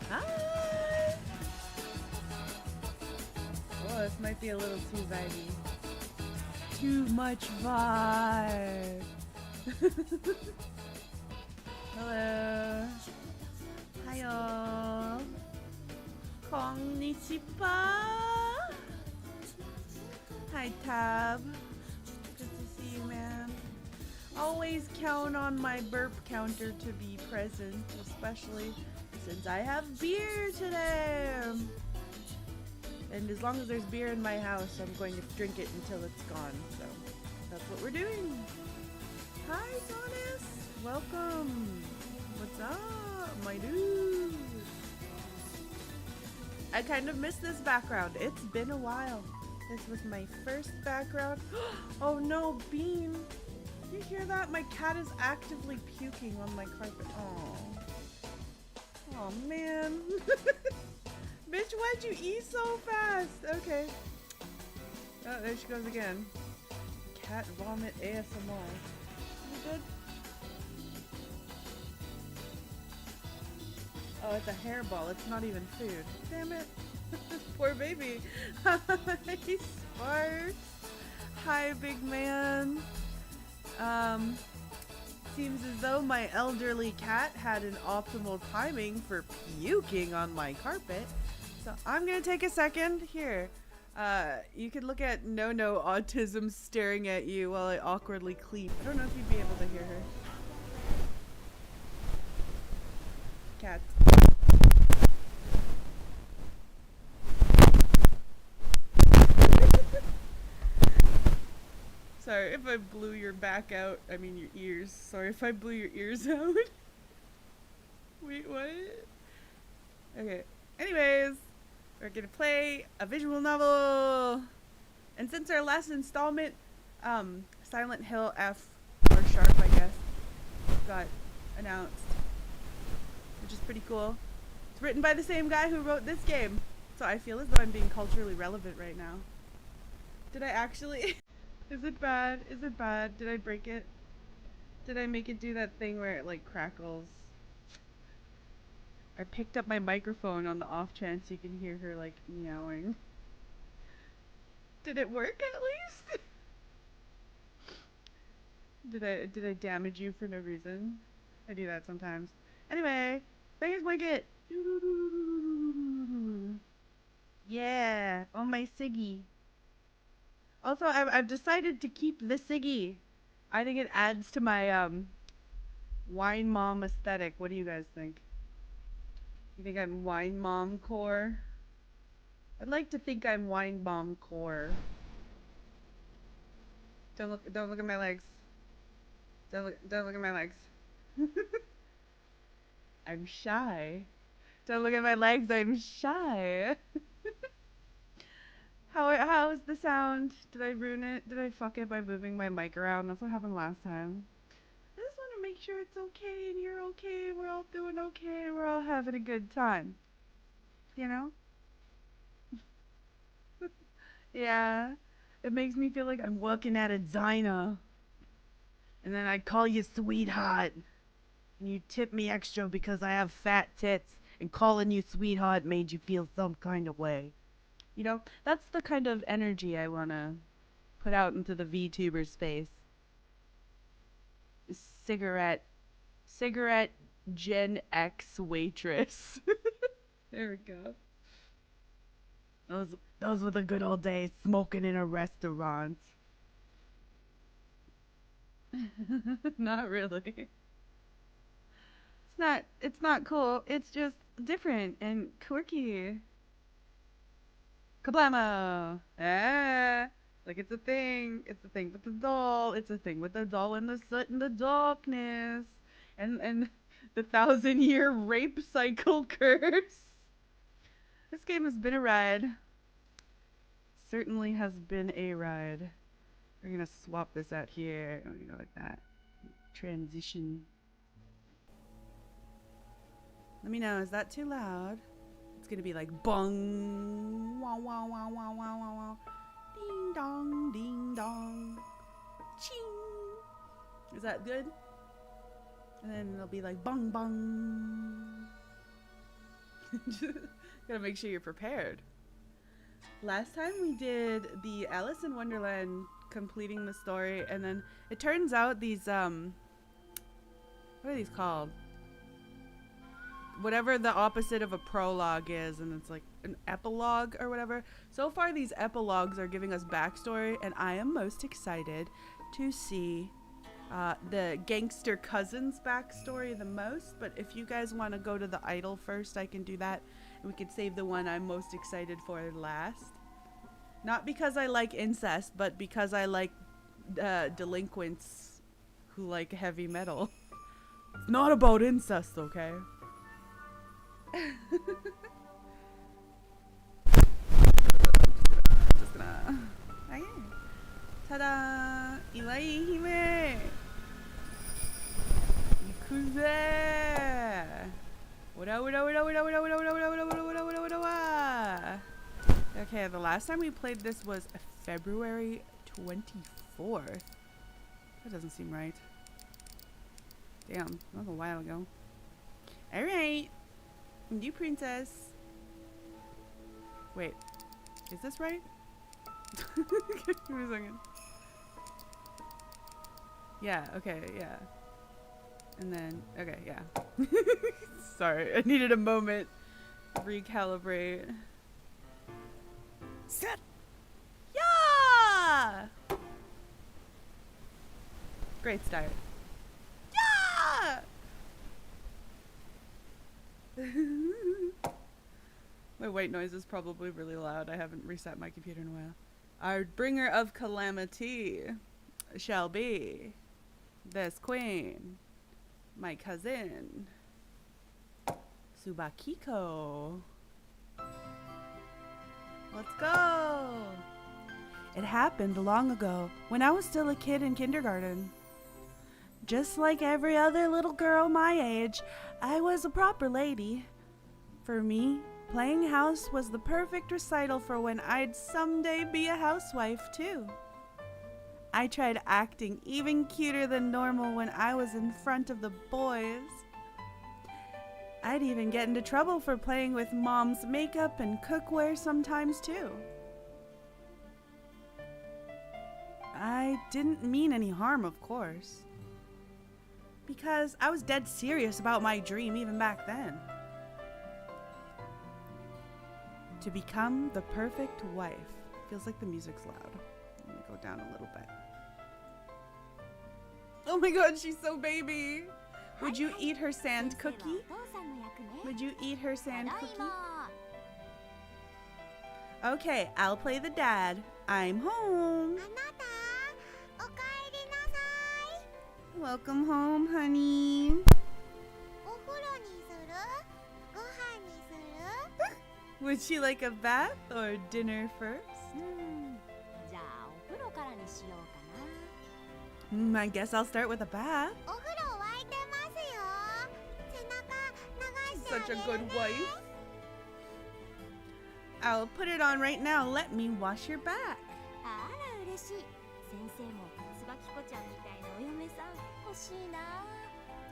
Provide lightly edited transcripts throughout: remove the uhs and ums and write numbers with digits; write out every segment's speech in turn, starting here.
Hi! Oh, this might be a little too vibey. Too much vibe. Hello. Hiyo. Konnichiwa. Hi, Tab. Good to see you, man. Always count on my burp counter to be present, especially since I have beer today. And as long as there's beer in my house, I'm going to drink it until it's gone. So that's what we're doing. Hi, Sonis. Welcome. What's up, my dude? I kind of missed this background. It's been a while. This was my first background. Oh no, Bean. You hear that? My cat is actively puking on my carpet. Oh. Oh man. Bitch, why'd you eat so fast? Okay. Oh, there she goes again. Cat vomit ASMR. You good? Oh, it's a hairball. It's not even food. Damn it. Poor baby. Hi, Sparks. Hi, big man. Seems as though my elderly cat had an optimal timing for puking on my carpet. So I'm gonna take a second here. You can look at No Autism staring at you while I awkwardly clean. I don't know if you'd be able to hear her. Cats. Sorry if I blew your back out. I mean your ears. Sorry if I blew your ears out. Wait, what? Okay. Anyways, we're gonna play a visual novel. And since our last installment, Silent Hill F, or Sharp, I guess, got announced. Which is pretty cool. It's written by the same guy who wrote this game. So I feel as though I'm being culturally relevant right now. Did I actually... Is it bad? Is it bad? Did I break it? Did I make it do that thing where it like crackles? I picked up my microphone on the off chance you can hear her like meowing. Did it work at least? Did I damage you for no reason? I do that sometimes. Anyway, Vegas blanket. Yeah, on my Siggy. Also, I've decided to keep the Siggy. I think it adds to my wine mom aesthetic. What do you guys think? You think I'm wine mom core? I'd like to think I'm wine mom core. Don't look at my legs. Don't look at my legs. I'm shy. Don't look at my legs. I'm shy. How's the sound? Did I ruin it? Did I fuck it by moving my mic around? That's what happened last time. I just want to make sure it's okay and you're okay. We're all doing okay. We're all having a good time. You know? Yeah. It makes me feel like I'm working at a diner. And then I call you sweetheart. And you tip me extra because I have fat tits. And calling you sweetheart made you feel some kind of way. You know, that's the kind of energy I want to put out into the VTuber space. Cigarette Gen X waitress. There we go. Those were the good old days, smoking in a restaurant. Not really. It's not cool. It's just different and quirky. Kablamo! Ah! Like it's a thing. It's a thing with the doll. It's a thing with the doll and the soot and the darkness. And the 1,000-year rape cycle curse. This game has been a ride. Certainly has been a ride. We're gonna swap this out here. We're gonna go like that. Transition. Let me know, is that too loud? It's gonna be like bong. Wow, wow, wow, wow, wow, wow, wow. Ding dong, ding dong. Ching. Is that good? And then it'll be like bong, bong. Gotta make sure you're prepared. Last time we did the Alice in Wonderland completing the story, and then it turns out these, what are these called? Whatever the opposite of a prologue is, and it's like an epilogue or whatever. So far, these epilogues are giving us backstory, and I am most excited to see the gangster cousin's backstory the most. But if you guys want to go to the idol first, I can do that. And we could save the one I'm most excited for last. Not because I like incest, but because I like delinquents who like heavy metal. It's not about incest, okay? Just gonna... Okay. Ta-da! IwaiHime! Ikuze! Okay, the last time we played this was February 24th. That doesn't seem right. Damn, that was a while ago. Alright. You princess. Wait. Is this right? Give me a second. Yeah, okay, yeah. And then, okay, yeah. Sorry, I needed a moment to recalibrate. Set! Yeah! Great start. Yeah! My white noise is probably really loud. I haven't reset my computer in a while. Our bringer of calamity shall be this queen, my cousin, Tsubakiko. Let's go! It happened long ago, when I was still a kid in kindergarten. Just like every other little girl my age, I was a proper lady. For me, playing house was the perfect recital for when I'd someday be a housewife, too. I tried acting even cuter than normal when I was in front of the boys. I'd even get into trouble for playing with mom's makeup and cookware sometimes, too. I didn't mean any harm, of course. Because I was dead serious about my dream even back then. To become the perfect wife. Feels like the music's loud. Let me go down a little bit. Oh my god, she's so baby! Would you eat her sand cookie? Would you eat her sand cookie? Okay, I'll play the dad. I'm home. Welcome home, honey. Would she like a bath or dinner first? I guess I'll start with a bath. She's such a good wife. I'll put it on right now. Let me wash your back.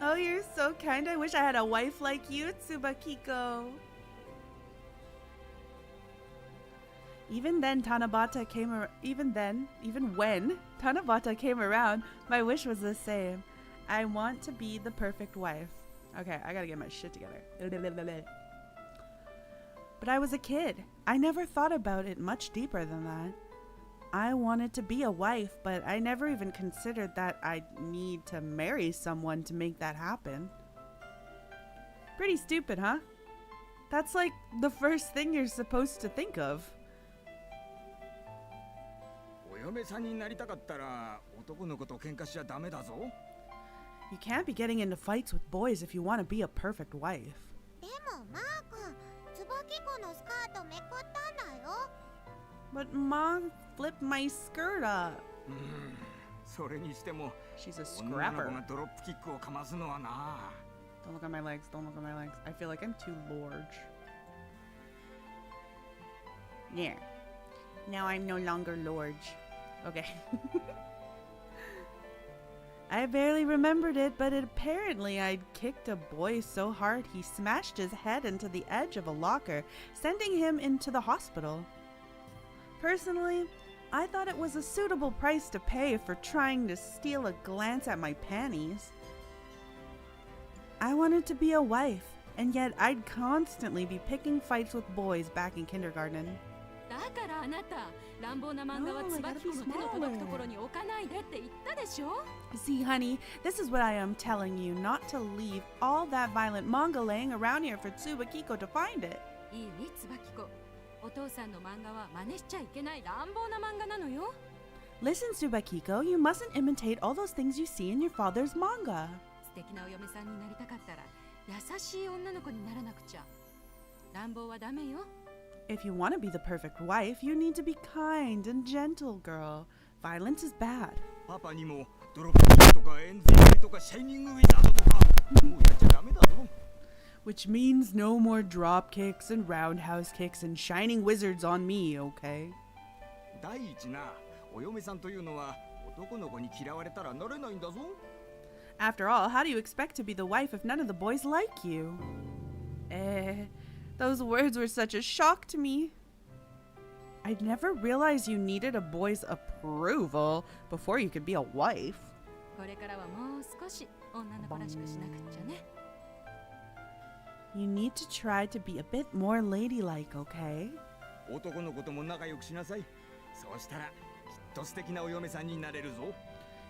Oh, you're so kind. I wish I had a wife like you, Tsubakiko. Even when Tanabata came around, my wish was the same. I want to be the perfect wife. Okay, I gotta get my shit together. But I was a kid. I never thought about it much deeper than that. I wanted to be a wife, but I never even considered that I'd need to marry someone to make that happen. Pretty stupid, huh? That's like the first thing you're supposed to think of. You can't be getting into fights with boys if you want to be a perfect wife. But Mom flipped my skirt up. She's a scrapper. Don't look at my legs, don't look at my legs. I feel like I'm too large. There. Now I'm no longer large. Okay. I barely remembered it, but apparently I'd kicked a boy so hard he smashed his head into the edge of a locker, sending him into the hospital. Personally, I thought it was a suitable price to pay for trying to steal a glance at my panties. I wanted to be a wife, and yet I'd constantly be picking fights with boys back in kindergarten. See, honey, this is what I am telling you, not to leave all that violent manga laying around here for Tsubakiko to find it. Listen, Tsubakiko, you mustn't imitate all those things you see in your father's manga. If you want to be the perfect wife, you need to be kind and gentle, girl. Violence is bad. Which means no more drop kicks and roundhouse kicks and shining wizards on me, okay? After all, how do you expect to be the wife if none of the boys like you? Those words were such a shock to me. I'd never realized you needed a boy's approval before you could be a wife. You need to try to be a bit more ladylike, okay?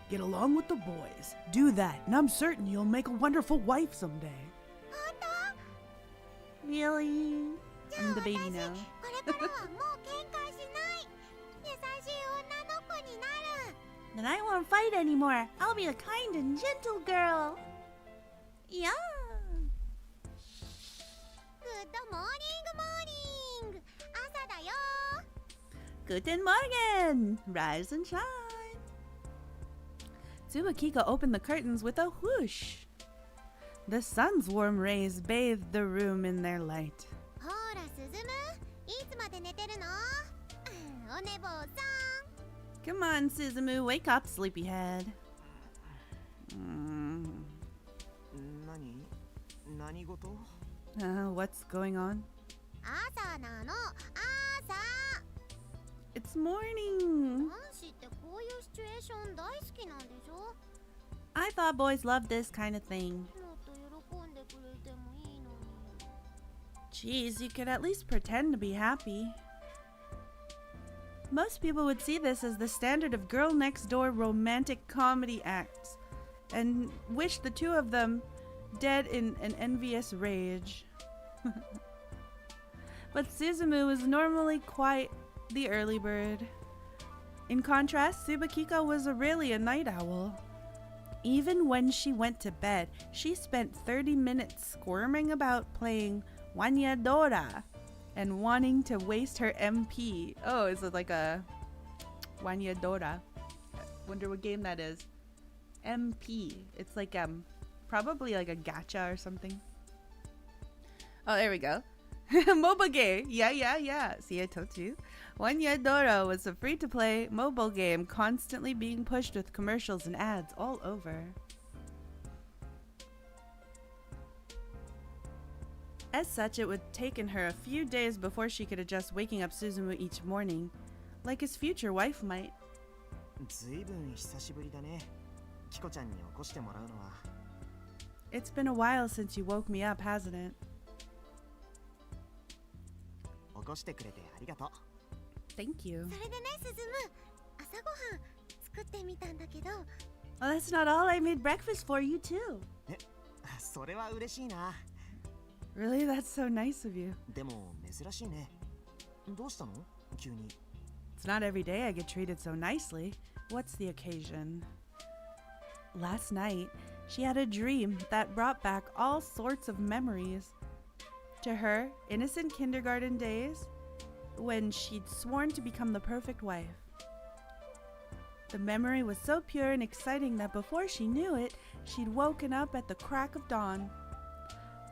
Get along with the boys. Do that, and I'm certain you'll make a wonderful wife someday. Really? I'm the baby now. Then I won't fight anymore. I'll be a kind and gentle girl. Yeah. Good morning. Guten Morgen. Rise and shine. Tsubakiko opened the curtains with a whoosh. The sun's warm rays bathed the room in their light. Come on, Suzumu, wake up, sleepyhead. What's going on? It's morning. I thought boys loved this kind of thing. Jeez, you could at least pretend to be happy. Most people would see this as the standard of girl next door romantic comedy acts and wish the two of them dead in an envious rage. But Suzumu is normally quite the early bird. In contrast, Tsubakiko was really a night owl. Even when she went to bed, she spent 30 minutes squirming about playing Wanyadora and wanting to waste her MP. Oh, is it like a Wanyadora? Wonder what game that is. MP. It's like probably like a gacha or something. Oh, there we go. Mobile game. Yeah. See, I told you. Wanyadora was a free-to-play mobile game constantly being pushed with commercials and ads all over. As such, it would have taken her a few days before she could adjust waking up Suzumu each morning, like his future wife might. It's been a while since you woke me up, hasn't it? Thank you. Well, that's not all. I made breakfast for you, too. Really? That's so nice of you. It's not every day I get treated so nicely. What's the occasion? Last night, she had a dream that brought back all sorts of memories. To her, innocent kindergarten days, when she'd sworn to become the perfect wife. The memory was so pure and exciting that before she knew it, she'd woken up at the crack of dawn.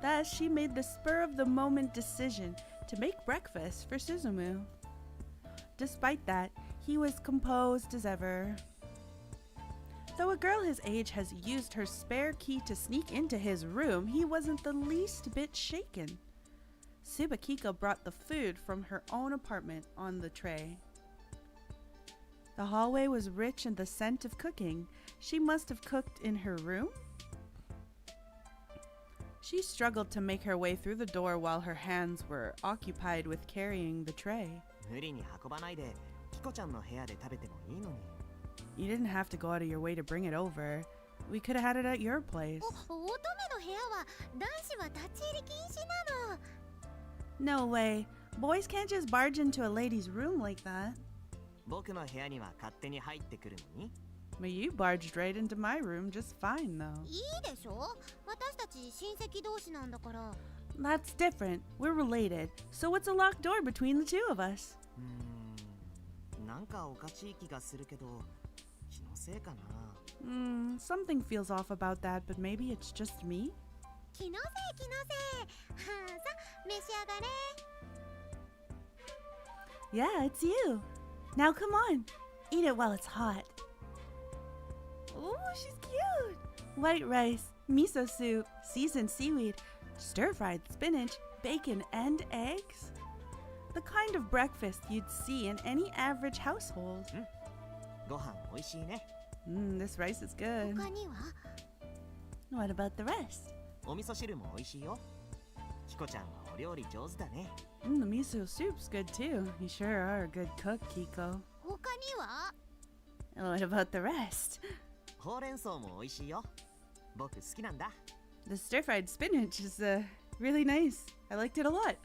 Thus, she made the spur-of-the-moment decision to make breakfast for Suzumu. Despite that, he was composed as ever. Though a girl his age has used her spare key to sneak into his room, he wasn't the least bit shaken. Tsubakiko brought the food from her own apartment on the tray. The hallway was rich in the scent of cooking. She must have cooked in her room? She struggled to make her way through the door while her hands were occupied with carrying the tray. You didn't have to go out of your way to bring it over. We could have had it at your place. No way. Boys can't just barge into a lady's room like that. But you barged right into my room just fine, though. That's different. We're related. So what's a locked door between the two of us? Something feels off about that, but maybe it's just me? Yeah, it's you. Now come on. Eat it while it's hot. Ooh, she's cute. White rice, miso soup, seasoned seaweed, stir-fried spinach, bacon, and eggs. The kind of breakfast you'd see in any average household. This rice is good. What about the rest? The miso soup's good too. You sure are a good cook, Kiko. What about the rest? The stir-fried spinach is really nice. I liked it a lot.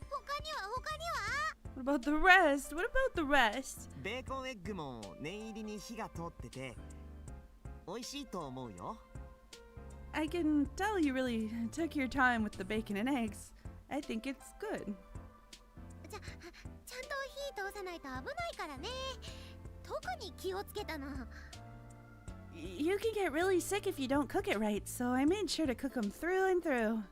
What about the rest? What about the rest? I can tell you really took your time with the bacon and eggs. I think it's good. You can get really sick if you don't cook it right, so I made sure to cook them through and through.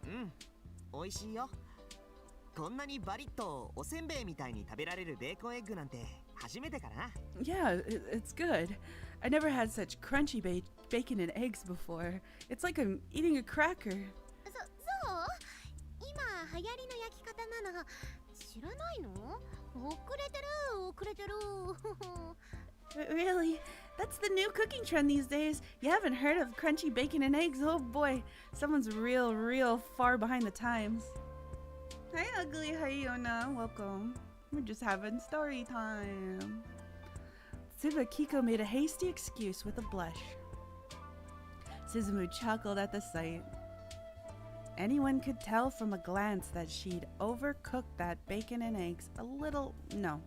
Yeah, it's good. I never had such crunchy bacon and eggs before. It's like I'm eating a cracker. Really? That's the new cooking trend these days. You haven't heard of crunchy bacon and eggs? Oh boy, someone's real far behind the times. Hi, Ugly. Hi, Yona. Welcome. We're just having story time. Tsubakiko made a hasty excuse with a blush. Suzumu chuckled at the sight. Anyone could tell from a glance that she'd overcooked that bacon and eggs a little. No,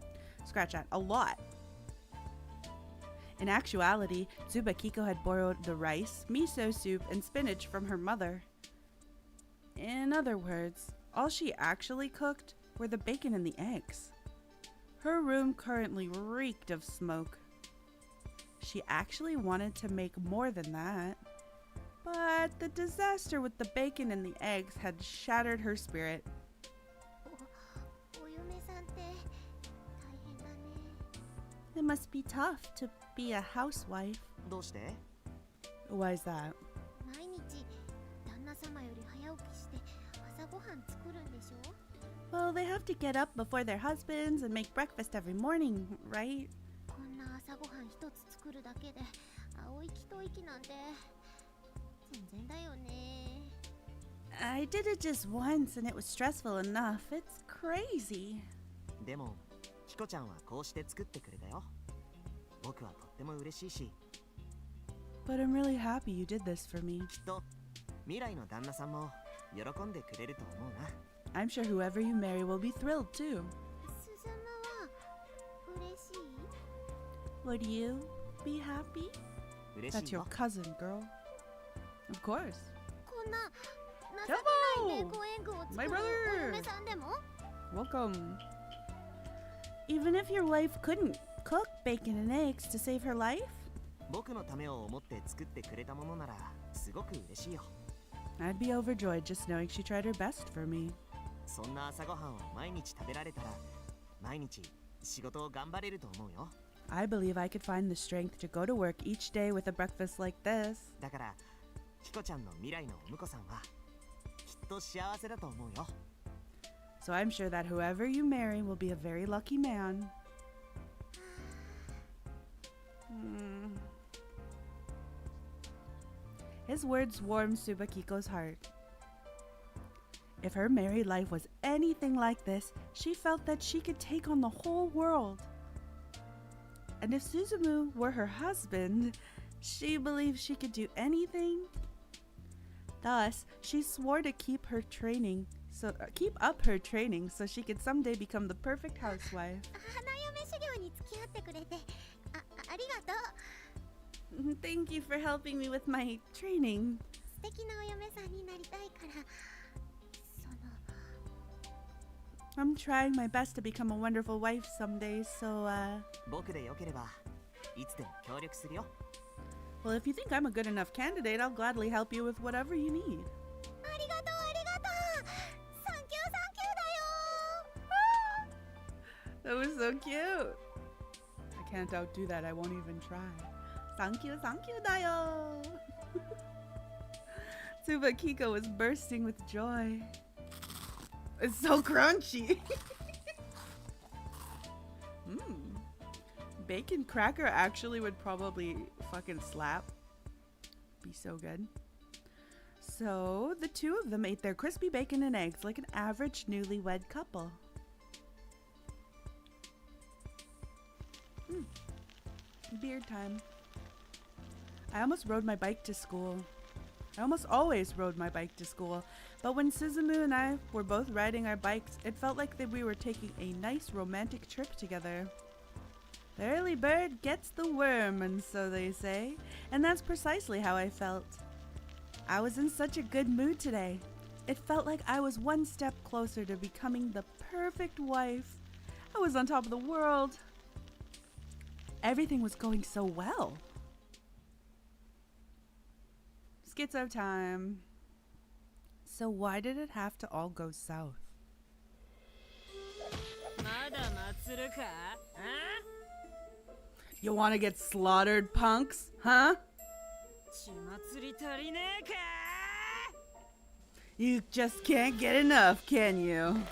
scratch that. A lot. In actuality, Tsubakiko had borrowed the rice, miso soup, and spinach from her mother. In other words, all she actually cooked were the bacon and the eggs. Her room currently reeked of smoke. She actually wanted to make more than that. But the disaster with the bacon and the eggs had shattered her spirit. It must be tough to be a housewife. Why is that? Well, they have to get up before their husbands and make breakfast every morning, right? I did it just once and it was stressful enough. It's crazy. But I'm really happy you did this for me. I'm sure whoever you marry will be thrilled too. Would you be happy? That's your cousin, girl. Of course. Hello! My brother! Welcome. Even if your wife couldn't cook bacon and eggs to save her life? I'd be overjoyed just knowing she tried her best for me. I believe I could find the strength to go to work each day with a breakfast like this. だから、ヒコちゃんの未来のお婿さんはきっと幸せだと思うよ。So I'm sure that whoever you marry will be a very lucky man. His words warmed Subakiko's heart. If her married life was anything like this, she felt that she could take on the whole world. And if Suzumu were her husband, she believed she could do anything. Thus, she swore to keep up her training so she could someday become the perfect housewife. Thank you for helping me with my training. I'm trying my best to become a wonderful wife someday, so僕でよければいつでも協力するよ。Well, if you think I'm a good enough candidate, I'll gladly help you with whatever you need. That was so cute. I can't outdo that. I won't even try. Thank you dayo. Tsubakiko was bursting with joy. It's so crunchy. Bacon cracker actually would probably fucking slap. Be so good. So the two of them ate their crispy bacon and eggs like an average newlywed couple. Beard time. I almost rode my bike to school. I almost always rode my bike to school, but when Suzumu and I were both riding our bikes, it felt like that we were taking a nice romantic trip together. The early bird gets the worm, and so they say, and that's precisely how I felt. I was in such a good mood today. It felt like I was one step closer to becoming the perfect wife. I was on top of the world. Everything was going so well. Schizo time. So why did it have to all go south? You want to get slaughtered, punks? Huh? You just can't get enough, can you?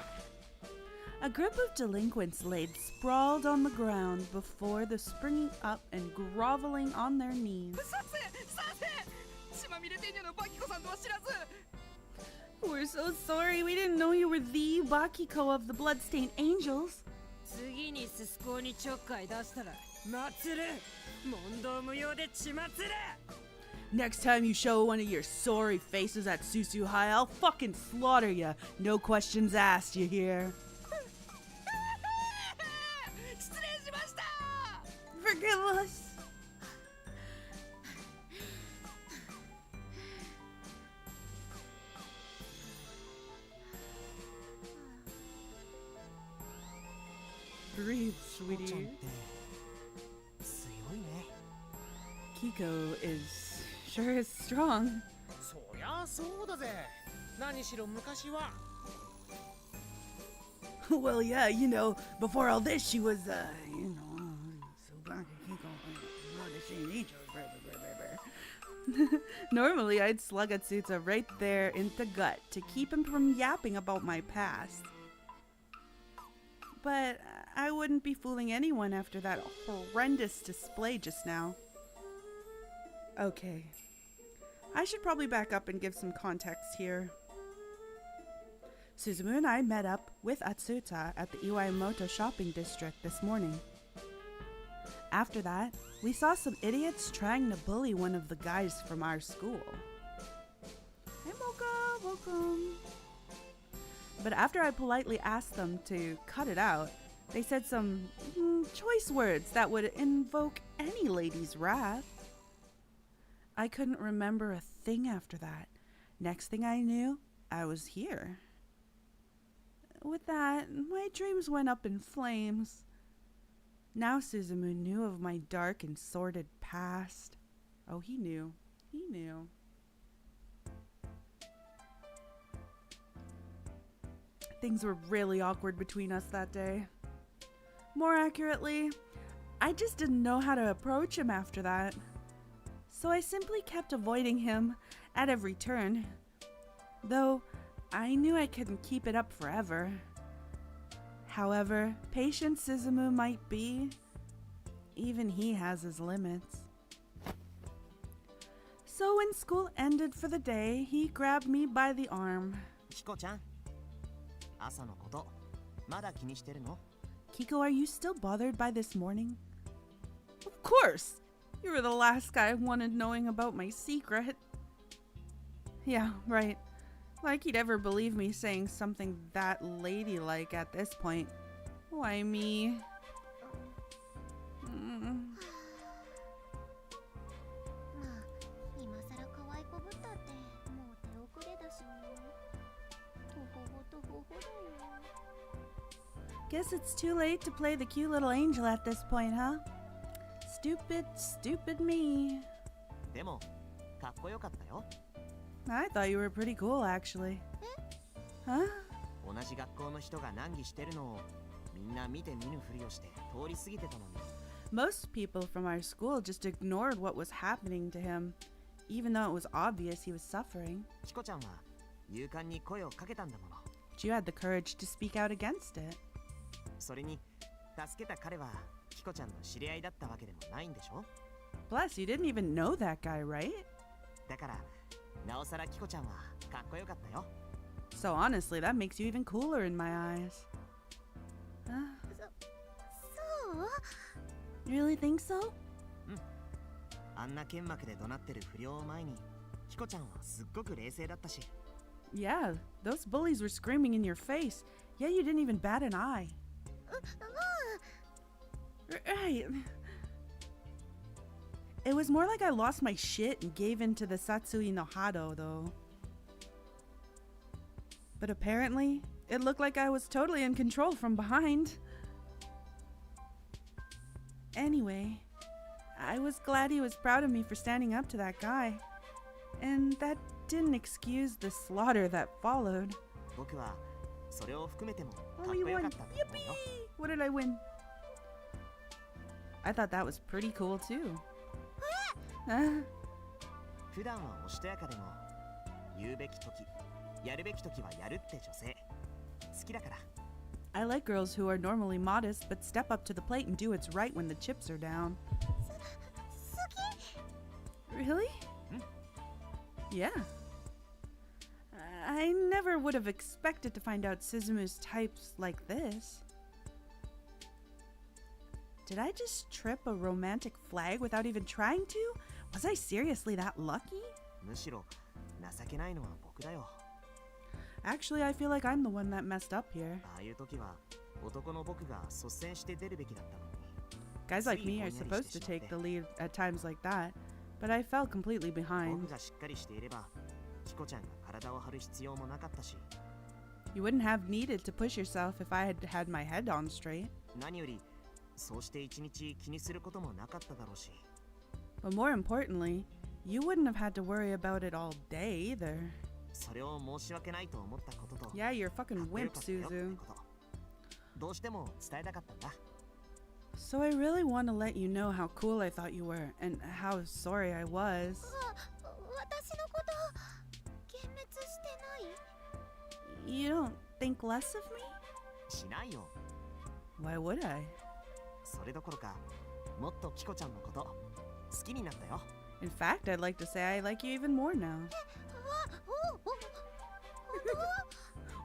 A group of delinquents laid sprawled on the ground before the springing up and groveling on their knees. We're so sorry. We didn't know you were the Bakiko of the Bloodstained Angels. Next time you show one of your sorry faces at Susu High, I'll fucking slaughter ya. No questions asked, you hear? Forgive us. Breathe, sweetie. Kiko is sure is strong. Well, yeah, you know, before all this, she was, you know, so Kiko. Normally, I'd slug Atsuta right there in the gut to keep him from yapping about my past. But I wouldn't be fooling anyone after that horrendous display just now. Okay. I should probably back up and give some context here. Suzumu and I met up with Atsuta at the Iwaimoto shopping district this morning. After that, we saw some idiots trying to bully one of the guys from our school. Hey Mocha, welcome. But after I politely asked them to cut it out, they said some choice words that would invoke any lady's wrath. I couldn't remember a thing after that. Next thing I knew, I was here. With that, my dreams went up in flames. Now Suzumu knew of my dark and sordid past. Oh, he knew. He knew. Things were really awkward between us that day. More accurately, I just didn't know how to approach him after that. So I simply kept avoiding him at every turn. Though I knew I couldn't keep it up forever. However patient Suzumu might be, even he has his limits. So when school ended for the day, he grabbed me by the arm. キコちゃん、朝のことまだ気にしてるの？ Kiko, are you still bothered by this morning? Of course! You were the last guy I wanted knowing about my secret. Yeah, right. Like he'd ever believe me saying something that ladylike at this point. Why me? Mm. まあ今さら可愛いこぶったってもう手遅れだしとほほとほほだよ。 Guess it's too late to play the cute little angel at this point, huh? Stupid, stupid me. でもかっこよかったよ。 I thought you were pretty cool, actually. Huh? 同じ学校の人が難儀してるのをみんな見て見ぬふりをして通り過ぎてたのに。 Most people from our school just ignored what was happening to him, even though it was obvious he was suffering. キコちゃんは勇敢に声をかけたんだもの。 But you had the courage to speak out against it. それに助けた彼はキコちゃんの知り合いだったわけでもないんでしょ？ Plus, you didn't even know that guy, right? だからなおさらキコちゃんはかっこよかったよ。 So honestly, that makes you even cooler in my eyes. You really think so? あんな剣幕で怒鳴ってる不良を前にキコちゃんはすっごく冷静だったし。 Yeah, those bullies were screaming in your face, yet you didn't even bat an eye. Right. It was more like I lost my shit and gave in to the Satsui no Hado, though. But apparently, it looked like I was totally in control from behind. Anyway, I was glad he was proud of me for standing up to that guy. And that didn't excuse the slaughter that followed. 僕はそれを含めてもかっ Oh, こ you よ won! かったと思うよ。 Yippee! What did I win? I thought that was pretty cool too. Huh? 普段はおしとやかでも言うべき時やるべき時はやるって女性好きだから。 I like girls who are normally modest but step up to the plate and do what's right when the chips are down. Really? Yeah. I never would have expected to find out Suzumu's types like this. Did I just trip a romantic flag without even trying to? Was I seriously that lucky? むしろ情けないのは僕だよ。 Actually, I feel like I'm the one that messed up here. ああいう時は男の僕が率先して出るべきだったのに。 Guys like me are supposed to take the lead at times like that, but I fell completely 僕 behind. がしっかりしていればキコちゃんが体を張る必要もなかったし。 You wouldn't have needed to push yourself if I had had my head on straight. 何よりそうして一日気にすることもなかっただろうし。 But more importantly, you wouldn't have had to worry about it all day either. それを申し訳ないと思ったことと Yeah, you're a か fucking っこよ wimp, かったよって Suzu. ことどうしても伝えたかったんだ。 So I really want to let you know how cool I thought you were and how sorry I was. 私のこと幻滅してない？ You don't think less of me? しないよ。 Why would I? それどころかもっとキコちゃんのこと好きになったよ。 In fact, I'd like to say I like you even more now.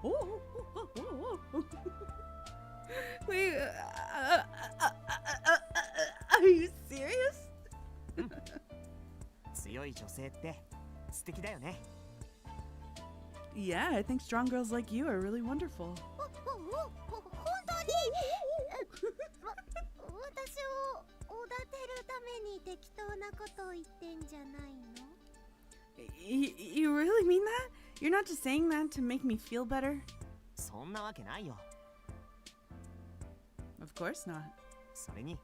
本 Oh, wait, are you serious? 強い女性って素敵だよね。 Yeah, I think strong girls like you are really wonderful. 当に私をおだてるために適当なことを言ってんじゃないの？ You really mean that? You're not just saying that to make me feel better? そんなわけないよ。 Of course not. それに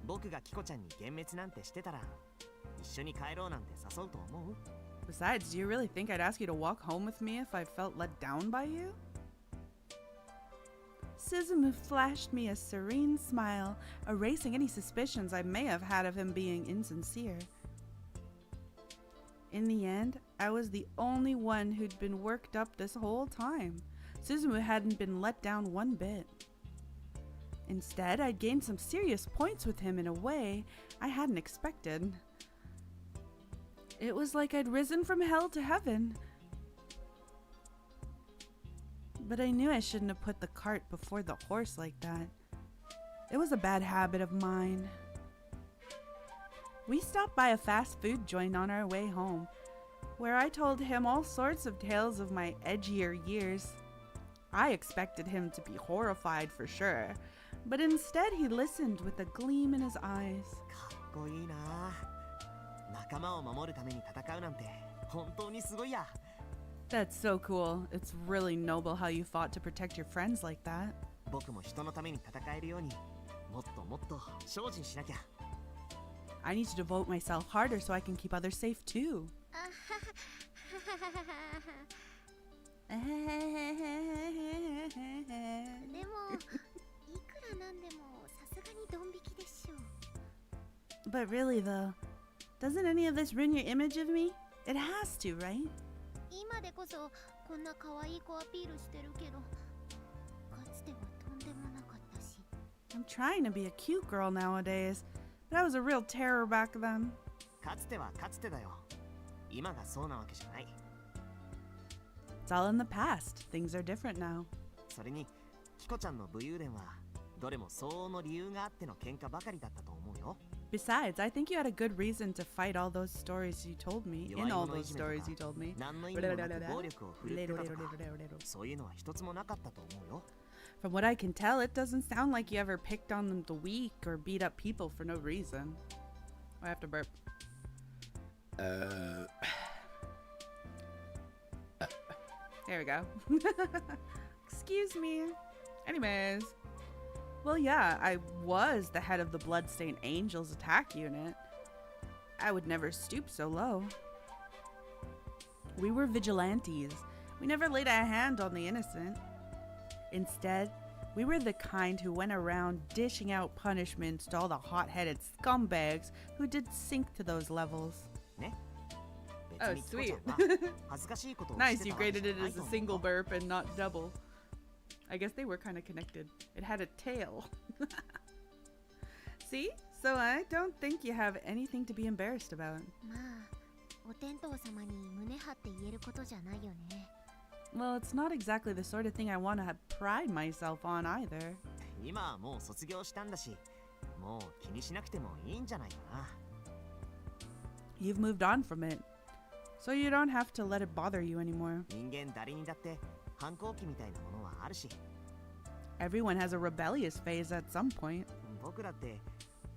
僕がキコちゃんに幻滅なんてしてたら一緒に帰ろうなんて誘うと思う？ Besides, do you really think I'd ask you to walk home with me if I felt let down by you? Suzumu flashed me a serene smile, erasing any suspicions I may have had of him being insincere. In the end, I was the only one who'd been worked up this whole time. Suzumu hadn't been let down one bit. Instead, I'd gained some serious points with him in a way I hadn't expected. It was like I'd risen from hell to heaven. But I knew I shouldn't have put the cart before the horse like that. It was a bad habit of mine. We stopped by a fast food joint on our way home, where I told him all sorts of tales of my edgier years. I expected him to be horrified for sure, but instead he listened with a gleam in his eyes. かっこいいな。仲間を守るために戦うなんて本当にすごいや。That's so cool. It's really noble how you fought to protect your friends like that. 僕も人のために戦えるようにもっともっと精進しなきゃ。I need to devote myself harder so I can keep others safe too. でもいくらなんでもさすがにドン引きでしょ。 But really though, doesn't any of this ruin your image of me? It has to, right? 今でこそこんな可愛い子アピールしてるけど、かつてはとんでもなかったし。 I'm trying to be a cute girl nowadays, but I was a real terror back then. かつてはかつてだよ。今がそうなわけじゃない。 It's all in the past. Things are different now. それにキコちゃんの武勇伝はどれも相応の理由があっての喧嘩ばかりだったと思うよ。 Besides, I think you had a good reason to fight all those stories you told me. In all those stories you told me. 何の意味もなく暴力を振るってたとかそういうのは一つもなかったと思うよ。 From what I can tell, it doesn't sound like you ever picked on the weak or beat up people for no reason. I have to burp. There we go. Excuse me. Anyways. Well, yeah, I was the head of the Bloodstained Angels attack unit. I would never stoop so low. We were vigilantes. We never laid a hand on the innocent. Instead, we were the kind who went around dishing out punishments to all the hot-headed scumbags who did sink to those levels. ね。 Oh, 別にキコ sweet. ちゃんは恥ずかしいことをして Nice, た you わけじゃ graded it ない as と a 思う single よ。 burp and not double. I guess they were kind of connected. It had a tail. See? So I don't think you have anything to be embarrassed about. まあ、お天道様に胸張って言えることじゃないよね。 Well, it's not exactly the sort of thing I want to pride myself on either. 今はもう卒業したんだし、もう気にしなくてもいいんじゃないかな。 You've moved on from it. So you don't have to let it bother you anymore. 人間誰にだって反抗期みたいなものはあるし、 Everyone has a rebellious phase at some point. 僕だって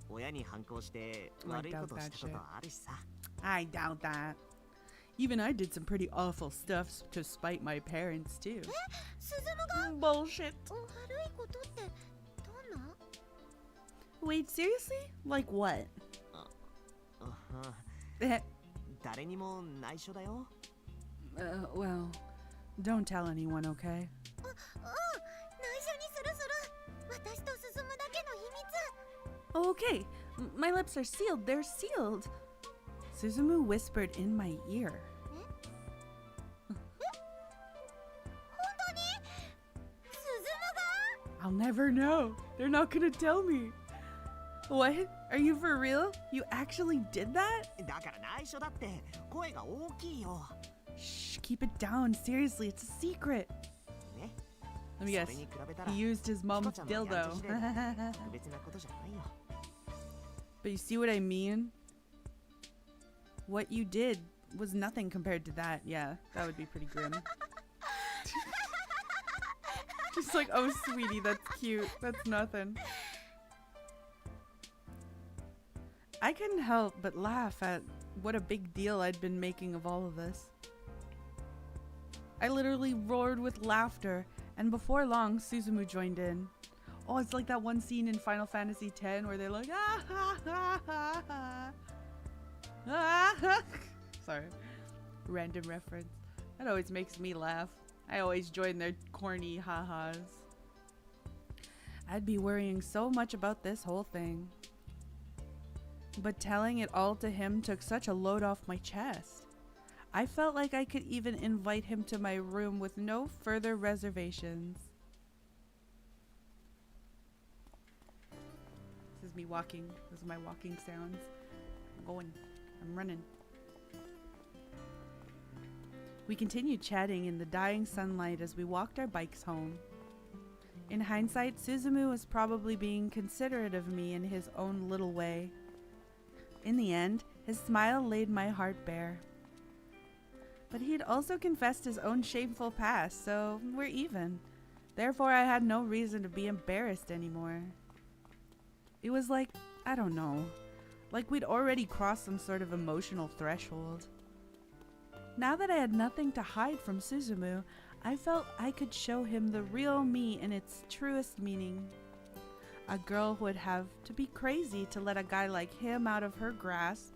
親に反抗して悪いことしたことあるしさ。 I doubt that. Even I did some pretty awful stuff to spite my parents too. スズムが Bullshit. 悪いことってどんな？ Wait, seriously? Like what? 誰にも内緒だよ。 Well, don't tell anyone, okay? 内緒にするする。私とスズムだけの秘密。 Okay, my lips are sealed. They're sealed. Suzumu whispered in my ear. 本当に？スズムが？ I'll never know. They're not gonna tell me. What? Are you for real? You actually did that? だから内緒だって声が大きいよ。 Shh, keep it down. Seriously, it's a secret. ね。 Let me guess. それに比べたら He used his キコ mom's ちゃんのやん dildo. ちしで特別なことじゃないよ。 But you see what I mean? What you did was nothing compared to that. Yeah, that would be pretty grim. Just like, oh, sweetie, that's cute. That's nothing. I couldn't help but laugh at what a big deal I'd been making of all of this. I literally roared with laughter, and before long, Suzumu joined in. Oh, it's like that one scene in Final Fantasy X where they're like, ah ha ha ha ha. Ah, ha. Sorry. Random reference. That always makes me laugh. I always join their corny ha-has. I'd be worrying so much about this whole thing. But telling it all to him took such a load off my chest. I felt like I could even invite him to my room with no further reservations. This is me walking. Those are my walking sounds. I'm going. I'm running. We continued chatting in the dying sunlight as we walked our bikes home. In hindsight, Suzumu was probably being considerate of me in his own little way. In the end, his smile laid my heart bare. But he had also confessed his own shameful past, so we're even. Therefore, I had no reason to be embarrassed anymore. It was like, I don't know, like we'd already crossed some sort of emotional threshold. Now that I had nothing to hide from Suzumu, I felt I could show him the real me in its truest meaning. A girl who would have to be crazy to let a guy like him out of her grasp.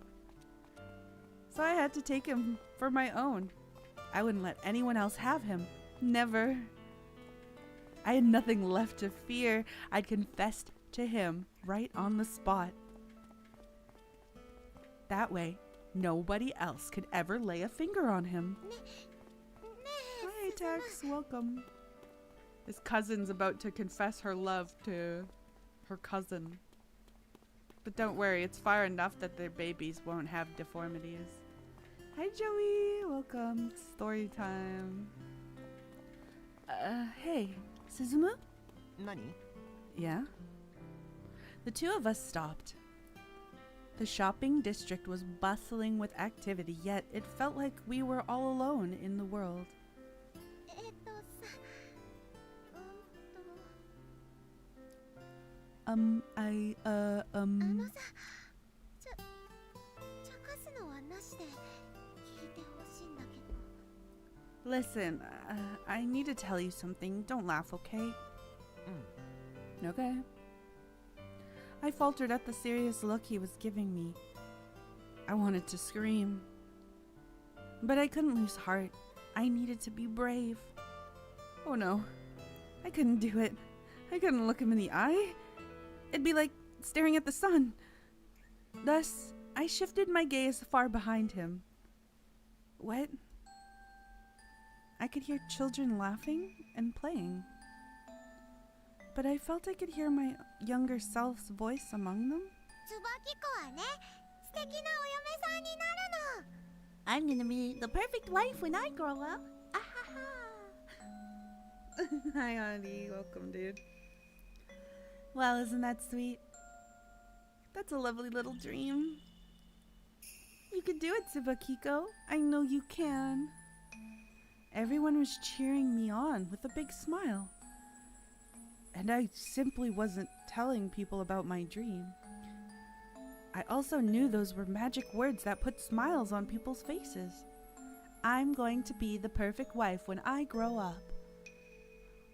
So I had to take him for my own. I wouldn't let anyone else have him. Never. I had nothing left to fear. I'd confessed to him right on the spot. That way, nobody else could ever lay a finger on him. Hi, Tex. Welcome. His cousin's about to confess her love to her cousin. But don't worry, it's far enough that their babies won't have deformities. Hi, Joey. Welcome. Story time. Hey, Suzumu? Nani? Yeah? The two of us stopped. The shopping district was bustling with activity, yet it felt like we were all alone in the world. あのさ、茶化すのはなしで聞いてほしいんだけど。 Listen, I need to tell you something. Don't laugh, okay? Okay. I faltered at the serious look he was giving me. I wanted to scream. But I couldn't lose heart. I needed to be brave. Oh no. I couldn't do it. I couldn't look him in the eye. It'd be like staring at the sun. Thus, I shifted my gaze far behind him. What? I could hear children laughing and playing. But I felt I could hear my younger self's voice among them. つばきこはね、素敵なお嫁さんになるの。 I'm gonna be the perfect wife when I grow up. Hi, Andy. Welcome, dude. Well, isn't that sweet? That's a lovely little dream. You can do it, Tsubakiko. I know you can. Everyone was cheering me on with a big smile. And I simply wasn't telling people about my dream. I also knew those were magic words that put smiles on people's faces. I'm going to be the perfect wife when I grow up.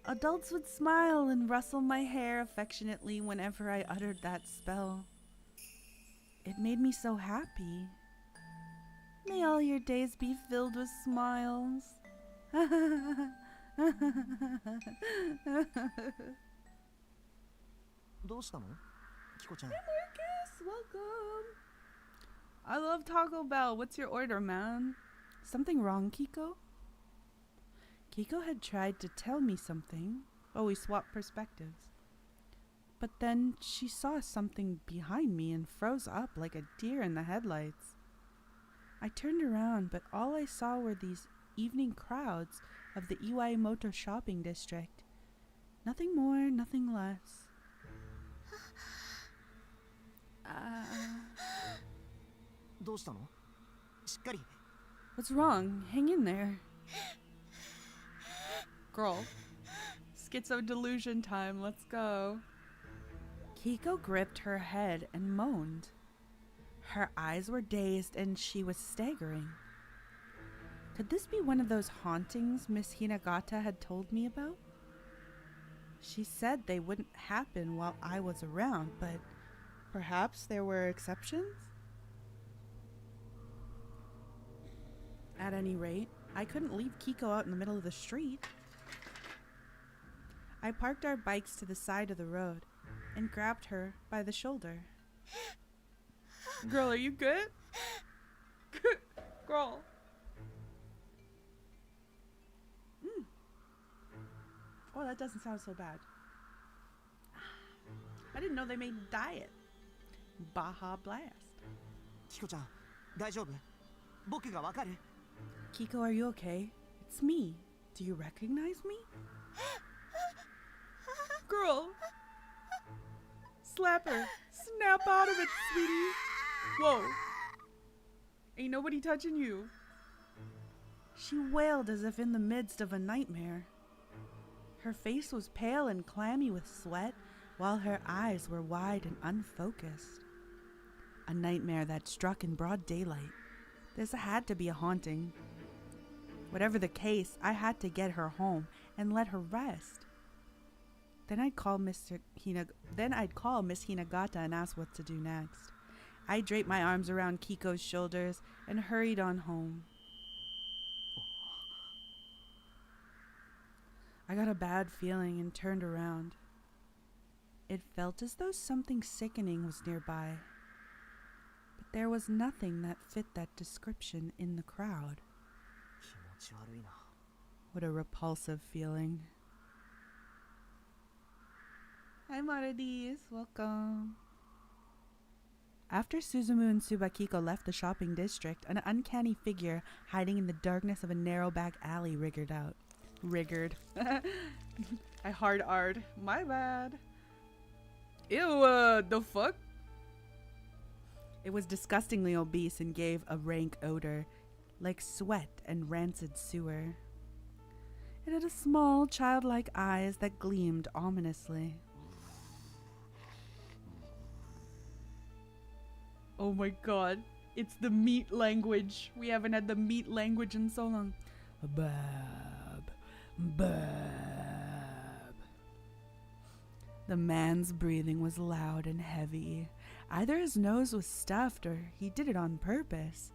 Adults would smile and rustle my hair affectionately whenever I uttered that spell. It made me so happy. May all your days be filled with smiles. どうしたの？キコちゃん。 Marcus, welcome. I love Taco Bell. What's your order, man? Something wrong, Kiko? Kiko had tried to tell me something. Oh, we swapped perspectives. But then she saw something behind me and froze up like a deer in the headlights. I turned around, but all I saw were these evening crowds of the Iwaimoto shopping district. Nothing more, nothing less. Uh, どうしたの？しっかり。 What's wrong? Hang in there. Girl. Schizo delusion time. Let's go. Kiko gripped her head and moaned. Her eyes were dazed and she was staggering. Could this be one of those hauntings Miss Hinagata had told me about? She said they wouldn't happen while I was around, but perhaps there were exceptions? At any rate, I couldn't leave Kiko out in the middle of the street. I parked our bikes to the side of the road and grabbed her by the shoulder. Girl, are you good? Girl. Oh, that doesn't sound so bad. I didn't know they made diet. Baja Blast. キコちゃん、大丈夫？僕がわかる？ Kiko, are you okay? It's me. Do you recognize me? Girl. Slap her. Snap out of it, sweetie. Whoa. Ain't nobody touching you. She wailed as if in the midst of a nightmare. Her face was pale and clammy with sweat, while her eyes were wide and unfocused. A nightmare that struck in broad daylight. This had to be a haunting. Whatever the case, I had to get her home and let her rest. Then I'd call Miss Hinagata and ask what to do next. I draped my arms around Kiko's shoulders and hurried on home. I got a bad feeling and turned around. It felt as though something sickening was nearby. But there was nothing that fit that description in the crowd. 気持ち悪いな。 What a repulsive feeling. Hi Maradis, welcome. After Suzumu and Subakiko left the shopping district, an uncanny figure hiding in the darkness of a narrow back alley wriggled out. Riggered. I hard R'd. My bad. Ew, the fuck? It was disgustingly obese and gave a rank odor, like sweat and rancid sewer. It had a small, childlike eyes that gleamed ominously. Oh my god, it's the meat language. We haven't had the meat language in so long. Bab, bab. The man's breathing was loud and heavy. Either his nose was stuffed or he did it on purpose.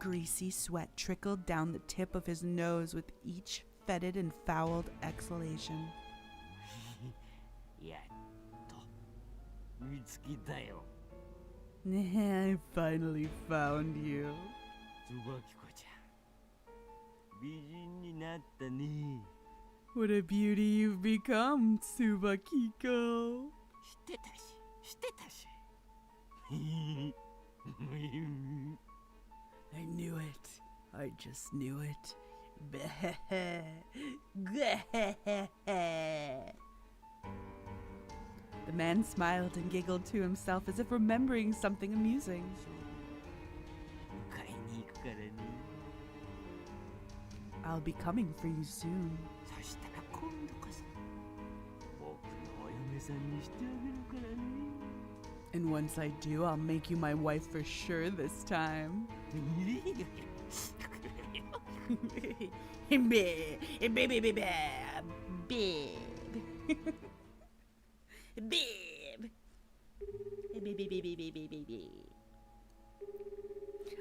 Greasy sweat trickled down the tip of his nose with each fetid and fouled exhalation. やっと見つけたよ。 I finally found you. つばきこちゃん、美人になったね。 What a beauty you've become, Tsubakiko. 知ってたし。I knew it. I just knew it. The man smiled and giggled to himself as if remembering something amusing. 買いに行くからね。 I'll be coming for you soon. そしたら今度こそ僕のお嫁さんにしてあげるからね。 And once I do, I'll make you my wife for sure this time.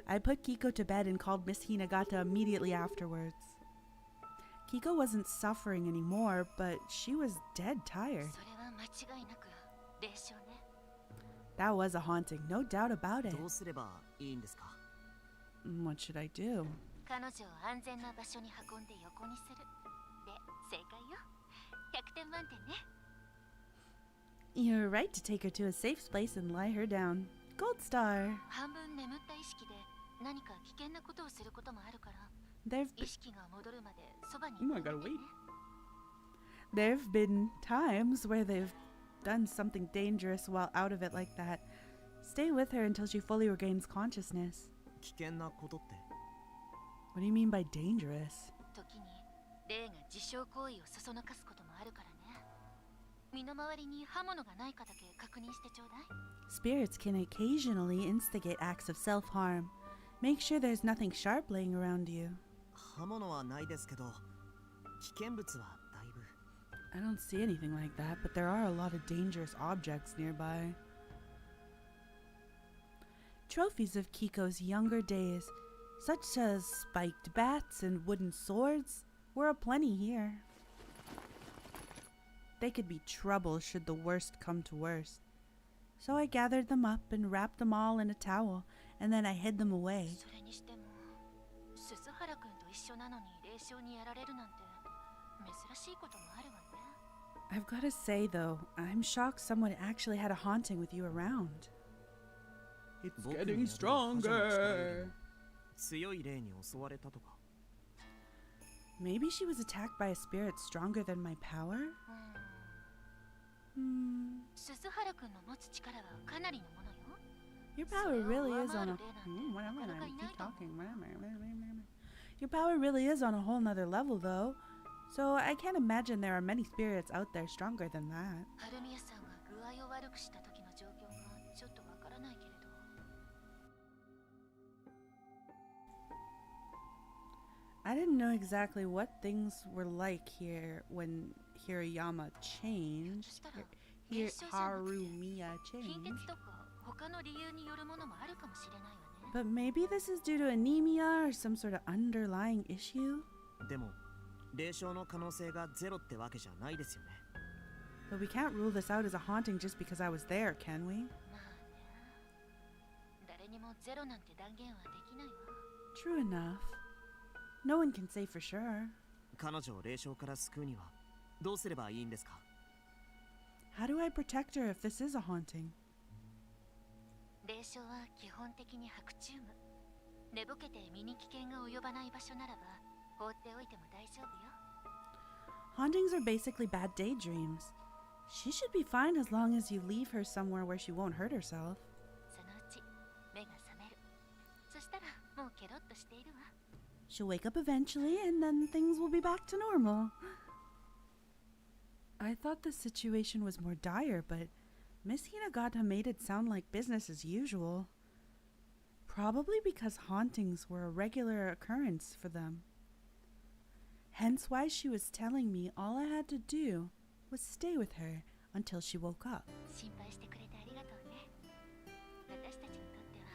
I put Kiko to bed and called Miss Hinagata immediately afterwards. Kiko wasn't suffering anymore, but she was dead tired. それは間違いなく霊障ね。 That was a haunting, no doubt about it. どうすればいいんですか？ What should I do? 彼女を安全な場所に運んで横にする。で、正解よ。100点満点ね。 You're right to take her to a safe place and lie her down. Gold star. 半分眠った意識で何か危険なことをすることもあるから、 There've 意識が戻るまでそばに Oh my god, wait. There've been times where they've done something dangerous while out of it like that. Stay with her until she fully regains consciousness. 危険なことって？ What do you mean by dangerous? 時に霊が自傷行為をそそのかすこともあるからね。身の回りに刃物がないかだけ確認してちょうだい。 Spirits can occasionally instigate acts of self-harm. Make sure there's nothing sharp laying around you. 刃物はないですけど、危険物はだいぶ。 I don't see anything like that, but there are a lot of dangerous objects nearby. Trophies of Kiko's younger days, such as spiked bats and wooden swords, were aplenty here. They could be trouble should the worst come to worst. So I gathered them up and wrapped them all in a towel, and then I hid them away. それにしても鈴原くんと一緒なのに霊障にやられるなんて珍しいこともあるわね。 I've got to say, though, I'm shocked someone actually had a haunting with you around. It's 僕に getting 宿る覇者の力より stronger. も強い霊に襲われたとか。 Maybe she was attacked by a spirit stronger than my power? Hmm. 鈴原くんの持つ力はかなりのものよ。 Your power really is on a... whatever, keep talking. Your power really is on a whole nother level, though. So I can't imagine there are many spirits out there stronger than that. 春宮さんが具合を悪くした時の状況がちょっとわからないけれど。 I didn't know exactly what things were like here when Hirayama changed. Harumiya 貧 changed. 血とか他の理由によるものもあるかもしれないわね。 But maybe this is due to anemia or some sort of underlying issue? でも霊障の可能性がゼロってわけじゃないですよね。 But we can't rule this out as a haunting just because I was there, can we? まあね。誰にもゼロなんて断言はできないわ。 True enough. No one can say for sure. 彼女を霊障から救うにはどうすればいいんですか？ How do I protect her if this is a haunting? 霊障は基本的に白チューム。寝ぼけて身に危険が及ばない場所ならば放っておいても大丈夫よ。 Hauntings are basically bad daydreams. She should be fine as long as you leave her somewhere where she won't hurt herself. そのうち目が覚める。そしたらもうケロッとしているわ。 She'll wake up eventually, and then things will be back to normal. I thought the situation was more dire, but Miss Hinagata made it sound like business as usual. Probably because hauntings were a regular occurrence for them. Hence why she was telling me all I had to do was stay with her until she woke up. 心配してくれてありがとうね。私たちにとっては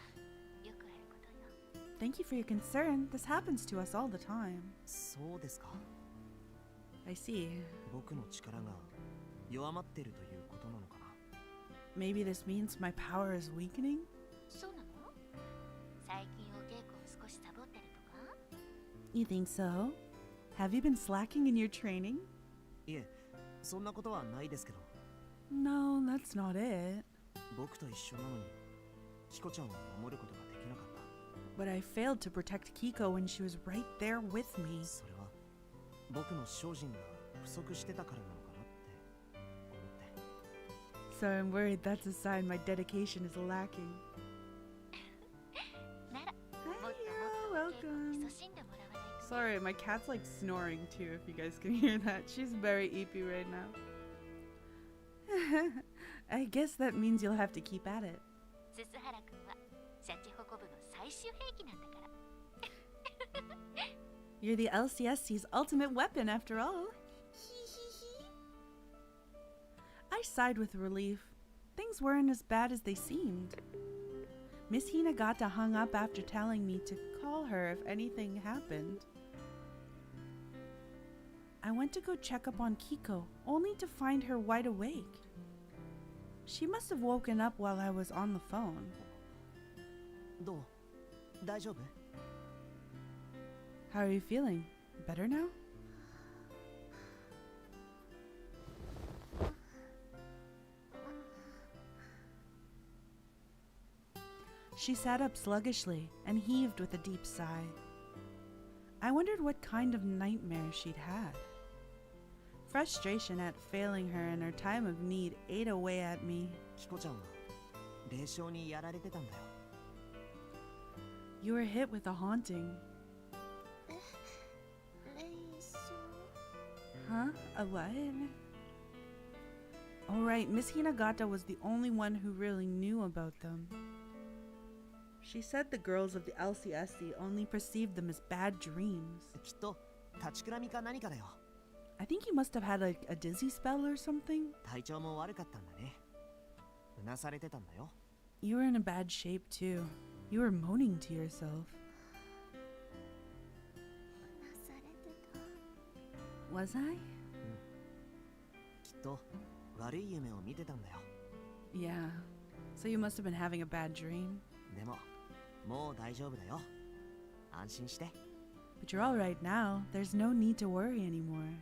よくあることよ。 Thank you for your concern. This happens to us all the time. そうですか。 I see. 僕の力が弱まってるということなのかな。 Maybe this means my power is weakening? そうなの？最近お稽古を少しサボってるとか？ You think so? Have you been slacking in your training? いえ、そんなことはないですけど。 No, that's not it. 僕と一緒なのにキコちゃんを守ることができなかった。 But I failed to protect Kiko when she was right there with me. それは僕の精進が不足してたからなのかなって思って。 So I'm worried that's a sign my dedication is lacking. なら、もっともっ Hi, とお稽古に勤しんでもらわないと。 Sorry, my cat's like snoring too, if you guys can hear that. She's very eepy right now. I guess that means you'll have to keep at it. 鈴原くんはシャチホコ部の最終兵器なんだから。 You're the LCSC's ultimate weapon after all. I sighed with relief. Things weren't as bad as they seemed. Miss Hinagata hung up after telling me to call her if anything happened. I went to go check up on Kiko, only to find her wide awake. She must have woken up while I was on the phone. どう？大丈夫？ How are you feeling? Better now? She sat up sluggishly and heaved with a deep sigh. I wondered what kind of nightmare she'd had. Frustration at failing her in her time of need ate away at me. キコちゃんは霊障にやられてたんだよ。 You were hit with a haunting. 霊障。 Huh? A what? Oh right, Miss Hinagata was the only one who really knew about them. She said the girls of the LCSC only perceived them as bad dreams. きっと立ちくらみか何かだよ。 I think you must have had like a dizzy spell or something. 体調も悪かったんだね。うなされてたんだよ。 You were in a bad shape too. You were moaning to yourself. なされてた。 Was I? きっと悪い夢を見てたんだよ。 Yeah. So you must have been having a bad dream. でももう大丈夫だよ。安心して。 But you're all right now. There's no need to worry anymore.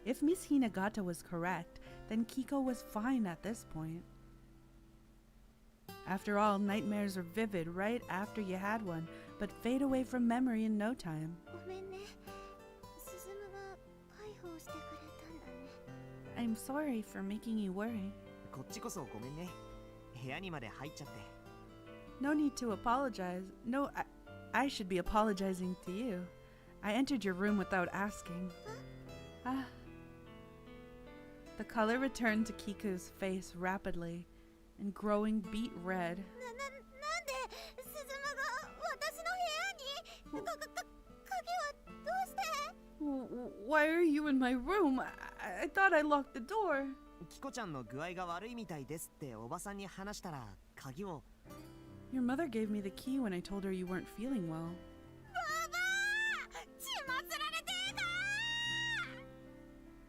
If Miss Hinagata was correct, then Kiko was fine at this point. After all, nightmares are vivid right after you had one, but fade away from memory in no time. ごめんね。スズムが介抱してくれたんだね。I'm sorry for making you worry. こっちこそごめんね。部屋にまで入っちゃって。 No need to apologize. No, I should be apologizing to you. I entered your room without asking. Ah. The color returned to Kiko's face rapidly, and growing beet red. なんでスズムが私の部屋に？鍵はどうして？ Why are you in my room? I thought I locked the door. キコちゃんの具合が悪いみたいですっておばさんに話したら鍵を。 Your mother gave me the key when I told her you weren't feeling well. ババア！血祭られてーか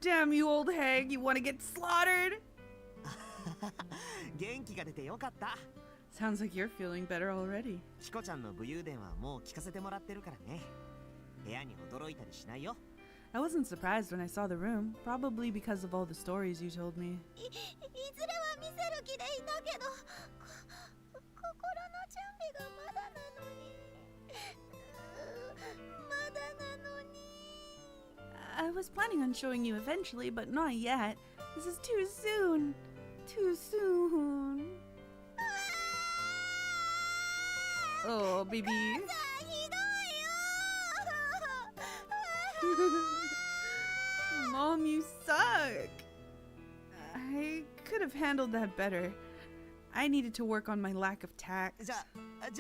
ー！ Damn you, old hag! You want to get slaughtered? 元気が出てよかった。 Sounds like you're feeling better already. キコちゃんの武勇伝はもう聞かせてもらってるからね。部屋に驚いたりしないよ。 I wasn't surprised when I saw the room, probably because of all the stories you told me. いずれは見せる気でいたけど、心の準備がまだなのに。まだなのに。 I was planning on showing you eventually, but not yet. This is too soon. Too soon. Oh, baby. ひどいよ。 Mom, you suck. I could have handled that better. I needed to work on my lack of tact. じゃ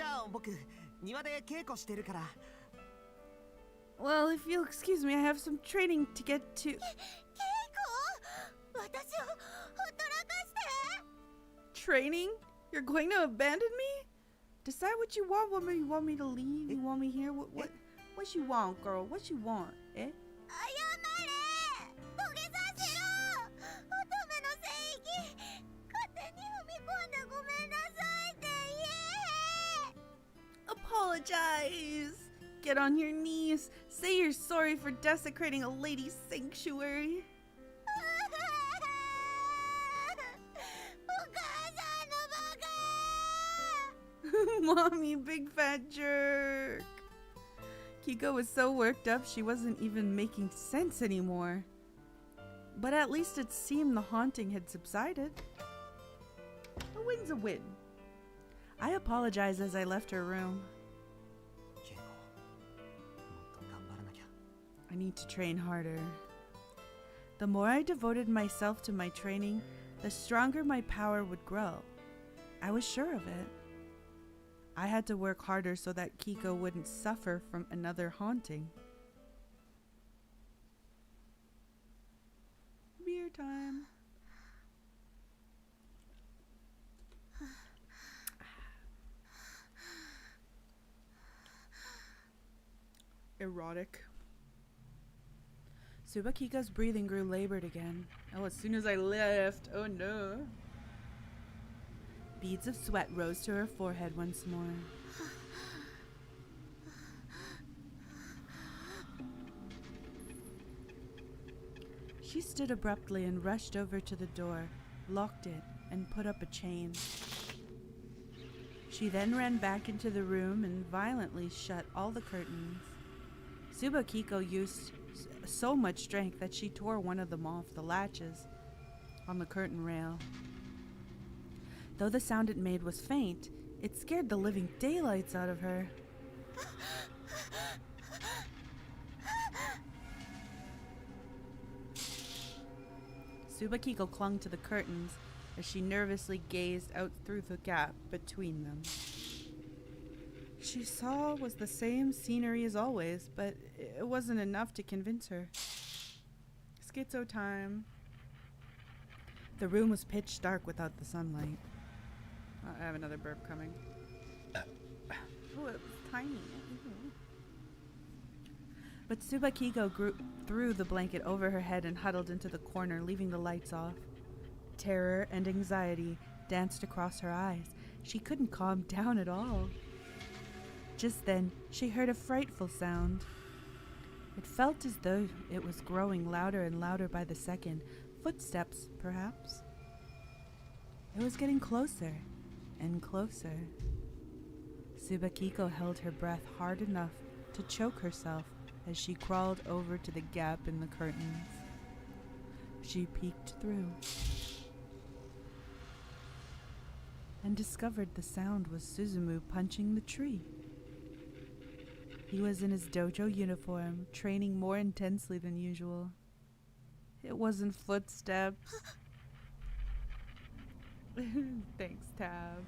あ僕庭で稽古してるから。 Well, if you'll excuse me, I have some training to get to. 稽古？私をほったらかして。 Training? You're going to abandon me? Decide what you want. What you want me to leave? You want me here? What you want, girl? What you want? Eh? 謝れ！土下座しろ！乙女の聖域！勝手に踏み込んでごめんなさいって言え！ Apologize. Get on your knees. Say you're sorry for desecrating a lady's sanctuary. お母さんのバカ！ Mom, you big fat jerk. Kiko was so worked up she wasn't even making sense anymore. But at least it seemed the haunting had subsided. A win's a win. I apologized as I left her room. 稽古もっと頑張らなきゃ。 I need to train harder. The more I devoted myself to my training, the stronger my power would grow. I was sure of it. I had to work harder so that Kiko wouldn't suffer from another haunting. Beer time. Erotic. Subakika's breathing grew labored again. Oh, as soon as I left. Oh no. Beads of sweat rose to her forehead once more. She stood abruptly and rushed over to the door, locked it, and put up a chain. She then ran back into the room and violently shut all the curtains. Subakiko used so much strength that she tore one of them off the latches on the curtain rail. Though the sound it made was faint, it scared the living daylights out of her. Subakiko clung to the curtains as she nervously gazed out through the gap between them. She saw was the same scenery as always, but it wasn't enough to convince her. Schizo time. The room was pitch dark without the sunlight. I have another burp coming. Oh, it was tiny. But Tsubakiko threw the blanket over her head and huddled into the corner, leaving the lights off. Terror and anxiety danced across her eyes. She couldn't calm down at all. Just then, she heard a frightful sound. It felt as though it was growing louder and louder by the second. Footsteps, perhaps. It was getting closer and closer. Tsubakiko held her breath hard enough to choke herself as she crawled over to the gap in the curtains. She peeked through and discovered the sound was Suzumu punching the tree. He was in his dojo uniform, training more intensely than usual. It wasn't footsteps. Thanks, Tab.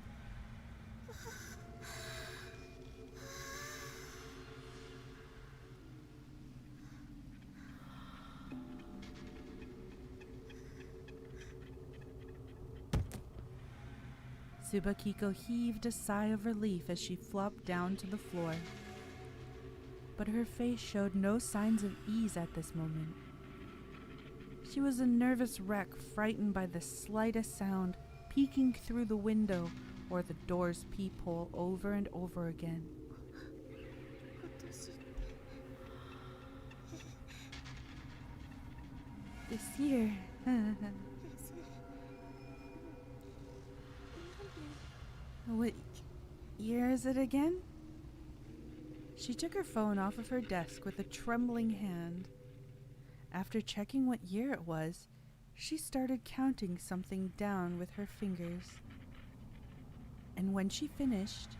Tsubakiko heaved a sigh of relief as she flopped down to the floor. But her face showed no signs of ease at this moment. She was a nervous wreck, frightened by the slightest sound, peeking through the window or the door's peephole over and over again. This year. What year is it again? She took her phone off of her desk with a trembling hand. After checking what year it was, she started counting something down with her fingers. And when she finished,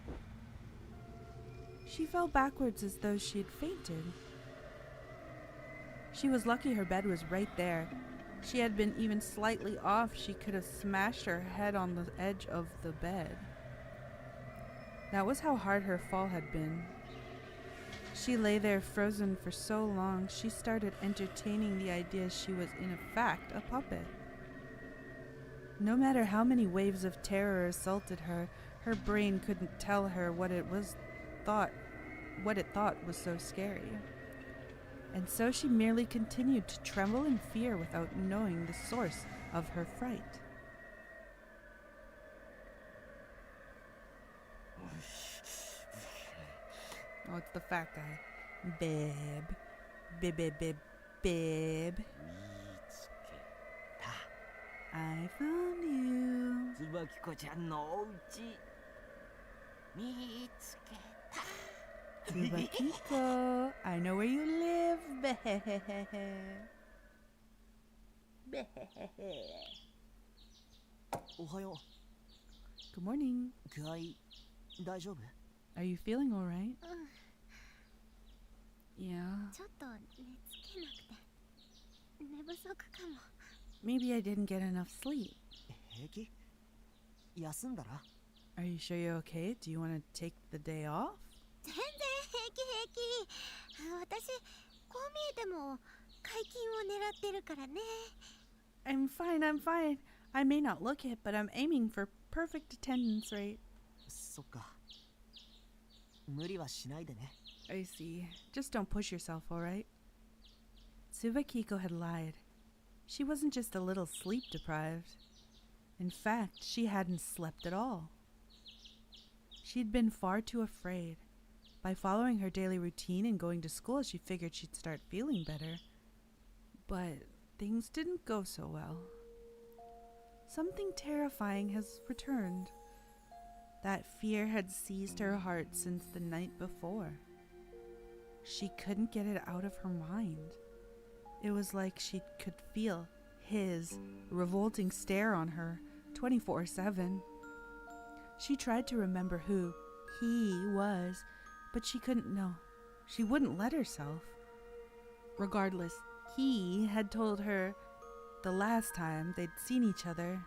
she fell backwards as though she had fainted. She was lucky her bed was right there. She had been even slightly off, she could have smashed her head on the edge of the bed. That was how hard her fall had been. She lay there frozen for so long, she started entertaining the idea she was in fact a puppet. No matter how many waves of terror assaulted her, her brain couldn't tell her what it thought was so scary. And so she merely continued to tremble in fear without knowing the source of her fright. Oh, it's the fat guy. Babe. Babe. I found you. つばきこちゃんのお家見つけた。 Tsubakiko, I know where you live. Ohayo. Good morning. 具合大丈夫？ Are you feeling all right? Yeah. ちょっと寝つけなくて寝不足かも。 Maybe I didn't get enough sleep. 平気？休んだら？ Are you sure you're okay? Do you want to take the day off? 全然平気平気。私こう見えても解禁を狙ってるからね。 I'm fine. I may not look it, but I'm aiming for perfect attendance rate. そっか。無理はしないでね。 I see. Just don't push yourself, all right? Tsubakiko had lied. She wasn't just a little sleep deprived. In fact, she hadn't slept at all. She'd been far too afraid. By following her daily routine and going to school, she figured she'd start feeling better. But things didn't go so well. Something terrifying has returned. That fear had seized her heart since the night before. She couldn't get it out of her mind. It was like she could feel his revolting stare on her 24/7. She tried to remember who he was, but she couldn't know. She wouldn't let herself. Regardless, he had told her the last time they'd seen each other.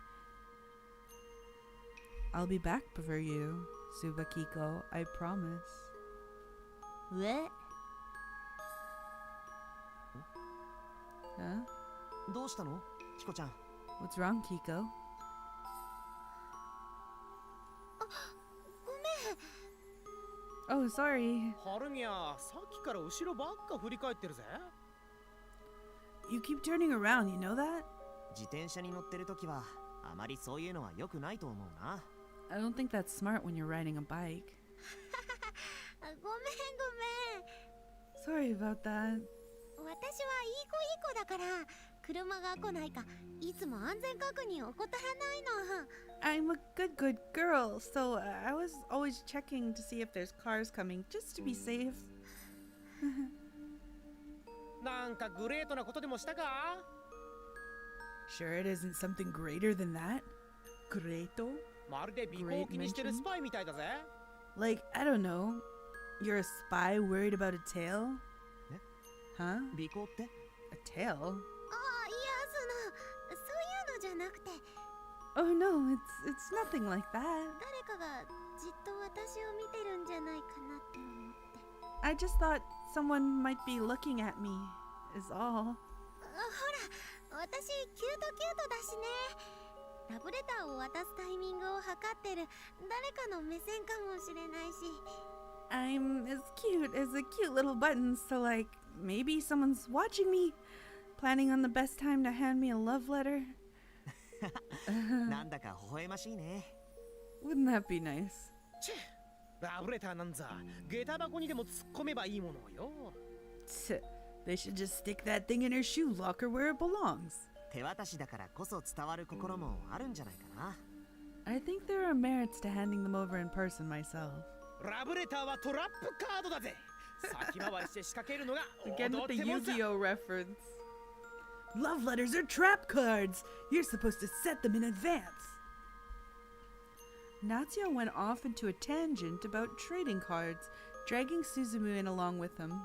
I'll be back for you, Tsubakiko, I promise. What? Huh? どうしたの？キコちゃん。 What's wrong, Kiko? ごめん。Oh, sorry. ハルミャ、さっきから後ろばっか振り返ってるぜ。You keep turning around, you know that? 自転車に乗ってる時はあまりそういうのは良くないと思うな。 I don't think that's smart when you're riding a bike. ごめん。 Sorry about that. 私はいい子だから車が来ないかいつも安全確認を怠らないの。 I'm a good girl, so I was always checking to see if there's cars coming, just to be safe. なんかグレートなことでもしたか？ Sure it isn't something greater than that? Greato? まるで尾行気にしてるスパイみたいだぜ。 Like, I don't know. You're a spy worried about a tail? Eh? Huh? 尾行って？ A tail? あ、いやそういうのじゃなくて Oh no, it's nothing like that. 誰かがじっと私を見てるんじゃないかなって思って。 I just thought someone might be looking at me, is all. ほら、私キュートだしね。ラブレターを渡すタイミングを測ってる誰かの目線かもしれないし。 I'm as cute as a cute little button, so like, maybe someone's watching me, planning on the best time to hand me a love letter. なんだか微笑ましいね。 Wouldn't that be nice? チェ、ラブレターなんざ下駄箱にでも突っ込めばいいものよ。 Tch, they should just stick that thing in her shoe locker where it belongs. 手渡しだからこそ伝わる心もあるんじゃないかな。 I think there are merits to handing them over in person myself. ラブレターはトラップカードだぜ。先回りして仕掛けるのが Again 踊 with っ the てもんさ。 Yu-Gi-Oh reference. Love letters are trap cards! You're supposed to set them in advance. Natsuya went off into a tangent about trading cards, dragging Suzumu in along with him.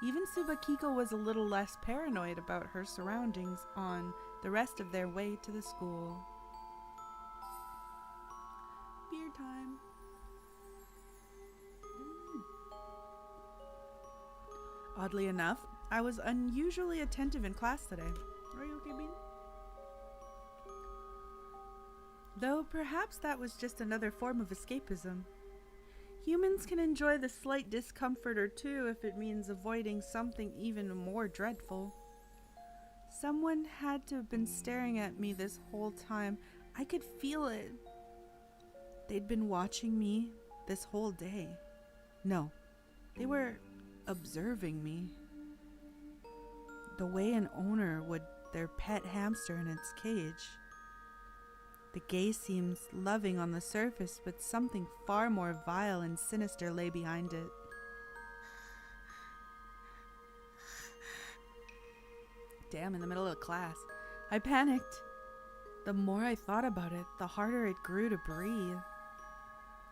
Even Subakiko was a little less paranoid about her surroundings on the rest of their way to the school. Beer time. Oddly enough, I was unusually attentive in class today. Are you okay, Bean? Though perhaps that was just another form of escapism. Humans can enjoy the slight discomfort or two if it means avoiding something even more dreadful. Someone had to have been staring at me this whole time. I could feel it. They'd been watching me this whole day. No, they were observing me. The way an owner would their pet hamster in its cage. The gaze seems loving on the surface, but something far more vile and sinister lay behind it. Damn, in the middle of class. I panicked. The more I thought about it, the harder it grew to breathe.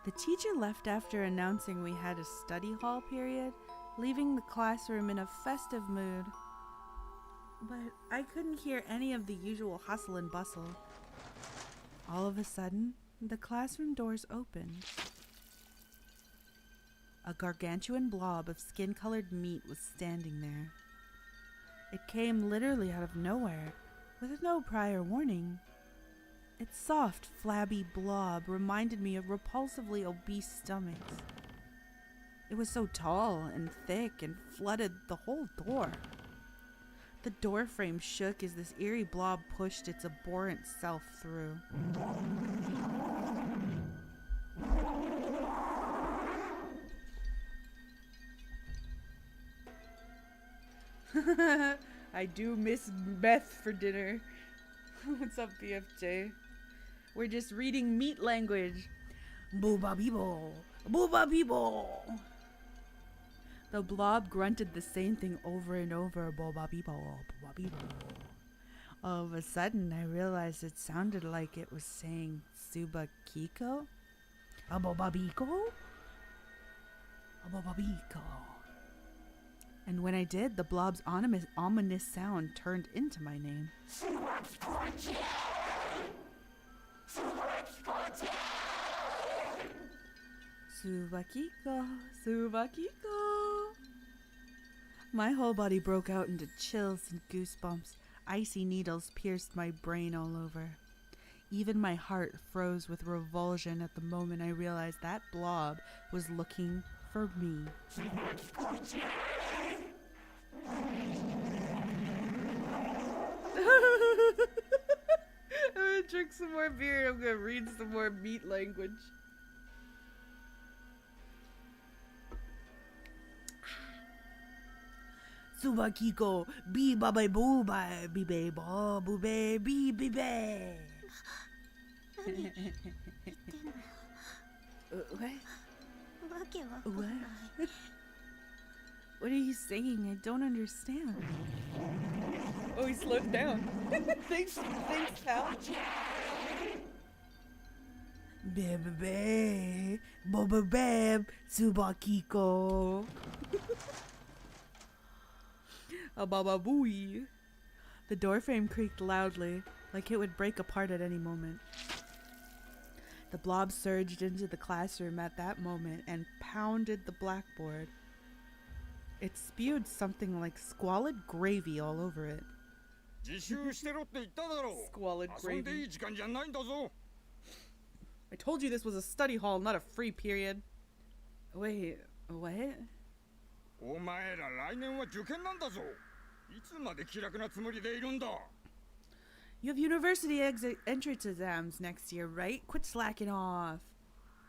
The teacher left after announcing we had a study hall period, leaving the classroom in a festive mood. But I couldn't hear any of the usual hustle and bustle. All of a sudden, the classroom doors opened. A gargantuan blob of skin-colored meat was standing there. It came literally out of nowhere, with no prior warning. Its soft, flabby blob reminded me of repulsively obese stomachs. It was so tall and thick and flooded the whole door. The door frame shook as this eerie blob pushed its abhorrent self through. I do miss meth for dinner. What's up, BFJ? We're just reading meat language. Booba beebo, booba beebo. The blob grunted the same thing over and over. Booba beebo, booba beebo. All of a sudden, I realized it sounded like it was saying Subakiko. Abobabiko? Abobabiko. And when I did, the blob's ominous sound turned into my name. Subakiko, Subakiko. My whole body broke out into chills and goosebumps. Icy needles pierced my brain all over. Even my heart froze with revulsion at the moment I realized that blob was looking for me. I'm gonna drink some more beer. I'm gonna read some more meat language. Subakiko, bee babai boo bye, bee bay ba boo bay bee bee bay. What? わけわかんない What are you saying? I don't understand. Oh, he slowed down. thanks, pal. Bebe, boba beb, Subakiko. A baba booey. The doorframe creaked loudly, like it would break apart at any moment. The blob surged into the classroom at that moment and pounded the blackboard. It spewed something like squalid gravy all over it. Squalid gravy. I told you this was a study hall, not a free period. Wait, what? You have university entrance exams next year, right? Quit slacking off.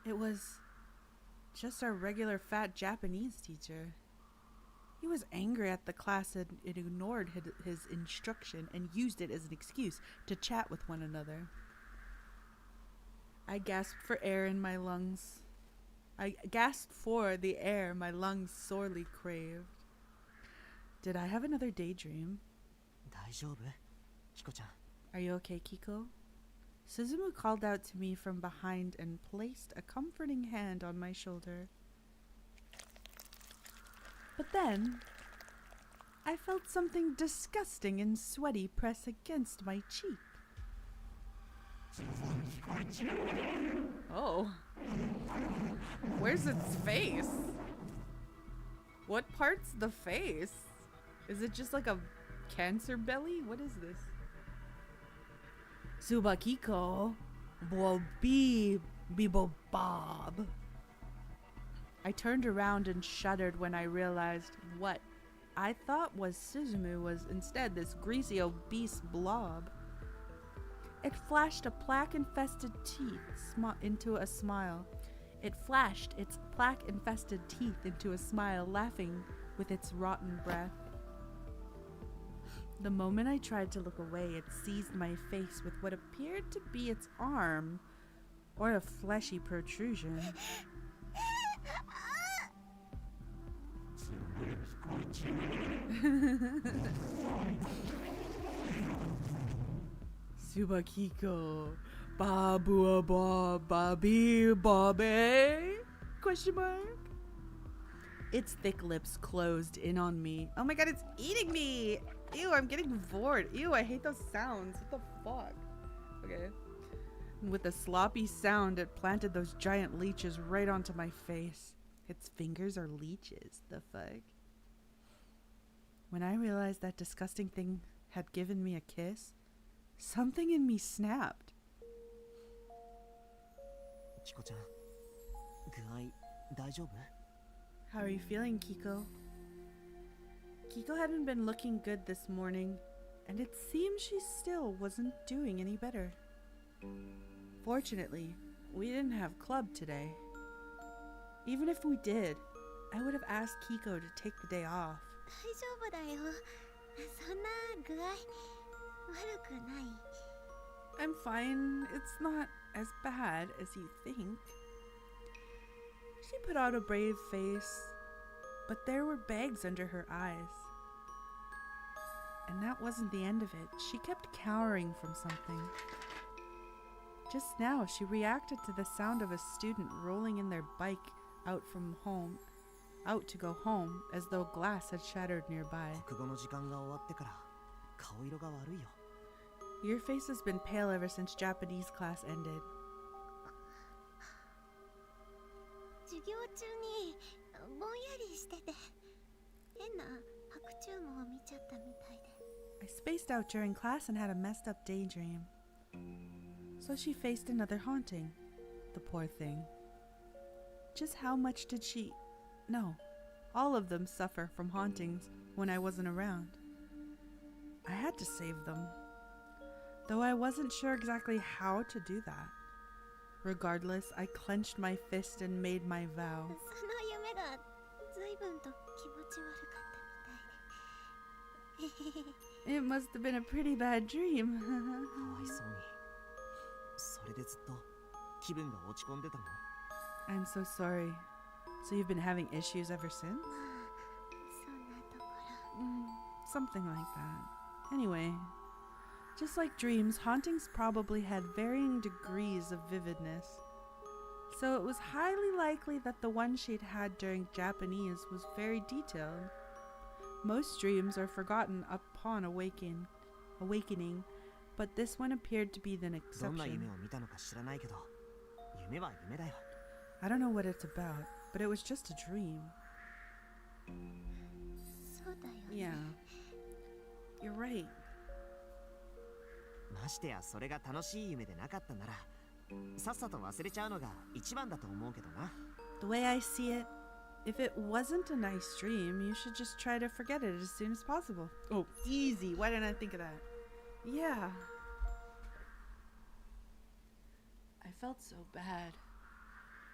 It was just our regular fat Japanese teacher. He was angry at the class and it ignored his instruction and used it as an excuse to chat with one another. I gasped for air in my lungs. I gasped for the air my lungs sorely craved. Did I have another daydream? 大丈夫キコちゃん Are you okay, Kiko? Suzumu called out to me from behind and placed a comforting hand on my shoulder. But then, I felt something disgusting and sweaty press against my cheek. Oh. Where's its face? What part's the face? Is it just like a cancer belly? What is this? Subakiko, Bibo Bob. I turned around and shuddered when I realized what I thought was Suzumu was instead this greasy, obese blob. It flashed a plaque-infested teeth into a smile. It flashed its plaque-infested teeth into a smile, laughing with its rotten breath. The moment I tried to look away, it seized my face with what appeared to be its arm, or a fleshy protrusion. Subakiko, Babu Babi Babe? Question mark? Its thick lips closed in on me. Oh my god, it's eating me! Ew, I'm getting bored. Ew, I hate those sounds. What the fuck? Okay. And with a sloppy sound, it planted those giant leeches right onto my face. Its fingers are leeches. The fuck? When I realized that disgusting thing had given me a kiss, something in me snapped. キコちゃん具合大丈夫 How are you feeling, Kiko? Kiko hadn't been looking good this morning, and it seemed she still wasn't doing any better. Fortunately, we didn't have club today. Even if we did, I would have asked Kiko to take the day off. 大丈夫だよそんな具合悪くない I'm fine. It's not as bad as you think. She put on a brave face, but there were bags under her eyes. And that wasn't the end of it. She kept cowering from something. Just now, she reacted to the sound of a student rolling in their bike out to go home, as though glass had shattered nearby. 国語の時間が終わってから顔色が悪いよ Your face has been pale ever since Japanese class ended. 授業中にぼんやりしてて変な白昼夢を見ちゃったみたいで I spaced out during class and had a messed up daydream. So So she faced another haunting. The poor thing. Just how much did she... No, all of them suffer from hauntings when I wasn't around. I had to save them, though I wasn't sure exactly how to do that. Regardless, I clenched my fist and made my vow. その夢が随分と気持ち悪かったみたいで。 It must have been a pretty bad dream. かわいそうに。それでずっと気分が落ち込んでたの？ I'm so sorry. So you've been having issues ever since? まあ、そんなところ。Something like that. Anyway, just like dreams, hauntings probably had varying degrees of vividness. So it was highly likely that the one she'd had during Japanese was very detailed. Most dreams are forgotten upon awakening, but this one appeared to be an どんな夢 exception. を見たのか知らないけど、夢は夢だよ。 I don't know what it's about, but it was just a dream. そうだよね。 Yeah. You're right. ましてやそれが楽しい夢でなかったなら、さっさと忘れちゃうのが一番だと思うけどな。 The way I see it, if it wasn't a nice dream, you should just try to forget it as soon as possible. Oh, easy. Why didn't I think of that? Yeah. I felt so bad.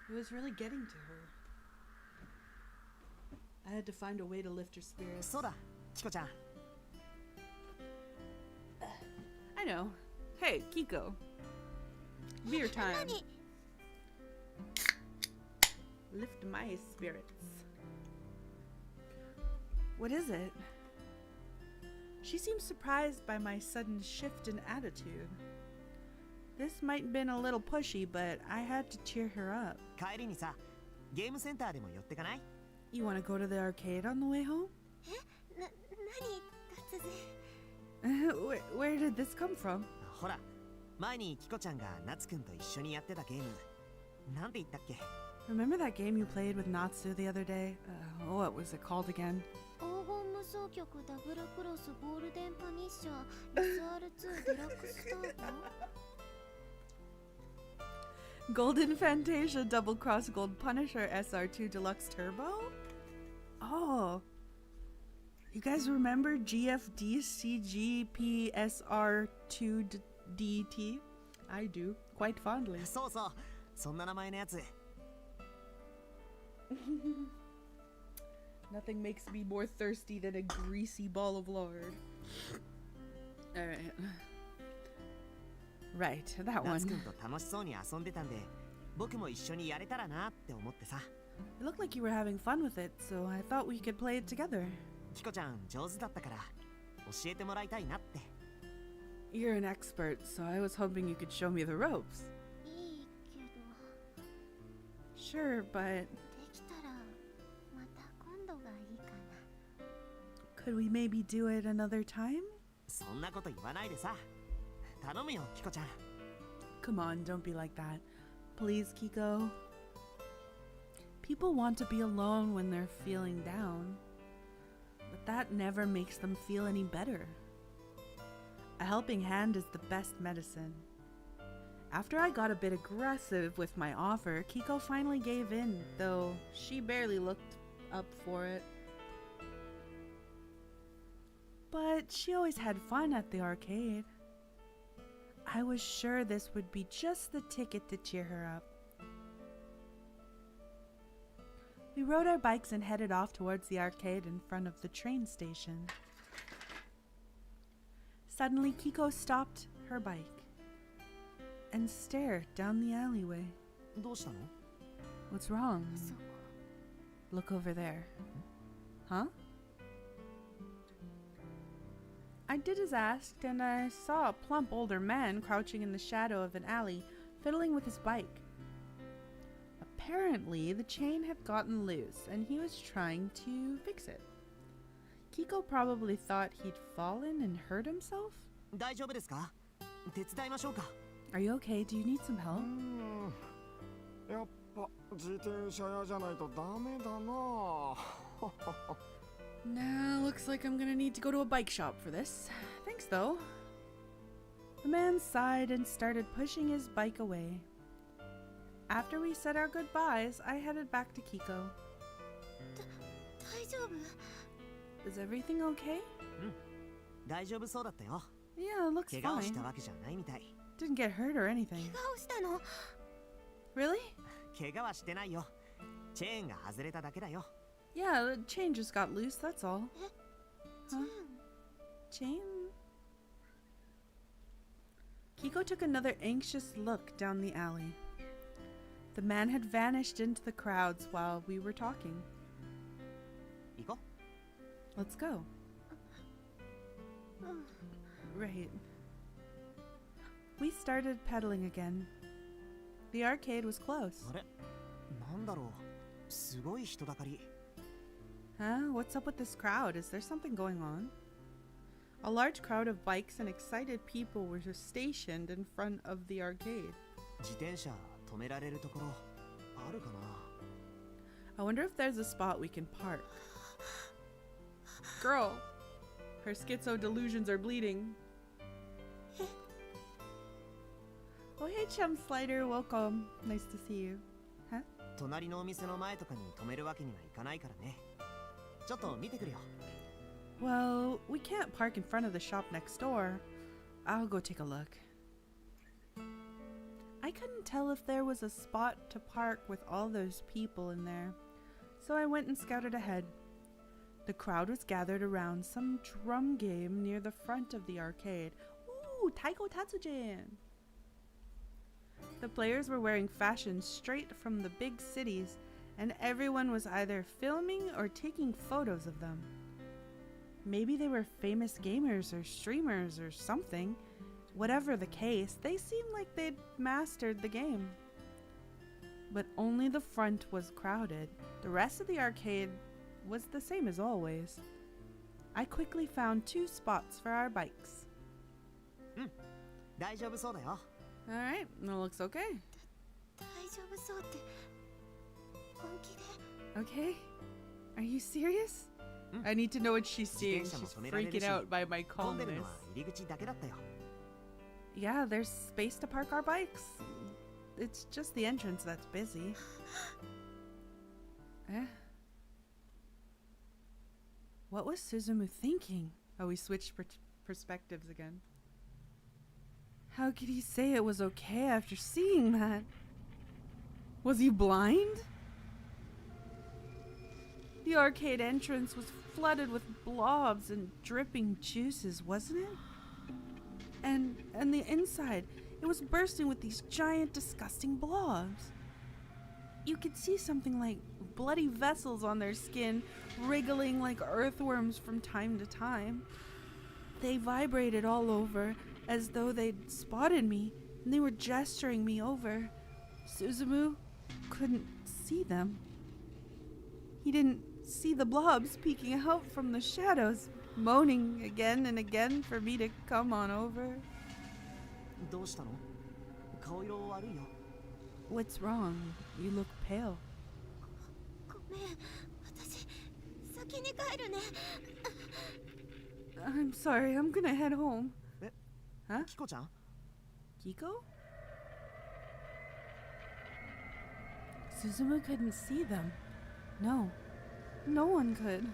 It was really getting to her. I had to find a way to lift her spirits. そうだ、キコちゃん。 I know. Hey, Kiko. Beer time. 何？ Lift my spirits. What is it? She seemed surprised by my sudden shift in attitude. This might have been a little pushy, but I had to cheer her up. 帰りにさ、ゲームセンターでも寄ってかない？ You want to go to the arcade on the way home? 何突然。 Where did this come from? ほら、前にキコちゃんがナツくんと一緒にやってたゲーム、なんて言ったっけ？ Remember that game you played with Natsu the other day? What was it called again? 黄金無双曲ダブルクロスゴールデンパニッシャー SR2 デラックスターボ Golden Fantasia Double Cross Gold Punisher SR2 Deluxe Turbo? Oh. You guys remember GFD CGP SR2DT? I do, quite fondly. そうそう、そんな名前のやつ。 Nothing makes me more thirsty than a greasy ball of lard. Alright. Right, that ナツ one. くんと楽しそうに遊んでたんで、僕も一緒にやれたらなって思ってさ。 It looked like you were having fun with it, so I thought we could play it together. キコちゃん上手だったから教えてもらいたいなって。 You're an expert, so I was hoping you could show me the ropes. いいけど Sure, but できたらまた今度がいいかな。 could we maybe do it another time? そんなこと言わないでさ。頼むよ、キコちゃん。 Come on, don't be like that. Please, Kiko. People want to be alone when they're feeling down, but that never makes them feel any better. A helping hand is the best medicine. After I got a bit aggressive with my offer, Kiko finally gave in, though she barely looked up for it. But she always had fun at the arcade. I was sure this would be just the ticket to cheer her up. We rode our bikes and headed off towards the arcade in front of the train station. Suddenly, Kiko stopped her bike and stared down the alleyway. どうしたの？ What's wrong? そこ Look over there. Huh? I did as asked, and I saw a plump older man crouching in the shadow of an alley, fiddling with his bike. Apparently, the chain had gotten loose, and he was trying to fix it. Kiko probably thought he'd fallen and hurt himself? 大丈夫ですか？手伝いましょうか？ Are you okay? Do you need some help? やっぱ自転車屋じゃないとダメだな。 Nah, looks like I'm gonna need to go to a bike shop for this. Thanks, though. The man sighed and started pushing his bike away. After we said our goodbyes, I headed back to Kiko. 大丈夫？ Is everything okay? 大丈夫そうだったよ。 Yeah, it looks 怪我をし fine. たわけじゃないみたい。 Didn't get hurt or anything. 怪我をしたの？ Really? 怪我はしてないよ。チェーンが外れただけだよ。 Yeah, the chain just got loose, that's all. チェーン。 Chain? Kiko took another anxious look down the alley. The man had vanished into the crowds while we were talking. 行こ Let's go. Right. We started pedaling again. The arcade was close. う。あれなんだろう。すごい人だかり。 Huh? What's up with this crowd? Is there something going on? A large crowd of bikes and excited people were stationed in front of the arcade. 自転車止められるところあるかな。 I wonder if there's a spot we can park. Girl! Her schizo delusions are bleeding. Oh, hey, Chum Slider. Welcome. Nice to see you. 隣のお店の前とかに止めるわけにはいかないからね。ちょっと見てくるよ。 Well, we can't park in front of the shop next door. I'll go take a look. I couldn't tell if there was a spot to park with all those people in there, so I went and scouted ahead. The crowd was gathered around some drum game near the front of the arcade. Ooh, Taiko Tatsujin! The players were wearing fashion straight from the big cities, and everyone was either filming or taking photos of them. Maybe they were famous gamers or streamers or something. Whatever the case, they seemed like they'd mastered the game. But only the front was crowded. The rest of the arcade was the same as always. I quickly found 2 spots for our bikes. 大丈夫そうだよ。 Alright, it looks okay. 大丈夫そうって本気で？ Okay? Are you serious? I need to know what she's seeing. She's freaking out by my 混んでる calmness. のは入り口だけだったよ。 Yeah, there's space to park our bikes. It's just the entrance that's busy. What was Suzumu thinking? Oh, we switched perspectives again. How could he say it was okay after seeing that? Was he blind? The arcade entrance was flooded with blobs and dripping juices, wasn't it? And the inside, it was bursting with these giant, disgusting blobs. You could see something like bloody vessels on their skin, wriggling like earthworms from time to time. They vibrated all over, as though they'd spotted me, and they were gesturing me over. Suzumu couldn't see them. He didn't see the blobs peeking out from the shadows, moaning again and again for me to come on over. どうしたの？顔色悪いよ。 What's wrong? You look pale. ごめん、私先に帰るね。 I'm sorry, I'm gonna head home. え、 Huh? キコちゃん？ Kiko? Suzumu couldn't see them. No, no one could.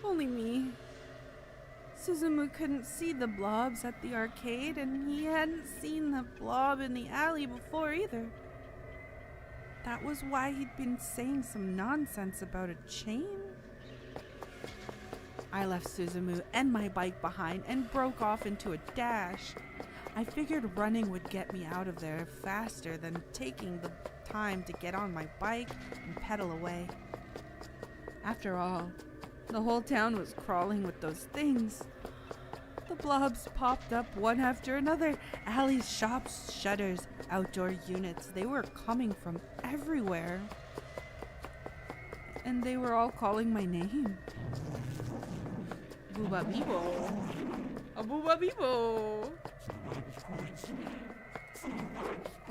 Only me. Suzumu couldn't see the blobs at the arcade, and he hadn't seen the blob in the alley before either. That was why he'd been saying some nonsense about a chain. I left Suzumu and my bike behind and broke off into a dash. I figured running would get me out of there faster than taking the time to get on my bike and pedal away. After all, the whole town was crawling with those things. The blobs popped up one after another. Alleys, shops, shutters, outdoor units. They were coming from everywhere. And they were all calling my name. Booba Bibo. A Booba Bibo.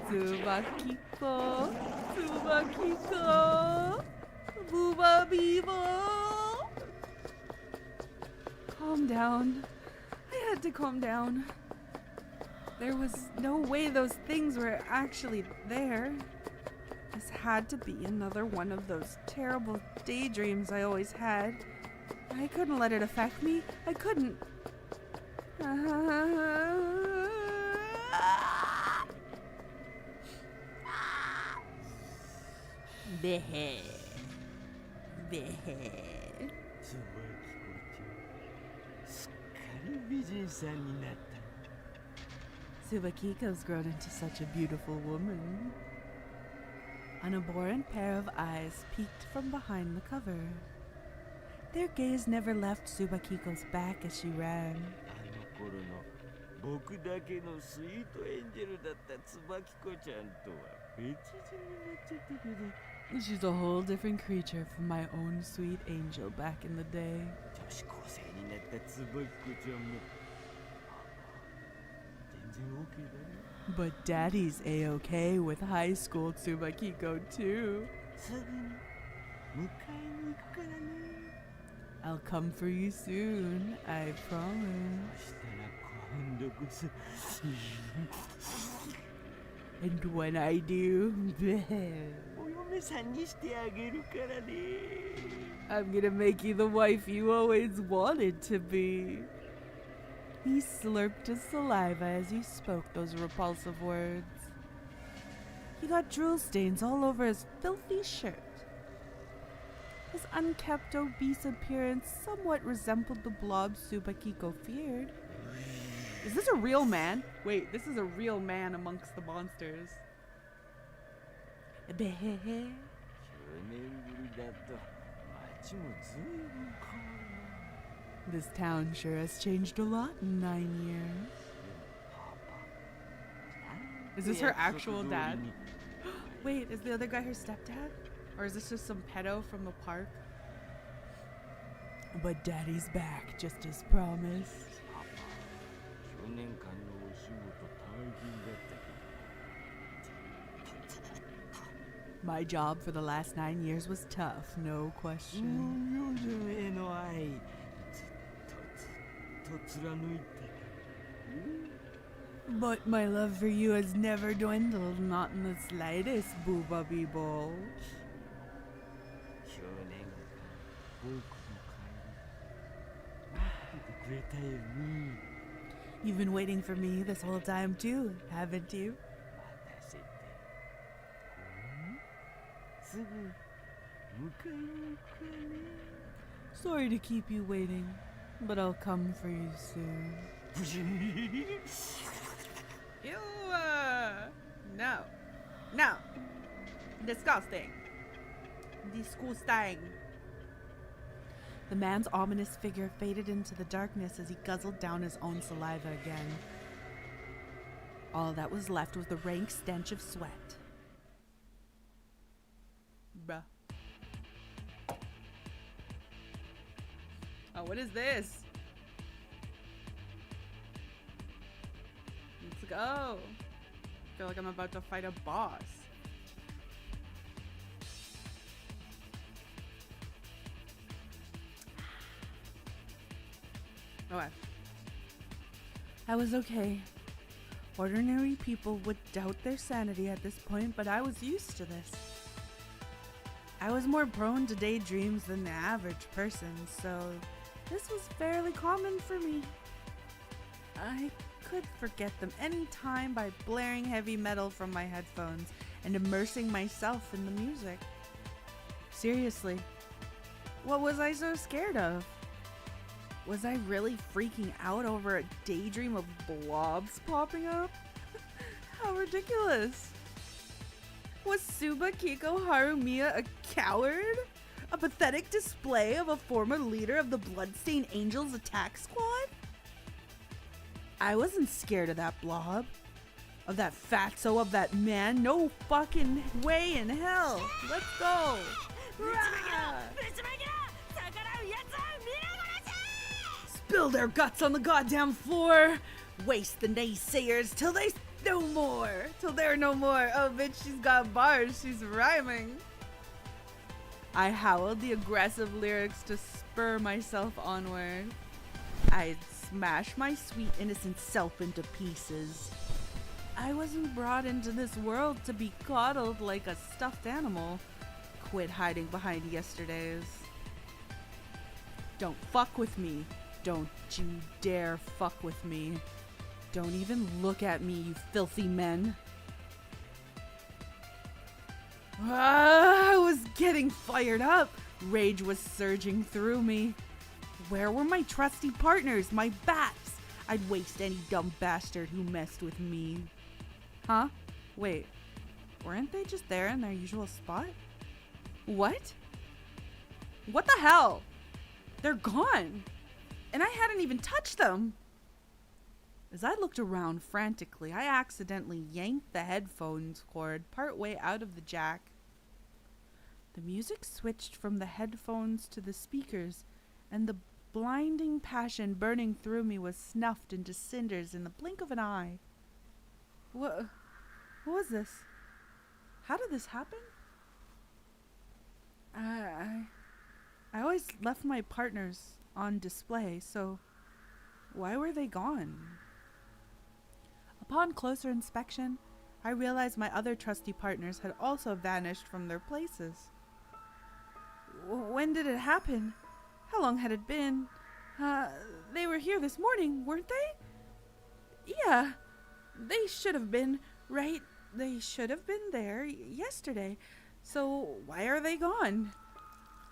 Tsuba Kiko. Tsuba Kiko. Booba Bibo. Calm down. I had to calm down. There was no way those things were actually there. This had to be another one of those terrible daydreams I always had. I couldn't let it affect me. I couldn't. Behe. Behe. つばきこちゃんすっかり美人さんになった Subakiko's grown into such a beautiful woman. An abhorrent pair of eyes peeked from behind the cover. Their gaze never left Subakiko's back as she ran. あの頃の僕だけのスイートエンジェルだったつばきこちゃんとは別人になっちゃったけど She's a whole different creature from my own sweet angel back in the day. 女子高生になったつばきこちゃんも全然 OK だね But Daddy's A-okay with high school Tsubakiko too. すぐに迎えに行くからね I'll come for you soon, I promise. そしたら今度こそ And when I do, お嫁さんにしてあげるからね I'm gonna make you the wife you always wanted to be. He slurped his saliva as he spoke those repulsive words. He got drool stains all over his filthy shirt. His unkempt, obese appearance somewhat resembled the blob Subakiko feared. Is this a real man? Wait, this is a real man amongst the monsters. 9年ぶりだと街もずいぶん変わるな This town sure has changed a lot in 9 years. Is this her actual dad? Wait, is the other guy her stepdad? Or is this just some pedo from the park? But Daddy's back, just as promised. 4年間のお仕事大変だったけど My job for the last 9 years was tough, no question. 幼女への愛ずっと貫いてた But my love for you has never dwindled, not in the slightest, Booba Beeble. 4年間僕の帰り待っててくれたよね You've been waiting for me this whole time too, haven't you? 待たせてすぐ迎えに行くわね Sorry to keep you waiting, but I'll come for you soon. Ew! No. No. Disgusting. Disgusting. The man's ominous figure faded into the darkness as he guzzled down his own saliva again. All that was left was the rank stench of sweat. Bruh. Oh, what is this? Let's go. I feel like I'm about to fight a boss. Okay. I was okay. Ordinary people would doubt their sanity at this point, but I was used to this. I was more prone to daydreams than the average person, so this was fairly common for me. I could forget them any time by blaring heavy metal from my headphones and immersing myself in the music. Seriously, what was I so scared of? Was I really freaking out over a daydream of blobs popping up? How ridiculous. Was Subakiko Harumiya a coward? A pathetic display of a former leader of the Bloodstained Angels attack squad? I wasn't scared of that blob. Of that fatso of that man. No fucking way in hell. Let's go. Rah! Spill their guts on the goddamn floor. Waste the naysayers till they no more. Till they're no more. Oh, bitch, she's got bars. She's rhyming. I howled the aggressive lyrics to spur myself onward. I'd smash my sweet innocent self into pieces. I wasn't brought into this world to be coddled like a stuffed animal. Quit hiding behind yesterdays. Don't fuck with me. Don't you dare fuck with me. Don't even look at me, you filthy men. I was getting fired up. Rage was surging through me. Where were my trusty partners, my bats? I'd waste any dumb bastard who messed with me. Huh? Wait, weren't they just there in their usual spot? What? What the hell? They're gone. And I hadn't even touched them. As I looked around frantically, I accidentally yanked the headphones cord partway out of the jack. The music switched from the headphones to the speakers, and the blinding passion burning through me was snuffed into cinders in the blink of an eye. What was this? How did this happen? I always left my partners on display, so why were they gone? Upon closer inspection, I realized my other trusty partners had also vanished from their places. When did it happen? How long had it been? They were here this morning, weren't they? Yeah, they should have been, right? They should have been there yesterday. So why are they gone?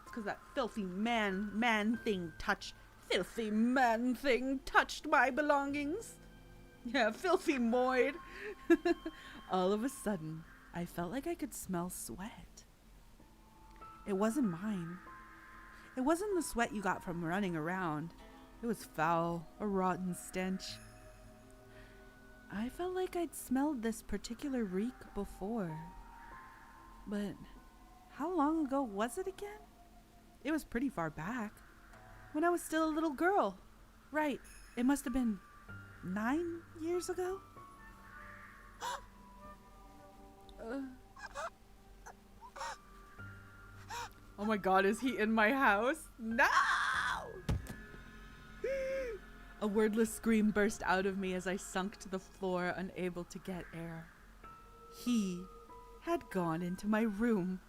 It's because that filthy man thing touched my belongings. Yeah, filthy Moid. All of a sudden, I felt like I could smell sweat. It wasn't mine. It wasn't the sweat you got from running around. It was foul, a rotten stench. I felt like I'd smelled this particular reek before. But how long ago was it again? It was pretty far back. When I was still a little girl. Right, it must have been 9 years ago? Oh my god, is he in my house? No! A wordless scream burst out of me as I sunk to the floor, unable to get air. He had gone into my room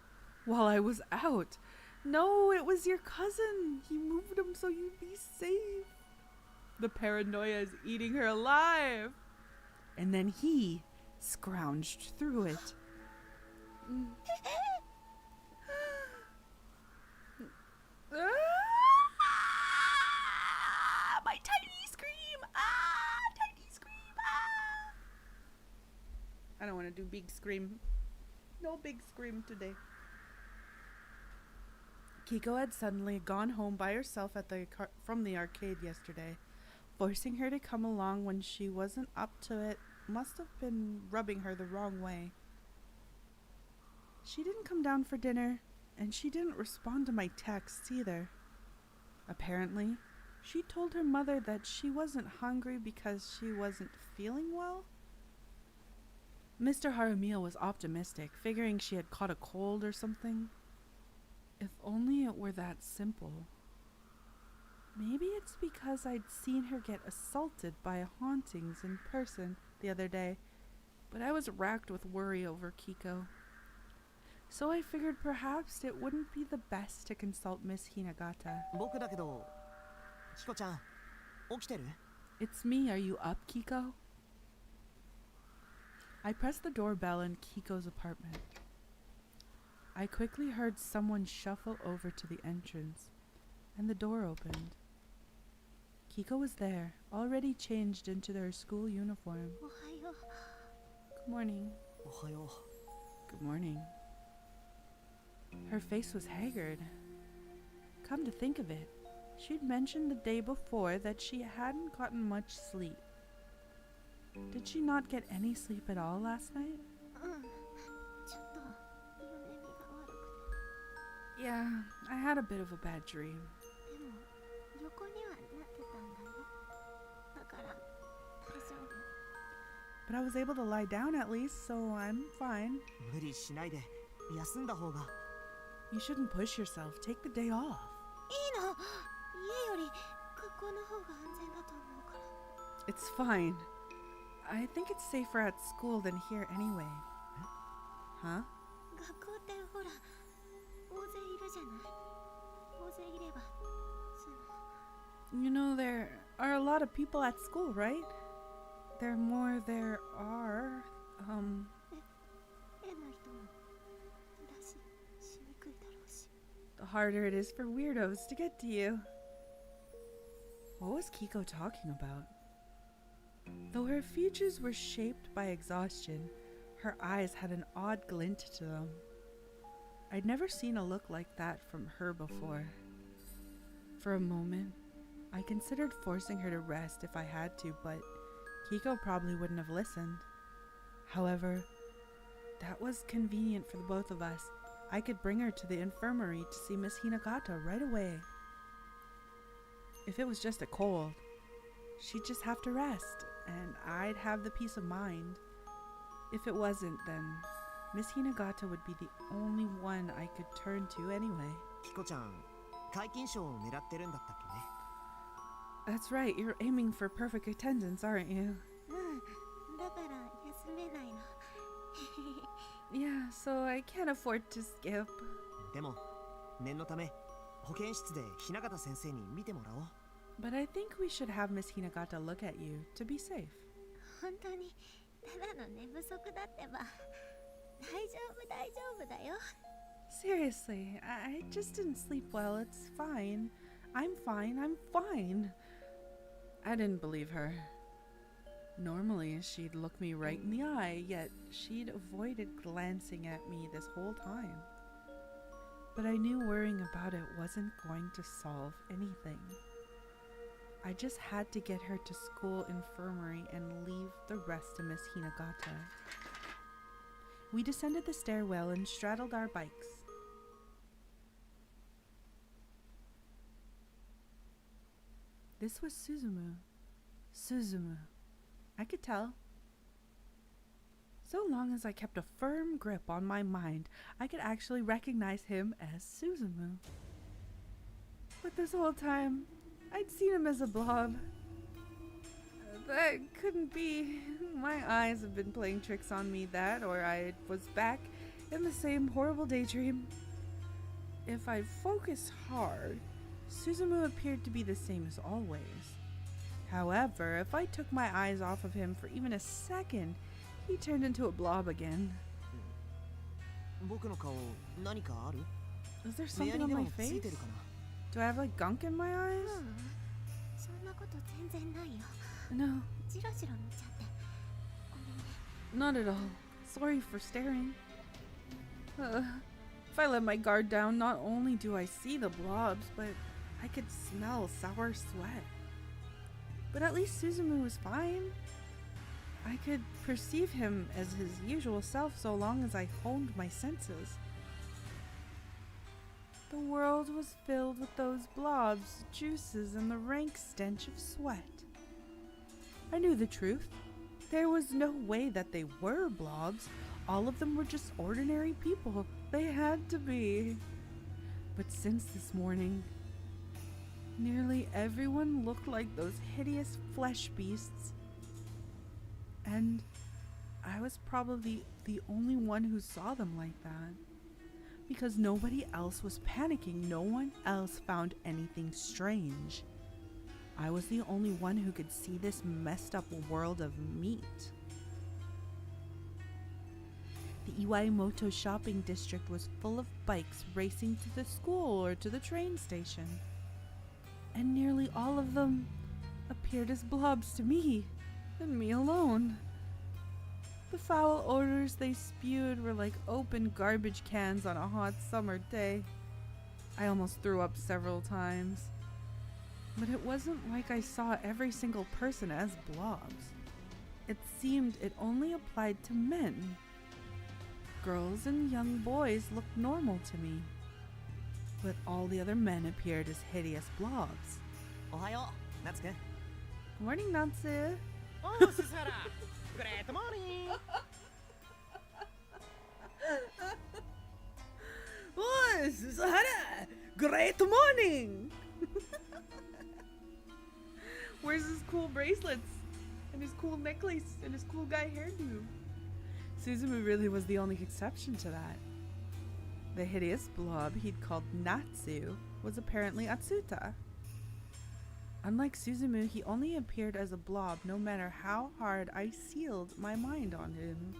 while I was out. No, it was your cousin. He moved him so you'd be safe. The paranoia is eating her alive. And then he scrounged through it. My tiny scream! Tiny scream! I don't want to do big scream. No big scream today. Kiko had suddenly gone home by herself from the arcade yesterday. Forcing her to come along when she wasn't up to it must have been rubbing her the wrong way. She didn't come down for dinner, and she didn't respond to my texts either. Apparently, she told her mother that she wasn't hungry because she wasn't feeling well. Mr. Harumiya was optimistic, figuring she had caught a cold or something. If only it were that simple. Maybe it's because I'd seen her get assaulted by hauntings in person the other day, but I was racked with worry over Kiko. So I figured perhaps it wouldn't be the best to consult Miss Hinagata. 僕だけど、キコちゃん、起きてる? It's me, are you up, Kiko? I pressed the doorbell in Kiko's apartment. I quickly heard someone shuffle over to the entrance, and the door opened. Kiko was there, already changed into their school uniform. Good morning. おはよう. Good morning. Her face was haggard. Come to think of it, she'd mentioned the day before that she hadn't gotten much sleep. Did she not get any sleep at all last night? Yeah, I had a bit of a bad dream. But I was able to lie down at least, so I'm fine. 無理しないで、休んだ方が. You shouldn't push yourself. Take the day off. いいの。家より学校の方が安全だと思うから。 It's fine. I think it's safer at school than here anyway. Huh? 学校ってほら大勢いるじゃない。大勢いればその You know, there are a lot of people at school, right? There are. 変な人もだししにくいだろうし。 The harder it is for weirdos to get to you. What was Kiko talking about? Though her features were shaped by exhaustion, her eyes had an odd glint to them. I'd never seen a look like that from her before. For a moment, I considered forcing her to rest if I had to, but Kiko probably wouldn't have listened. However, that was convenient for the both of us. I could bring her to the infirmary to see Miss Hinagata right away. If it was just a cold, she'd just have to rest, and I'd have the peace of mind. If it wasn't, then Miss Hinagata would be the only one I could turn to anyway. キコちゃん皆勤賞を狙ってるんだったっけね。 That's right, you're aiming for perfect attendance, aren't you? うん。だから休めないの。 Yeah, so I can't afford to skip. でも念のため保健室で雛形先生に見てもらおう。 But I think we should have Miss Hinagata look at you to be safe. 本当にただの寝不足だってば。大丈夫だよ。 Seriously, I just didn't sleep well. It's fine. I'm fine. I didn't believe her. Normally, she'd look me right in the eye, yet she'd avoided glancing at me this whole time. But I knew worrying about it wasn't going to solve anything. I just had to get her to school infirmary and leave the rest to Miss Hinagata. We descended the stairwell and straddled our bikes. This was Suzumu. I could tell. So long as I kept a firm grip on my mind, I could actually recognize him as Suzumu. But this whole time, I'd seen him as a blob. That couldn't be. My eyes have been playing tricks on me, that, or I was back in the same horrible daydream. If I focused hard, Suzumu appeared to be the same as always. However, if I took my eyes off of him for even a second, he turned into a blob again. 僕の顔何かある？ Is there 目や something に on で my もつい face? てるかな？ Do I have like gunk in my eyes? そんなこと全然ないよ。 No, じろじろ見ちゃって。ごめんね。 not at all. Sorry for staring. If I let my guard down, not only do I see the blobs, but I could smell sour sweat. But at least Suzumu was fine. I could perceive him as his usual self so long as I honed my senses. The world was filled with those blobs, juices, and the rank stench of sweat. I knew the truth. There was no way that they were blobs. All of them were just ordinary people. They had to be. But since this morning, nearly everyone looked like those hideous flesh beasts. And I was probably the only one who saw them like that. Because nobody else was panicking. No one else found anything strange. I was the only one who could see this messed up world of meat. The Iwaimoto shopping district was full of bikes racing to the school or to the train station. And nearly all of them appeared as blobs to me, and me alone. The foul odors they spewed were like open garbage cans on a hot summer day. I almost threw up several times. But it wasn't like I saw every single person as blobs. It seemed it only applied to men. Girls and young boys looked normal to me. But all the other men appeared as hideous blobs. おはよう、夏くん。 Good morning, Natsu. おう、ススハラ。グレートモーニング。 Oh, Suzuhara! Great morning! Where's his cool bracelets? and his cool necklace and his cool guy hairdo. Suzumu really was the only exception to that. The hideous blob he'd called Natsu was apparently Atsuta. Unlike Suzumu, he only appeared as a blob no matter how hard I sealed my mind on him.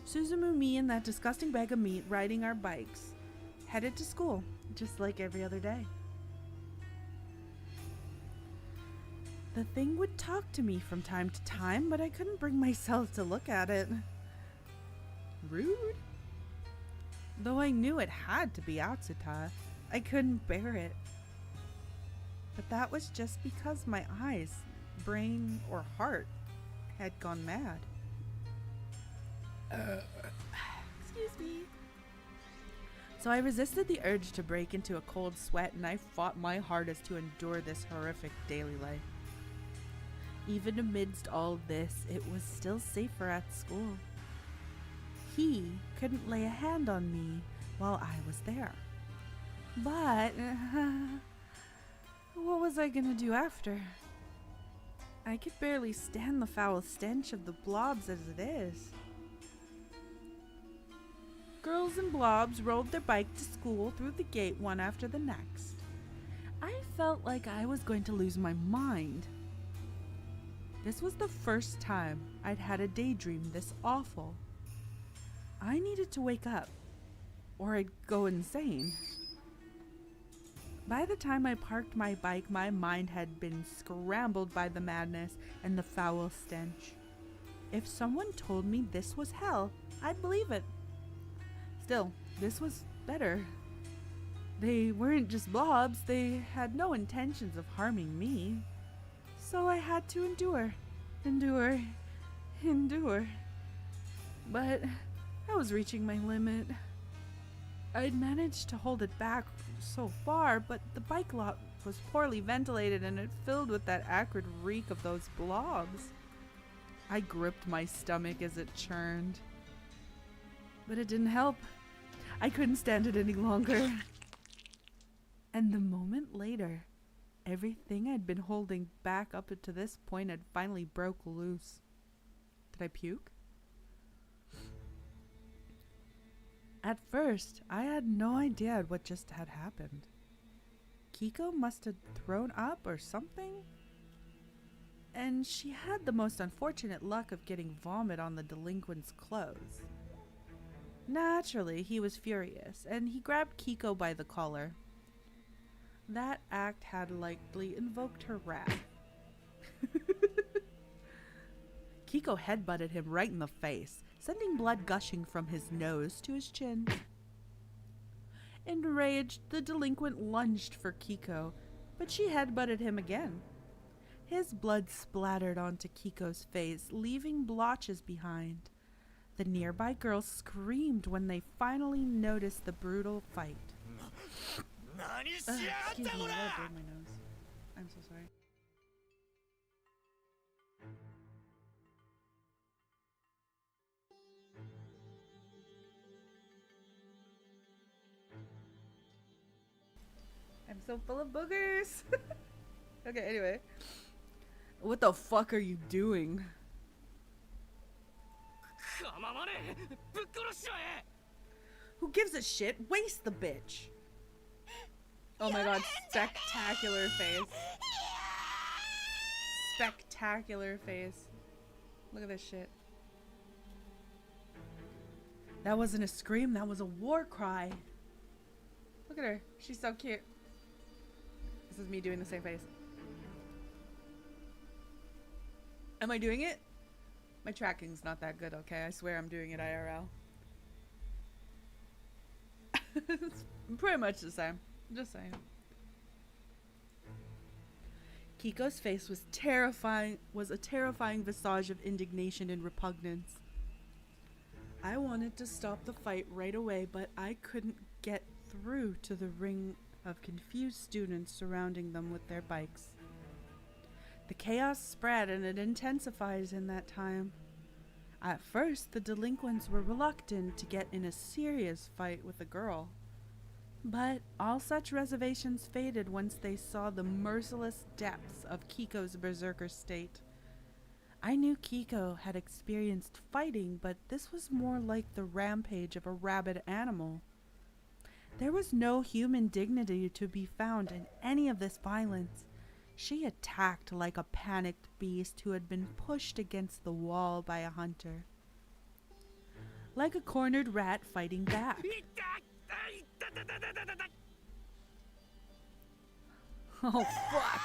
Suzumu, me, and that disgusting bag of meat riding our bikes, headed to school, just like every other day. The thing would talk to me from time to time, but I couldn't bring myself to look at it. Rude. Though I knew it had to be Atsuta, I couldn't bear it. But that was just because my eyes, brain, or heart had gone mad. Excuse me. So I resisted the urge to break into a cold sweat, and I fought my hardest to endure this horrific daily life. Even amidst all this, it was still safer at school. He couldn't lay a hand on me while I was there. But what was I gonna do after? I could barely stand the foul stench of the blobs as it is. Girls and blobs rode their bike to school through the gate one after the next. I felt like I was going to lose my mind. This was the first time I'd had a daydream this awful. I needed to wake up, or I'd go insane. By the time I parked my bike, my mind had been scrambled by the madness and the foul stench. If someone told me this was hell, I'd believe it. Still, this was better. They weren't just blobs, they had no intentions of harming me. So I had to endure. But I was reaching my limit. I'd managed to hold it back so far, but the bike lot was poorly ventilated and it filled with that acrid reek of those blobs. I gripped my stomach as it churned. But it didn't help. I couldn't stand it any longer. And the moment later, everything I'd been holding back up to this point had finally broke loose. Did I puke? At first, I had no idea what just had happened. Kiko must have thrown up or something? And she had the most unfortunate luck of getting vomit on the delinquent's clothes. Naturally, he was furious, and he grabbed Kiko by the collar. That act had likely invoked her wrath. Kiko headbutted him right in the face, sending blood gushing from his nose to his chin. Enraged, the delinquent lunged for Kiko, but she headbutted him again. His blood splattered onto Kiko's face, leaving blotches behind. The nearby girls screamed when they finally noticed the brutal fight. Excuse me, I gotta blow my nose. I'm so sorry. I'm so full of boogers. Okay, anyway. What the fuck are you doing? Who gives a shit? Waste the bitch. Oh my god, spectacular face. Spectacular face. Look at this shit. That wasn't a scream, that was a war cry. Look at her. She's so cute. This is me doing the same face. Am I doing it? My tracking's not that good, okay? I swear I'm doing it IRL. It's pretty much the same. Just saying. Kiko's face was a terrifying visage of indignation and repugnance. I wanted to stop the fight right away, but I couldn't get through to the ring of confused students surrounding them with their bikes. The chaos spread and it intensifies in that time. At first, the delinquents were reluctant to get in a serious fight with a girl. But all such reservations faded once they saw the merciless depths of Kiko's berserker state. I knew Kiko had experienced fighting, but this was more like the rampage of a rabid animal. There was no human dignity to be found in any of this violence. She attacked like a panicked beast who had been pushed against the wall by a hunter. Like a cornered rat fighting back. Oh, fuck.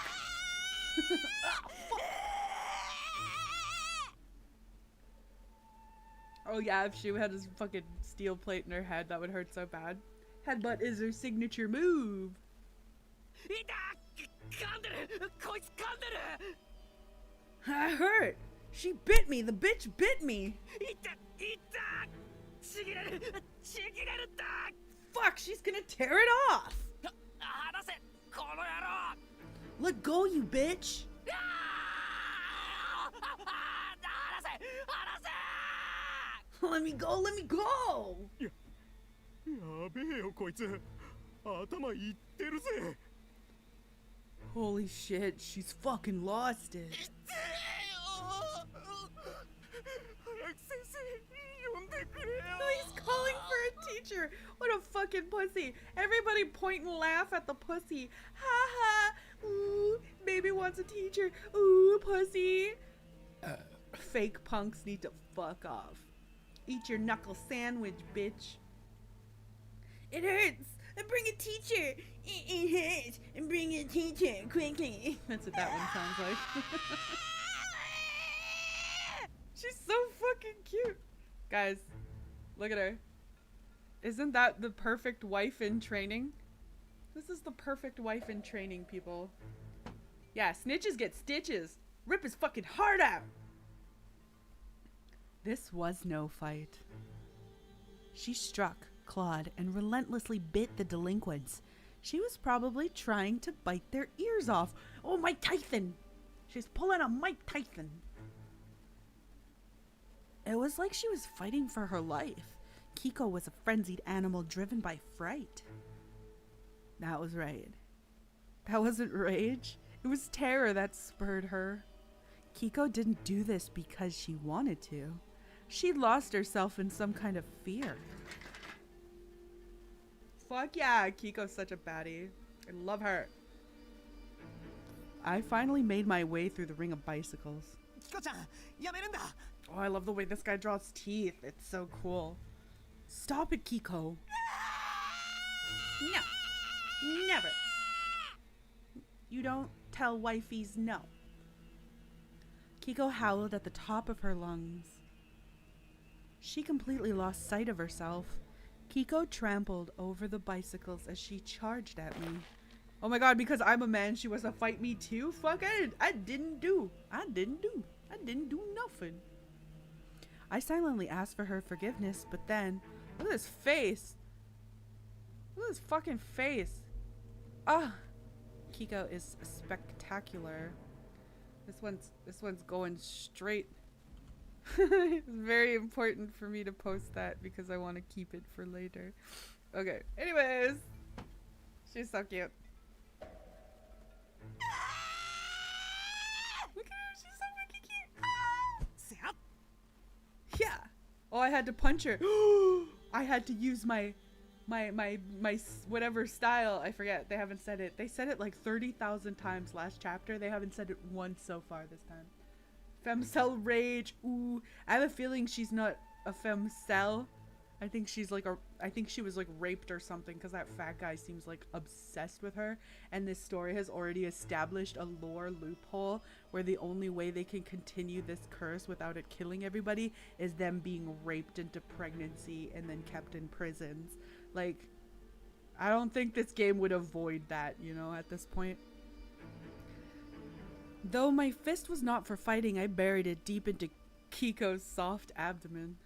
Oh yeah, if she had this fucking steel plate in her head, that would hurt so bad. Headbutt is her signature move. I hurt. She bit me. The bitch bit me. Fuck, she's gonna tear it off. Let go, you bitch. Let me go, let me go. やべえよこいつ頭いってるぜ Holy shit, she's fucking lost it. 早く先生呼んでくれよ He's calling for a teacher. What a fucking pussy. Everybody point and laugh at the pussy. Ha ha. Ooh, baby wants a teacher. Ooh, pussy. Fake punks need to fuck off. Eat your knuckle sandwich, bitch. It hurts. Bring a teacher. It hurts. Bring a teacher quickly. That's what that one sounds like. She's so fucking cute. Guys, look at her. Isn't that the perfect wife in training? This is the perfect wife in training, people. Yeah, snitches get stitches. Rip his fucking heart out. This was no fight. She struck, clawed, and relentlessly bit the delinquents. She was probably trying to bite their ears off. Oh, Mike Tyson! She's pulling a Mike Tyson. It was like she was fighting for her life. Kiko was a frenzied animal driven by fright. That was right. That wasn't rage. It was terror that spurred her. Kiko didn't do this because she wanted to. She lost herself in some kind of fear. Fuck yeah, Kiko's such a baddie. I love her. I finally made my way through the ring of bicycles. キコちゃんやめるんだ Oh, I love the way this guy draws teeth. It's so cool. Stop it, Kiko. No. Never. You don't tell wifeys no. Kiko howled at the top of her lungs. She completely lost sight of herself. Kiko trampled over the bicycles as she charged at me. Oh my god, because I'm a man, she wants to fight me too? Fuck, I didn't do nothing. I silently asked for her forgiveness, but then, look at his face. Look at his fucking face. Ah, Kiko is spectacular. This one's going straight. It's very important for me to post that because I want to keep it for later. Okay, anyways. She's so cute. Look at her, she's so fucking cute. Yeah. Oh, I had to punch her. I had to use my whatever style. I forget. They haven't said it. They said it like 30,000 times last chapter. They haven't said it once so far this time. Femcel rage. Ooh. I have a feeling she's not a femcel. I think she's like I think she was like raped or something because that fat guy seems like obsessed with her, and this story has already established a lore loophole where the only way they can continue this curse without it killing everybody is them being raped into pregnancy and then kept in prisons. Like, I don't think this game would avoid that, you know, at this point. Though my fist was not for fighting, I buried it deep into Kiko's soft abdomen.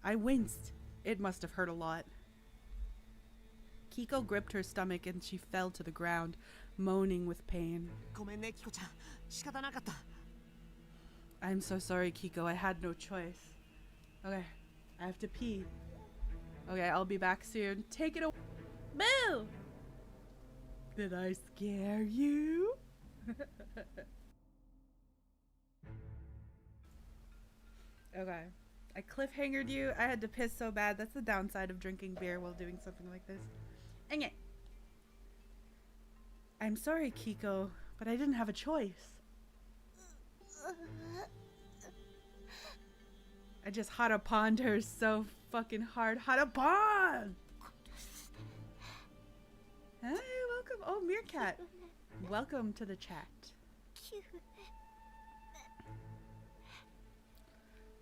I winced. It must have hurt a lot. Kiko gripped her stomach and she fell to the ground, moaning with pain. ごめんねキコちゃん仕方なかった I'm so sorry, Kiko. I had no choice. Okay, I have to pee. Okay, I'll be back soon. Take it away. Boo! Did I scare you? Okay. I cliffhangered you. I had to piss so bad. That's the downside of drinking beer while doing something like this. Okay. I'm sorry, Kiko, but I didn't have a choice. I just hot-a-ponned her so fucking hard. Hot-a-pon! Hey, welcome. Oh, Meerkat. Welcome to the chat.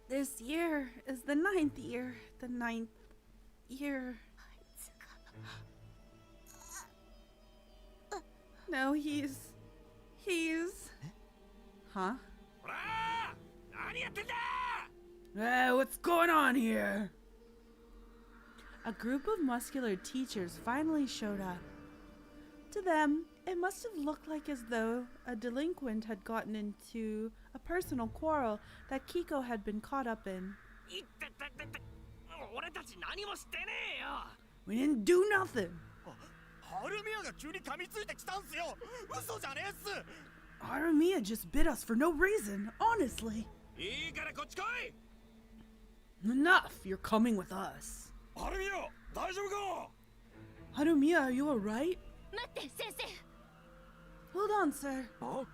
This year is the 9th year. The 9th year. No, he's... Huh? What's going on here? A group of muscular teachers finally showed up. To them, it must have looked like as though a delinquent had gotten into a personal quarrel that Kiko had been caught up in. We didn't do nothing. ハルミヤが急に噛みついてきたんすよ。嘘じゃねえっす。 Harumiya just bit us for no reason, honestly. いいからこっち来い。 Enough, you're coming with us. ハルミヤ、大丈夫か？ Harumiya, are you alright? 待って先生。 Hold on, sir. あ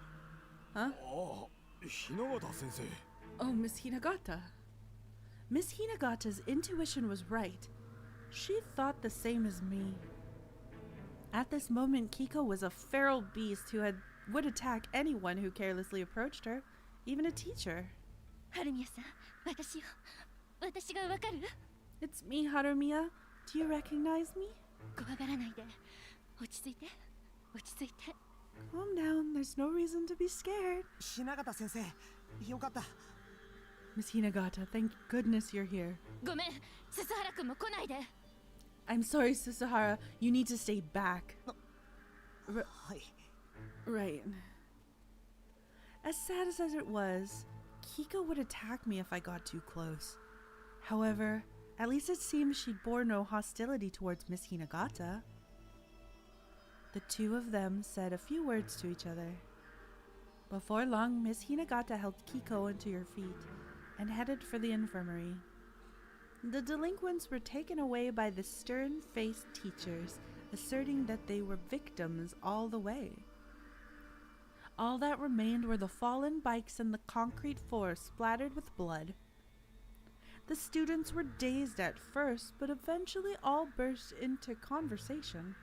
Huh? ああ、雛形先生。 Oh, Miss Hinagata. Miss Hinagata's intuition was right. She thought the same as me. At this moment, Kiko was a feral beast who would attack anyone who carelessly approached her, even a teacher. ハルミヤさん、私がわかる？ It's me, Harumiya. Do you recognize me? 怖がらないで。落ち着いて。落ち着いて。 Calm down. There's no reason to be scared. 雛形先生、よかった。 Miss Hinagata, thank goodness you're here. ごめん、鈴原くんも来ないで。 I'm sorry, Susuhara. You need to stay back. はい。 Right. As sad as it was, Kiko would attack me if I got too close. However, at least it seems she bore no hostility towards Miss Hinagata. The two of them said a few words to each other. Before long, Miss Hinagata helped Kiko into her feet and headed for the infirmary. The delinquents were taken away by the stern-faced teachers, asserting that they were victims all the way. All that remained were the fallen bikes and the concrete floor splattered with blood. The students were dazed at first, but eventually all burst into conversation.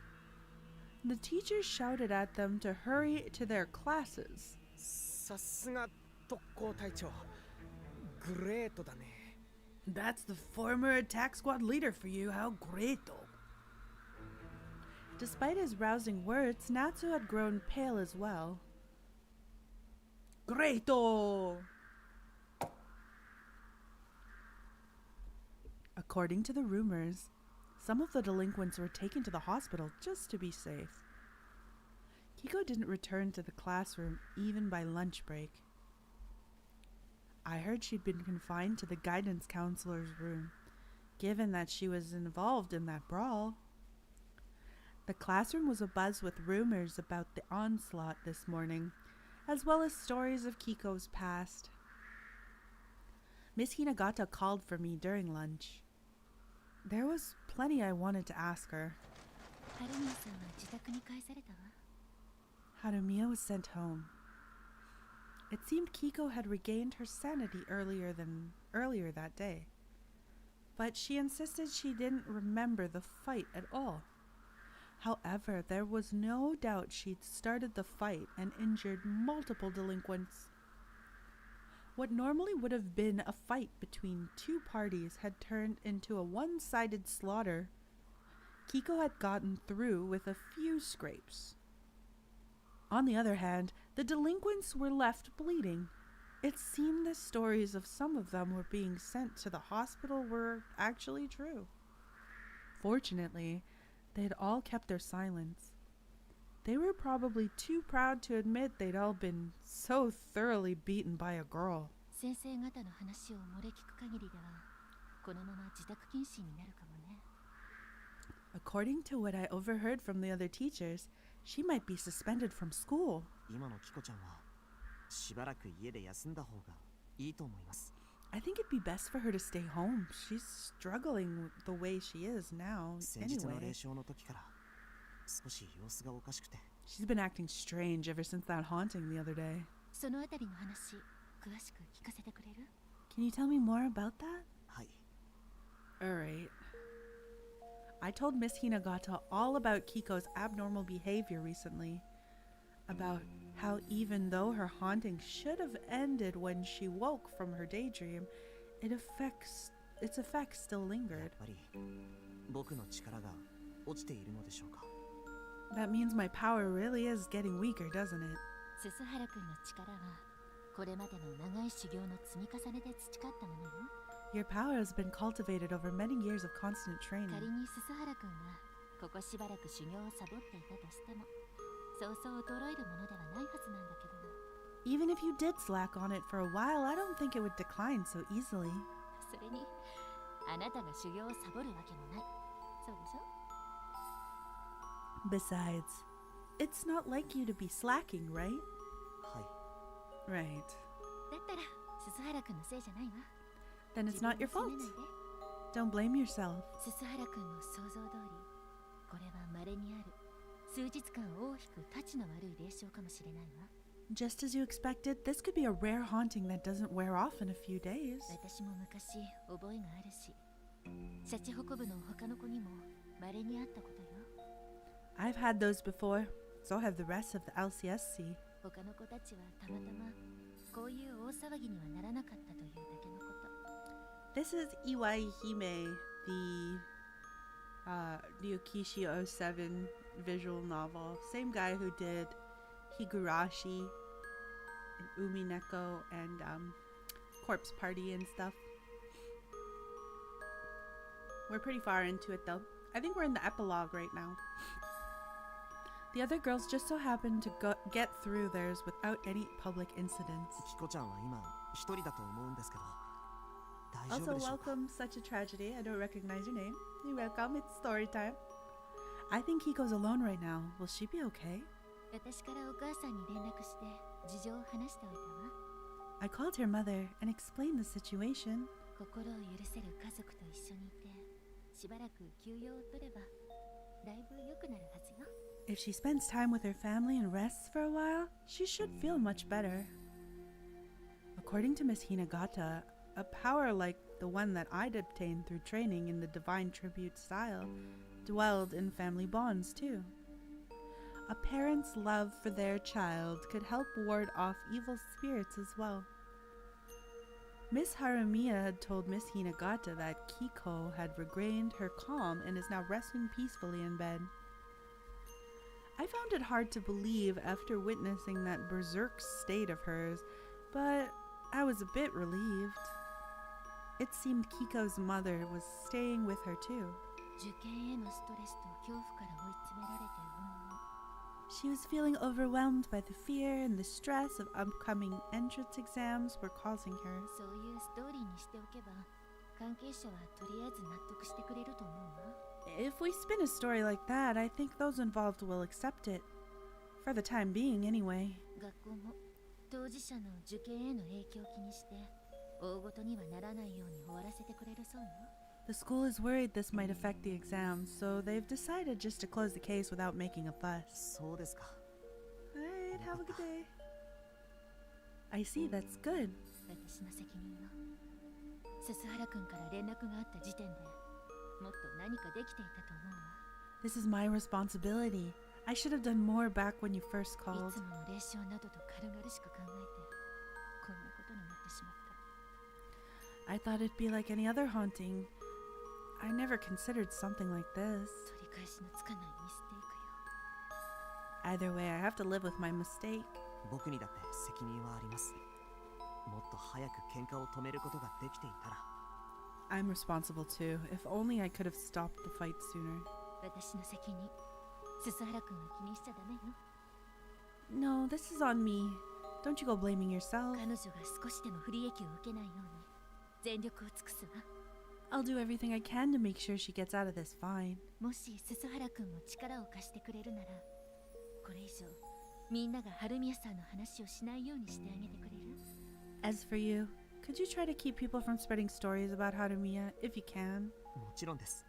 The teachers shouted at them to hurry to their classes. さすが特攻隊長。グレートだね。 That's the former attack squad leader for you, how great though. Despite his rousing words, Natsu had grown pale as well. Greato! According to the rumors, some of the delinquents were taken to the hospital just to be safe. Kiko didn't return to the classroom even by lunch break. I heard she'd been confined to the guidance counselor's room, given that she was involved in that brawl. The classroom was abuzz with rumors about the onslaught this morning, as well as stories of Kiko's past. Miss Hinagata called for me during lunch. There was plenty I wanted to ask her. ハルミヤさんは自宅に帰されたわ。 Harumiya was sent home. It seemed Kiko had regained her sanity earlier that day, but she insisted she didn't remember the fight at all. However, there was no doubt she'd started the fight and injured multiple delinquents. What normally would have been a fight between two parties had turned into a one-sided slaughter. Kiko had gotten through with a few scrapes. On the other hand, the delinquents were left bleeding. It seemed the stories of some of them were being sent to the hospital were actually true. Fortunately, they had all kept their silence. They were probably too proud to admit they'd all been so thoroughly beaten by a girl. 先生方の話を漏れ聞く限りでは、このまま自宅謹慎になるかもね。According to what I overheard from the other teachers, she might be suspended from school. 今のキコちゃんはしばらく家で休んだ方がいいと思います。 I think it'd be best for her to stay home. She's struggling the way she is now 先日の anyway. 霊障の時から少し様子がおかしくて。 She's been acting strange ever since that haunting the other day. そのあたりの話詳しく聞かせてくれる？ Can you tell me more about that? はい。 Alright. I told Miss Hinagata all about Kiko's abnormal behavior recently. About how even though her haunting should have ended when she woke from her daydream, its effects still やっ lingered. ぱり僕の力が落ちているのでしょうか。 That means my power really is getting weaker, doesn't it? ススハラ君の力はこれまでの長い修行の積み重ねで培ったものよ。 Your power has been cultivated over many years of constant 仮 training. にススハラ君がここしばらく修行をサボっていたとしてもそうそう衰えるものではないはずなんだけどな。 Even if you did slack on it for a while, I don't think it would decline so easily. それにあなたが修行をサボるわけもない。そうでしょ？ Besides, it's not like you to be slacking, right? はい。 Right. だったらススハラ君のせいじゃないわ。 Then it's not your 自分 fault. を責めないで。 Don't blame yourself. ススハラ君の想像通りこれは稀にある数日間大きくたちの悪い霊障かもしれないわ。 Just as you expected, this could be a rare haunting that doesn't wear off in a few days. 私も昔覚えがあるしシャチホコ部の他の子にも稀にあったことよ。 I've had those before. So have the rest of the LCSC. 他の子たちはたまたまこういう大騒ぎにはならなかったというだけのこと。 This is IwaiHime, the Ryukishi 07 visual novel. Same guy who did Higurashi and Umineko and Corpse Party and stuff. We're pretty far into it though. I think we're in the epilogue right now. The other girls just so happened to get through theirs without any public incidents. キコちゃんは今一人だと思うんですけど、大丈 Also, 夫でしょうか。 welcome such a tragedy. I don't recognize your name. You're welcome. It's story time. I think Hiko's alone right now. Will she be okay? 私からお母さんに連絡して事情を話しておいたわ。 I called her mother and explained the situation. 心を許せる家族と一緒にいてしばらく休養を取ればだいぶ良くなるはずよ。 If she spends time with her family and rests for a while, she should feel much better. According to Miss Hinagata, a power like the one that I'd obtained through training in the divine tribute style dwelled in family bonds too. A parent's love for their child could help ward off evil spirits as well. Miss Harumiya had told Miss Hinagata that Kiko had regained her calm and is now resting peacefully in bed. I found it hard to believe after witnessing that berserk state of hers, but I was a bit relieved. It seemed Kiko's mother was staying with her too. 受験へのストレスと恐怖から追い詰められて She was feeling overwhelmed by the fear and the stress of upcoming entrance exams were causing her. そういうストーリーにしておけば関係者はとりあえず納得してくれると思うわ。 If we spin a story like that, I think those involved will accept it. For the time being, anyway. 学校も当事者の受験への影響を気にして大ごとにはならないように終わらせてくれるそうよ。 The school is worried this might affect the exams, so they've decided just to close the case without making a fuss. そうですか。 Alright, have a good day. I see, that's good. 私の責任よ。鈴原君から連絡があった時点でもっと何かできていたと思うわ。 This is my responsibility. I should have done more back when you first い called. つもの霊障などと軽々しく考えてこんなことになってしまった。 I thought it'd be like any other haunting. I never considered something like this. 取り返しのつかないミステイクよ。 Either way, I have to live with my mistake. 僕にだって責任はあります。もっと早く喧嘩を止めることができていたら。 I'm responsible too. If only I could have stopped the fight sooner. 私の責任。鈴原君は気にしちゃダメよ。 No, this is on me. Don't you go blaming yourself. 彼女が少しでも不利益を受けないように全力を尽くすわ。I'll do everything I can to make sure she gets out of this fine. もし鈴原くんも力を貸してくれるなら、これ以上みんなが春宮さんの話をしないようにしてあげてくれる？ As for you, could you try to keep people from spreading stories about Harumiya if you can? もちろんです。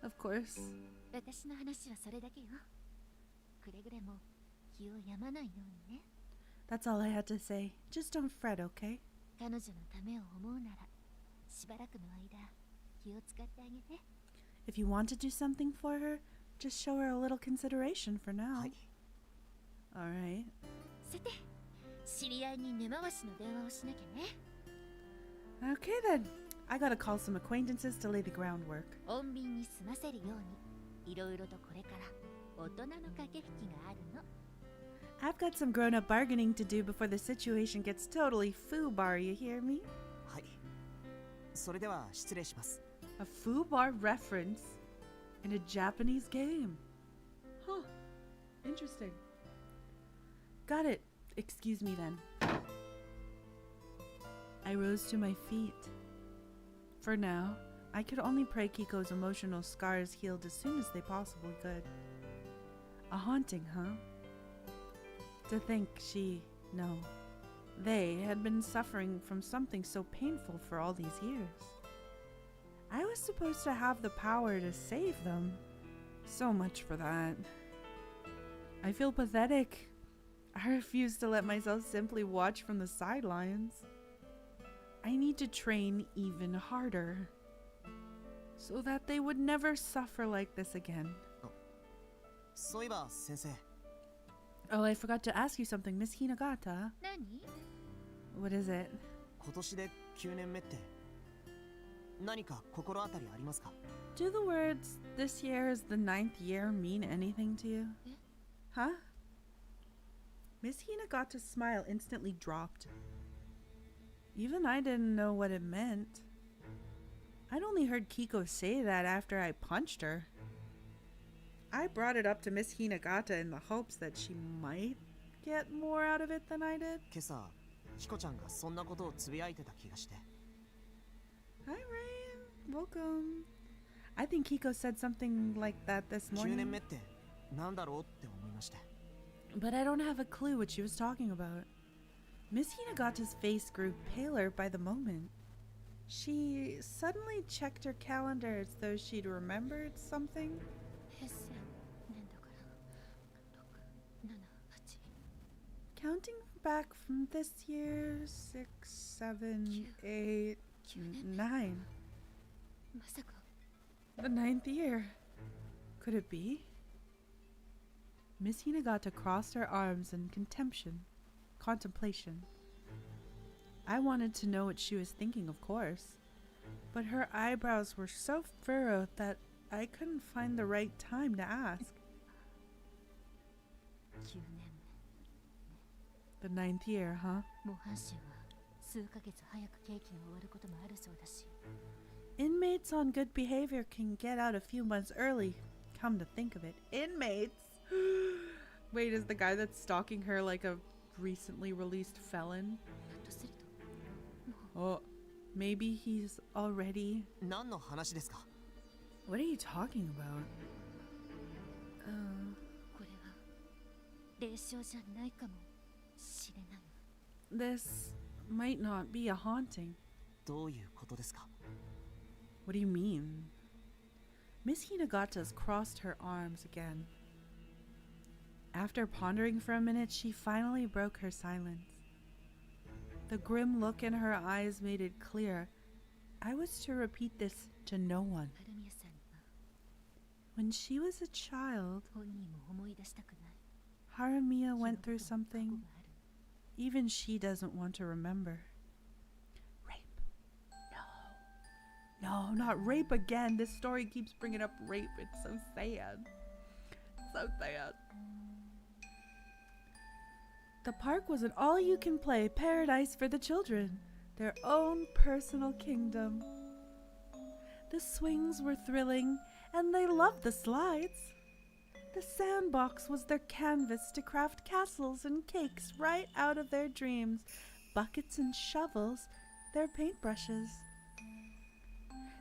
Of course. 私の話はそれだけよ。くれぐれも気を病まないようにね。 That's all I had to say. Just don't fret, okay? 彼女のためを思うなら、しばらくの間気を使ってあげて。 If you want to do something for her, just show her a little consideration for now. はい。 Alright. さて、知り合いに根回しの電話をしなきゃね。 Okay then. I gotta call some acquaintances to lay the groundwork. 穏便に済ませるように、いろいろとこれから大人の駆け引きがあるの。 I've got some grown-up bargaining to do before the situation gets totally foobar, you hear me? はい。それでは失礼します。 A foobar reference in a Japanese game. Huh. Interesting. Got it. Excuse me then. I rose to my feet. For now, I could only pray Kiko's emotional scars healed as soon as they possibly could. A haunting, huh? To think they had been suffering from something so painful for all these years. I was supposed to have the power to save them. So much for that. I feel pathetic. I refuse to let myself simply watch from the sidelines. I need to train even harder, so that they would never suffer like this again. そういえば先生。 Oh, I forgot to ask you something, Miss Hinagata. 何？ What is it? 今年で9年目って、何か心当たりありますか？ Do the words, this year is the 9th year, mean anything to you? Huh? Miss Hinagata's smile instantly dropped. Even I didn't know what it meant. I'd only heard Kiko say that after I punched her. I brought it up to Miss Hinagata in the hopes that she might get more out of it than I did. 今朝、ヒコちゃんがそんなことをつぶやいてた気がして。 Hi, Ryan. Welcome. I think Kiko said something like that this 9年 morning. 目ってなんだろうって思いまして。 But I don't have a clue what she was talking about. Miss Hinagata's face grew paler by the moment. She suddenly checked her calendar as though she'd remembered something. 平成年だから6、7、8。 Counting back from this year, 6, 7, 8, 9. まさか The 9th year. Could it be? Miss Hinagata crossed her arms in contemplation. I wanted to know what she was thinking, of course, but her eyebrows were so furrowed that I couldn't find the right time to ask. 9年 The 9th year, huh? 目。模範囚は数ヶ月早く刑期が終わることもあるそうだし。 Inmates on good behavior can get out a few months early. Come to think of it. Inmates? Wait, is the guy that's stalking her like a recently released felon? だとすると、もう Oh, maybe he's already... 何の話ですか？ What are you talking about? これは霊障じゃないかもしれない。 This might not be a haunting. どういうことですか？ What do you mean? Miss Hinagata's crossed her arms again. After pondering for a minute, she finally broke her silence. The grim look in her eyes made it clear I was to repeat this to no one. 春宮さんには When she was a child, 本人も思い出したくない。 Harumiya その went こと through も過去 something がある。 even she doesn't want to remember. Rape. No, not rape again. This story keeps bringing up rape. It's so sad. So sad. The park was an all-you-can-play paradise for the children, their own personal kingdom. The swings were thrilling, and they loved the slides. The sandbox was their canvas to craft castles and cakes right out of their dreams, buckets and shovels, their paintbrushes.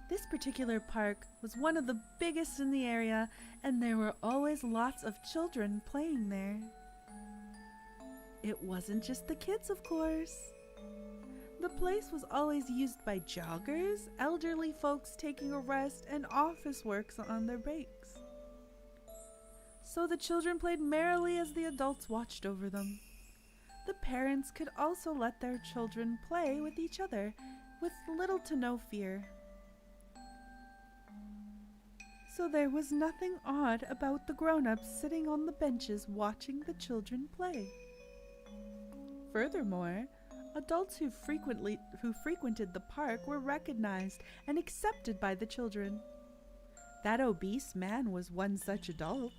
This particular park was one of the biggest in the area, and there were always lots of children playing there. It wasn't just the kids, of course. The place was always used by joggers, elderly folks taking a rest, and office works on their breaks. So the children played merrily as the adults watched over them. The parents could also let their children play with each other with little to no fear. So there was nothing odd about the grown-ups sitting on the benches watching the children play. Furthermore, adults who frequented the park were recognized and accepted by the children. That obese man was one such adult.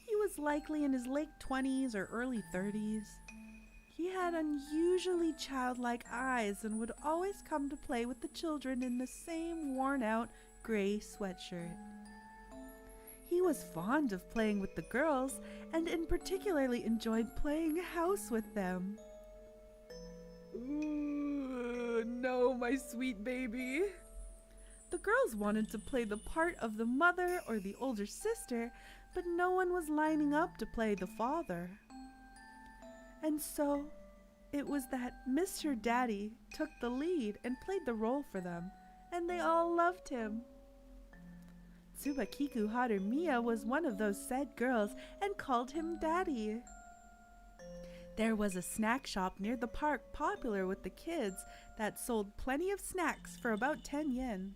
He was likely in his late 20s or early 30s. He had unusually childlike eyes and would always come to play with the children in the same worn-out gray sweatshirt. He was fond of playing with the girls and in particularly enjoyed playing house with them. Ooh, no, my sweet baby. The girls wanted to play the part of the mother or the older sister, but no one was lining up to play the father. And so it was that Mr. Daddy took the lead and played the role for them, and they all loved him. Tsubakiku Harumiya was one of those said girls and called him Daddy. There was a snack shop near the park popular with the kids that sold plenty of snacks for about 10 yen.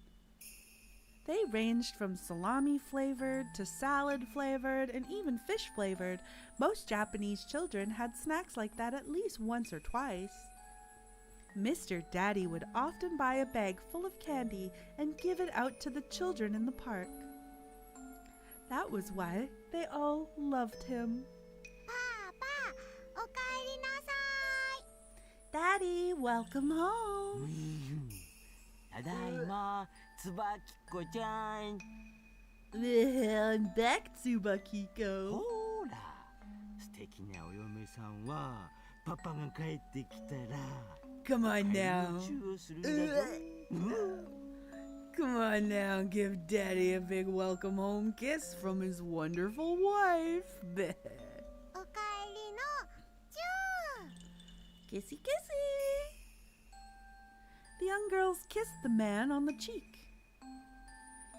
They ranged from salami flavored to salad flavored and even fish flavored. Most Japanese children had snacks like that at least once or twice. Mr. Daddy would often buy a bag full of candy and give it out to the children in the park. That was why they all loved him. Papa, おかえりなさい。 Daddy, welcome home. ただいま、つばきこちゃん。 I'm back, Tsubakiko. ほら、素敵なお嫁さんはパパが帰ってきたら Come on now. チューをするんだぞ。Come on now, give Daddy a big welcome home kiss from his wonderful wife. おかえりのチュー。 Kissy kissy. The young girls kissed the man on the cheek.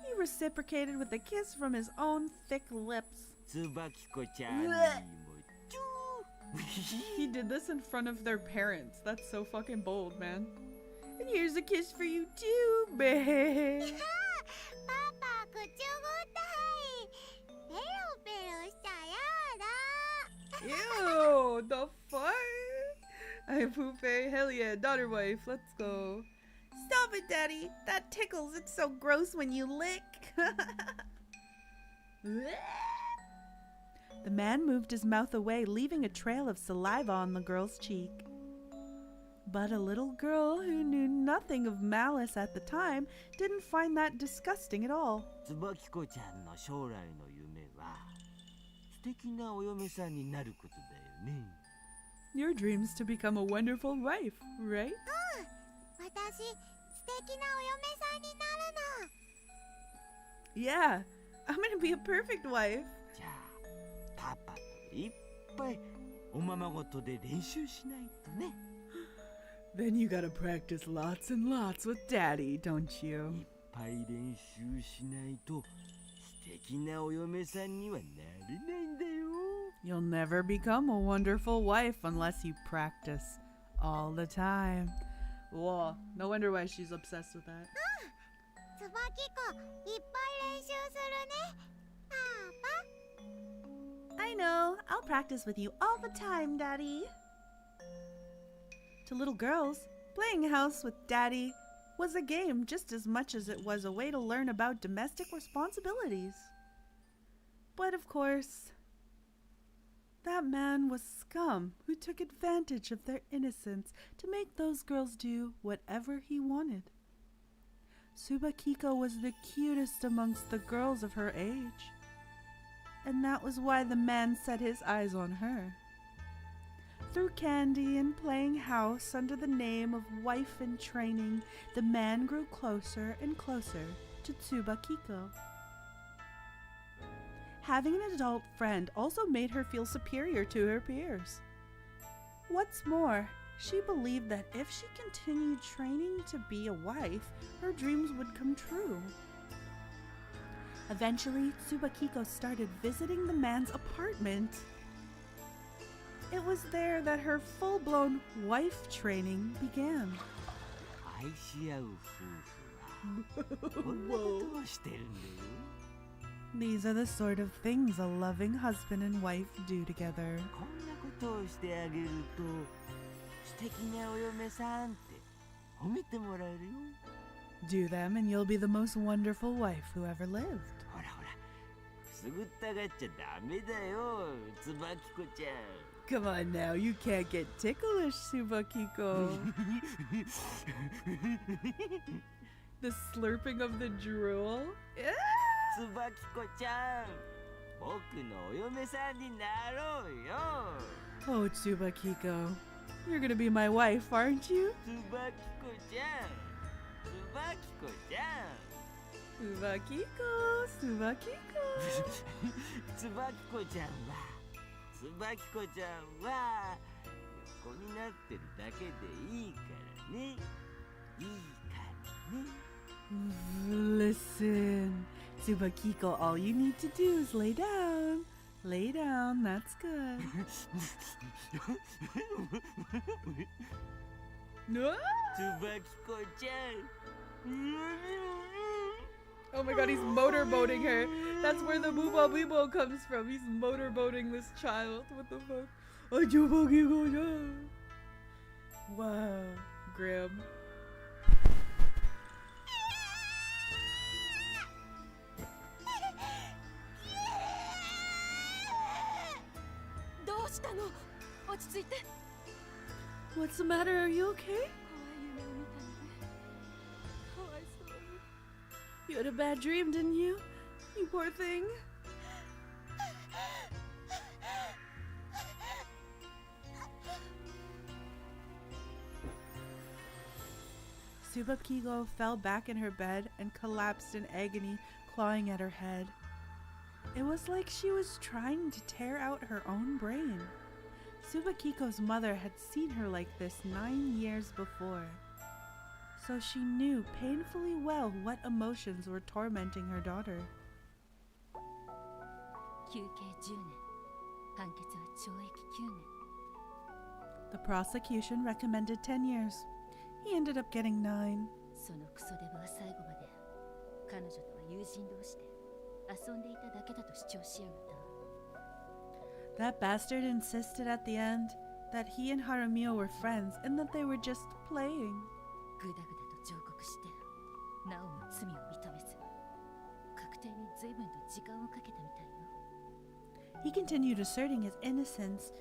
He reciprocated with a kiss from his own thick lips. つばきこちゃんにもチュー。 He did this in front of their parents. That's so fucking bold, man. And here's a kiss for you too, babe. パパ、くちゅぐったい。ペロペロしたやだ。 Ew, the fuck? I poop hell yeah, daughter wife, let's go. Stop it, Daddy. That tickles. It's so gross when you lick. The man moved his mouth away, leaving a trail of saliva on the girl's cheek. But a little girl who knew nothing of malice at the time didn't find that disgusting at all. つばきこちゃんの将来の夢は素敵なお嫁さんになることだよね。 Your dream's to become a wonderful wife, right? 私、素敵なお嫁さんになるの。 Yeah, I'm gonna be a perfect wife. じゃあパパといっぱいおままごとで練習しないとね。 Then you gotta practice lots and lots with Daddy, don't い you? っぱい練習しないと素敵なお嫁さんにはなれないんだよ。 You'll never become a wonderful wife unless you practice all the time. Whoa, no wonder why she's obsessed with that. つばきこ、いっぱい練習するね。パパ。 I know, I'll practice with you all the time, Daddy. To little girls, playing house with Daddy was a game just as much as it was a way to learn about domestic responsibilities. But of course, that man was scum who took advantage of their innocence to make those girls do whatever he wanted. Tsubakiko was the cutest amongst the girls of her age, and that was why the man set his eyes on her. Through candy and playing house under the name of wife in training, the man grew closer and closer to Tsubakiko. Having an adult friend also made her feel superior to her peers. What's more, she believed that if she continued training to be a wife, her dreams would come true. Eventually, Tsubakiko started visiting the man's apartment. It was there that her full-blown wife training began. 愛し合う夫婦はこんなことをしてるんだよ。 These are the sort of things a loving husband and wife do together. こんなことをしてあげると素敵なお嫁さんって褒めてもらえるよ。 Do them and you'll be the most wonderful wife who ever lived. ほらほら、くすぐったがっちゃダメだよ、つばきこちゃん。 Come on now, you can't get ticklish, Tsubakiko. The slurping of the drool. つばきこちゃん、僕のお嫁さんになろうよ。 Oh, Tsubakiko, you're gonna be my wife, aren't you? つばきこちゃん、つばきこちゃん。 Tsubakiko, Tsubakiko. つばきこちゃんは、つばきこちゃんは横になってるだけでいいからね。いいからね。 Listen, Tsubakiko, all you need to do is lay down. Lay down, that's good. No! つばきこちゃん。 Oh my god, he's motorboating her. That's where the Booba Bibo comes from. He's motorboating this child. What the fuck? Oh, Tsubakiko, yeah. Wow, grim. どうしたの？落ち着いて。 What's the matter? Are you okay? 怖い夢を見たのでかわいそうに。 You had a bad dream, didn't you? You poor thing. Tsubakiko fell back in her bed and collapsed in agony, clawing at her head. It was like she was trying to tear out her own brain. Tsubakiko's mother had seen her like this 9 years before, so she knew painfully well what emotions were tormenting her daughter. 休刑10年、判決は懲役9年。 The prosecution recommended 10 years. He ended up getting 9. そのクソデブは最後まで彼女とは友人同士で遊んでいただけだと主張しやがったわ。 That bastard insisted at the end that he and Harumiya were friends and that they were just playing. グダグダと上告してなおも罪を認めず確定に随分と時間をかけたみたいよ。 He continued asserting his innocence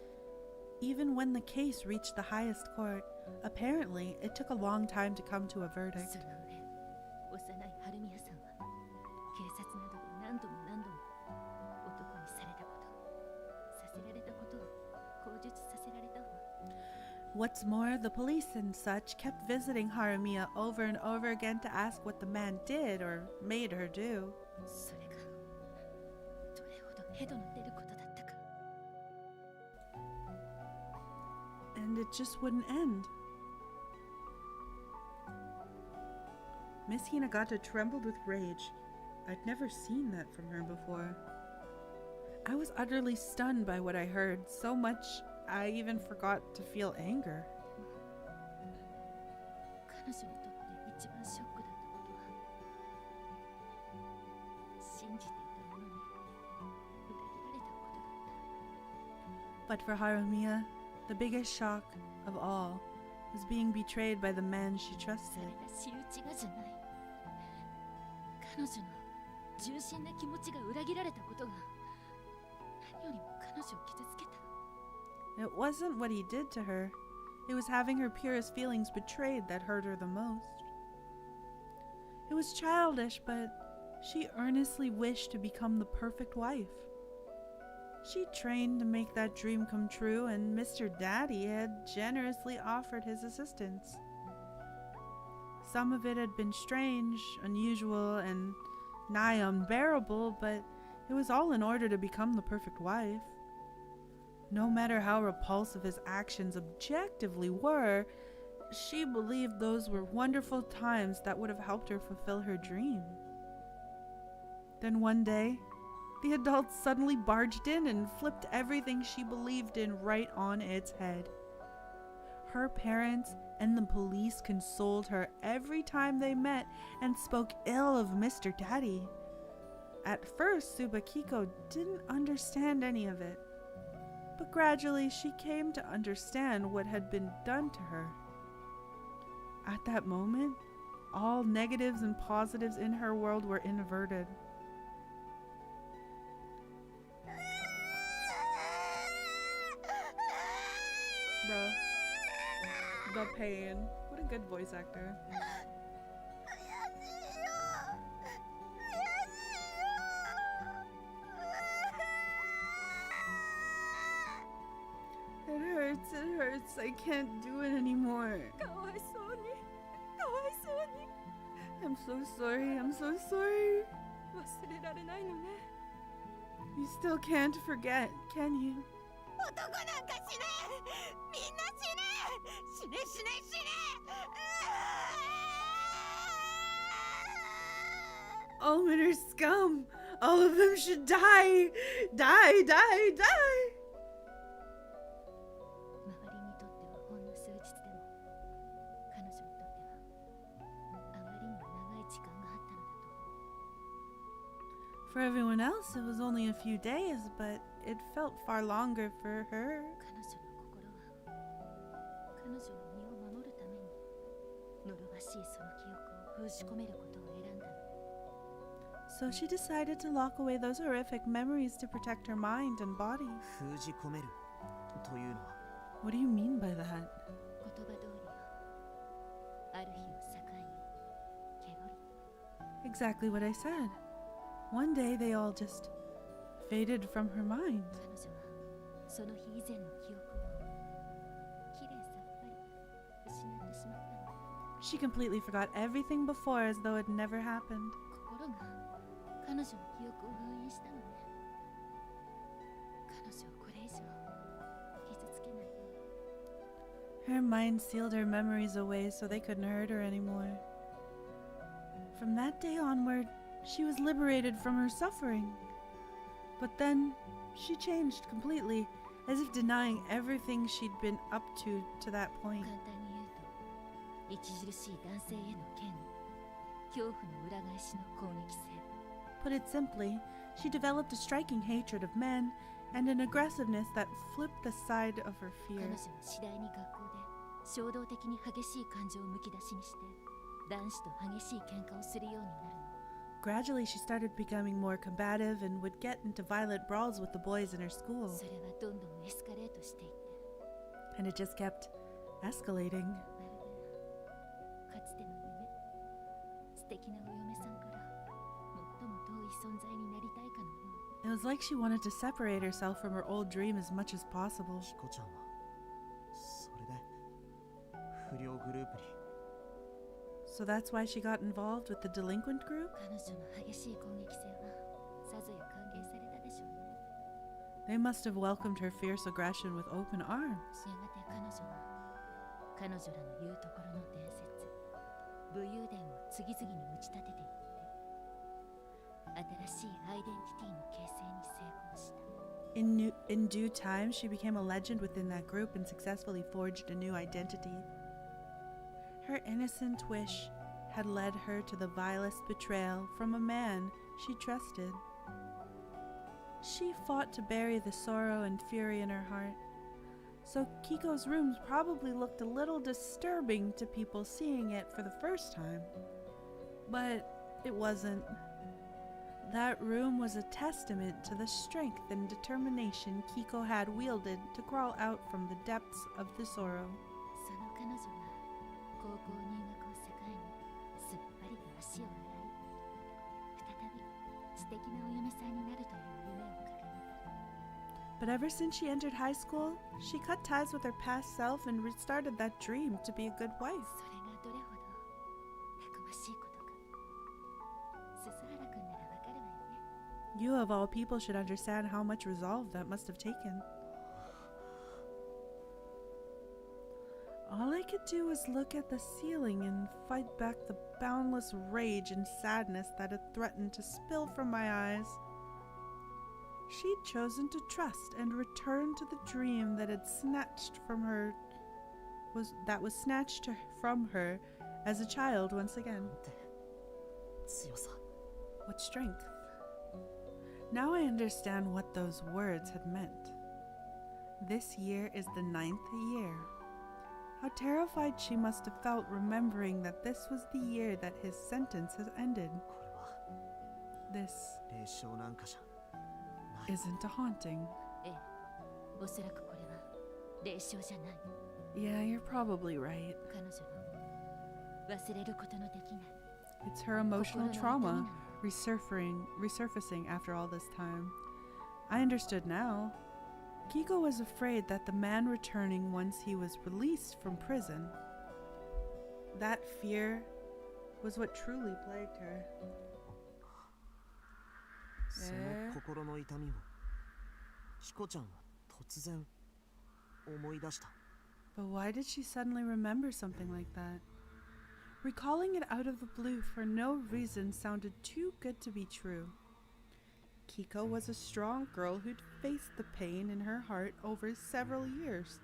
even when the case reached the highest court. Apparently, it took a long time to come to a verdict. その上幼い春宮さんは警察などで何度も何度も男にされたことさせられたことを口述させられたわ。 What's more, the police and such kept visiting Harumiya over and over again to ask what the man did or made her do. それがどれほどヘドの出ることだったか。 And it just wouldn't end. Miss Hinagata trembled with rage. I'd never seen that from her before. I was utterly stunned by what I heard, so much I even forgot to feel anger. 彼女にとって一番ショックだったことは信じていたものに裏切られたことだった。 But for Harumiya, the biggest shock of all was being betrayed by the man she そ trusted. れが仕打ちがじゃない。彼女の純真な気持ちが裏切られたことが何よりも彼女を傷つけた。 It wasn't what he did to her. It was having her purest feelings betrayed that hurt her the most. It was childish, but she earnestly wished to become the perfect wife. She trained to make that dream come true, and Mr. Daddy had generously offered his assistance. Some of it had been strange, unusual, and nigh unbearable, but it was all in order to become the perfect wife. No matter how repulsive his actions objectively were, she believed those were wonderful times that would have helped her fulfill her dream. Then one day, the adults suddenly barged in and flipped everything she believed in right on its head. Her parents and the police consoled her every time they met and spoke ill of Mr. Daddy. At first, Tsubakiko didn't understand any of it, but gradually she came to understand what had been done to her. At that moment, all negatives and positives in her world were inverted. Bruh. The pain. What a good voice actor. It hurts. I can't do it anymore. I'm so sorry. You still can't forget, can you? 男なんか死ね、みんな死ね、死ね死ね死ね。 All men are scum. All of them should die. Die. 周りにとってはほんの数日でも、彼女にとってはあまりにも長い時間があったのだと。 For everyone else, it was only a few days, but it felt far longer for her. 彼女の心は彼女の身を守るために呪わしいその記憶を封じ込めることを選んだの。 So she decided to lock away those horrific memories to protect her mind and body. 封じ込めるというのは What do you mean by that? 言葉通りよ。ある日を境にケロリ。 Exactly what I said. One day they all just faded from her mind. 彼女はその日以前の記憶をきれいさっぱり失ってしまったの。 She completely forgot everything before as though it never happened. 心が彼女の記憶を封印したのね。彼女をこれ以上傷つけないように。 Her mind sealed her memories away so they couldn't hurt her anymore. From that day onward, she was liberated from her suffering. But then, she changed completely, as if denying everything she'd been up to that point. 簡単に言うと、著しい男性への嫌悪、恐怖の裏返しの攻撃性。 Put it simply, she developed a striking hatred of men and an aggressiveness that flipped the side of her 彼 fear. 女は次第に学校で衝動的に激しい感情をむき出しにして男子と激しい喧嘩をするようになるの。 Gradually, she started becoming more combative and would get into violent brawls with the boys in her school. それはどんどんエスカレートしていって、 And it just kept escalating. まるでかつての夢、素敵なお嫁さんから最も遠い存在になりたいかのように。 It was like she wanted to separate herself from her old dream as much as possible. ヒコちゃんはそれで不良グループに So that's why she got involved with the delinquent group? 彼女の激しい攻撃性はさぞや歓迎されたでしょうね。 They must have welcomed her fierce aggression with open arms. やがて彼女は彼女らの言うところの伝説、武勇伝を次々に打ち立てていって新しいアイデンティティの形成に成功した。 In due time, she became a legend within that group and successfully forged a new identity. Her innocent wish had led her to the vilest betrayal from a man she trusted. She fought to bury the sorrow and fury in her heart, so Kiko's rooms probably looked a little disturbing to people seeing it for the first time. But it wasn't. That room was a testament to the strength and determination Kiko had wielded to crawl out from the depths of the sorrow. その彼女は高校入学を境にすっぱりと足を洗い、再び素敵なお嫁さんになるという夢を掲げた。But ever since she entered high school, she cut ties with her past self and restarted that dream to be a good wife. それがどれほどたくましいことか。鈴原くんならわかるわよね。 You of all people should understand how much resolve that must have taken. All I could do was look at the ceiling and fight back the boundless rage and sadness that had threatened to spill from my eyes. She'd chosen to trust and return to the dream that had snatched from her was snatched from her as a child once again. 強さ What strength? Now I understand what those words had meant. This year is the 9th year. How terrified she must have felt remembering that this was the year that his sentence has ended. これは This 霊障なんかじゃない isn't a haunting. ええ、おそらくこれは霊障じゃない。 Yeah, you're probably right. 彼女の忘れることのできない It's her emotional 心の痛み trauma なの。 resurfacing after all this time. I understood now. Kiko was afraid that the man returning once he was released from prison. That fear was what truly plagued her. その心の痛みをヒコちゃんは突然思い出した But why did she suddenly remember something like that? Recalling it out of the blue for no reason sounded too good to be true. Kiko was a strong girl who'd faced the pain in her heart over several years.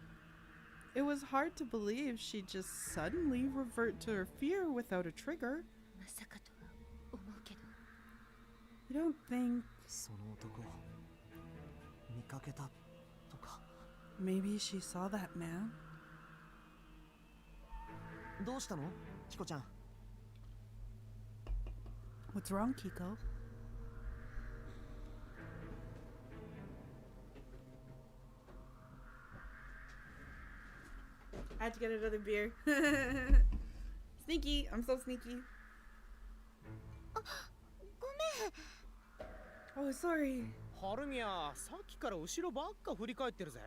It was hard to believe she'd just suddenly revert to her fear without a trigger. まさかとは思うけど You don't think その男を見かけたとか maybe she saw that man? どうしたのヒコちゃん What's wrong, Kiko? I had to get another beer. Sneaky. I'm so sneaky. ごめん Oh, sorry. ハルミヤさっきから後ろばっか振り返ってるぜ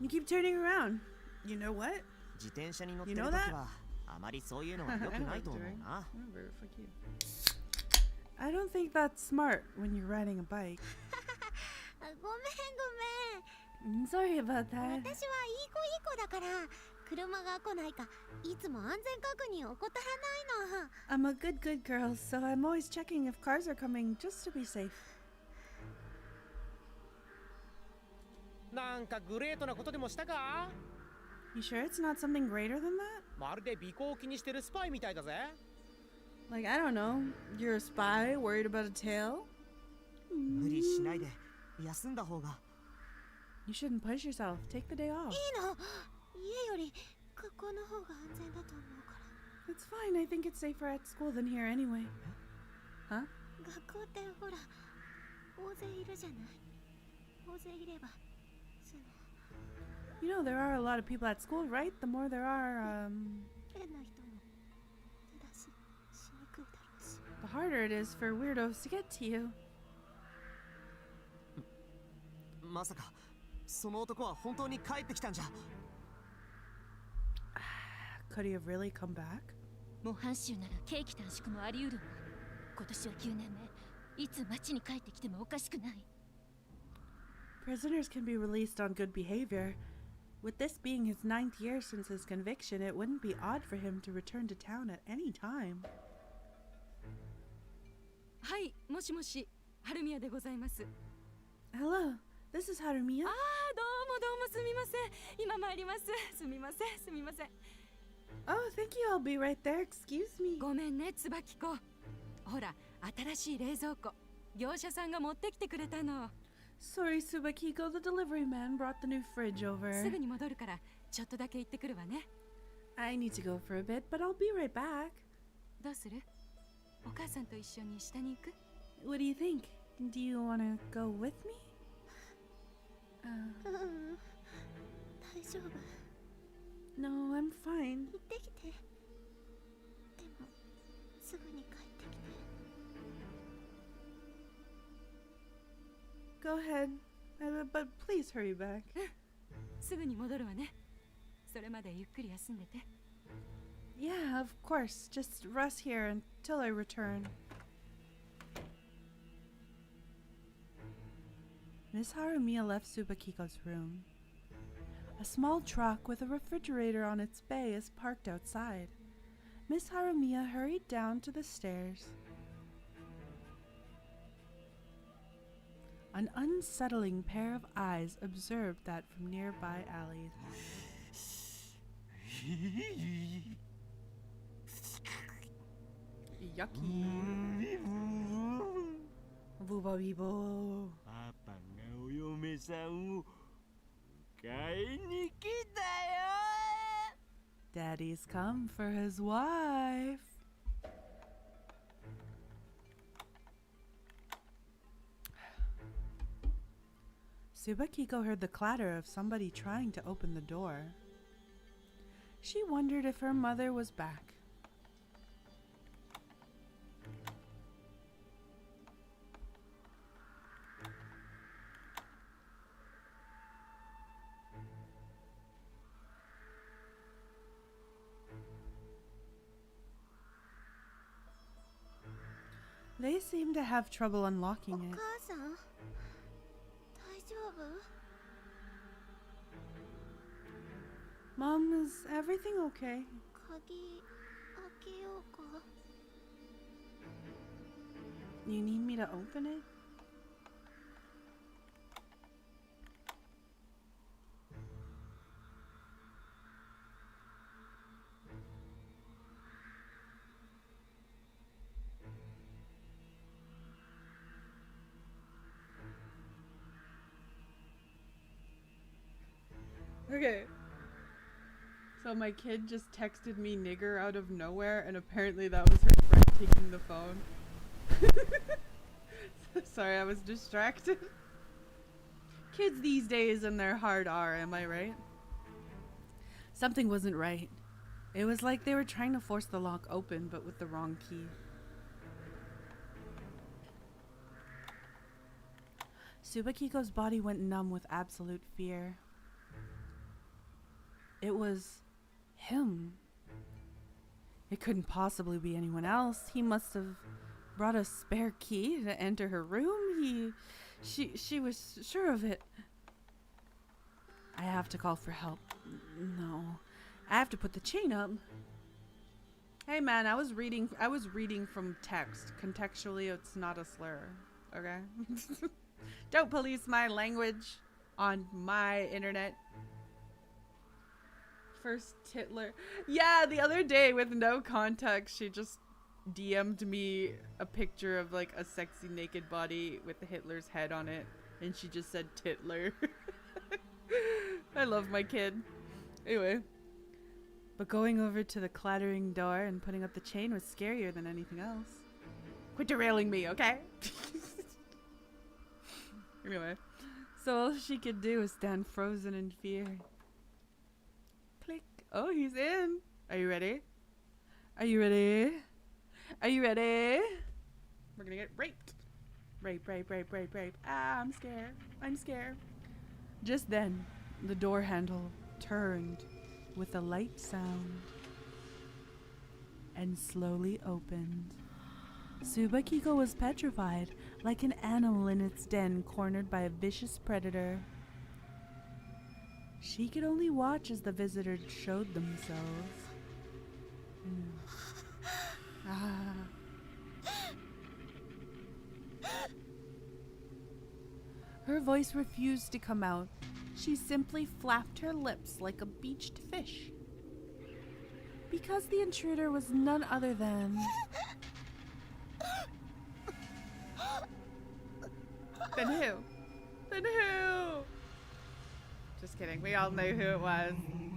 You keep turning around. You know what? 自転車に乗って You る know 時 that? はあまりそういうのは良くないと思うな Whatever, fuck you. I don't think that's smart when you're riding a bike. ごめんごめん I'm sorry about 私はいい that. 子いい子だから車が来ないかいつも安全確認を怠らないの I'm a good girl, so I'm always checking if cars are coming just to be safe. なんかグレートなことでもしたか You sure it's not something greater than that? まるで尾行を気にしてるスパイみたいだぜ Like, I don't know. You're a spy worried about a tail? 無理しないで休んだ方が You shouldn't push yourself. Take the day off. いいの家より学校の方が安全だと思うから It's fine. I think it's safer at school than here anyway. Huh? 学校ってほら大勢いるじゃない大勢いればその You know, there are a lot of people at school, right? The more there are, 変な人もだししにくいだろうし the harder it is for weirdos to get to you. まさかその男は本当に帰ってきたんじゃ Could he have really come back? 模範囚なら刑期短縮もあり得るわ。今年は9年目。いつ町に帰ってきてもおかしくない。 Prisoners can be released on good behavior. With this being his 9th year since his conviction, it wouldn't be odd for him to return to town at any time. はい、もしもし、春宮でございます。 Hello, this is Harumiya. どうもすみません。今参ります。すみません、すみません。 Oh, thank you. I'll be right there. Excuse me. ごめんね、椿子。ほら、新しい冷蔵庫。業者さんが持ってきてくれたの。 Sorry, Subakiko. The delivery man brought the new fridge す over. ぐに戻るから、ちょっとだけ行ってくるわね。 I need to go for a bit, but I'll be right back. どうする？お母さんと一緒に下に行く？ What do you think? Do you want to go with me? うん大丈夫 No, I'm fine. 行ってきてでもすぐに帰ってきて go ahead. But please hurry back. すぐに戻るわね。それまでゆっくり休んでて。Yeah, of course. Just rest here until I return. Miss Harumiya left Tsubakiko's room. A small truck with a refrigerator on its bay is parked outside. Miss Harumiya hurried down to the stairs. An unsettling pair of eyes observed that from nearby alleys. Yucky. Booba beebo. パパがお嫁さんを迎えに来たよ。 Daddy's come for his wife. Tsubakiko heard the clatter of somebody trying to open the door. She wondered if her mother was back. They seem to have trouble unlocking it. お母さん大丈夫？ Mom, is everything okay? 鍵開けようか？ You need me to open it? Okay. So my kid just texted me nigger out of nowhere, and apparently that was her friend taking the phone. Sorry, I was distracted. Kids these days and their hard R, am I right? Something wasn't right. It was like they were trying to force the lock open, but with the wrong key. Tsubakiko's body went numb with absolute fear. It was him. It couldn't possibly be anyone else. He must have brought a spare key to enter her room. She was sure of it. I have to call for help. No. I have to put the chain up. Hey man, I was reading from text. Contextually, it's not a slur. Okay? Don't police my language on my internet. First Hitler. Yeah, the other day with no context, she just DM'd me a picture of like a sexy naked body with Hitler's head on it, and she just said Titler. I love my kid. Anyway. But going over to the clattering door and putting up the chain was scarier than anything else. Quit derailing me, okay? Anyway. So all she could do was stand frozen in fear. Click. Oh, he's in. Are you ready? Are you ready? Are you ready? We're gonna get raped. Rape, rape, rape, rape, rape. Ah, I'm scared. I'm scared. Just then, the door handle turned with a light sound and slowly opened. Tsubakiko was petrified, like an animal in its den cornered by a vicious predator. She could only watch as the visitors showed themselves. Her voice refused to come out. She simply flapped her lips like a beached fish. Because the intruder was none other than... Then who? Then who? Just kidding. We all know who it was.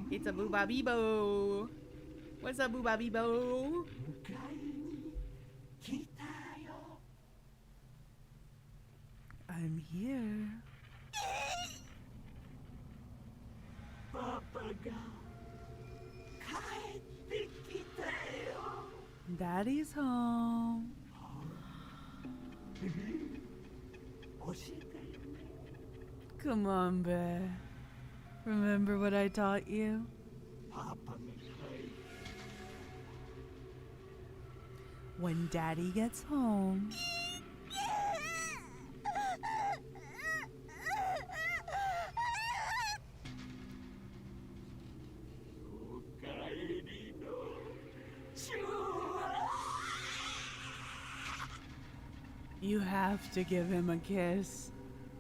It's a Booba Beebo. What's up, Booba Beebo? I'm here. Daddy's home. Come on, bear. Remember what I taught you? When Daddy gets home, you have to give him a kiss.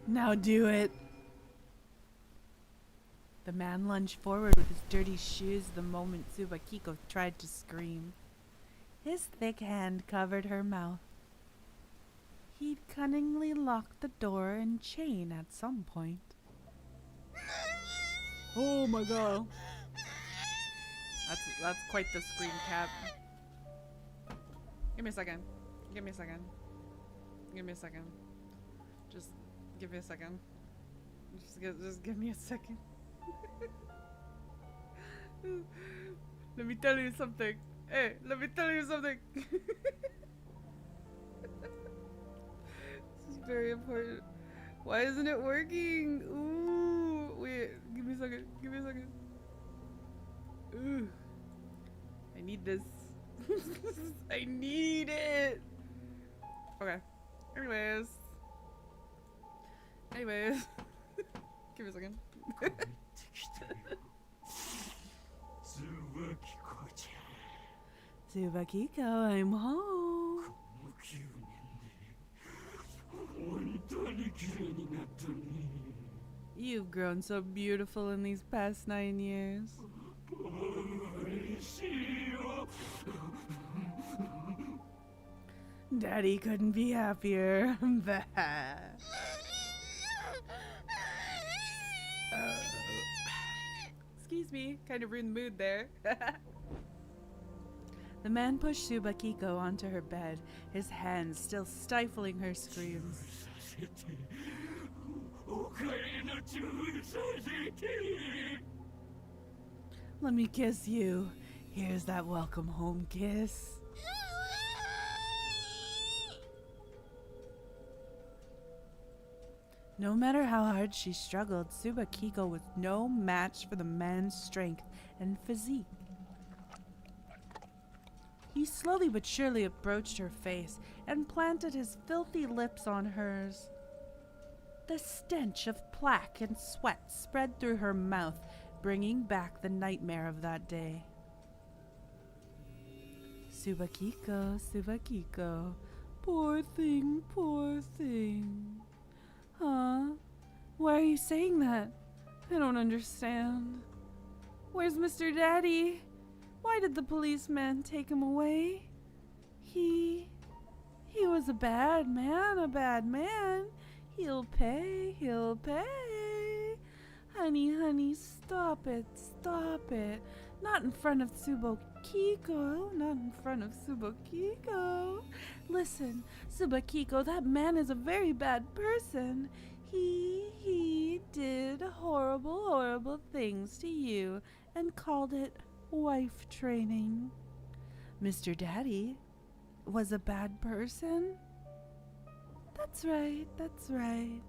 Now do it. The man lunged forward with his dirty shoes the moment Tsubakiko tried to scream. His thick hand covered her mouth. He'd cunningly locked the door and chain at some point. Oh my god. That's quite the scream cap. Give me a second. Give me a second. Give me a second. Just give me a second. Just give me a second. Let me tell you something. Hey, let me tell you something. This is very important. Why isn't it working? Ooh, wait, give me a second. Give me a second. Ooh, I need this. I need it. Okay. Anyways. Give me a second. Tsubakiko, I'm home. You've grown so beautiful in these past 9 years. Daddy couldn't be happier. Excuse me, kind of ruined the mood there. The man pushed Tsubakiko onto her bed, his hands still stifling her screams. Let me kiss you. Here's that welcome home kiss. No matter how hard she struggled, Tsubakiko was no match for the man's strength and physique. He slowly but surely approached her face and planted his filthy lips on hers. The stench of plaque and sweat spread through her mouth, bringing back the nightmare of that day. Tsubakiko, Tsubakiko, poor thing, poor thing. Huh? Why are you saying that? I don't understand. Where's Mr. Daddy? Why did the policeman take him away? He was a bad man. He'll pay. Honey, stop it. Not in front of Tsubakiko. Listen, Tsubakiko, that man is a very bad person. He did horrible things to you and called it wife training. Mr. Daddy was a bad person? That's right.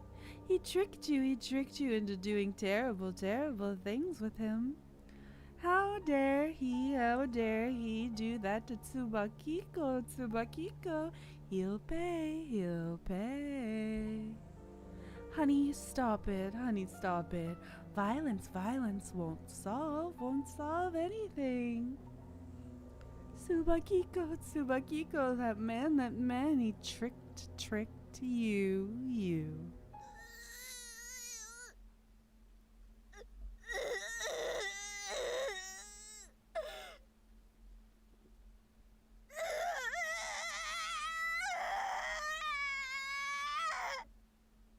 He tricked you into doing terrible things with him. How dare he do that to Tsubakiko? He'll pay. Honey, stop it. Violence won't solve anything. Tsubakiko, that man, he tricked you.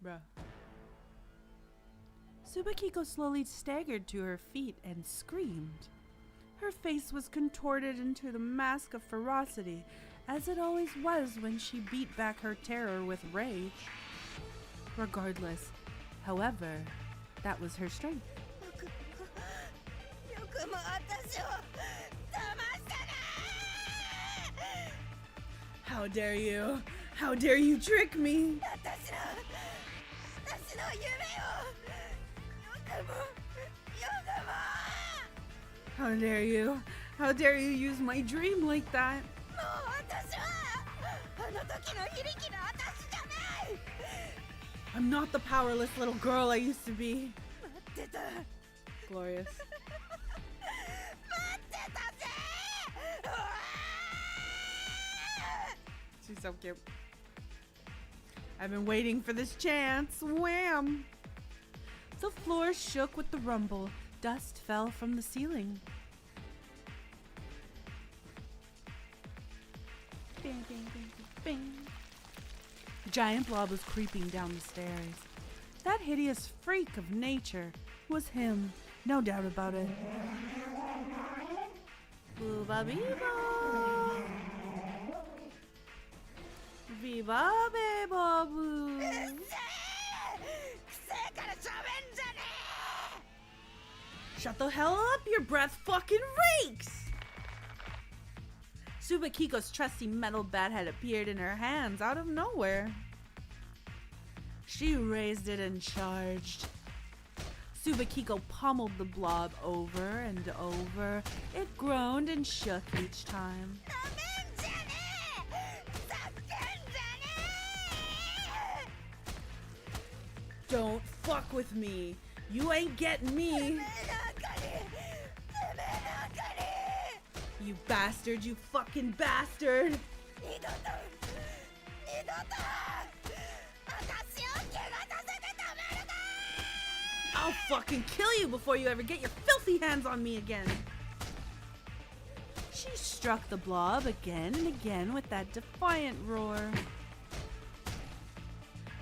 Bruh. Tsubakiko slowly staggered to her feet and screamed. Her face was contorted into the mask of ferocity, as it always was when she beat back her terror with rage. Regardless, however, that was her strength. How dare you trick me? How dare you? How dare you use my dream like that? I'm not the powerless little girl I used to be. Glorious. She's so cute. I've been waiting for this chance. Wham! The floor shook with the rumble. Dust fell from the ceiling. Bing, bing, bing, bing, bing. A giant blob was creeping down the stairs. That hideous freak of nature was him, no doubt about it. Booba beeba. Viva beba boo. Shut the hell up, your breath fucking reeks! Subakiko's trusty metal bat had appeared in her hands out of nowhere. She raised it and charged. Subakiko pummeled the blob over and over. It groaned and shook each time. Don't fuck with me. You ain't getting me. You bastard, you fucking bastard. I'll fucking kill you before you ever get your filthy hands on me again. She struck the blob again and again with that defiant roar.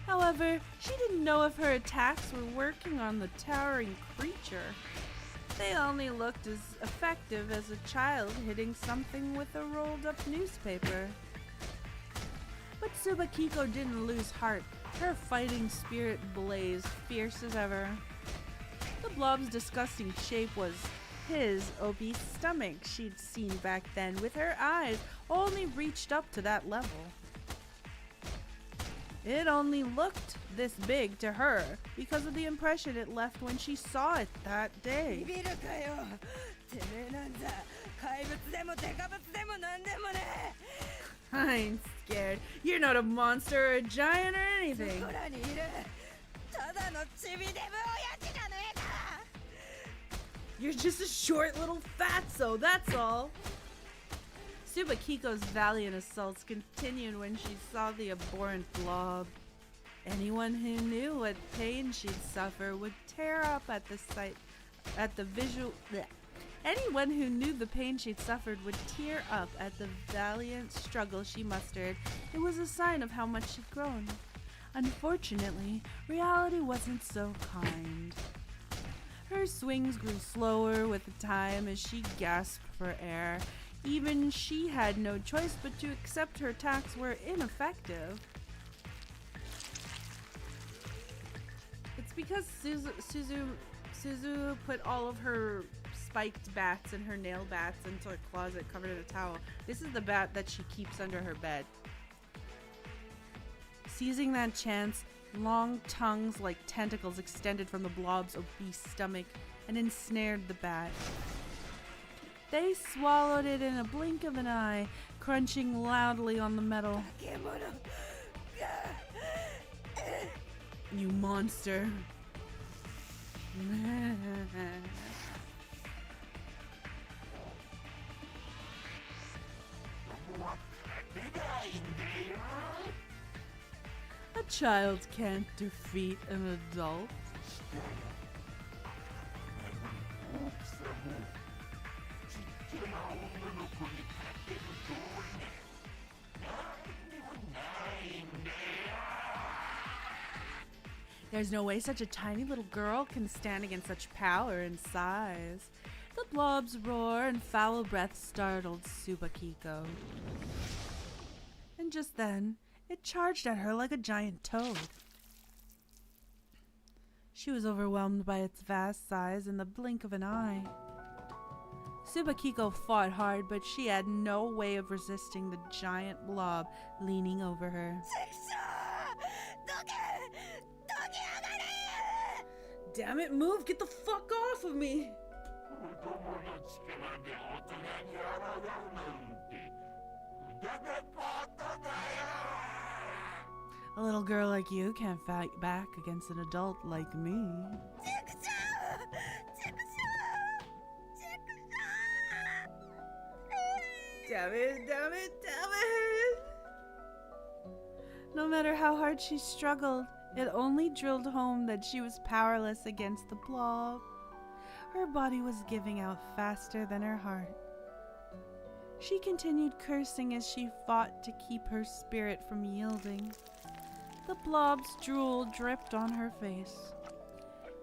However, she didn't know if her attacks were working on the towering creature. They only looked as effective as a child hitting something with a rolled up newspaper. But Subakiko didn't lose heart. Her fighting spirit blazed fierce as ever. The blob's disgusting shape was his obese stomach she'd seen back then, with her eyes only reached up to that level. It only looked this big to her because of the impression it left when she saw it that day. I ain't scared. You're not a monster or a giant or anything. You're just a short little fatso, that's all. Subakiko's valiant assaults continued when she saw the abhorrent blob. Anyone who knew what pain she'd suffer would tear up at the sight, at the visual. Bleh. Anyone who knew the pain she'd suffered would tear up at the valiant struggle she mustered. It was a sign of how much she'd grown. Unfortunately, reality wasn't so kind. Her swings grew slower with the time as she gasped for air. Even she had no choice but to accept her attacks were ineffective. It's because Suzu put all of her spiked bats and her nail bats into a closet covered in a towel. This is the bat that she keeps under her bed. Seizing that chance, long tongues like tentacles extended from the blob's obese stomach and ensnared the bat. They swallowed it in a blink of an eye, crunching loudly on the metal. You monster. A child can't defeat an adult. There's no way such a tiny little girl can stand against such power and size. The blob's roar and foul breath startled Subakiko. And just then, it charged at her like a giant toad. She was overwhelmed by its vast size in the blink of an eye. Subakiko fought hard, but she had no way of resisting the giant blob leaning over her. damn it, move! Get the fuck off of me! A little girl like you can't fight back against an adult like me. Damn it, damn it, damn it! No matter how hard she struggled, it only drilled home that she was powerless against the blob. Her body was giving out faster than her heart. She continued cursing as she fought to keep her spirit from yielding. The blob's drool dripped on her face.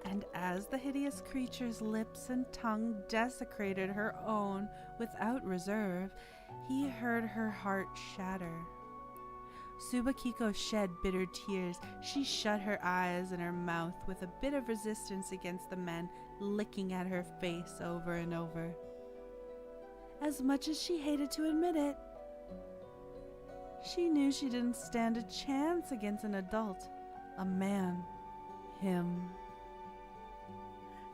And as the hideous creature's lips and tongue desecrated her own without reserve, he heard her heart shatter. Subakiko shed bitter tears. She shut her eyes and her mouth with a bit of resistance against the men licking at her face over and over. As much as she hated to admit it, she knew she didn't stand a chance against an adult, a man, him.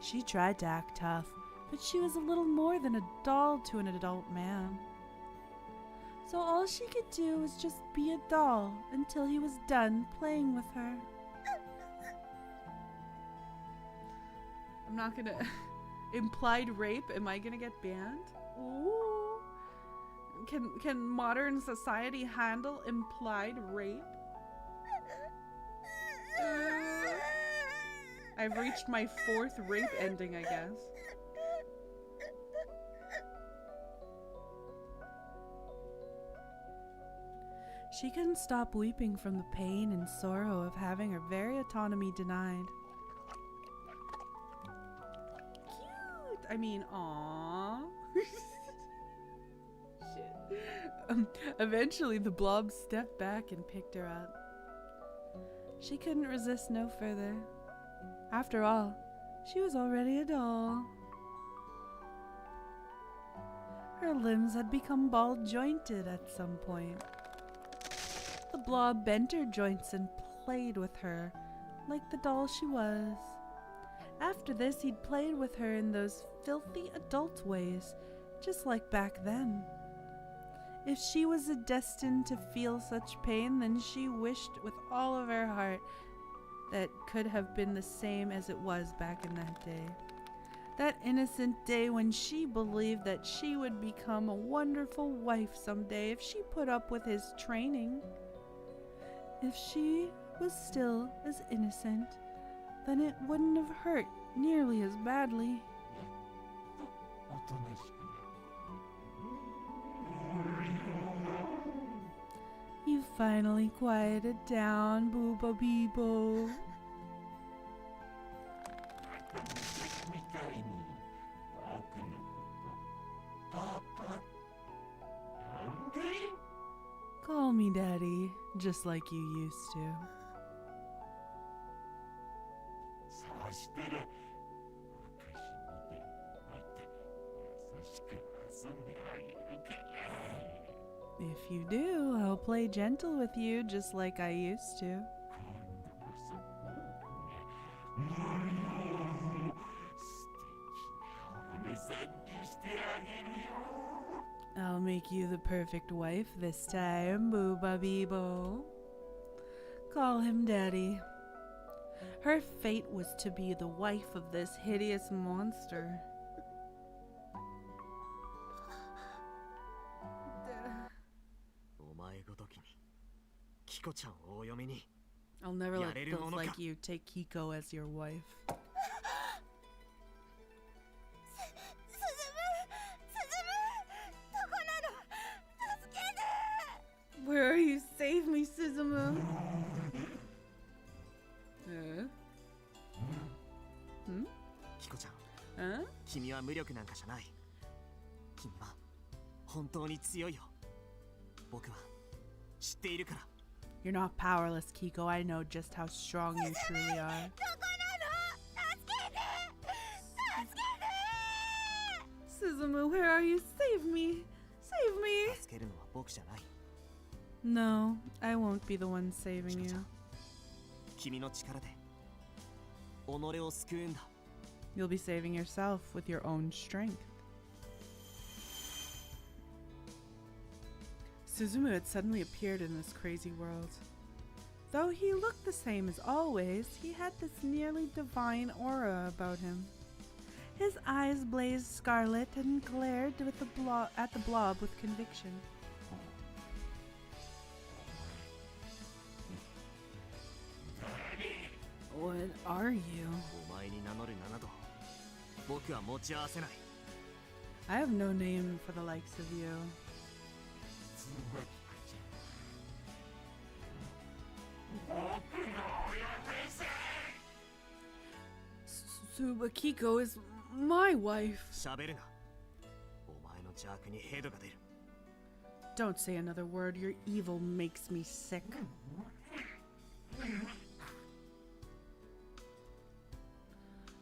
She tried to act tough, but she was a little more than a doll to an adult man. So all she could do was just be a doll until he was done playing with her. I'm not gonna... Implied rape? Am I gonna get banned? Ooh. Can modern society handle implied rape? I've reached my 4th rape ending, I guess. She couldn't stop weeping from the pain and sorrow of having her very autonomy denied. Cute! I mean, aww. Shit. Eventually, the blob stepped back and picked her up. She couldn't resist no further. After all, she was already a doll. Her limbs had become ball-jointed at some point. The blob bent her joints and played with her like the doll she was. After this, he'd played with her in those filthy adult ways, just like back then. If she was destined to feel such pain, then she wished with all of her heart that could have been the same as it was back in that day. That innocent day when she believed that she would become a wonderful wife someday if she put up with his training. If she was still as innocent, then it wouldn't have hurt nearly as badly. You finally quieted down, Booba Beebo. Call me Daddy, just like you used to. If you do, I'll play gentle with you just like I used to. I'll make you the perfect wife this time, Booba Beebo. Call him Daddy. Her fate was to be the wife of this hideous monster. I'll never let those like you take Kiko as your wife. Where are you? Save me, Suzumu! Kiko-chan, Huh? 君は無力なんかじゃない。君は本当に強いよ。僕は知っているから。You're not powerless, Kiko. I know just how strong you truly are. Suzumu, where are you? Save me! Save me! 助けるのは僕じゃない。 No, I won't be the one saving you. 君の力で己を救うんだ。 You'll be saving yourself with your own strength. Suzumu had suddenly appeared in this crazy world. Though he looked the same as always, he had this nearly divine aura about him. His eyes blazed scarlet and glared with at the blob with conviction. What are you? お前に名乗る名など僕は持ち合わせない。 I have no name for the likes of you. Tsubakiko is my wife. 喋るな。お前の邪悪にヘドが出る。 Don't say another word. Your evil makes me sick.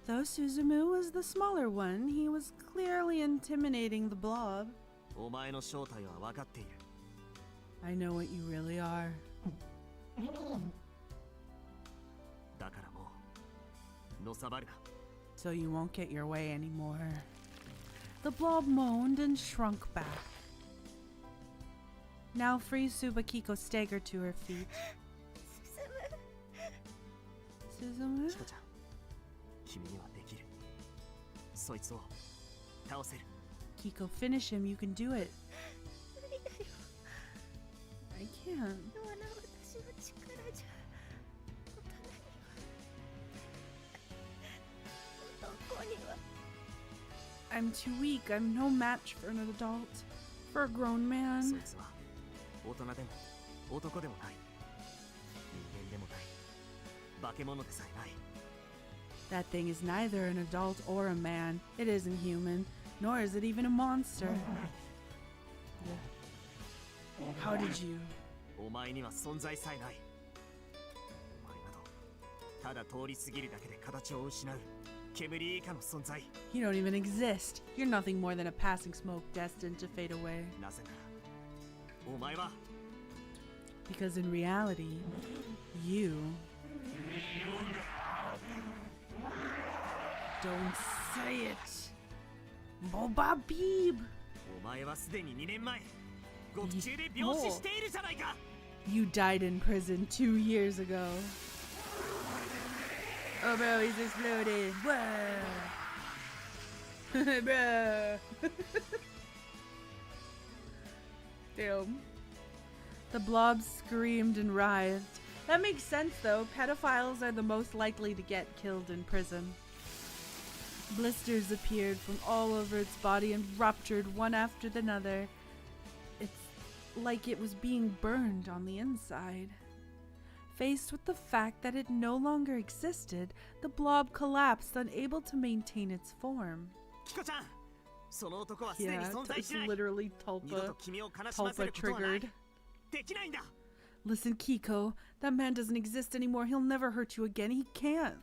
Though Suzumu was the smaller one, he was clearly intimidating the blob. お前の正体は分かっている。 I know what you really are. だからもうのさばるな。 So you won't get your way anymore. The blob moaned and shrunk back. Now free Tsubakiko staggered to her feet. Suzumu? チコちゃん、君にはできる。そいつを倒せる。 Kiko, finish him. You can do it. I can't. 今の私の力じゃ大人には I'm too weak. I'm no match for an adult. For a grown そ man. いつは大人でも男でもない。人間でもない。化け物でさえない。 That thing is neither an adult or a man. It isn't human, nor is it even a monster. How did you? お前には存在さえない。お前などただ通り過ぎるだけで形を失う煙以下の存在。 You don't even exist. You're nothing more than a passing smoke destined to fade away. なぜならお前は Because in reality, you... Don't say it. Boba Beeb! お前はすでに2年前獄中で病死しているじゃないか。 You died in prison 2 years ago. Oh, bro, he's exploded. Whoa. Bro. Damn. The blob screamed and writhed. That makes sense, though. Pedophiles are the most likely to get killed in prison. Blisters appeared from all over its body and ruptured one after another. It's like it was being burned on the inside. Faced with the fact that it no longer existed, the blob collapsed, unable to maintain its form. キコちゃん、その男はすでに Yeah, 存在 it's しない。 literally 二度と Tulpa. 君を悲しませ Tulpa ることはない。 triggered. できないんだ。 Listen, Kiko, that man doesn't exist anymore. He'll never hurt you again. He can't.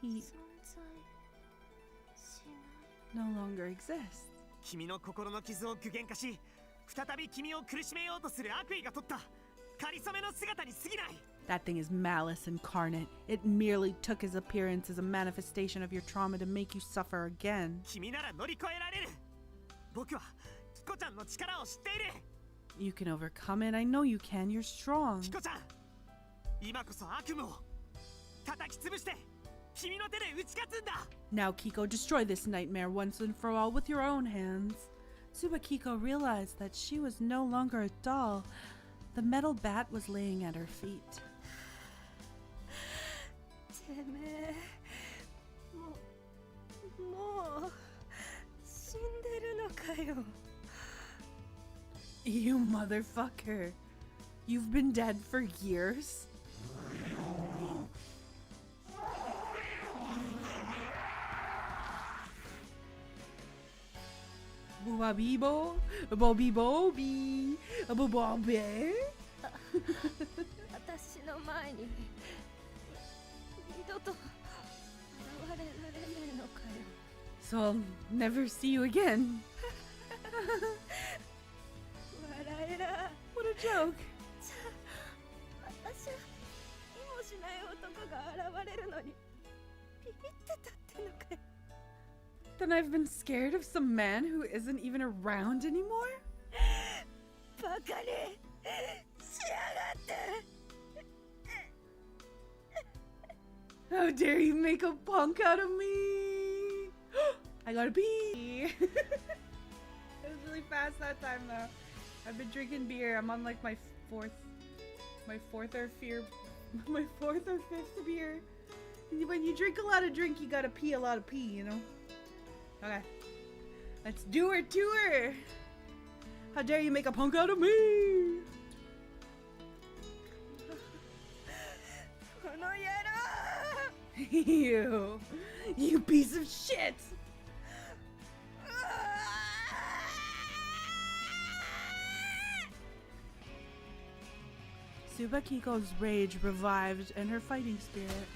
He 存在しない no longer exists. 君の心の傷を具現化し、再び君を苦しめようとする悪意が取ったかりそめの姿に過ぎない。 That thing is malice incarnate. It merely took his appearance as a manifestation of your trauma to make you suffer again. 君なら乗り越えられる。僕はキコちゃんの力を知っている。 You can overcome it. I know you can. You're strong. キコちゃん、今こそ悪夢を叩き潰して君の手で打ち勝つんだ。 Now, Kiko, destroy this nightmare once and for all with your own hands. Tsubakiko realized that she was no longer a doll. The metal bat was laying at her feet. てめえもう死んでるのかよ You motherfucker. You've been dead for years? Bobibo, Bobby Bobby, Bobby. 私の前に二度と現れられねえのかよ So I'll never see you again. 笑えら What a joke. 私は意もしな男が現れるのにビビってたってのかよ。 Then I've been scared of some man who isn't even around anymore? バカにしやがって。 How dare you make a punk out of me? I gotta pee. It was really fast that time though. I've been drinking beer. I'm on like my fourth or fifth beer. When you drink a lot of drink, you gotta pee a lot of pee, you know? Okay. Let's do her to her. How dare you make a punk out of me? You piece of shit! Tsubakiko's rage revived and her fighting spirit.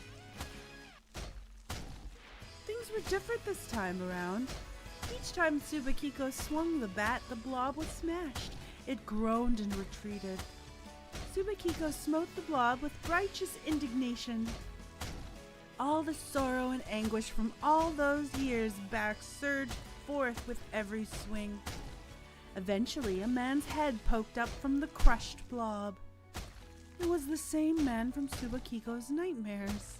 Things were different this time around. Each time Tsubakiko swung the bat, the blob was smashed. It groaned and retreated. Tsubakiko smote the blob with righteous indignation. All the sorrow and anguish from all those years back surged forth with every swing. Eventually, a man's head poked up from the crushed blob. It was the same man from Tsubakiko's nightmares.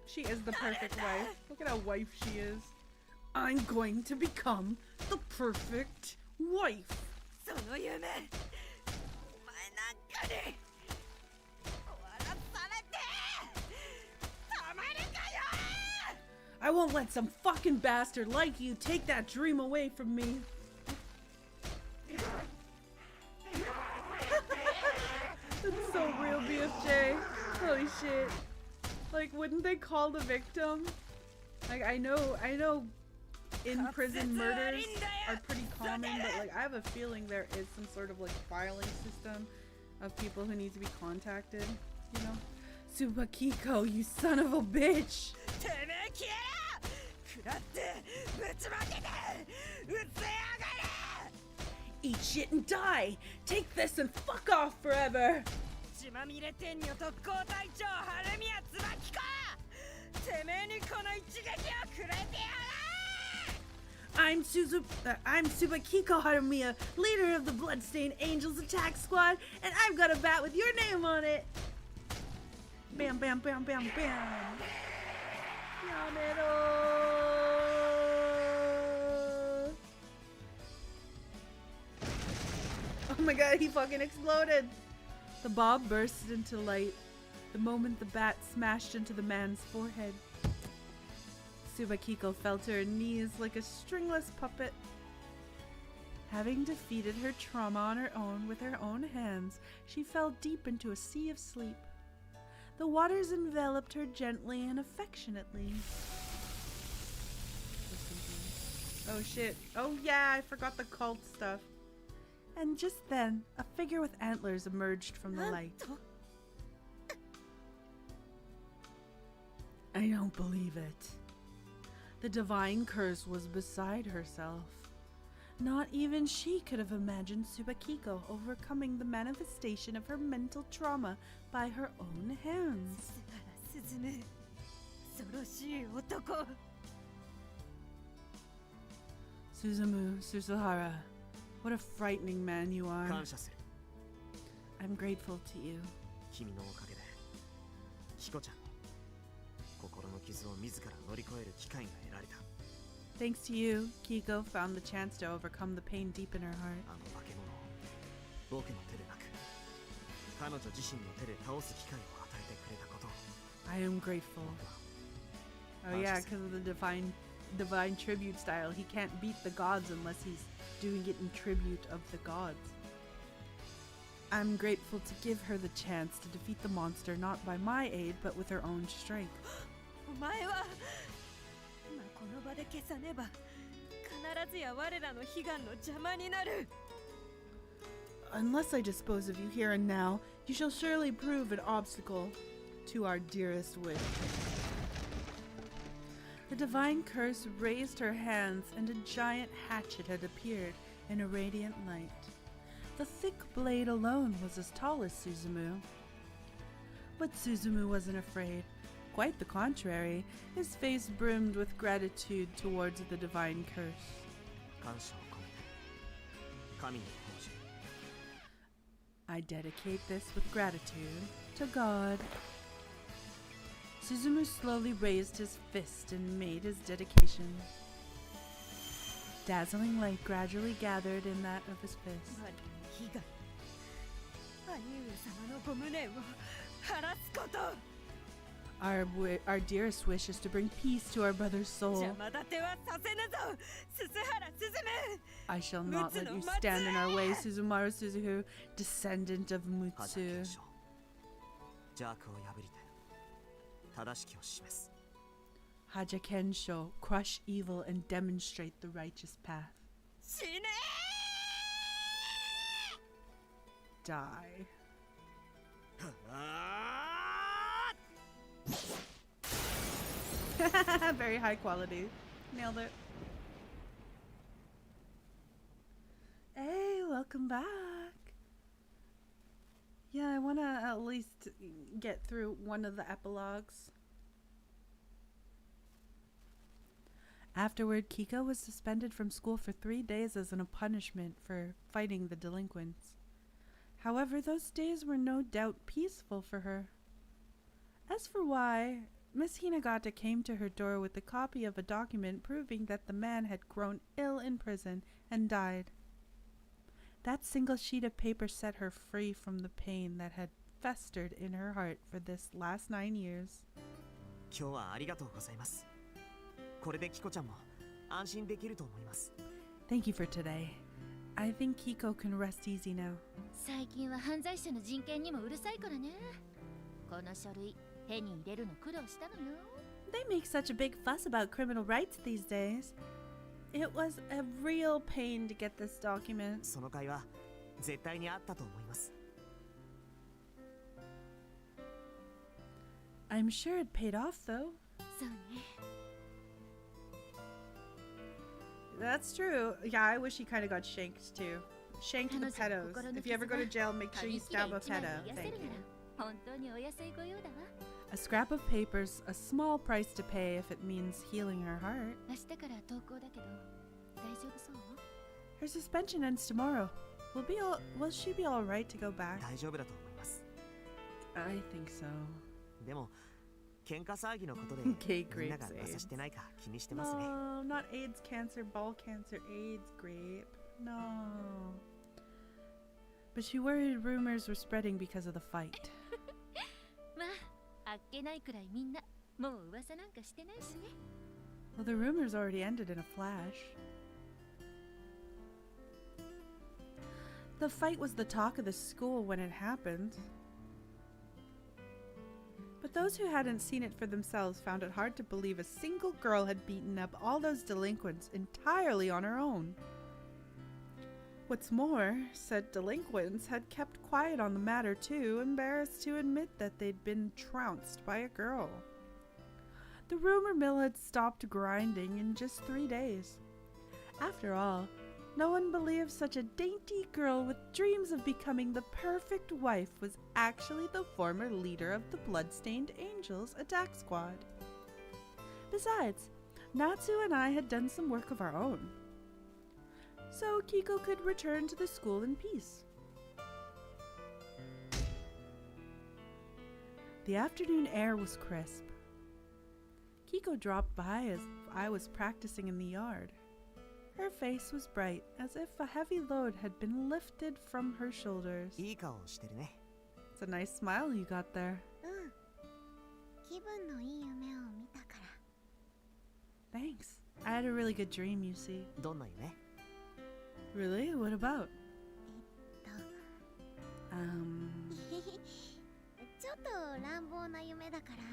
She is the perfect wife. Look at how wife she is. I'm going to become the perfect wife. I won't let some fucking bastard like you take that dream away from me. That's so real, BFJ. Holy shit. Like, wouldn't they call the victim? Like, I know in-prison murders are pretty common, but like, I have a feeling there is some sort of like filing system of people who need to be contacted, you know? Tsubakiko, you son of a bitch! Eat shit and die! Take this and fuck off forever! I'm Tsubakiko Harumiya, leader of the Bloodstained Angels Attack Squad, and I've got a bat with your name on it! Bam, bam, bam, bam, bam! Yamero! Oh my god, he fucking exploded! The bomb bursted into light the moment the bat smashed into the man's forehead. Tsubakiko fell to her knees like a stringless puppet. Having defeated her trauma on her own with her own hands, she fell deep into a sea of sleep. The waters enveloped her gently and affectionately. Oh shit. Oh yeah, I forgot the cult stuff. And just then, a figure with antlers emerged from the light. I don't believe it. The divine curse was beside herself. Not even she could have imagined Tsubakiko overcoming the manifestation of her mental trauma by her own hands. Suzumu Suzuhara, what a frightening man you are. I'm grateful to you. Thanks to you, Kiko found the chance to overcome the pain deep in her heart. I am grateful. Oh yeah, because of the divine tribute style. He can't beat the gods unless he's doing it in tribute of the gods. I'm grateful to give her the chance to defeat the monster not by my aid, but with her own strength. Unless I dispose of you here and now, you shall surely prove an obstacle to our dearest wish. The divine curse raised her hands, and a giant hatchet had appeared in a radiant light. The thick blade alone was as tall as Suzumu. But Suzumu wasn't afraid. Quite the contrary, his face brimmed with gratitude towards the divine curse. 感謝を込めて神に奉じる。 I dedicate this with gratitude to God. Suzumu slowly raised his fist and made his dedication. Dazzling light gradually gathered in that of his fist. 我の悲願、兄上様のご無念を晴らすこと。 Our dearest wish is to bring peace to our brother's soul. 邪魔立てはさせぬぞ、鈴原鈴芽。 I shall not let you stand in our way, Suzumaru Suzuhu, descendant of 覇者 Mutsu. 継承邪悪を破りて正しきを示す。 Haja Kensho, crush evil and demonstrate the righteous path. 死ね Die. あ Very high quality. Nailed it. Hey, welcome back. Yeah, I want to at least get through one of the epilogues. Afterward, Kiko was suspended from school for 3 days as a punishment for fighting the delinquents. However, those days were no doubt peaceful for her. As for why, Miss Hinagata came to her door with a copy of a document proving that the man had grown ill in prison and died. That single sheet of paper set her free from the pain that had festered in her heart for this last 9 years. 今日はありがとうございます。これでキコちゃんも安心できると思います。 Thank you for today. I think Kiko can rest easy now. 最近は犯罪者の人権にもうるさいからね。この書類手に入れるの苦労したのよ。 They make such a big fuss about criminal rights these days. It was a real pain to get this document. その会話絶対にあったと思います。 I'm sure it paid off though. そうね。 That's true. Yeah, I wish he kind of got shanked too. Shanked the pedos. If you ever go to jail, make sure you stab a pedo. Thank you. 本当にお安いご用だわ。 A scrap of paper's a small price to pay if it means healing her heart. 明日から登校だけど大丈夫そう？ Her suspension ends tomorrow. Will she be all right to go back? 大丈夫だと思います I think so. でも喧嘩騒ぎのことで Gay みんな grapes が AIDS. 噂してないか気にしてますね No, not AIDS cancer, ball cancer, AIDS grape. No. But she worried rumors were spreading because of the fight. まあ、あっけないくらいみんなもう噂なんかしてないしね。 Well, the rumors already ended in a flash. The fight was the talk of the school when it happened. But those who hadn't seen it for themselves found it hard to believe a single girl had beaten up all those delinquents entirely on her own. What's more, said delinquents had kept quiet on the matter too, embarrassed to admit that they'd been trounced by a girl. The rumor mill had stopped grinding in just 3 days. After all, no one believed such a dainty girl with dreams of becoming the perfect wife was actually the former leader of the Bloodstained Angels attack squad. Besides, Natsu and I had done some work of our own, so Kiko could return to the school in peace. The afternoon air was crisp. Kiko dropped by as I was practicing in the yard. Her face was bright, as if a heavy load had been lifted from her shoulders. いい顔してるね It's a nice smile you got there. うん気分のいい夢を見たから Thanks. I had a really good dream, you see. どんな夢 Really? What about? と Um, ちょっと乱暴な夢だから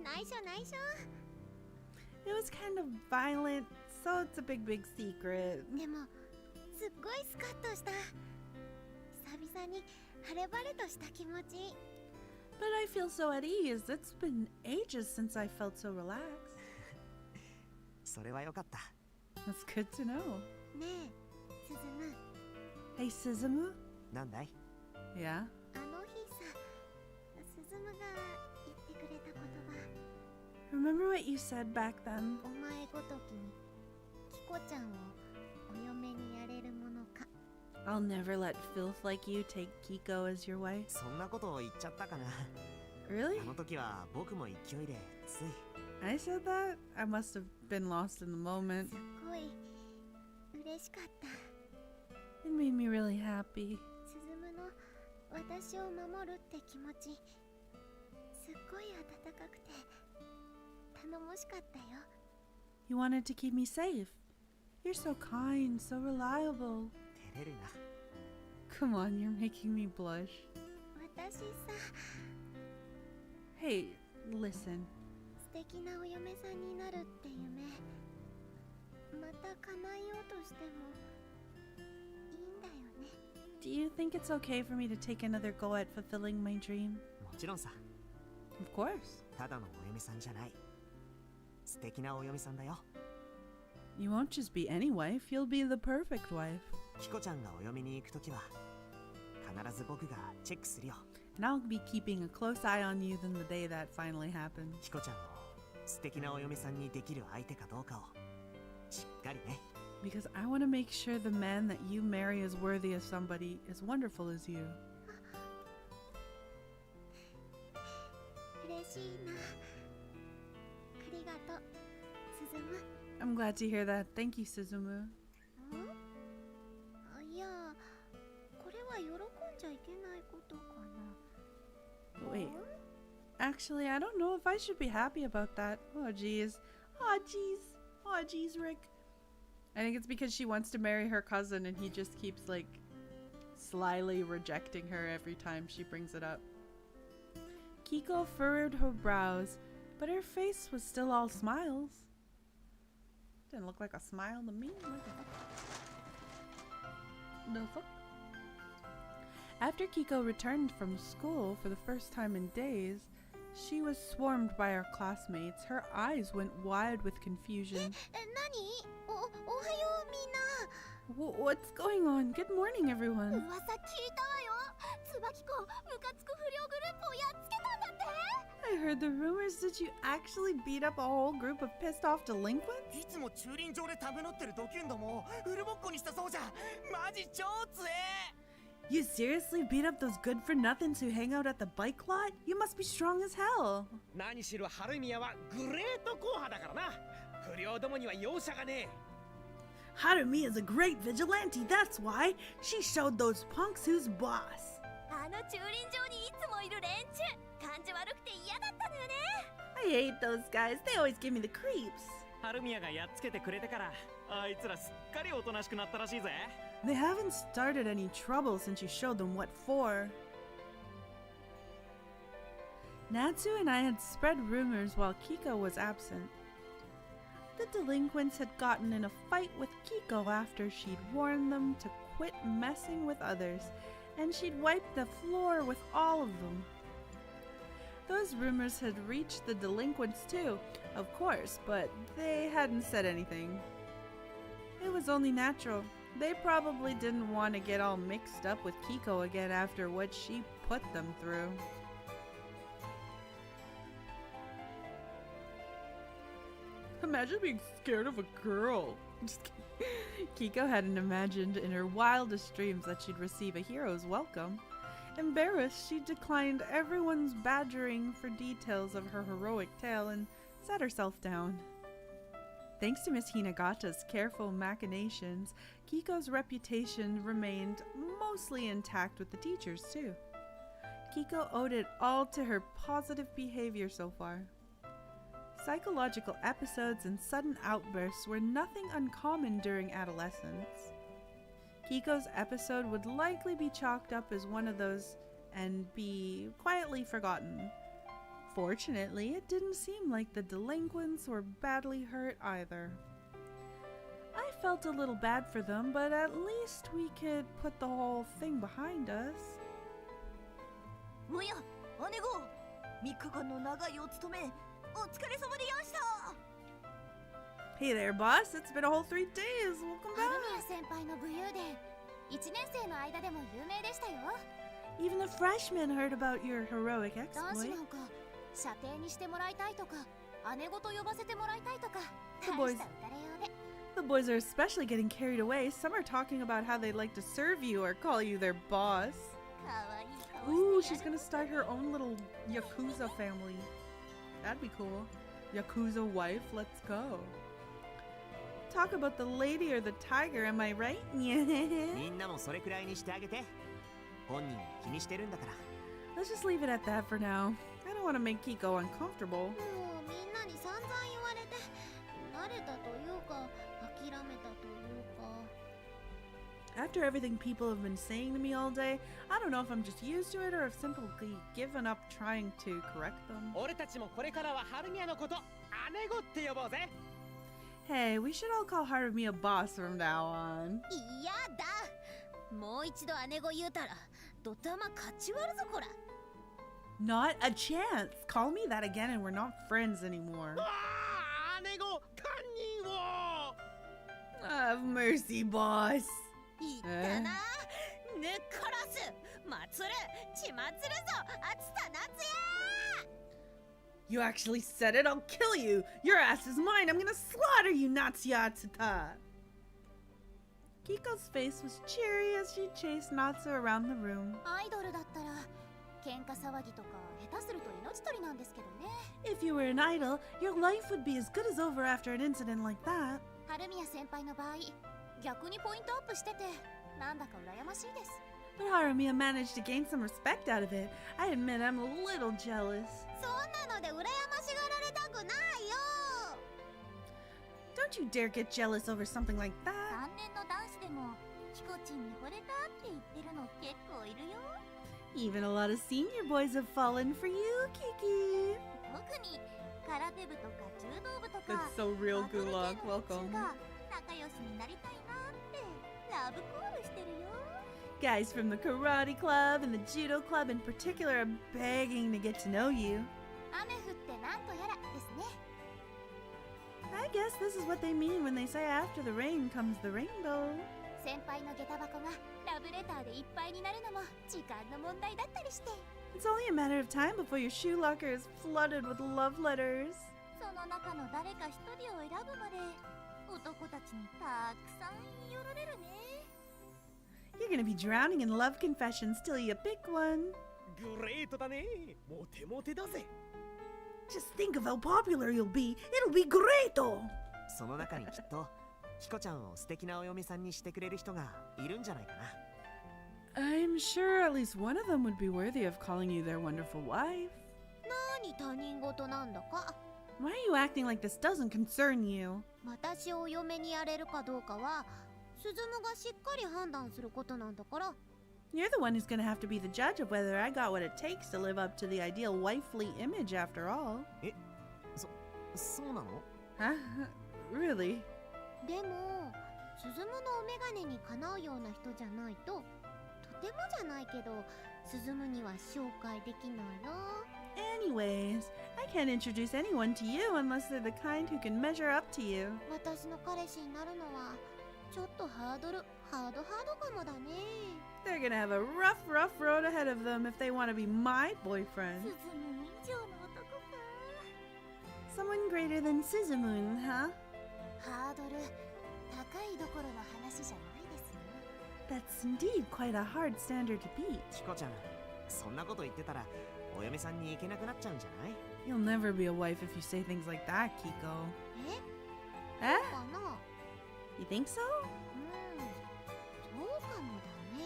内緒内緒 it was kind of violent, so it's a big secret. でもすっごいスカッとした久々に晴れ晴れとした気持ち But I feel so at ease. It's been ages since I felt so relaxed. それはよかった That's good to know. ねえすずむ Hey, Hey, Suzumu? なんだい Yeah? あの日さ、鈴夢が言ってくれた言葉、 Remember what you said back then? お前ごときにキコちゃんをお嫁にやれるものか。 I'll never let filth like you take Kiko as your wife. そんなことを言っちゃったかな Really? あの時は僕も勢いでつい I said that? I must have been lost in the moment. すっごい嬉しかった。 It made me really happy. 鈴夢の私を守るって気持ち、すっごい温かくて頼もしかったよ。 You wanted to keep me safe. You're so kind, so reliable. 照れるな Come on, you're making me blush. 私さ、 Hey, listen. 素敵なお嫁さんになるって夢、また叶えようとしてもいいんだよね。 Do you think it's okay for me to take another go at fulfilling my dream? もちろんさ Of course. ただのお嫁さんじゃない素敵なお嫁さんだよ You won't just be any wife, you'll be the perfect wife. キコちゃんがお嫁に行くときは必ず僕がチェックするよ And I'll be keeping a close eye on you than the day that finally happens. キコちゃんを素敵なお嫁さんにできる相手かどうかをしっかりね Because I want to make sure the man that you marry is worthy of somebody as wonderful as you. 嬉しいな。ありがとう、鈴夢。 I'm glad to hear that. Thank you, Suzumu. いや、これは喜んじゃいけないことかな。 Wait. Actually, I don't know if I should be happy about that. Oh, jeez. Oh, jeez. Oh, jeez, Rick. I think it's because she wants to marry her cousin and he just keeps, like, slyly rejecting her every time she brings it up. Kiko furrowed her brows, but her face was still all smiles. Didn't look like a smile to me. What the fuck? After Kiko returned from school for the first time in days, she was swarmed by her classmates. Her eyes went wide with confusion. 何？おはようみんな。 What's going on? Good morning, everyone. 噂聞いたわよ。椿子、ムカつく不良グループをやっつけたんだって。 I heard the rumors. Did you actually beat up a whole group of pissed off delinquents? いつも駐輪場で食べ乗ってるドキュンどもをフルボッコにしたそうじゃマジ超強え You seriously beat up those good-for-nothings who hang out at the bike lot? You must be strong as hell. 何しろ春宮はグレート硬派だからな。不良どもには容赦がねえ。 Harumi is a great vigilante, that's why. She showed those punks who's boss. あの駐輪場にいつもいる連中、感じ悪くて嫌だったのよね。 I hate those guys. They always give me the creeps. 春宮がやっつけてくれてからあいつらすっかりおとなしくなったらしいぜ They haven't started any trouble since you showed them what for. Natsu and I had spread rumors while Kiko was absent. The delinquents had gotten in a fight with Kiko after she'd warned them to quit messing with others, and she'd wiped the floor with all of them. Those rumors had reached the delinquents too, of course, but they hadn't said anything. It was only natural. They probably didn't want to get all mixed up with Kiko again after what she put them through. Imagine being scared of a girl. Just kidding. Kiko hadn't imagined in her wildest dreams that she'd receive a hero's welcome. Embarrassed, she declined everyone's badgering for details of her heroic tale and sat herself down. Thanks to Miss Hinagata's careful machinations, Kiko's reputation remained mostly intact with the teachers, too. Kiko owed it all to her positive behavior so far. Psychological episodes and sudden outbursts were nothing uncommon during adolescence. Kiko's episode would likely be chalked up as one of those and be quietly forgotten. Fortunately, it didn't seem like the delinquents were badly hurt either. I felt a little bad for them, but at least we could put the whole thing behind us. もや、姉子、3日間の長いお勤め、お疲れ様でやんした。 Hey there, boss. It's been a whole 3 days. Welcome 春 back. 宮先輩の武勇伝、1年生の間でも有名でしたよ。 Even the freshmen heard about your heroic 男子 exploit. なんか射程にしてもらいたいとか、姉ごと呼ばせてもらいたいとか、 The 大 boys- した打たれようで。 The boys are especially getting carried away. Some are talking about how they'd like to serve you or call you their boss. かわいい顔 Ooh, して she's やる。 gonna start her own little Yakuza family. That'd be cool. Yakuza wife, let's go. Talk about the lady or the tiger, am I right? みんなもそれくらいにしてあげて。本人気にしてるんだから。 Let's just leave it at that for now. I don't want to make Kiko uncomfortable. もうみんなに散々言われて慣れたというか諦めたというか。 After everything people have been saying to me all day, I don't know if I'm just used to it or have simply given up trying to correct them. 俺たちもこれからはハルミアのこと姉子って呼ぼうぜ。 Hey, we should all call Harumiya boss from now on. いやだ、もう一度姉子言うたらドタマ勝ち割るぞこら。 Not a chance. Call me that again and we're not friends anymore. わあ、姉子堪忍を。 Have mercy, boss. 言ったな、ぬっこらす祭る血祭るぞ暑さ夏や。 You actually said it. I'll kill you. Your ass is mine. I'm gonna slaughter you, Natsuya-tsuta. Kiko's face was cheery as she chased Natsu around the room. アイドルだったら喧嘩騒ぎとか下手すると命取りなんですけどね。 If you were an idol, your life would be as good as over after an incident like that. 春宮先輩の場合逆にポイントアップしててなんだか羨ましいです。 But Harumiya managed to gain some respect out of it. I admit I'm a little jealous. そんなので羨ましがられたくないよ。 Don't you dare get jealous over something like that. 3年の男子でもキコチンに惚れたって言ってるの結構いるよ。 Even a lot of senior boys have fallen for you, Kiki. 特に空手部とか柔道部とか That's so real, バトル系の Gulak. 連中 Welcome. が仲良しになりたいなってラブコールしてるよ。 Guys from the karate club and the judo club in particular are begging to get to know you. 雨降ってなんとやらですね。 I guess this is what they mean when they say after the rain comes the rainbow. 先輩の下駄箱がラブレターでいっぱいになるのも時間の問題だったりして、 It's only a matter of time before your shoe locker is flooded with love letters. その中の誰か一人を選ぶまで男たちにたくさん言い寄られるね。 You're gonna be drowning in love confessions till you pick one. グレートだね。モテモテだぜ。 Just think of how popular you'll be. It'll be great! その中にきっとキコちゃんを素敵なお嫁さんにしてくれる人がいるんじゃないかな。 I'm sure at least one of them would be worthy of calling you their wonderful wife. 何他人事なんだか。 Why are you acting like this doesn't concern you? 私をお嫁にやれるかどうかはスズムがしっかり判断することなんだから。 You're the one who's gonna have to be the judge of whether I got what it takes to live up to the ideal wifely image after all. そうなの？ Huh? Really? でもスズムのお眼鏡にかなうような人じゃないと、とてもじゃないけどスズムには紹介できないよ。 Anyways, I can't introduce anyone to you unless they're the kind who can measure up to you. 私の彼氏になるのはちょっとハードかもだね。 They're gonna have a rough road ahead of them if they want to be my boyfriend. スズム以上の男か。 Someone greater than Suzumoon, huh? ハードル高いどころの話じゃないですね。 That's indeed quite a hard standard to beat. キコちゃん、そんなこと言ってたらお嫁さんに行けなくなっちゃうんじゃない？ You'll never be a wife if you say things like that, Kiko. え、 Eh? かな。 You think so? そうかもだね。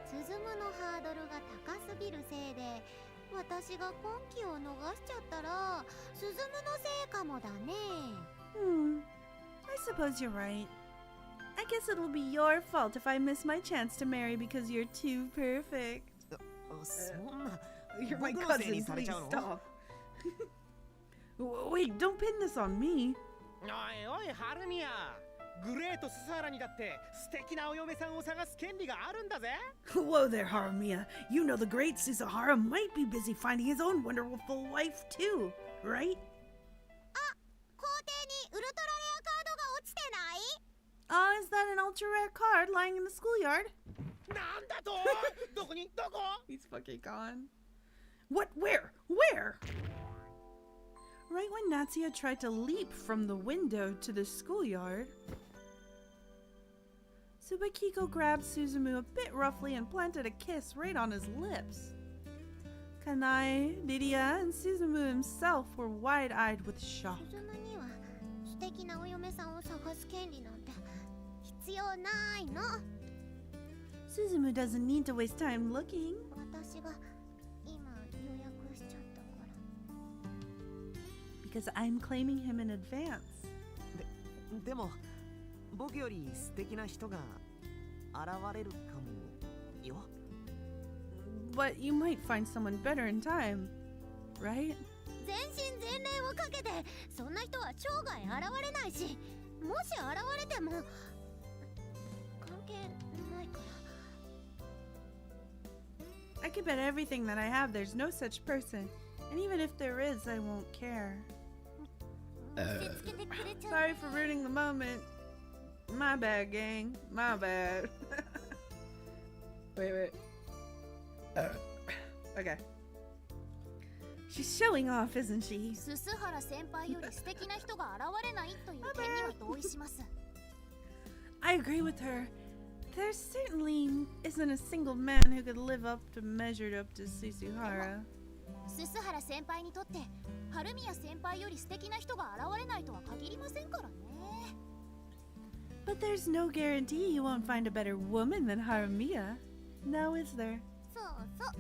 スズムのハードルが高すぎるせいで私が今期を逃しちゃったらスズムのせいかもだね。 I suppose you're right. I guess it'll be your fault if I miss my chance to marry because you're too perfect. そんな You're my 僕のせいに cousin, され please ちゃうの？ stop. Wait, don't pin this on me. おいおいハルミア、グレートスサーラにだって素敵なお嫁さんを探す権利があるんだぜ。 Whoa there, Harumiya. You know the great Susahara might be busy finding his own wonderful wife too, right? 校庭にウルトラレアカードが落ちてない？ Oh, is that an ultra rare card lying in the schoolyard? なんだとどこにどこ He's fucking gone. What? Where? Where? Right when Natsuya tried to leap from the window to the schoolyard, Tsubakiko grabbed Suzumu a bit roughly and planted a kiss right on his lips. Kanai, Lydia, and Suzumu himself were wide-eyed with shock. 鈴むには素敵なお嫁さんを探す権利なんて必要ないの。 Suzumu doesn't need to waste time looking. 私が今予約しちゃったから。 Because I'm claiming him in advance. でも僕より素敵な人が現れるかもよ。 But you might find someone better in time, right? 全身全霊をかけてそんな人は生涯現れないし、もし現れても関係ないから。 I could bet everything that I have there's no such person. And even if there is, I won't care. 見せつけてくれちゃう。 Sorry for ruining the moment. My bad, gang. My bad. Wait. Okay. She's showing off, isn't she? ススハラ先輩より素敵な人が現れないという点には同意します。 I agree with her. There certainly isn't a single man who could live up to measured up to Susuhara. ススハラ先輩にとって春宮先輩より素敵な人が現れないとは限りませんからね。 But there's no guarantee you won't find a better woman than Harumiya. Now is there? そうそう。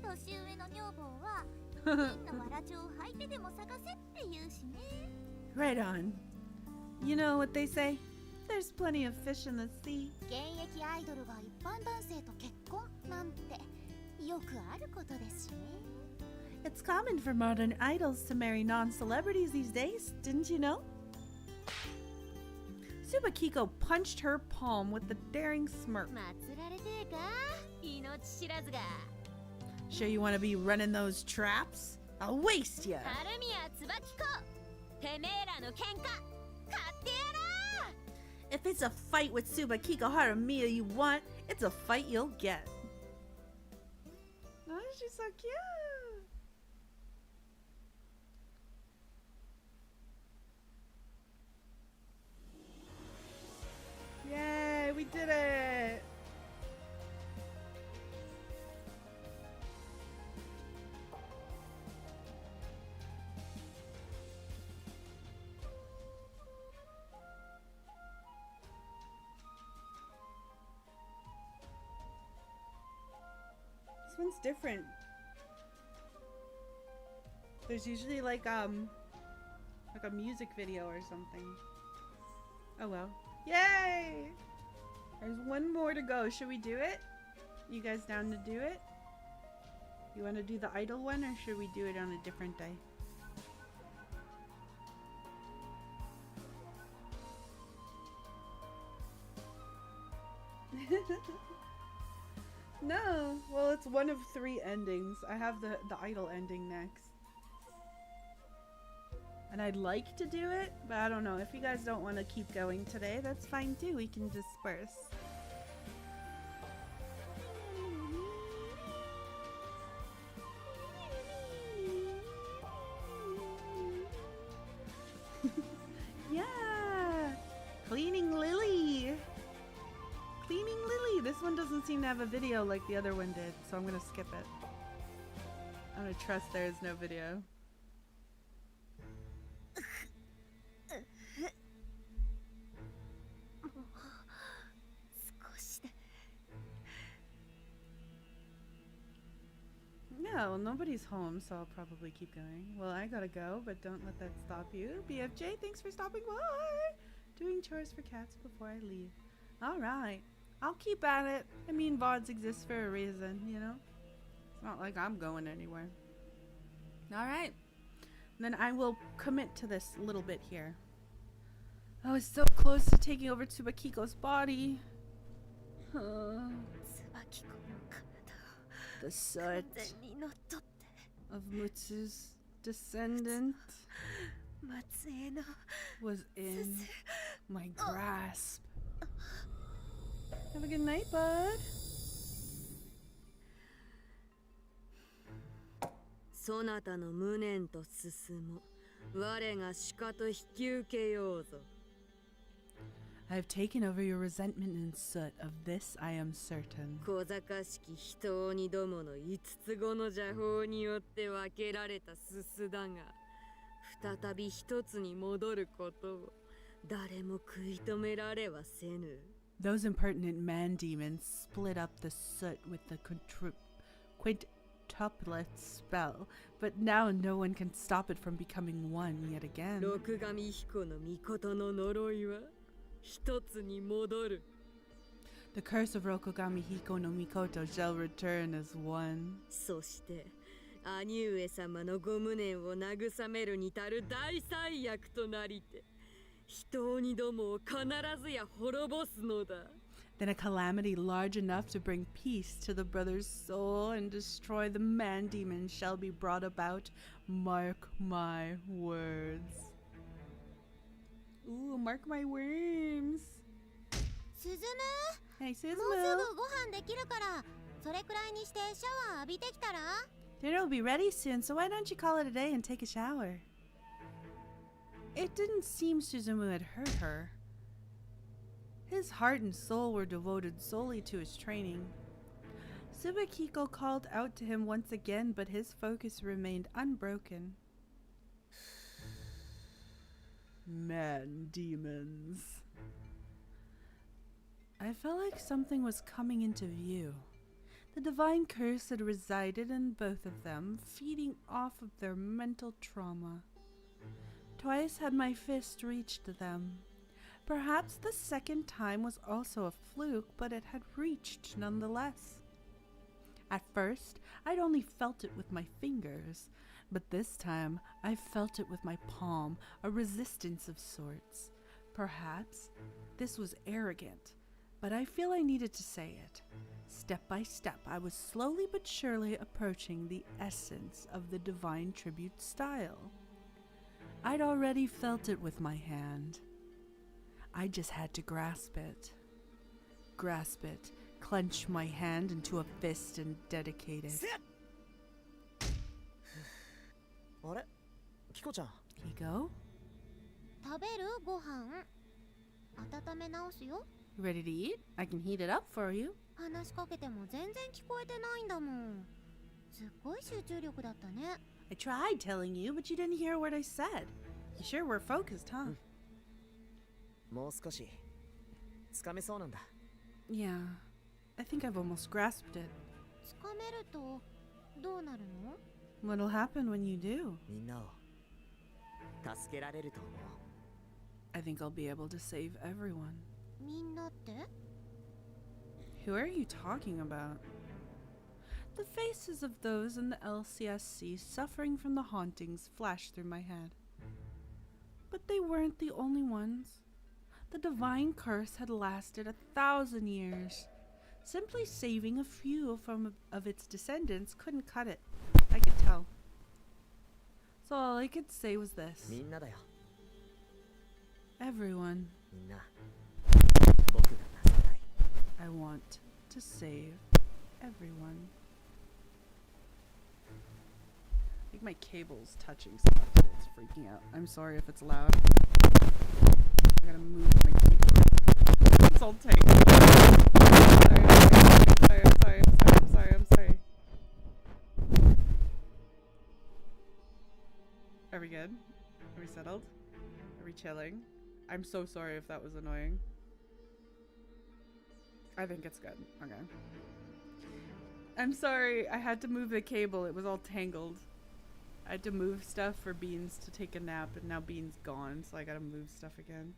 年上の女房は銀のわらじを履いてでも探せって言うしね。 Right on. You know what they say? There's plenty of fish in the sea. 現役アイドルが一般男性と結婚なんてよくあることですしね。 It's common for modern idols to marry non-celebrities these days, didn't you know? Tsubakiko punched her palm with a daring smirk. 祭られてえか命知らずが。 Sure you want to be running those traps? I'll waste ya! 春宮椿子てめえらの喧嘩買ってやら If it's a fight with Tsubakiko Harumiya you want, it's a fight you'll get. Oh, she's so cute! Yay, we did it! This one's different. There's usually like a music video or something. Oh well. Yay! There's one more to go. Should we do it? You guys down to do it? You want to do the idol one or should we do it on a different day? No. Well, it's one of 3 endings. I have the idol ending next. And I'd like to do it, but I don't know. If you guys don't want to keep going today, that's fine too. We can disperse. Yeah! Cleaning Lily! Cleaning Lily! This one doesn't seem to have a video like the other one did, so I'm gonna skip it. I'm gonna trust there is no video. No, nobody's home, so I'll probably keep going. Well, I gotta go, but don't let that stop you. BFJ, thanks for stopping by! Doing chores for cats before I leave. Alright, I'll keep at it. I mean, VODs exist for a reason, you know? It's not like I'm going anywhere. Alright, then I will commit to this little bit here. Oh, it's so close to taking over Tsubakiko's body. The soot of Mutsu's descendant was in my grasp. Have a good night, bud. そなたの無念と進も我が鹿と引き受けようぞ I have taken over your resentment and soot. Of this I am certain. 小賢しき人鬼どもの五つ子の邪法によって分けられたすすだが再び一つに戻ることを誰も食い止められはせぬ Those impertinent man demons split up the soot with the quintuplet spell, but now no one can stop it from becoming one yet again. 六神彦の御事の呪いは一つに戻る The curse of Rokugami Hiko no Mikoto shall return as one. そして兄上様のご無念を慰めるに足る大災厄となりて人鬼どもを必ずや滅ぼすのだ Then a calamity large enough to bring peace to the brother's soul and destroy the man demon shall be brought about. Mark my words. Ooh, mark my words. すず Hey, む Suzumu. もうすぐご飯できるからそれくらいにしてシャワー浴びてきたら Dinner will be ready soon, so why don't you call it a day and take a shower? It didn't seem Suzumu had hurt her. His heart and soul were devoted solely to his training. Subakiko called out to him once again, but his focus remained unbroken. Man demons. I felt like something was coming into view. The divine curse had resided in both of them, feeding off of their mental trauma. Twice had my fist reached them. Perhaps the second time was also a fluke, but it had reached nonetheless. At first, I'd only felt it with my fingers, but this time I felt it with my palm, a resistance of sorts. Perhaps this was arrogant, but I feel I needed to say it. Step by step, I was slowly but surely approaching the essence of the divine tribute style. I'd already felt it with my hand. I just had to grasp it. Grasp it, clench my hand into a fist and dedicate it. あれキコちゃん Kiko, 食べるご飯温め直すよ you ready to eat? I can heat it up for you. 話しかけても全然聞こえてないんだもんすっごい集中力だったね I tried telling you, but you didn't hear what I said. You sure were focused, huh? もう少しつかめそうなんだ Yeah, I think I've almost grasped it. つかめるとどうなるの What'll happen when you do? みんなを助けられると思う I think I'll be able to save everyone. みんなって Who are you talking about? The faces of those in the LCSC suffering from the hauntings flashed through my head. But they weren't the only ones. The divine curse had lasted 1,000 years. Simply saving a few of its descendants couldn't cut it. I could tell. So all I could say was this. みんなだよ Everyone, みんな僕が助けたい I want to save everyone. I think my cable's touching stuff, so it's freaking out. I'm sorry if it's loud. I gotta move my keyboard. It's all tangled. I'm sorry. Are we good? Are we settled? Are we chilling? I'm so sorry if that was annoying. I think it's good. Okay. I'm sorry, I had to move the cable. It was all tangled. I had to move stuff for Beans to take a nap, and now Beans gone, so I gotta move stuff again.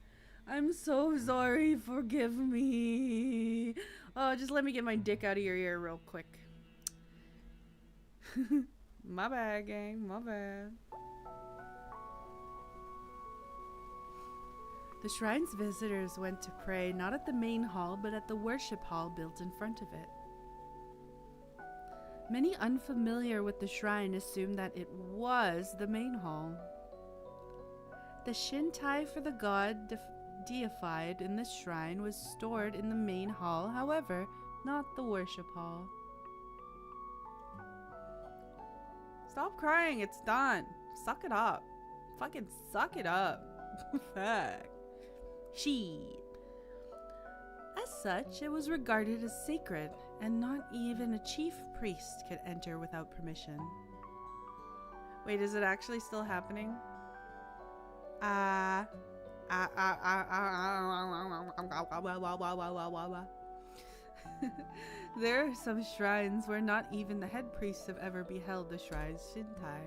I'm so sorry, forgive me. Oh, just let me get my dick out of your ear real quick. My bad, gang, my bad. The shrine's visitors went to pray not at the main hall, but at the worship hall built in front of it. Many unfamiliar with the shrine assumed that it was the main hall. The Shintai for the god deified in this shrine was stored in the main hall, however, not the worship hall. Stop crying, it's done. Suck it up. Fucking suck it up. Fuck. Shit. As such, it was regarded as sacred, and not even a chief priest could enter without permission. Wait, is it actually still happening? There are some shrines where not even the head priests have ever beheld the shrine's Shintai.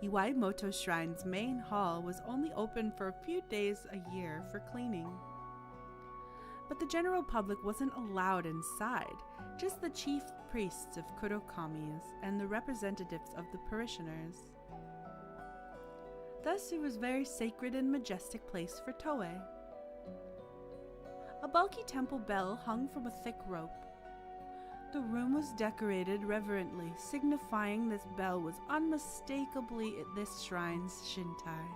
Iwaimoto Shrine's main hall was only open for a few days a year for cleaning. But the general public wasn't allowed inside, just the chief priests of Kurokamis and the representatives of the parishioners. Thus it was a very sacred and majestic place for Toei. A bulky temple bell hung from a thick rope. The room was decorated reverently, signifying this bell was unmistakably this shrine's Shintai.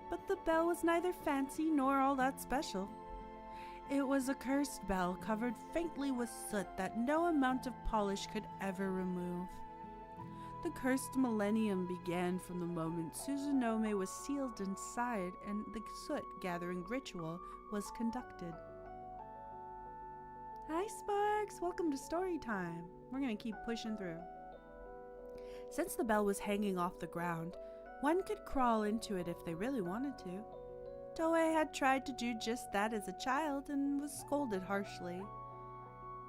But the bell was neither fancy nor all that special. It was a cursed bell covered faintly with soot that no amount of polish could ever remove. The cursed millennium began from the moment Suzunome was sealed inside and the soot-gathering ritual was conducted. Hi Sparks, welcome to story time. We're gonna keep pushing through. Since the bell was hanging off the ground, one could crawl into it if they really wanted to. Toei had tried to do just that as a child and was scolded harshly.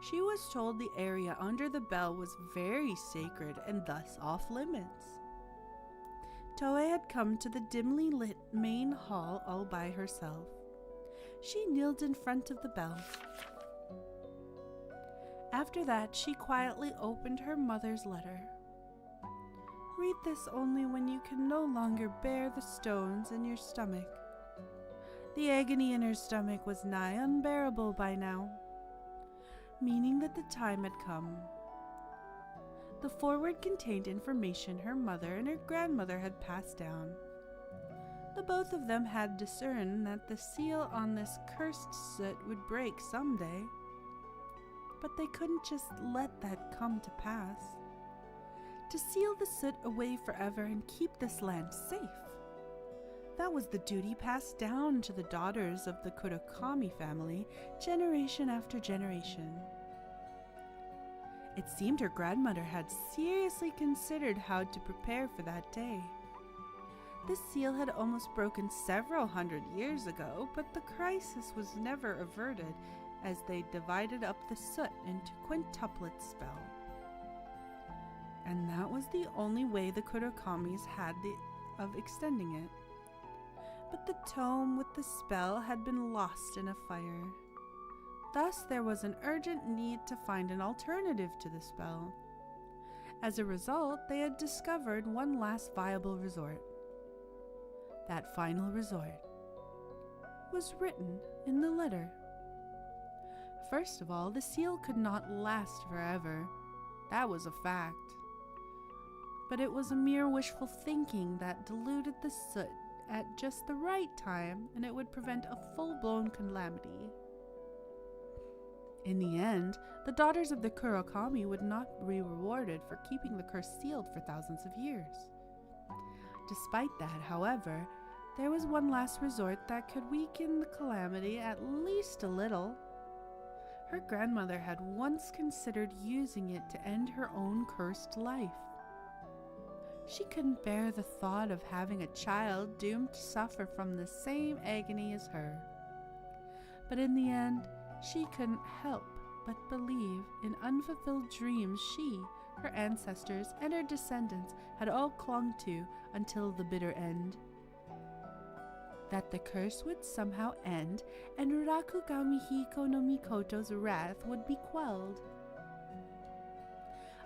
She was told the area under the bell was very sacred and thus off limits. Toei had come to the dimly lit main hall all by herself. She kneeled in front of the bell. After that, she quietly opened her mother's letter. Read this only when you can no longer bear the stones in your stomach. The agony in her stomach was nigh unbearable by now, meaning that the time had come. The foreword contained information her mother and her grandmother had passed down. The both of them had discerned that the seal on this cursed soot would break someday, but they couldn't just let that come to pass. To seal the soot away forever and keep this land safe. That was the duty passed down to the daughters of the Kurokami family, generation after generation. It seemed her grandmother had seriously considered how to prepare for that day. The seal had almost broken several hundred years ago, but the crisis was never averted as they divided up the soot into quintuplet spell. And that was the only way the Kurokamis had of extending it. But the tome with the spell had been lost in a fire. Thus there was an urgent need to find an alternative to the spell. As a result, they had discovered one last viable resort. That final resort was written in the letter. First of all, the seal could not last forever. That was a fact. But it was a mere wishful thinking that diluted the soot at just the right time, and it would prevent a full-blown calamity. In the end, the daughters of the Kurokami would not be rewarded for keeping the curse sealed for thousands of years. Despite that, however, there was one last resort that could weaken the calamity at least a little. Her grandmother had once considered using it to end her own cursed life. She couldn't bear the thought of having a child doomed to suffer from the same agony as her. But in the end, she couldn't help but believe in unfulfilled dreams she, her ancestors, and her descendants had all clung to until the bitter end. That the curse would somehow end and Rakugami Hiko no Mikoto's wrath would be quelled.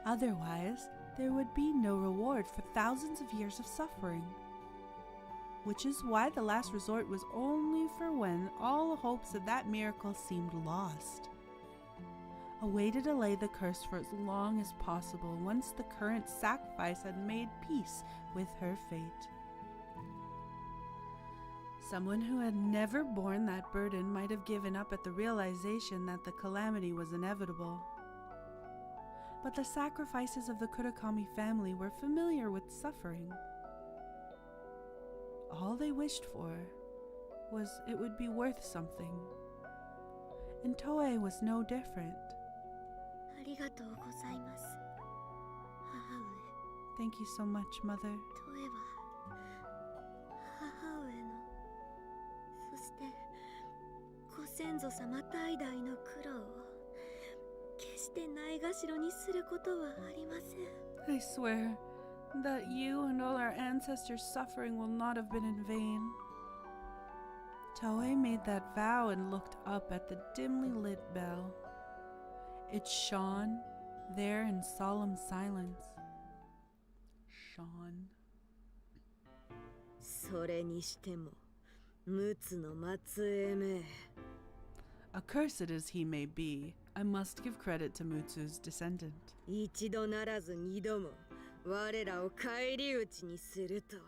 Otherwise, there would be no reward for thousands of years of suffering. Which is why the last resort was only for when all hopes of that miracle seemed lost. A way to delay the curse for as long as possible once the current sacrifice had made peace with her fate. Someone who had never borne that burden might have given up at the realization that the calamity was inevitable. But the sacrifices of the Kurakami family were familiar with suffering. All they wished for was it would be worth something. And Toei was no different. ありがとうございます。母上。 Thank you so much, Mother. トエは母上の、そしてご先祖様代々の苦労を決してないがしろにすることはありません。 I swear that you and all our ancestors' suffering will not have been in vain. Toei made that vow and looked up at the dimly lit bell. It shone there in solemn silence. Shone. それにしても、陸奥の末裔め。Accursed as he may be, I must give credit to Mutsu's descendant. 一度ならず二度も我らを返り討ちにするとは。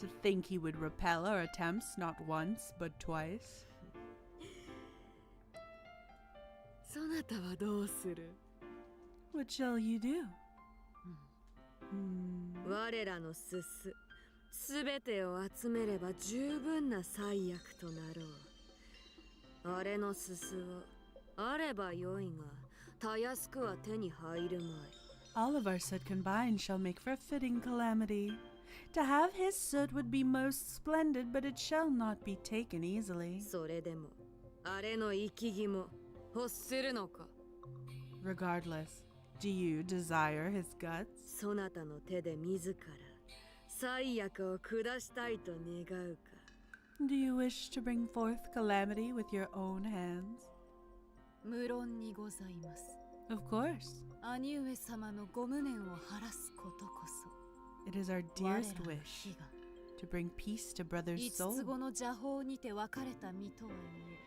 To think he would repel our attempts not once but twice. そなたはどうする？ What shall you do? 我らのすす、すべてを集めれば十分な災厄となろう。あれのすすはあればよいが、たやすくは手に入るまい。 All of our soot combined shall make for a fitting calamity. To have his soot would be most splendid, but it shall not be taken easily. それでも、あれの生き肝、欲するのか？ Regardless, do you desire his guts? そなたの手で自ら災厄を下したいと願うか？ Do you wish to bring forth calamity with your own hands? 無論にございます。 Of course. 兄上様のご無念を晴らすことこそ。 It is our dearest wish to bring peace to brother's 五 soul. つ子の邪法にて別れた身とはいえ、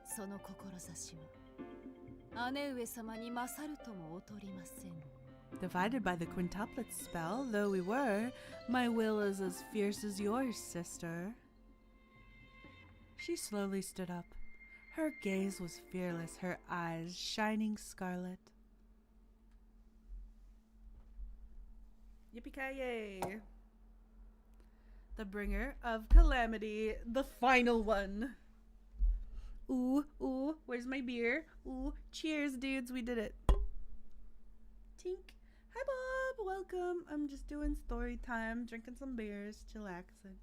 その志は姉上様に勝るとも劣りません。 Divided by the quintuplet spell, though we were, my will is as fierce as yours, sister. She slowly stood up. Her gaze was fearless, her eyes shining scarlet. Yippee-ki-yay! The bringer of calamity, the final one. Ooh, ooh, where's my beer? Ooh, cheers, dudes, we did it. Tink. Hi, Bob, welcome. I'm just doing story time, drinking some beers, chillaxing.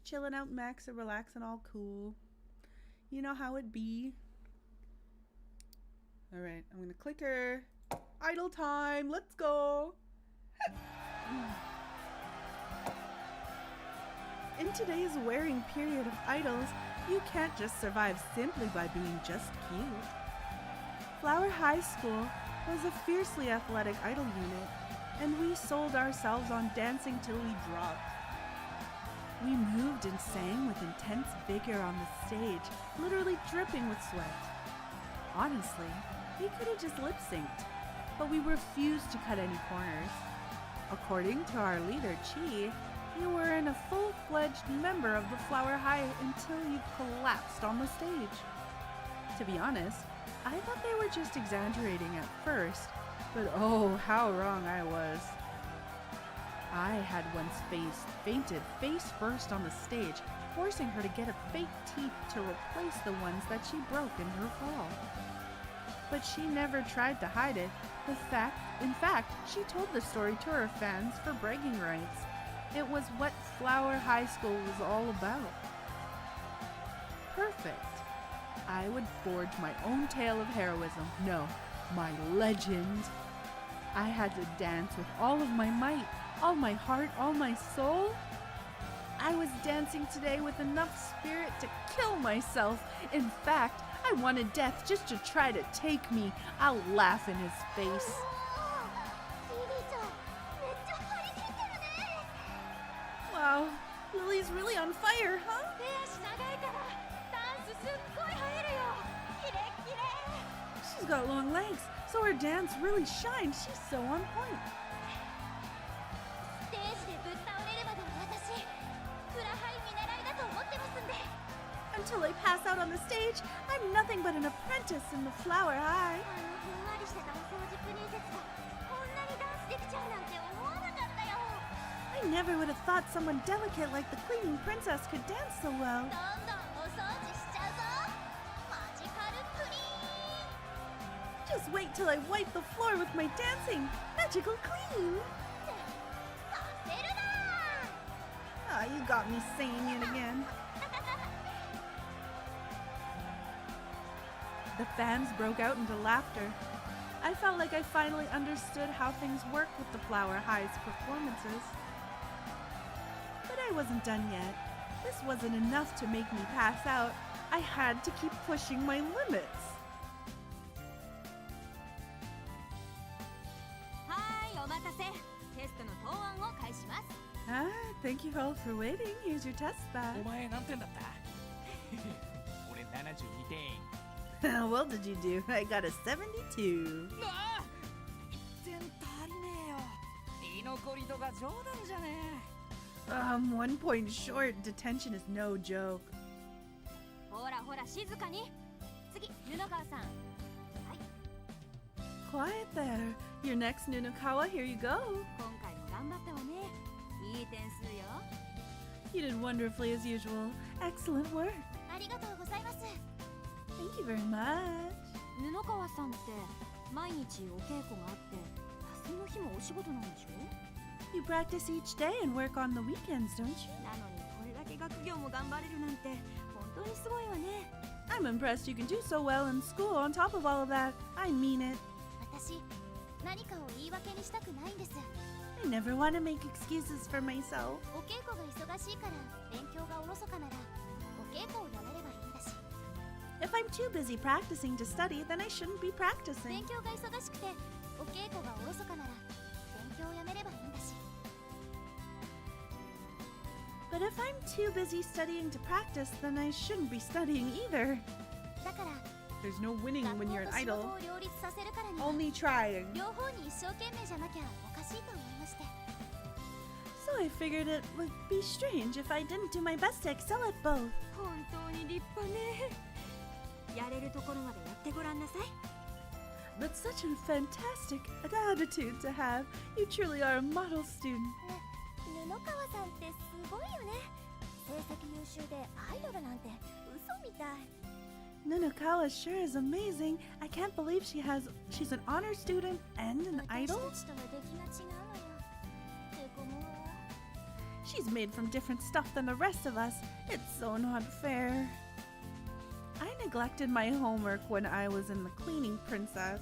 Chilling out, maxing, relaxing, all cool. You know how it be. Alright, I'm gonna click her. Idle time, let's go. In today's wearing period of idols, you can't just survive simply by being just cute. Flower High School was a fiercely athletic idol unit, and we sold ourselves on dancing till we dropped. We moved and sang with intense vigor on the stage, literally dripping with sweat. Honestly, we could have just lip-synced, but we refused to cut any corners. According to our leader, Chi, you weren't a full-fledged member of the Flower High until you collapsed on the stage. To be honest, I thought they were just exaggerating at first, but oh, how wrong I was. I had once fainted face first on the stage, forcing her to get a fake teeth to replace the ones that she broke in her fall. But she never tried to hide it. In fact, she told the story to her fans for bragging rights. It was what Flower High School was all about. Perfect. I would forge my own tale of heroism. No, my legend. I had to dance with all of my might, all my heart, all my soul. I was dancing today with enough spirit to kill myself. In fact, I wanted death just to try to take me. I'll laugh in his face. Wow, Lily's really on fire, huh? She's got long legs, so her dance really shines. She's so on point. till I pass out on the stage. I'm nothing but an apprentice in the Flower High. ふんわりしてたお掃除プリンセスがこんなにダンスできちゃうなんて思わなかったよ。 I never would have thought someone delicate like the cleaning princess could dance so well. どんどんお掃除しちゃうぞ。マジカルプリン。 Just wait till I wipe the floor with my dancing. Magical clean. させるな。 Ah, you got me saying it again. The fans broke out into laughter. I felt like I finally understood how things work with the Flower High's performances. But I wasn't done yet. This wasn't enough to make me pass out. I had to keep pushing my limits. はい、お待たせ。テストの答案を返します。 Ah, thank you all for waiting. Here's your test お back. 前何点だった俺72点 How well did you do? I got a 72. ああ1点足りねえよ居残りとか冗談じゃね 1 point short. Detention is no joke. ほらほら静かに。次、布川さん。はい。 Quiet there. Your next Nunokawa, here you go. 今回も頑張ったわね。いい点数よ。 You did wonderfully as usual. Excellent work. ありがとうございます。 Thank you very much. 布川さんって毎日お稽古があって休みの日もお仕事なんでしょ？ You practice each day and work on the weekends, don't you? なのにこれだけ学業も頑張れるなんて本当にすごいわね。 I'm impressed you can do so well in school on top of all of that. I mean it. 私、何かを言い訳にしたくないんです。 I never want to make excuses for myself. お稽古が忙しいから勉強がおろそかならお稽古をやめればいいんだし。 If I'm too busy practicing to study, then I shouldn't be 勉 practicing. 強が忙しくてお稽古がおろそかなら勉強をやめればいいんだし。 But if I'm too busy studying to practice, then I shouldn't be studying either. だから There's no winning 学 when 校 you're と an 仕事 idol. を両立させるからには Only trying. 両方に一生懸命じゃなきゃおかしいと思いまして。 So I figured it would be strange if I didn't do my best to excel at both. 本当に立派ね。やれるところまでやってごらんなさい。 That's such a fantastic attitude to have. You truly are a model student. 布川さんってすごいよね。成績優秀でアイドルなんて嘘みたい。 Nunokawa sure is amazing. I can't believe she's an honor student and an 私 idol. たちとは出来が違うのよ。てこも She's made from different stuff than the rest of us. It's so not fair. I neglected my homework when I was in the cleaning princess.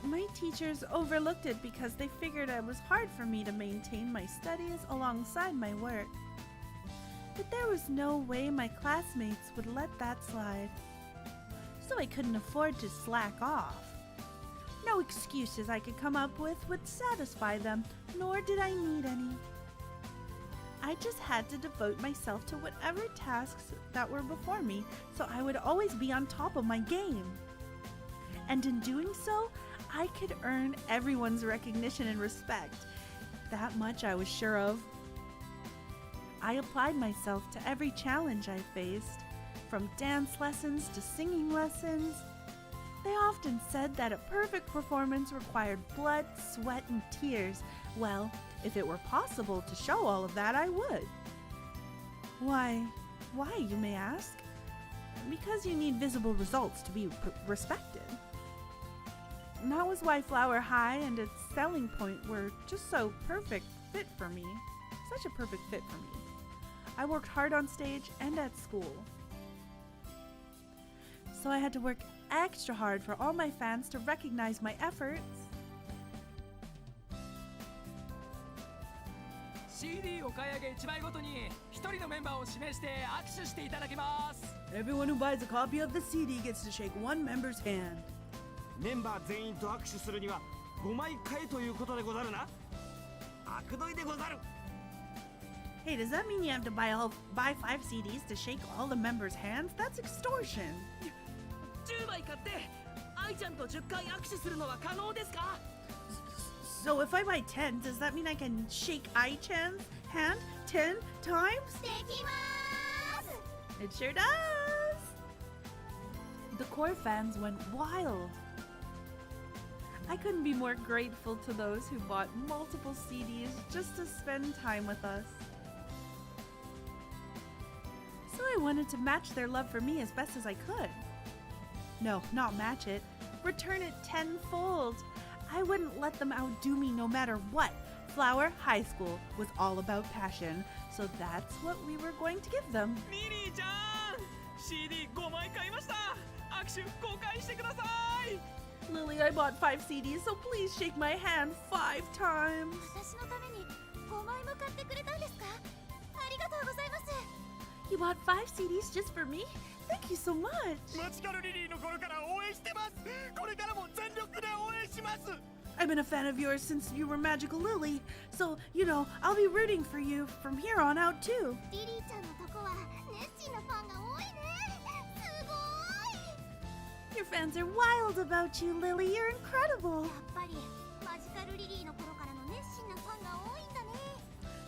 My teachers overlooked it because they figured it was hard for me to maintain my studies alongside my work. But there was no way my classmates would let that slide. So I couldn't afford to slack off. No excuses I could come up with would satisfy them, nor did I need any. I just had to devote myself to whatever tasks that were before me, so I would always be on top of my game. And in doing so, I could earn everyone's recognition and respect. That much I was sure of. I applied myself to every challenge I faced, from dance lessons to singing lessons. They often said that a perfect performance required blood, sweat, and tears. Well, if it were possible to show all of that, I would. Why, you may ask? Because you need visible results to be respected. And that was why Flower High and its selling point were just so perfect fit for me. Such a perfect fit for me. I worked hard on stage and at school. So I had to work extra hard for all my fans to recognize my efforts. CD お買い上げ1枚ごとに1人のメンバーを指名して握手していただきます Everyone who buys a copy of the CD gets to shake one member's hand. メンバー全員と握手するには5枚買えということでござるな。悪どいでござる。 Hey, does that mean you have to buy 5 CDs to shake all the members' hands? That's extortion. 10枚買って愛ちゃんと10回握手するのは可能ですか So if I buy 10, does that mean I can shake Ai-chan's hand 10 times? できまーす。It sure does! The core fans went wild. I couldn't be more grateful to those who bought multiple CDs just to spend time with us. So I wanted to match their love for me as best as I could. No, not match it. Return it tenfold. I wouldn't let them outdo me no matter what. Flower High School was all about passion, so that's what we were going to give them. リリーちゃん CD5 枚買いました握手交換してください Lily, I bought 5 CDs, so please shake my hand 5 times. 私のために5枚も買ってくれたんですか？ありがとうございます。 You bought 5 CDs just for me? Thank you so much. マジカルリリーの頃から応援してますこれからも全力で応援します I've been a fan of yours since you were Magical Lily, so, you know, I'll be rooting for you from here on out too. リリーちゃんのとこは熱心なファンが多いね。すごい。 Your fans are wild about you, Lily. You're incredible. やっぱりマジカルリリーの頃からの熱心なファンが多いんだね。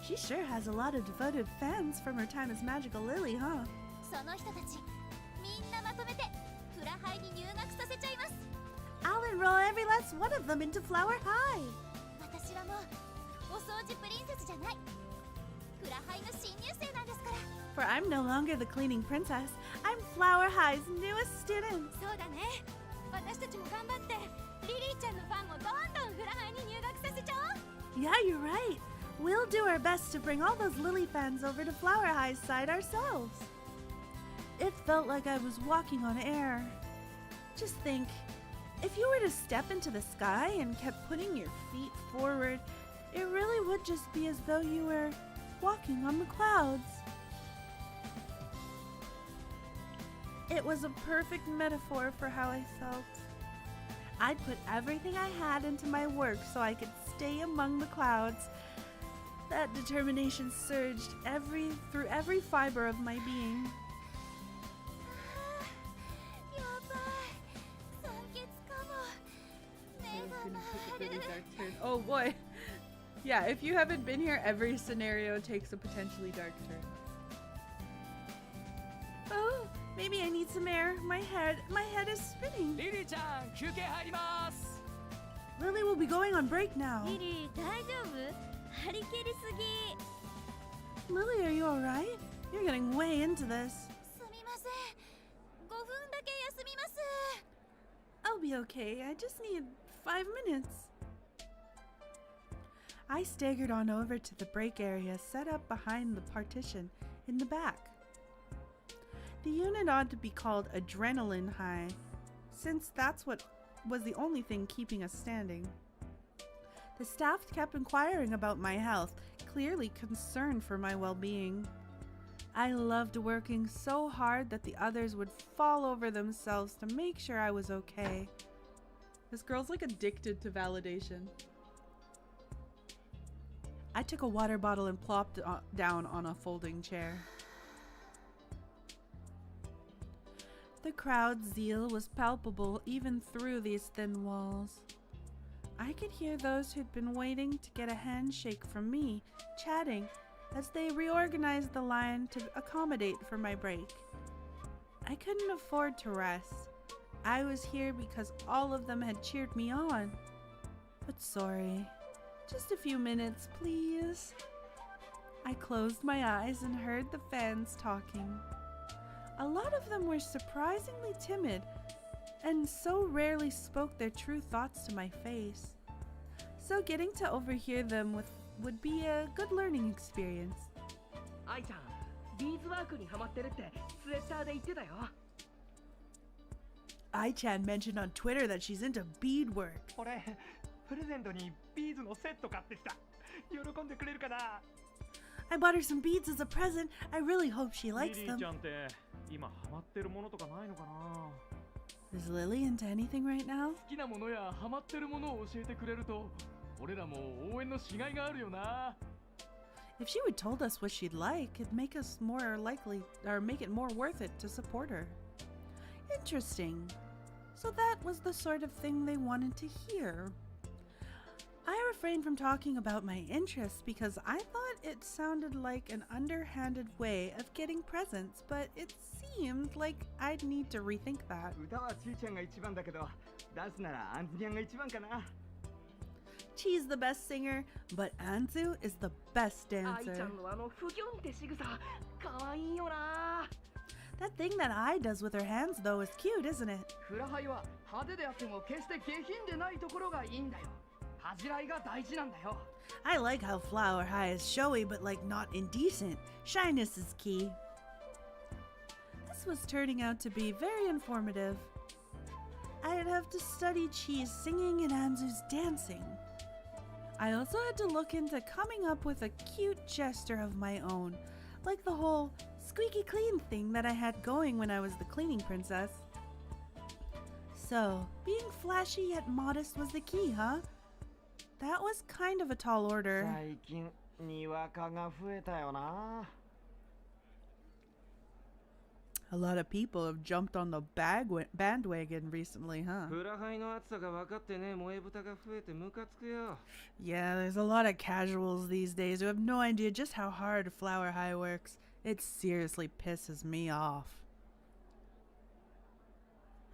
She sure has a lot of devoted fans from her time as Magical Lily, huh? その人たちみんなまとめてフラハイに入学させちゃいます。 I'll enroll every last one of them into Flower High. 私はもうお掃除プリンセスじゃない。フラハイの新入生なんですから。 For I'm no longer the cleaning princess. I'm Flower High's newest student. そうだね。私たちも頑張ってリリーちゃんのファンもどんどんフラハイに入学させちゃおう。 Yeah, you're right. We'll do our best to bring all those Lily fans over to Flower High's side ourselves. It felt like I was walking on air. Just think, if you were to step into the sky and kept putting your feet forward, it really would just be as though you were walking on the clouds. It was a perfect metaphor for how I felt. I'd put everything I had into my work so I could stay among the clouds. That determination surged through every fiber of my being. やばい。酸欠かも。目が回る。 Oh boy. Yeah, if you haven't been here, every scenario takes a potentially dark turn. Oh, maybe I need some air. My head is spinning. リリーちゃん休憩入ります Lily will be going on break now. リリー大丈夫？張り切りすぎ。 Lily, are you alright? You're getting way into this. すみません。5分だけ休みます。 I'll be okay. I just need 5 minutes. I staggered on over to the break area set up behind the partition in the back. The unit ought to be called Adrenaline High, since that's what was the only thing keeping us standing. The staff kept inquiring about my health, clearly concerned for my well-being. I loved working so hard that the others would fall over themselves to make sure I was okay. This girl's like addicted to validation. I took a water bottle and plopped down on a folding chair. The crowd's zeal was palpable even through these thin walls. I could hear those who'd been waiting to get a handshake from me chatting as they reorganized the line to accommodate for my break. I couldn't afford to rest. I was here because all of them had cheered me on. But sorry, just a few minutes, please. I closed my eyes and heard the fans talking. A lot of them were surprisingly timid and so rarely spoke their true thoughts to my face. So getting to overhear them would be a good learning experience. アイちゃん、ビーズワークにハマってるってツイッターで言ってたよ。I-chan mentioned on Twitter that she's into beadwork. 俺、プレゼントにビーズのセット買ってきた。喜んでくれるかな？ I bought her some beads as a present. I really hope she likes リリー them. ちゃんって今ハマってるものとかないのかな？ Is Lily into anything right now? 好きなものやハマってるものを教えてくれると俺らも応援のしがいがあるよな If she would told us what she'd like, it'd make us more likely, or make it more worth it to support her. Interesting. So that was the sort of thing they wanted to hear. I refrain from talking about my interests because I thought it sounded like an underhanded way of getting presents, but it seemed like I'd need to rethink that. 歌はちーちゃんが一番だけど、ダンスならアンズニャンが一番かな。 She's the best singer, but Anzu is the best 愛ちゃ dancer. んの不ギョンって仕草かわいいよな。 That thing that Ai does with her hands, though, is cute, isn't it? フラハイは派手であっても決して下品でないところがいいんだよ。恥じらいが大事なんだよ。 I like how Flower High is showy, but like not indecent. Shyness is key. This was turning out to be very informative. I'd have to study Chi's singing and Anzu's dancing. I also had to look into coming up with a cute gesture of my own, like the whole squeaky clean thing that I had going when I was the cleaning princess. So, being flashy yet modest was the key, huh? That was kind of a tall order. 最近にわかが増えたよな。 A lot of people have jumped on the bandwagon recently, huh? フラハイの暑さが分かってね、萌え豚が増えてムカつくよ。 Yeah, there's a lot of casuals these days who have no idea just how hard Flower High works. It seriously pisses me off.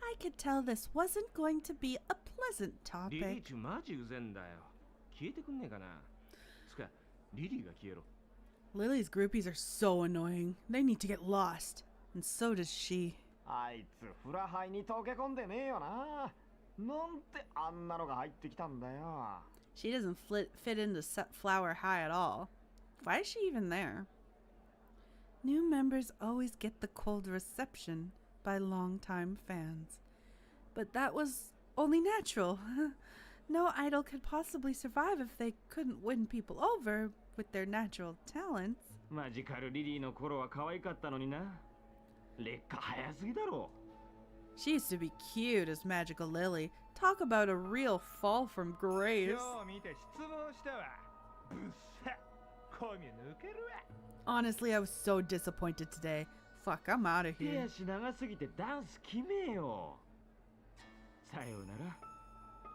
I could tell this wasn't going to be a pleasant リリー topic. チュマジうぜんだよ。消えてくんねえかな。つか、リリーが消えろ。 Lily's groupies are so annoying. They need to get lost. And so does she. あいつフラハイに溶け込んでねえよな。なんてあんなのが入ってきたんだよ。 She doesn't fit into Flower High at all. Why is she even there? New members always get the cold reception by longtime fans. But that was only natural. No idol could possibly survive if they couldn't win people over with their natural talents. マジカルリリーの頃は可愛かったのにな。劣化早すぎだろ。 She used to be cute as Magical Lily. Talk about a real fall from grace. 今日見て失望したわ。ぶっさ、込み抜けるわ。 Honestly, I was so disappointed today. Fuck, I'm out of 手 here. 足長すぎてダンス決めよ。さようなら。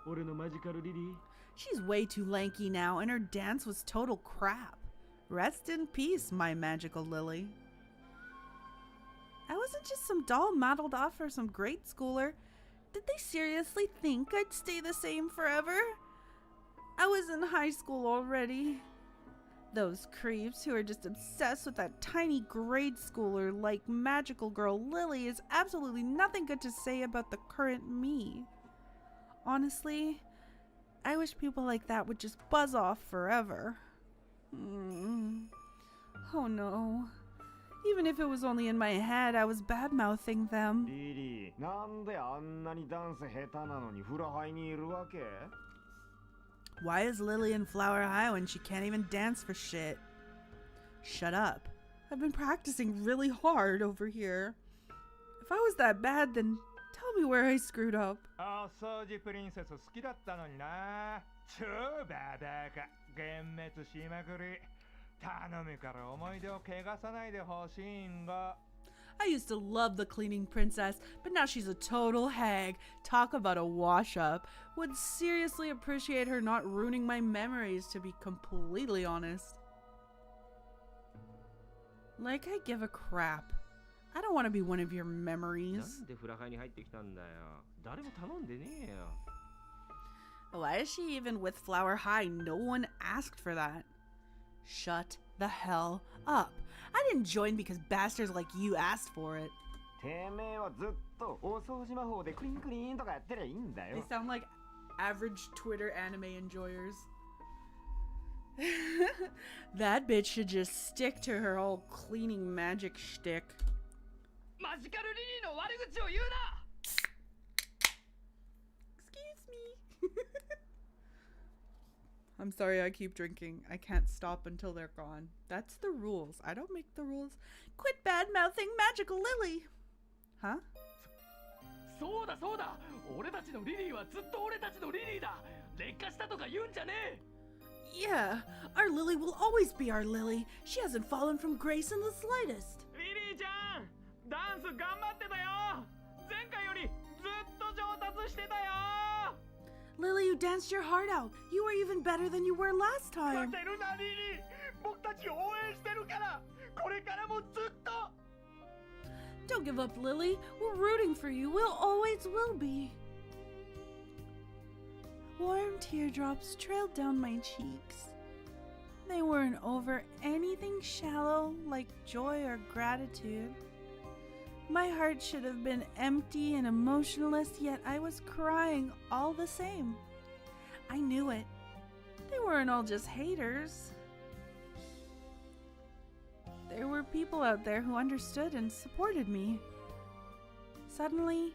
俺のマジカルリリー。 She's way too lanky now, and her dance was total crap. Rest in peace, my Magical Lily. I wasn't just some doll modeled off for some grade schooler. Did they seriously think I'd stay the same forever? I was in high school already. Those creeps who are just obsessed with that tiny grade schooler like magical girl Lily is absolutely nothing good to say about the current me. Honestly, I wish people like that would just buzz off forever. Oh no. Even if it was only in my head, I was bad-mouthing them. リリー、なんであんなにダンス下手なのにフラハイにいるわけ？ Why is Lily in Flower High when she can't even dance for shit? Shut up. I've been practicing really hard over here. If I was that bad, then tell me where I screwed up. お掃除プリンセス好きだったのにな。超ババアか。幻滅しまくり。頼むから思い出を汚さないでほしいんだ。 I used to love the cleaning princess, but now she's a total hag. Talk about a wash-up. Would seriously appreciate her not ruining my memories, to be completely honest. Like I give a crap. I don't want to be one of your な memories. んでフラハイに入ってきたんだよ。誰も頼んでねえよ。 Why is she even with Flower High? No one asked for that. Shut the hell up. I didn't join because bastards like you asked for it. てめえはずっとお掃除魔法でクリンクリンとかやってりゃいいんだ They よ。 sound like average Twitter anime enjoyers. That bitch should just stick to her whole cleaning magic shtick. マジカルリリーの悪口を言うな。 Excuse me. I'm sorry I keep drinking. I can't stop until they're gone. That's the rules. I don't make the rules. Quit bad-mouthing Magical Lily. Huh? そうだそうだ、俺たちのリリーはずっと俺たちのリリーだ。劣化したとか言うんじゃねえ。 Yeah, our Lily will always be our Lily. She hasn't fallen from grace in the slightest. リリーちゃん、ダンス頑張ってたよ。前回よりずっと上達してたよ。 Lily, you danced your heart out. You were even better than you were last 勝 time. てるなリリー、僕たち応援してるから、これからもずっと。 Don't give up, Lily. We're rooting for you. We'll always will be. Warm teardrops trailed down my cheeks. They weren't over anything shallow like joy or gratitude. My heart should have been empty and emotionless, yet I was crying all the same. I knew it. They weren't all just haters. There were people out there who understood and supported me. Suddenly,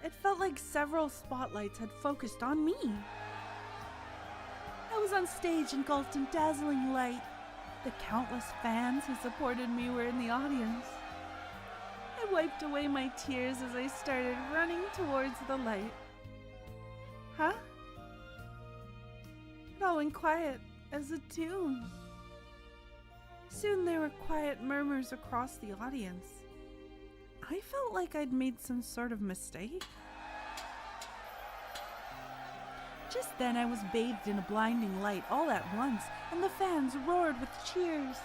it felt like several spotlights had focused on me. I was on stage engulfed in dazzling light. The countless fans who supported me were in the audience. I wiped away my tears as I started running towards the light. Huh? It all went quiet as a tune. Soon there were quiet murmurs across the audience. I felt like I'd made some sort of mistake. Just then I was bathed in a blinding light all at once, and the fans roared with cheers.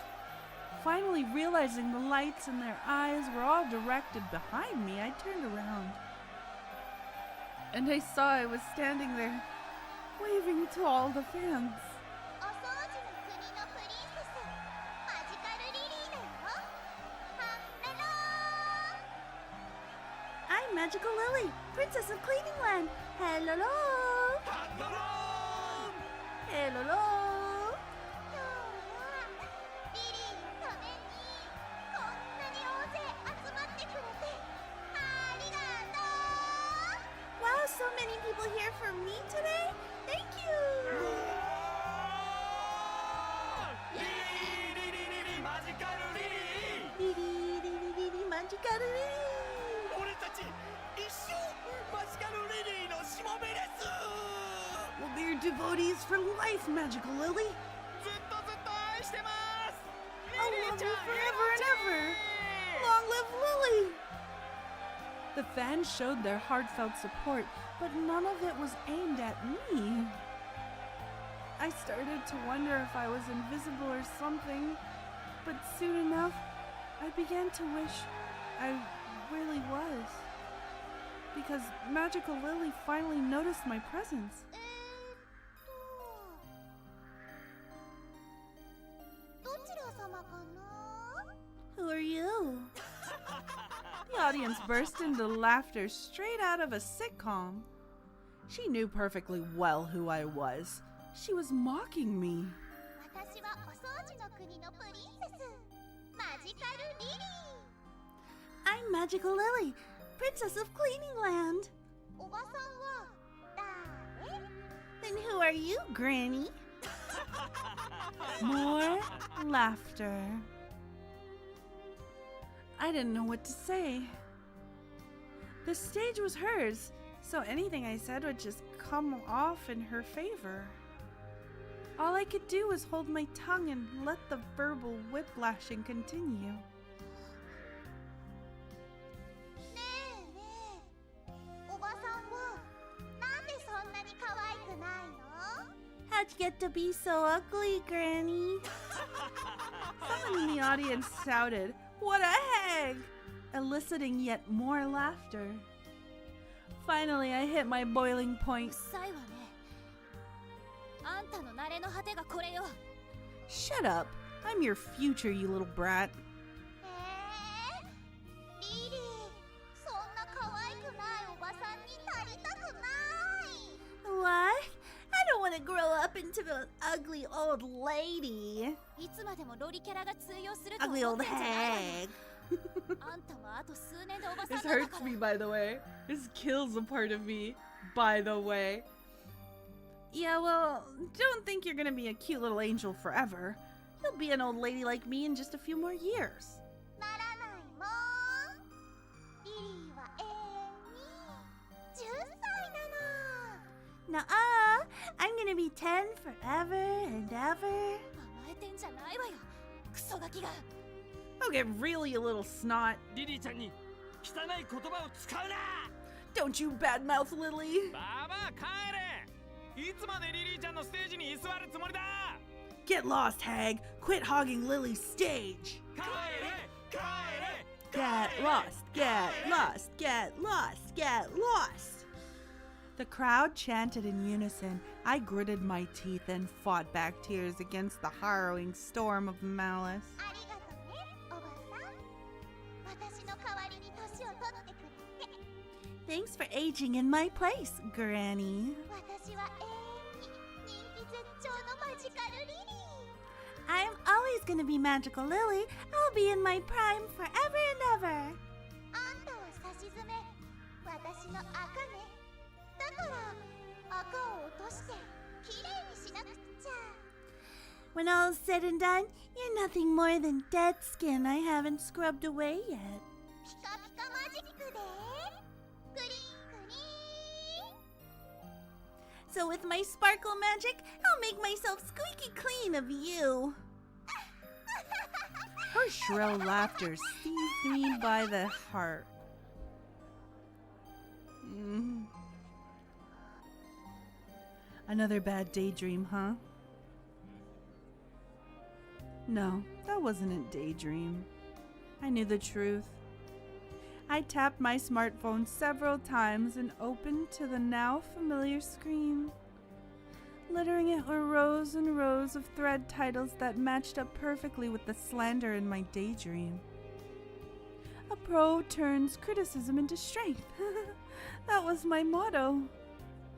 Finally realizing the lights in their eyes were all directed behind me, I turned around. And I saw I was standing there, waving to all the fans. I'm Magical Lily, Princess of Cleaning Land. Hello. Hello. Wow, so many people here for me today. Thank you. Magical Lily. 俺たち一生マジカルリリーのしもべです。 We'll be your devotees for life, Magical Lily. ずっとずっと愛してます。 I'll リリー love ち you ゃん forever and ever. Long live Lily. The fans showed their heartfelt support, but none of it was aimed at me. I started to wonder if I was invisible or something, but soon enough, I began to wish I really was. Because Magical Lily finally noticed my presence. Who are you? The audience burst into laughter straight out of a sitcom. She knew perfectly well who I was. She was mocking me. I'm Magical Lily, Princess of Cleaning Land. Then who are you, Granny? More laughter. I didn't know what to say. The stage was hers, so anything I said would just come off in her favor. All I could do was hold my tongue and let the verbal whiplashing continue. How'd you get to be so ugly, Granny? Someone in the audience shouted, "What a hag!" eliciting yet more laughter. Finally, I hit my boiling point. Shut up! I'm your future, you little brat. What? I don't want to grow up into an ugly old lady. Ugly old hag. This hurts me, by the way. This kills a part of me, by the way. Yeah, well, don't think you're gonna be a cute little angel forever. You'll be an old lady like me in just a few more years. Nuh-uh! I'm gonna be 10 forever and ever. Oh, get really, you little snot. Don't you badmouth Lily. いつまでリリーちゃんのステージに居座るつもりだ。 Get lost, hag. Quit hogging Lily's stage. 帰れ帰れ。 Get lost, get lost, get lost, get lost. The crowd chanted in unison. I gritted my teeth and fought back tears against the harrowing storm of malice. ありがとねおばさん。私の代わりに年を取ってくれて。 Thanks for aging in my place, Granny. 私は永遠に人気絶頂のマジカルリリー。 I'm always gonna be Magical Lily. I'll be in my prime forever and ever. あんたはさしずめ、私の赤ね。だから赤を落としてきれいにしなくっちゃ。 When all's said and done, you're nothing more than dead skin I haven't scrubbed away yet. ピカピカマジックでグリングリーン。 So with my sparkle magic, I'll make myself squeaky clean of you. Her shrill laughter seized me by the heart. Another bad daydream, huh? No, that wasn't a daydream. I knew the truth. I tapped my smartphone several times and opened to the now familiar screen. Littering it were rows and rows of thread titles that matched up perfectly with the slander in my daydream. A pro turns criticism into strength. That was my motto.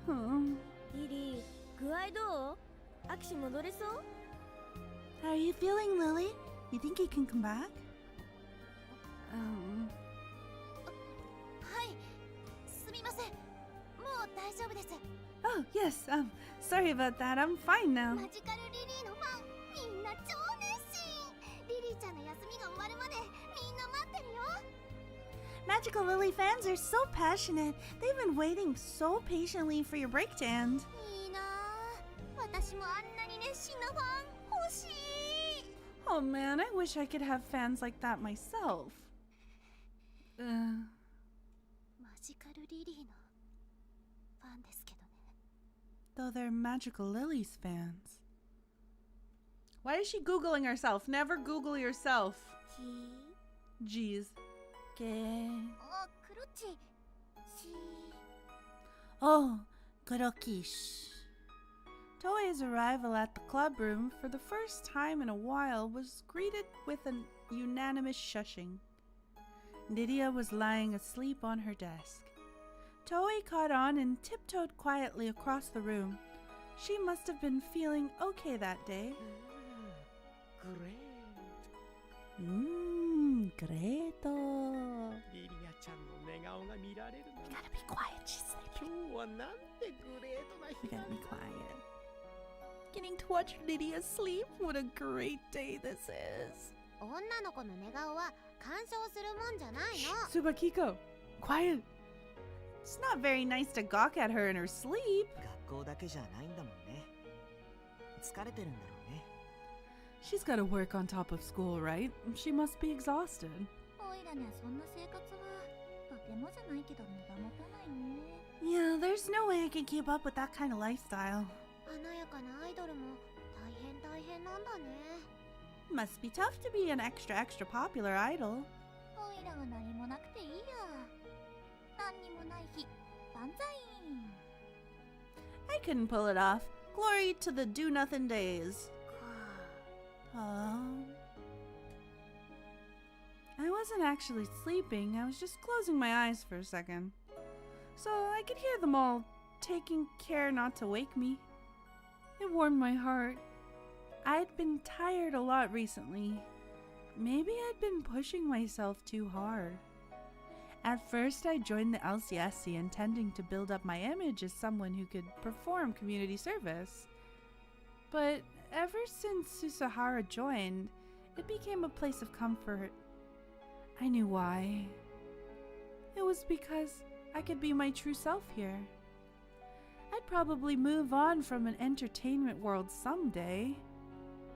Huh. リリー、具合どう？握手戻れそう？ How are you feeling, Lily? You think you can come back? はい、すみません。もう大丈夫です。 Oh, yes, sorry about that. I'm fine now. マジカルリリーのファン、みんな超熱心。リリーちゃんの休みが終わるまでみんな待ってるよ。 Magical Lily fans are so passionate. They've been waiting so patiently for your break to end. いいなあ。私もあんなに熱心なファン欲しい。 Oh man, I wish I could have fans like that myself. マジカルリリーのファンですけどね。 Though they're Magical Lily's fans. Why is she Googling herself? Never Google yourself. Jeez. ¿Qué? あ、クロッチ。Oh, Kurokish. Toei's arrival at the club room for the first time in a while was greeted with an unanimous shushing. Nydia was lying asleep on her desk. Toei caught on and tiptoed quietly across the room. She must have been feeling okay that day. Great. リリアちゃんの寝顔が見られるの。 You gotta be quiet, she's sleeping. 今日はなんてグレートな You 日な gotta の be quiet. Getting to watch Nydia sleep. What a great day this is. 女の子の寝顔は干渉するもんじゃないの。 Tsubakiko, quiet. It's not very nice to gawk at her in her sleep. 学校だけじゃないんだもんね。疲れてるんだろうね。 She's gotta work on top of school, right? She must be exhausted. おいらにはそんな生活はとてもじゃないけど身が持たないね。 Yeah, there's no way I can keep up with that kind of lifestyle. 華やかなアイドルも大変なんだね。 Must be tough to be an extra popular idol. おいらは何もなくていいや。何にもない日、万歳。 I couldn't pull it off. Glory to the do-nothing days. I wasn't actually sleeping. I was just closing my eyes for a second. So I could hear them all taking care not to wake me. It warmed my heart. I'd been tired a lot recently. Maybe I'd been pushing myself too hard. At first, I joined the LCSC intending to build up my image as someone who could perform community service. But ever since Susahara joined, it became a place of comfort. I knew why. It was because I could be my true self here. I'd probably move on from an entertainment world someday.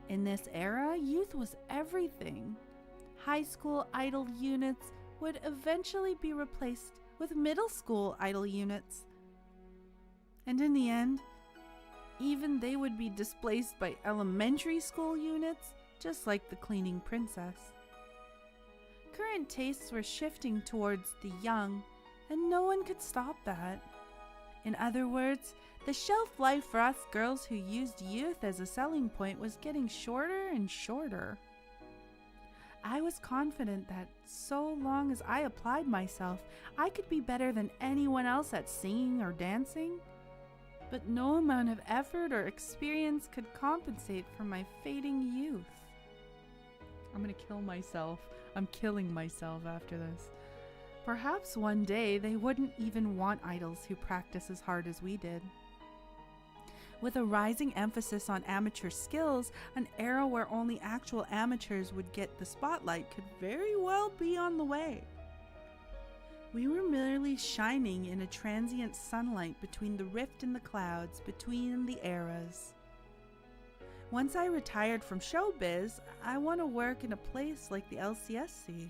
In this era, youth was everything. High school idol units would eventually be replaced with middle school idol units. And in the end, even they would be displaced by elementary school units, just like the cleaning princess. Current tastes were shifting towards the young, and no one could stop that. In other words, the shelf life for us girls who used youth as a selling point was getting shorter and shorter. I was confident that so long as I applied myself, I could be better than anyone else at singing or dancing. But no amount of effort or experience could compensate for my fading youth. I'm gonna kill myself. I'm killing myself after this. Perhaps one day they wouldn't even want idols who practice as hard as we did. With a rising emphasis on amateur skills, an era where only actual amateurs would get the spotlight could very well be on the way. We were merely shining in a transient sunlight between the rift in the clouds, between the eras. Once I retired from showbiz, I want to work in a place like the LCSC.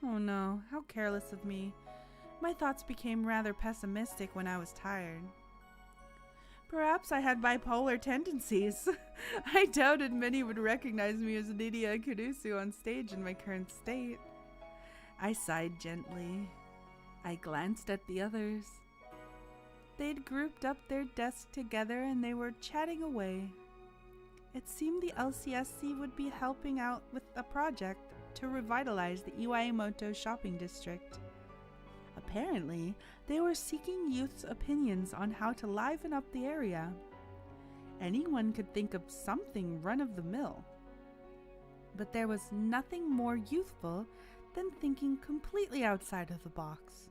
Oh no, how careless of me. My thoughts became rather pessimistic when I was tired. Perhaps I had bipolar tendencies. I doubted many would recognize me as Lydia Kurusu on stage in my current state. I sighed gently. I glanced at the others. They'd grouped up their desks together and they were chatting away. It seemed the LCSC would be helping out with a project to revitalize the Iwaimoto shopping district. Apparently, they were seeking youth's opinions on how to liven up the area. Anyone could think of something run-of-the-mill. But there was nothing more youthful than thinking completely outside of the box.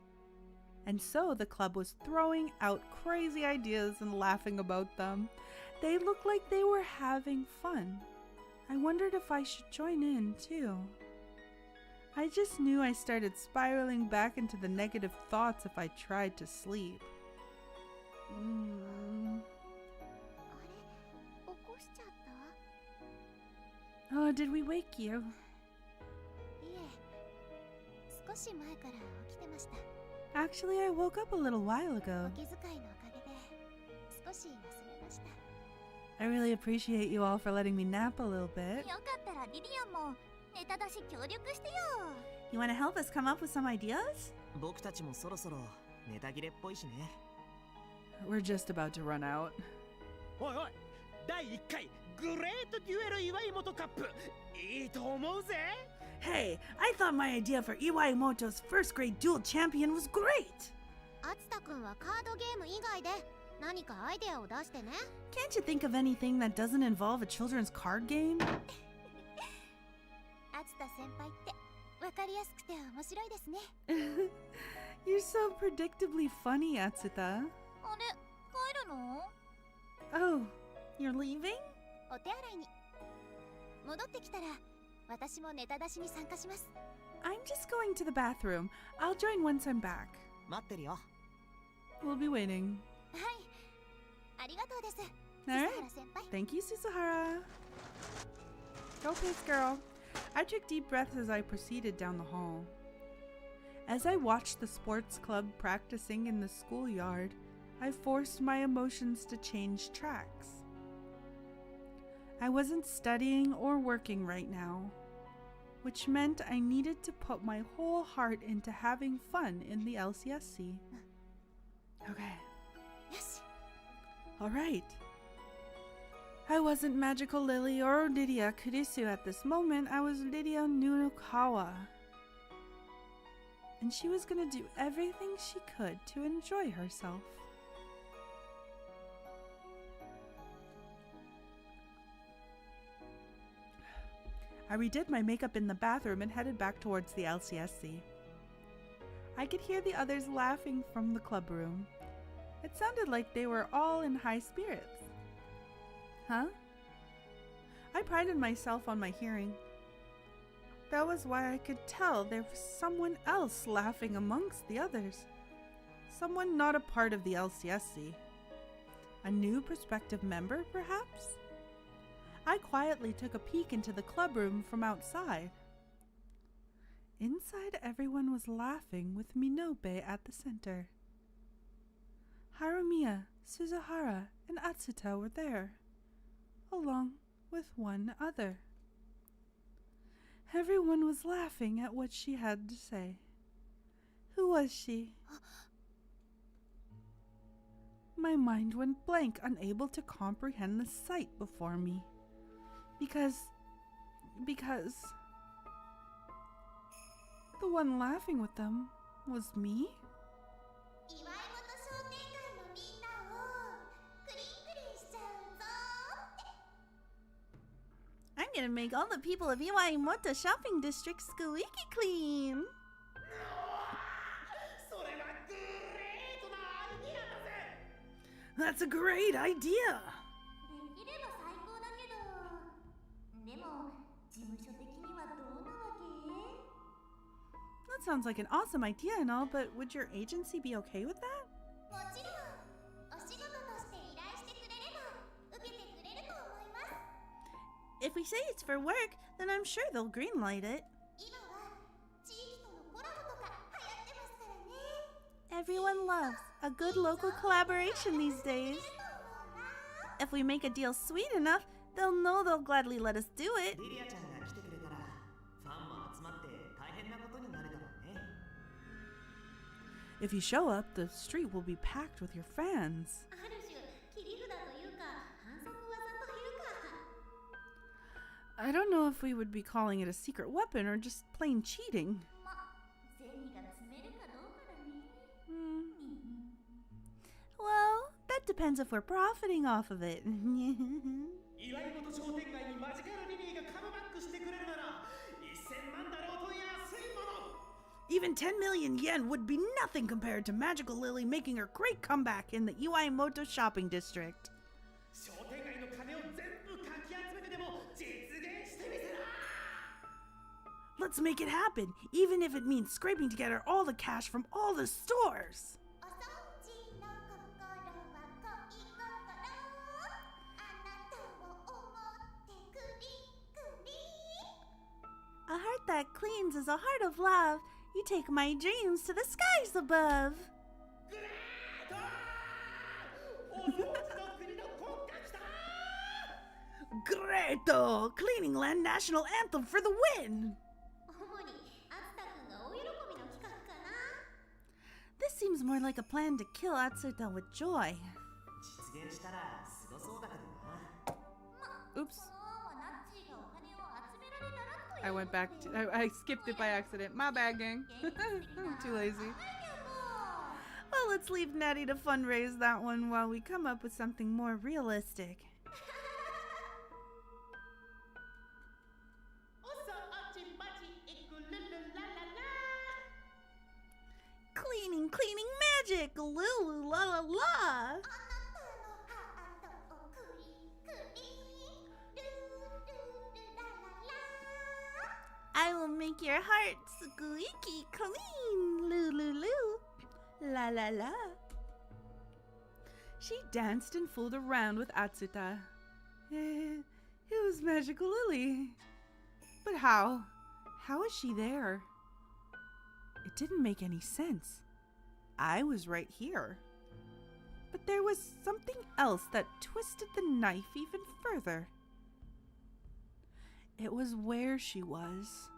And so the club was throwing out crazy ideas and laughing about them. They looked like they were having fun. I wondered if I should join in too. I just knew I started spiraling back into the negative thoughts if I tried to sleep. Oh, did we wake you? Actually, I woke up a little while ago. I really appreciate you all for letting me nap a little bit. You want to help us come up with some ideas? We're just about to run out. Hey, I thought my idea for Iwaimoto's first grade dual champion was great! Can't you think of anything that doesn't involve a children's card game? You're so predictably funny, Atsuta. Oh, you're leaving? I'm just going to the bathroom. I'll join once I'm back. We'll be waiting. Alright. Thank you, Suzuhara. Go Pace Girl. I took deep breaths as I proceeded down the hall. As I watched the sports club practicing in the schoolyard, I forced my emotions to change tracks. I wasn't studying or working right now, which meant I needed to put my whole heart into having fun in the LCSC. Okay. Yes. All right. I wasn't Magical Lily or Lydia Kurisu at this moment. I was Lydia Nunokawa. And she was going to do everything she could to enjoy herself. I redid my makeup in the bathroom and headed back towards the LCSC. I could hear the others laughing from the club room. It sounded like they were all in high spirits. Huh? I prided myself on my hearing. That was why I could tell there was someone else laughing amongst the others. Someone not a part of the LCSC. A new prospective member, perhaps? I quietly took a peek into the club room from outside. Inside, everyone was laughing with Minobe at the center. Harumiya, Suzuhara, and Atsuta were there, along with one other. Everyone was laughing at what she had to say. Who was she? My mind went blank, unable to comprehend the sight before me. Because the one laughing with them was me? I'm gonna make all the people of Iwaiimoto Shopping District squeaky clean. That's a great idea. That sounds like an awesome idea and all, but would your agency be okay with that? If we say it's for work, then I'm sure they'll greenlight it. Everyone loves a good local collaboration these days. If we make a deal sweet enough, they'll know they'll gladly let us do it. If you show up, the street will be packed with your fans. I don't know if we would be calling it a secret weapon or just plain cheating. Well, that depends if we're profiting off of it. Even 10 million yen would be nothing compared to Magical Lily making her great comeback in the Iwaiimoto Shopping District. Let's make it happen, even if it means scraping together all the cash from all the stores. A heart that cleans is a heart of love. You take my dreams to the skies above. Greto! Cleaning Land National Anthem for the win! This seems more like a plan to kill Atsuta with joy. Oops. I went back to, I skipped it by accident. My bad, gang. I'm too lazy. Well, let's leave Natty to fundraise that one while we come up with something more realistic. Cleaning magic! Lulu la la la! I will make your heart squeaky clean, Lulu la la la. She danced and fooled around with Atsuta. It was Magical Lily. But how? How is she there? It didn't make any sense. I was right here. But there was something else that twisted the knife even further. It was where she was.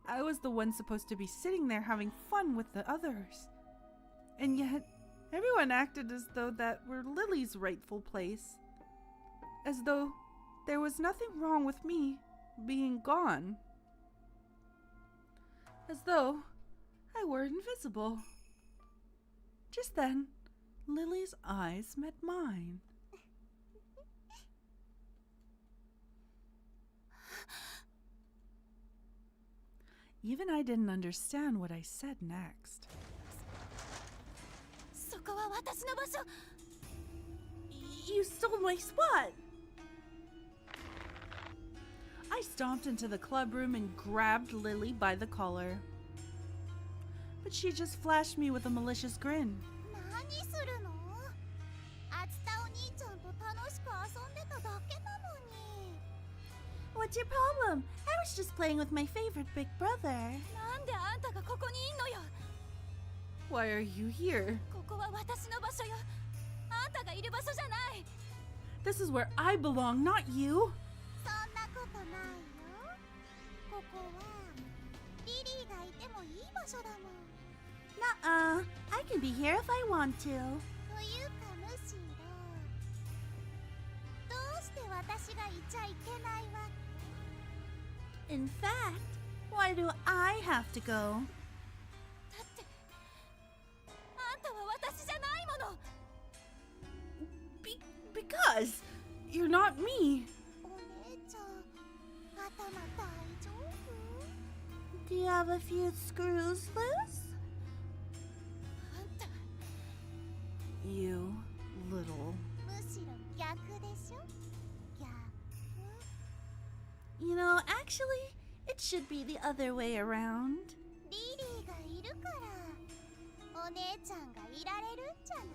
I was the one supposed to be sitting there having fun with the others. And yet, everyone acted as though that were Lily's rightful place. As though there was nothing wrong with me being gone. As though I were invisible. Just then, Lily's eyes met mine. Even I didn't understand what I said next. You stole my spot! I stomped into the club room and grabbed Lily by the collar. But she just flashed me with a malicious grin. What's your problem? I was just playing with my favorite big brother. Why are you here? ここは私の場所よ。あんたがいる場所じゃない。 This is where I belong, not you. そんなことないよ。ここはリリーがいてもいい場所だもん。Nuh-uh. I can be here if I want to. というかむしろ、どうして私がいちゃいけないわけ？ In fact, why do I have to go? だってあんたは私じゃないもの。 Because you're not me. お姉ちゃん、頭大丈夫？ Do you have a few screws loose? あんた You little. むしろ逆でしょ？逆？ You know, actually, it should be the other way around. リリーがいるから、お姉ちゃんがいられるんじゃない？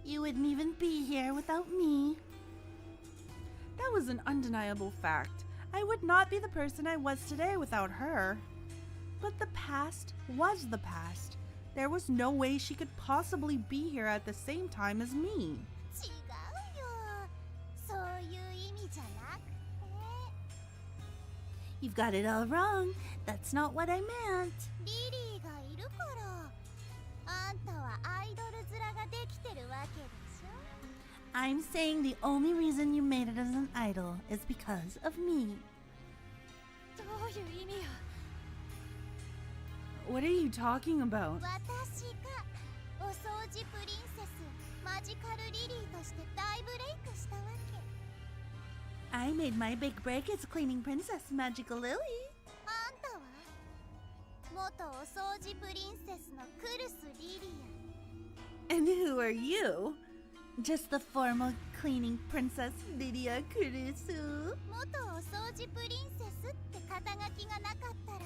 You wouldn't even be here without me. That was an undeniable fact. I would not be the person I was today without her. But the past was the past. There was no way she could possibly be here at the same time as me. 違うよ。そういう意味じゃなくて。 You've got it all wrong. That's not what I meant. リリーがいるからあんたはアイドル面ができてるわけでしょ？ I'm saying the only reason you made it as an idol is because of me. どういう意味よ。 What are you talking about? 私がお掃除プリンセスマジカルリリーとして大ブレイクしたわけ。 I made my big break as cleaning princess, Magical Lily. あんたは元お掃除プリンセスのクルスリリア。 And who are you? Just the formal cleaning princess, Lydia Kurusu. 元お掃除プリンセスって肩書きがなかったら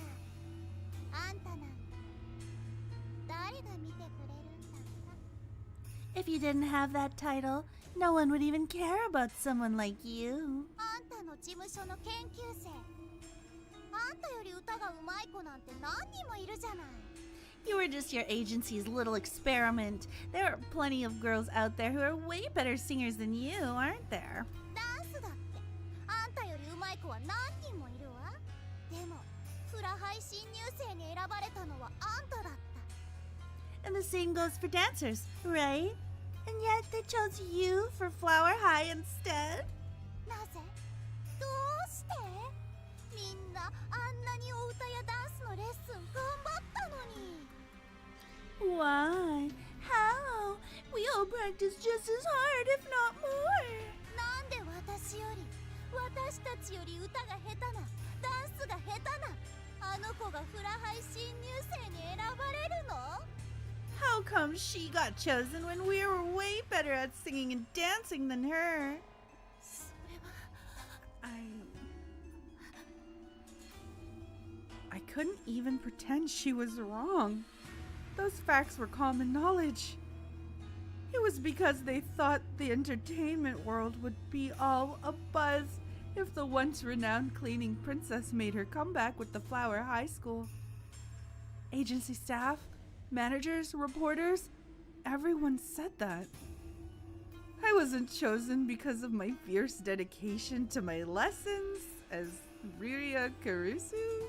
あんたなんか誰が見てくれるんだった？ If you didn't have that title, no one would even care about someone like you. あんたの事務所の研究生。あんたより歌がうまい子なんて何人もいるじゃない。 You were just your agency's little experiment. There are plenty of girls out there who are way better singers than you, aren't there? ダンスだってあんたよりうまい子は何人もいるわ。でもフラハイ新入生に選ばれたのはあんただった。 And the same goes for dancers, right? And yet they chose you for Flower High instead? なぜ？どうして？みんなあんなにお歌やダンスのレッスン頑張ったのに。 Why? How? We all practice just as hard, if not more. なんで私たちより歌が下手なダンスが下手なあの子がフラハイ新入生に選ばれるの？ How come she got chosen when we were way better at singing and dancing than her? それは I couldn't even pretend she was wrong. Those facts were common knowledge. It was because they thought the entertainment world would be all abuzz if the once renowned cleaning princess made her comeback with the Flower High School. Agency staff, managers, reporters, everyone said that. I wasn't chosen because of my fierce dedication to my lessons as Riria Karusu.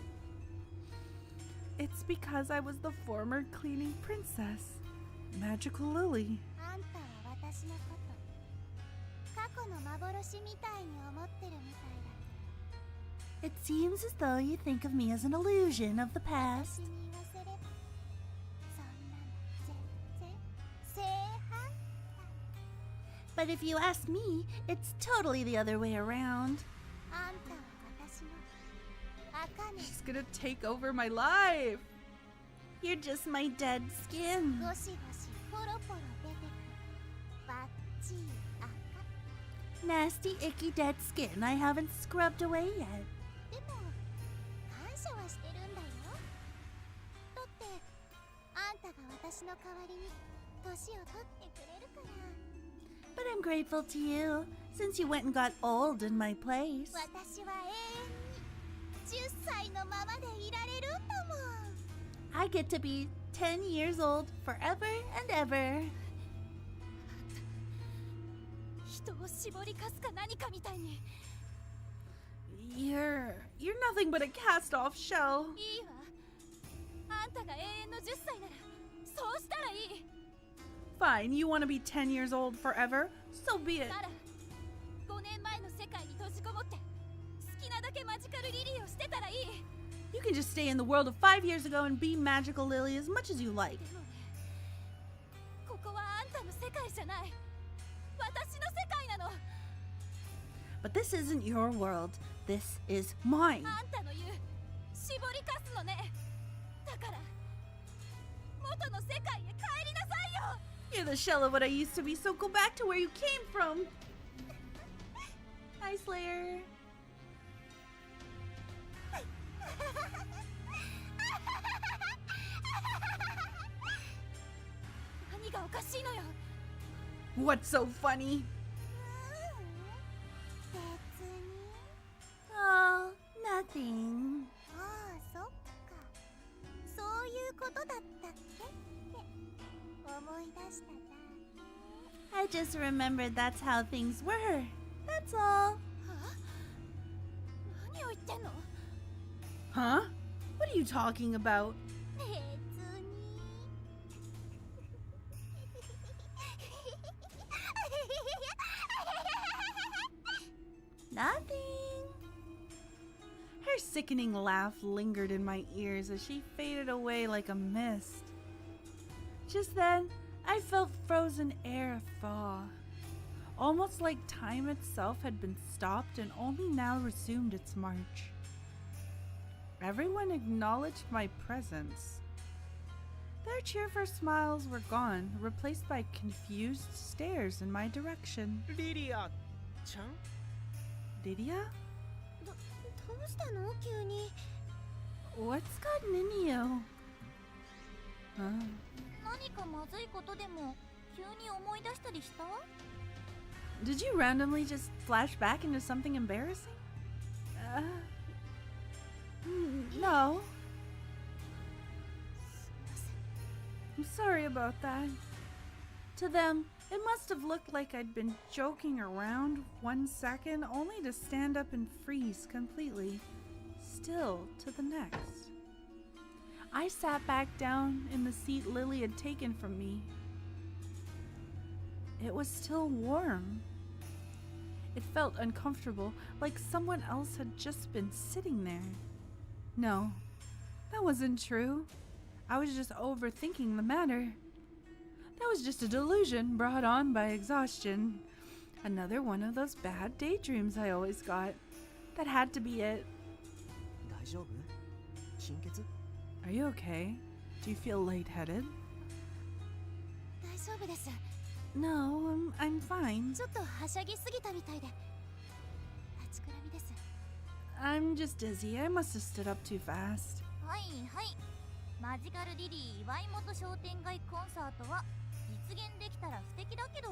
It's because I was the former cleaning princess, Magical Lily. あんたは私のこと過去の幻みたいに思ってるみたいだ。 It seems as though you think of me as an illusion of the 私 past. に言わせればそんなの全然正反対。 But if you ask me, it's totally the other way around. あんたは私の茜。 She's gonna take over my life. You're just my dead skin. ゴシゴシポロポロ出てくるバッチリ赤。 Nasty, icky, dead skin I haven't scrubbed away yet. でも感謝はしてるんだよ。だってあんたが私の代わりに年を取ってくれるから。 But I'm grateful to you, since you went and got old in my place. 私は永遠に10歳のままでいられるんだもん。 I get to be 10 years old forever and ever. 人を絞りかすか何かみたいに。 You're nothing but a cast-off shell. いいわ。あんたが永遠の10歳ならそうしたらいい。 Fine, you want to be 10 years old forever? So be it. なら5年前の世界に閉じこもって好きなだけマジカルリリーをしてたらいい。 You can just stay in the world of 5 years ago and be Magical Lily as much as you like. でもね、ここはあんたの世界じゃない。私の世界なの。 But this isn't your world. This is mine. あんたの言う絞りかすのね。だから元の世界へ帰りなさいよ。 You're the shell of what I used to be, so go back to where you came from. Hi, Slayer. 何がおかしいのよ。 What's so funny? Oh, nothing. ああ、そっか。そういうことだったっけって思い出したな。I just remembered that's how things were. That's all. 何を言ってんの。 Huh? What are you talking about? 別に。Nothing. Her sickening laugh lingered in my ears as she faded away like a mist. Just then, I felt frozen air thaw. Almost like time itself had been stopped and only now resumed its march. Everyone acknowledged my presence. Their cheerful smiles were gone, replaced by confused stares in my direction. リリアちゃん Lydia? どうしたの急に。 What's gotten into you? Huh? 何かまずいことでも急に思い出したりした？ Did you randomly just flash back into something embarrassing? No. I'm sorry about that. To them, it must have looked like I'd been joking around 1 second only to stand up and freeze completely, still to the next. I sat back down in the seat Lily had taken from me. It was still warm. It felt uncomfortable, like someone else had just been sitting there. No, that wasn't true. I was just overthinking the matter. That was just a delusion brought on by exhaustion. Another one of those bad daydreams I always got. That had to be it. 大丈夫？貧血？ Are you okay? Do you feel lightheaded? 大丈夫です。 No, I'm fine. ちょっとはしゃぎすぎたみたいで。立ちくらみです。 I'm just dizzy. I must have stood up too fast. はいはい。マジカルリリー祝い元商店街コンサートは実現できたら素敵だけど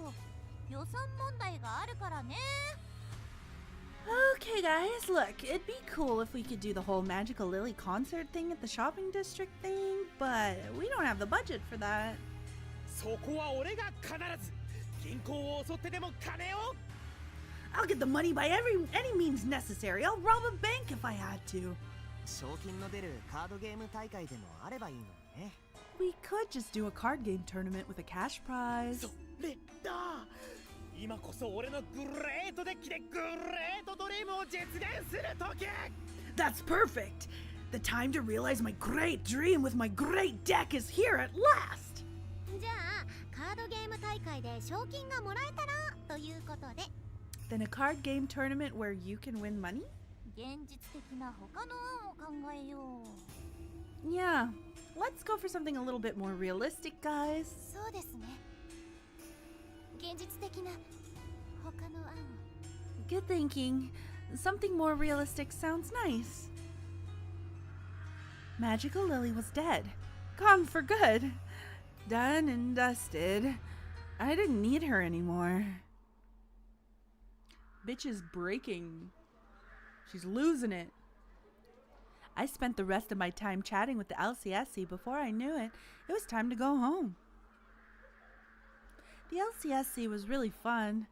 予算問題があるからね。 Okay, guys, look, it'd be cool if we could do the whole Magical Lily concert thing at the shopping district thing, but we don't have the budget for that. そこは俺が必ず銀行を襲ってでも金を I'll get the money by any means necessary. I'll rob a bank if I had to. 賞金の出るカードゲーム大会でもあればいいのにね。 We could just do a card game tournament with a cash prize. それだ。今こそ俺のグレートデッキでグレートドリームを実現する時。 That's perfect. The time to realize my great dream with my great deck is here at last. じゃあカードゲーム大会で賞金がもらえたらということで。 Then a card game tournament where you can win money? 現実的な他の案を考えよう。 Yeah, let's go for something a little bit more realistic, guys. そうですね。現実的な他の案を。 Good thinking. Something more realistic sounds nice. Magical Lily was dead. Gone for good. Done and dusted. I didn't need her anymore. Bitch is breaking. She's losing it. I spent the rest of my time chatting with the LCSC. Before I knew it, it was time to go home. The LCSC was really fun.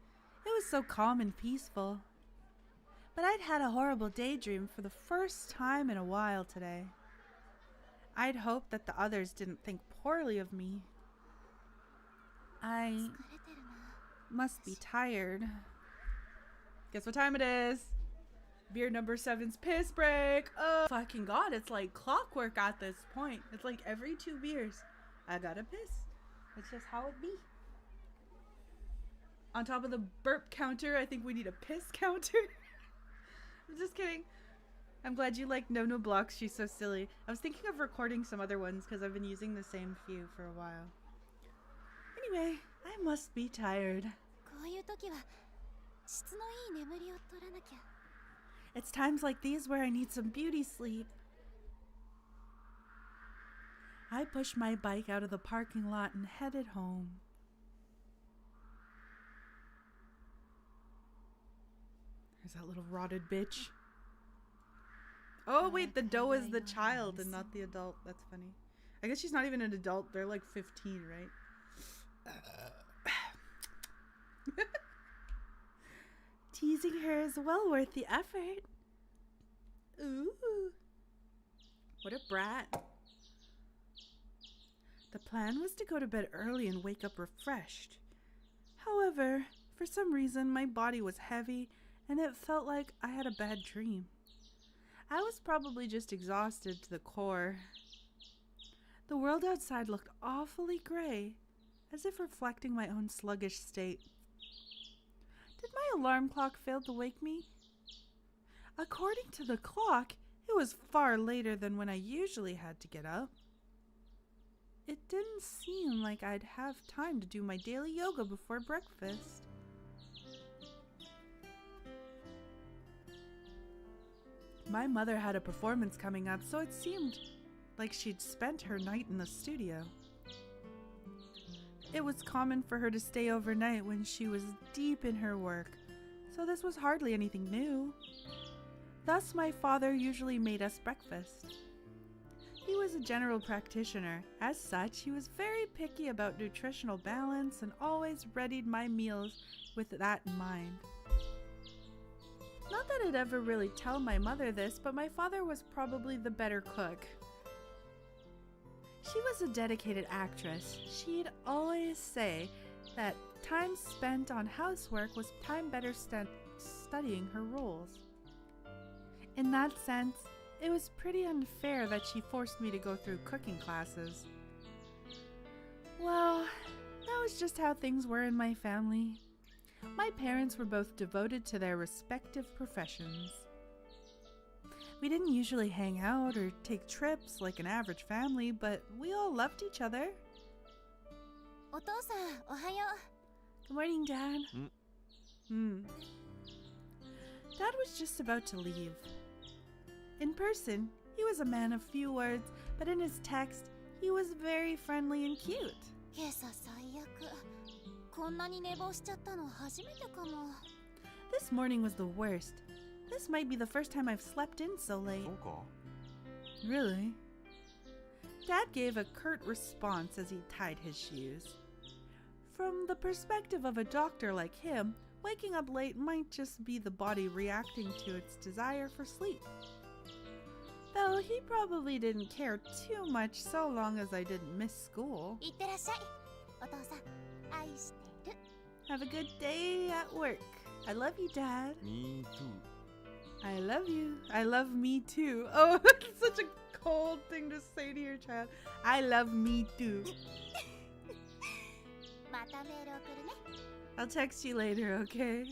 It was so calm and peaceful. But I'd had a horrible daydream for the first time in a while today. I'd hoped that the others didn't think poorly of me. I must be tired. Guess what time it is? Beer number 7's piss break. Oh, fucking God, it's like clockwork at this point. It's like every 2 beers, I gotta piss. It's just how it be. On top of the burp counter, I think we need a piss counter. I'm just kidding. I'm glad you like No No Blocks. She's so silly. I was thinking of recording some other ones because I've been using the same few for a while. Anyway, I must be tired. It's times like these where I need some beauty sleep. I pushed my bike out of the parking lot and headed home. There's that little rotted bitch. Oh wait, the doe is the child and not the adult. That's funny. I guess she's not even an adult. They're like 15, right? Teasing her is well worth the effort. Ooh. What a brat. The plan was to go to bed early and wake up refreshed. However, for some reason my body was heavy and it felt like I had a bad dream. I was probably just exhausted to the core. The world outside looked awfully gray, as if reflecting my own sluggish state. Did my alarm clock fail to wake me? According to the clock, it was far later than when I usually had to get up. It didn't seem like I'd have time to do my daily yoga before breakfast. My mother had a performance coming up, so it seemed like she'd spent her night in the studio. It was common for her to stay overnight when she was deep in her work, so this was hardly anything new. Thus, my father usually made us breakfast. He was a general practitioner. As such, he was very picky about nutritional balance and always readied my meals with that in mind. Not that I'd ever really tell my mother this, but my father was probably the better cook. She was a dedicated actress. She'd always say that time spent on housework was time better spent studying her roles. In that sense, it was pretty unfair that she forced me to go through cooking classes. Well, that was just how things were in my family. My parents were both devoted to their respective professions. We didn't usually hang out or take trips like an average family, but we all loved each other. Good morning, Dad. Dad was just about to leave. In person, he was a man of few words, but in his text, he was very friendly and cute. This morning was the worst. This might be the first time I've slept in so late. Really? Dad gave a curt response as he tied his shoes. From the perspective of a doctor like him, waking up late might just be the body reacting to its desire for sleep. Though he probably didn't care too much so long as I didn't miss school. Have a good day at work. I love you, Dad. Me too. I love you. I love me too. Oh, it's such a cold thing to say to your child. I love me too. I'll text you later, okay?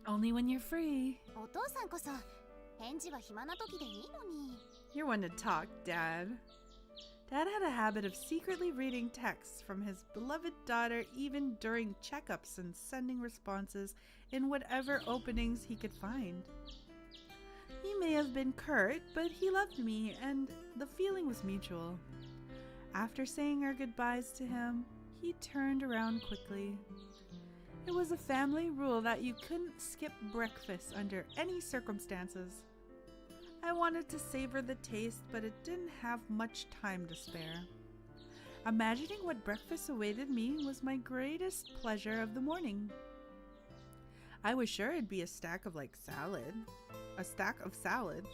Only when you're free. You're one to talk, Dad. Dad had a habit of secretly reading texts from his beloved daughter even during checkups and sending responses in whatever openings he could find. He may have been curt, but he loved me and the feeling was mutual. After saying our goodbyes to him, he turned around quickly. It was a family rule that you couldn't skip breakfast under any circumstances. I wanted to savor the taste, but it didn't have much time to spare. Imagining what breakfast awaited me was my greatest pleasure of the morning. I was sure it'd be a stack of salad. A stack of salad?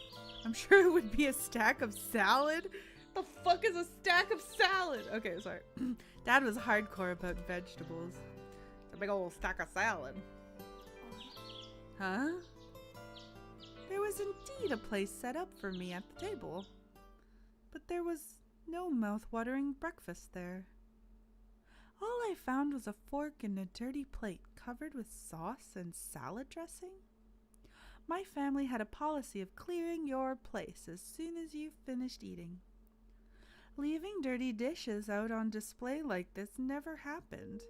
I'm sure it would be a stack of salad? The fuck is a stack of salad? Okay, sorry. Dad was hardcore about vegetables. A big old stack of salad. Huh? There was indeed a place set up for me at the table. But there was no mouth-watering breakfast there. All I found was a fork and a dirty plate covered with sauce and salad dressing. My family had a policy of clearing your place as soon as you finished eating. Leaving dirty dishes out on display like this never happened.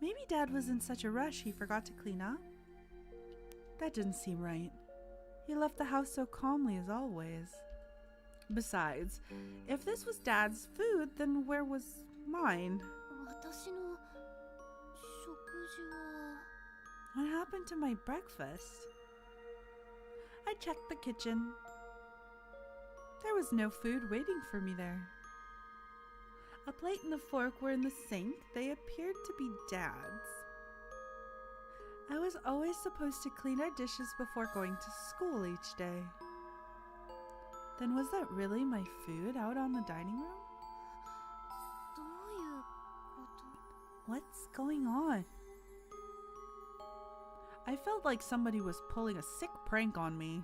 Maybe Dad was in such a rush he forgot to clean up? That didn't seem right. He left the house so calmly as always. Besides, if this was Dad's food, then where was mine? What happened to my breakfast? I checked the kitchen. There was no food waiting for me there. A plate and a fork were in the sink. They appeared to be Dad's. I was always supposed to clean our dishes before going to school each day. Then was that really my food out on the dining room? What's going on? I felt like somebody was pulling a sick prank on me.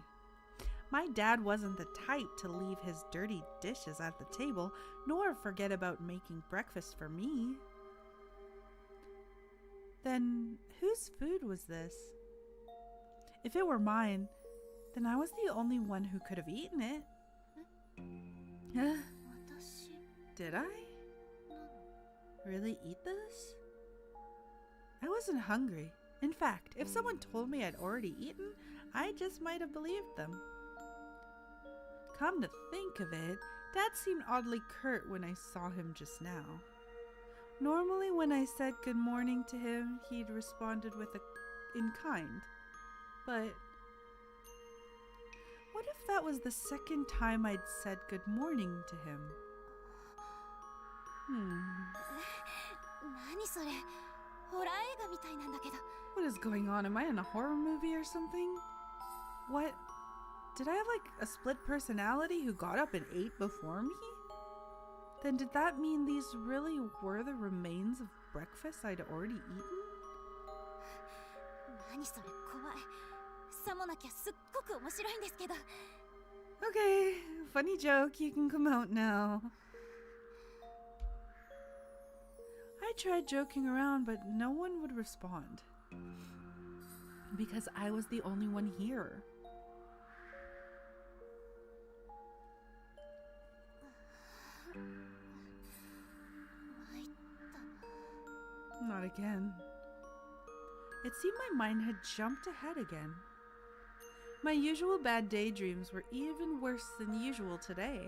My dad wasn't the type to leave his dirty dishes at the table, nor forget about making breakfast for me. Then whose food was this? If it were mine, then I was the only one who could have eaten it. Did I really eat this? I wasn't hungry. In fact, if someone told me I'd already eaten, I just might have believed them. Come to think of it, Dad seemed oddly curt when I saw him just now. Normally when I said good morning to him, he'd responded with in kind. But what if that was the second time I'd said good morning to him? What is going on? Am I in a horror movie or something? What? Did I have a split personality who got up and ate before me? Then did that mean these really were the remains of breakfast I'd already eaten? Okay, funny joke, you can come out now. I tried joking around, but no one would respond. Because I was the only one here. Not again. It seemed my mind had jumped ahead again. My usual bad daydreams were even worse than usual today.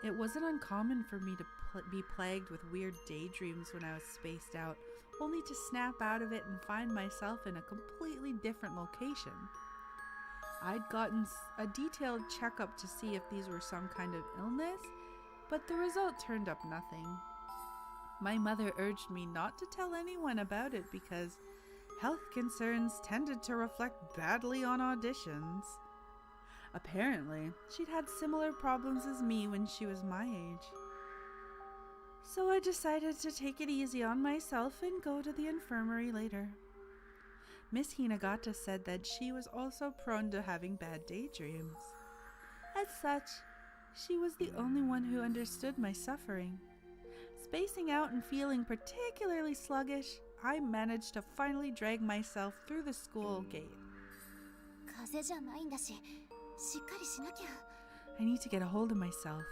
It wasn't uncommon for me to be plagued with weird daydreams when I was spaced out, only to snap out of it and find myself in a completely different location. I'd gotten a detailed checkup to see if these were some kind of illness, but the result turned up nothing. My mother urged me not to tell anyone about it because health concerns tended to reflect badly on auditions. Apparently, she'd had similar problems as me when she was my age. So I decided to take it easy on myself and go to the infirmary later. Miss Hinagata said that she was also prone to having bad daydreams. As such, she was the only one who understood my suffering. Spacing out and feeling particularly sluggish, I managed to finally drag myself through the school gate. I need to get a hold of myself.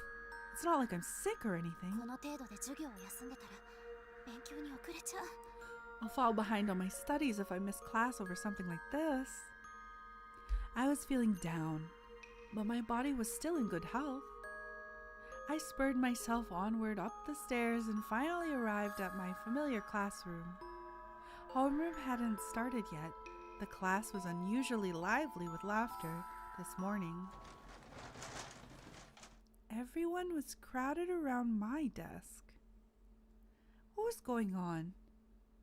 It's not like I'm sick or anything. I'll fall behind on my studies if I miss class over something like this. I was feeling down, but my body was still in good health. I spurred myself onward up the stairs and finally arrived at my familiar classroom. Homeroom hadn't started yet. The class was unusually lively with laughter this morning. Everyone was crowded around my desk. What was going on?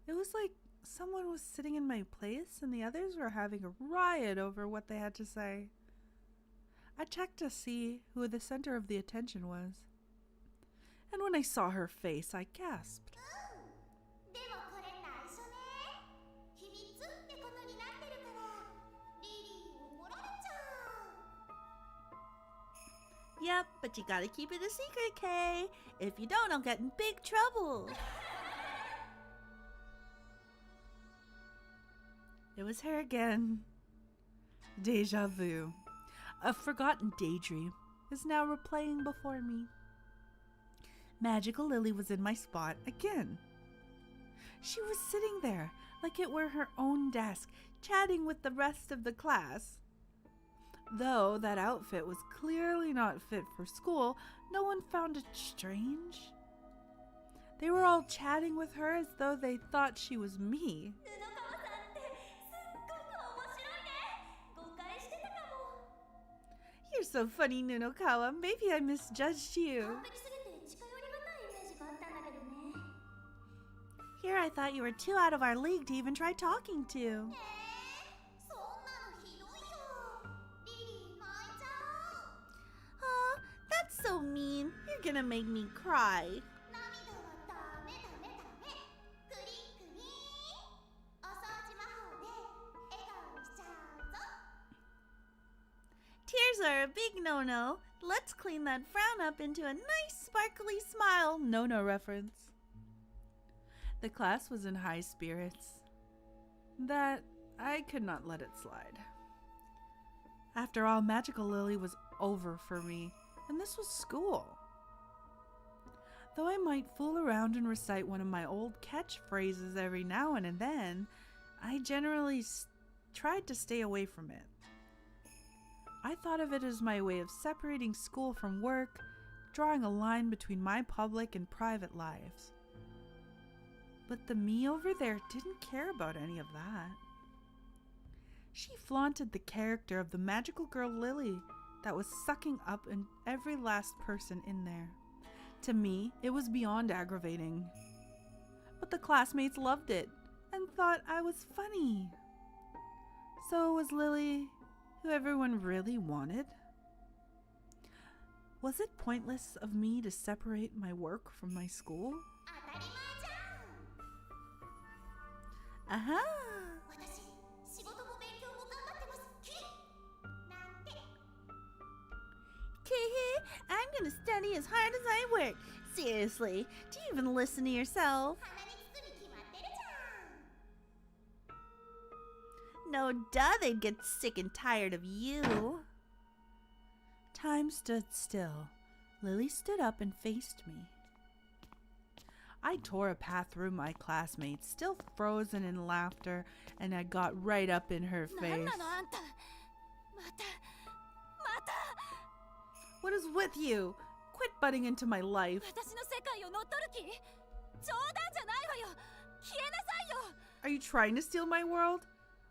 It was like someone was sitting in my place and the others were having a riot over what they had to say. I checked to see who the center of the attention was. And when I saw her face, I gasped. Yep, but you gotta keep it a secret, Kay. If you don't, I'll get in big trouble. It was her again. Deja vu. A forgotten daydream is now replaying before me. Magical Lily was in my spot again. She was sitting there like it were her own desk, chatting with the rest of the class. Though that outfit was clearly not fit for school, no one found it strange. They were all chatting with her as though they thought she was me. You're so funny, Nunokawa. Maybe I misjudged you. Here I thought you were too out of our league to even try talking to. Aw, that's so mean. You're gonna make me cry. Tears are a big no-no. Let's clean that frown up into a nice sparkly smile. No reference. The class was in high spirits. That I could not let it slide. After all, Magical Lily was over for me, and this was school. Though I might fool around and recite one of my old catchphrases every now and then, I generally tried to stay away from it. I thought of it as my way of separating school from work, drawing a line between my public and private lives. But the me over there didn't care about any of that. She flaunted the character of the magical girl Lily that was sucking up in every last person in there. To me, it was beyond aggravating. But the classmates loved it and thought I was funny. So was Lily who everyone really wanted? Was it pointless of me to separate my work from my school? Aha! I'm gonna study as hard as I work. Seriously, do you even listen to yourself? No duh, they'd get sick and tired of you. Time stood still. Lily stood up and faced me. I tore a path through my classmates, still frozen in laughter, and I got right up in her face. What is with you? Quit butting into my life. Are you trying to steal my world?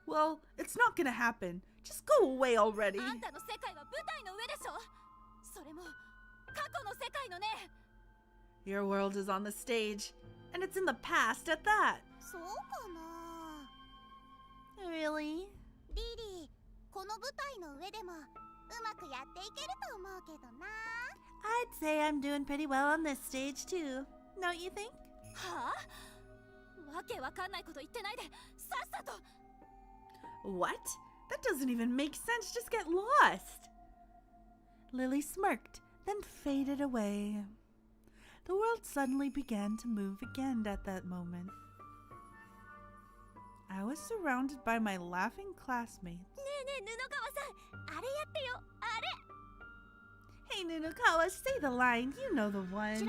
Well, it's not gonna happen. Just go away already. Your world is on the stage, and it's in the past at that. Really? Riri, この舞台の上でもうまくやっていけると思うけどな。I'd say I'm doing pretty well on this stage too. Don't you think? What? That doesn't even make sense. Just get lost. Lily smirked, then faded away. The world suddenly began to move again at that moment. I was surrounded by my laughing classmates. Hey Nunokawa, say the line. You know the one.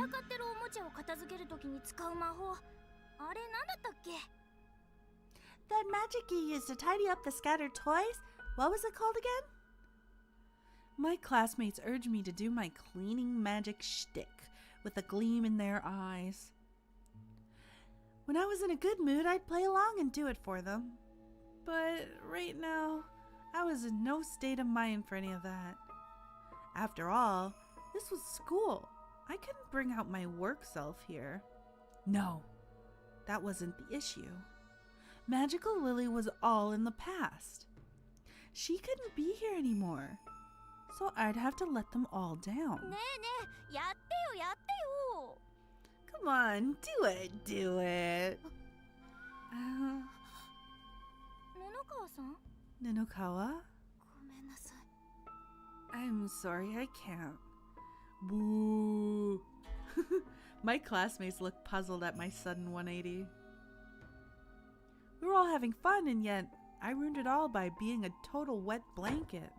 That magic you used to tidy up the scattered toys? What was it called again? My classmates urged me to do my cleaning magic shtick with a gleam in their eyes. When I was in a good mood, I'd play along and do it for them. But right now, I was in no state of mind for any of that. After all, this was school. I couldn't bring out my work self here. No, that wasn't the issue. Magical Lily was all in the past. She couldn't be here anymore, so I'd have to let them all down. Come on, do it, do it. Nunokawa? I'm sorry, I can't. Boo. My classmates looked puzzled at my sudden 180. We were all having fun, and yet I ruined it all by being a total wet blanket.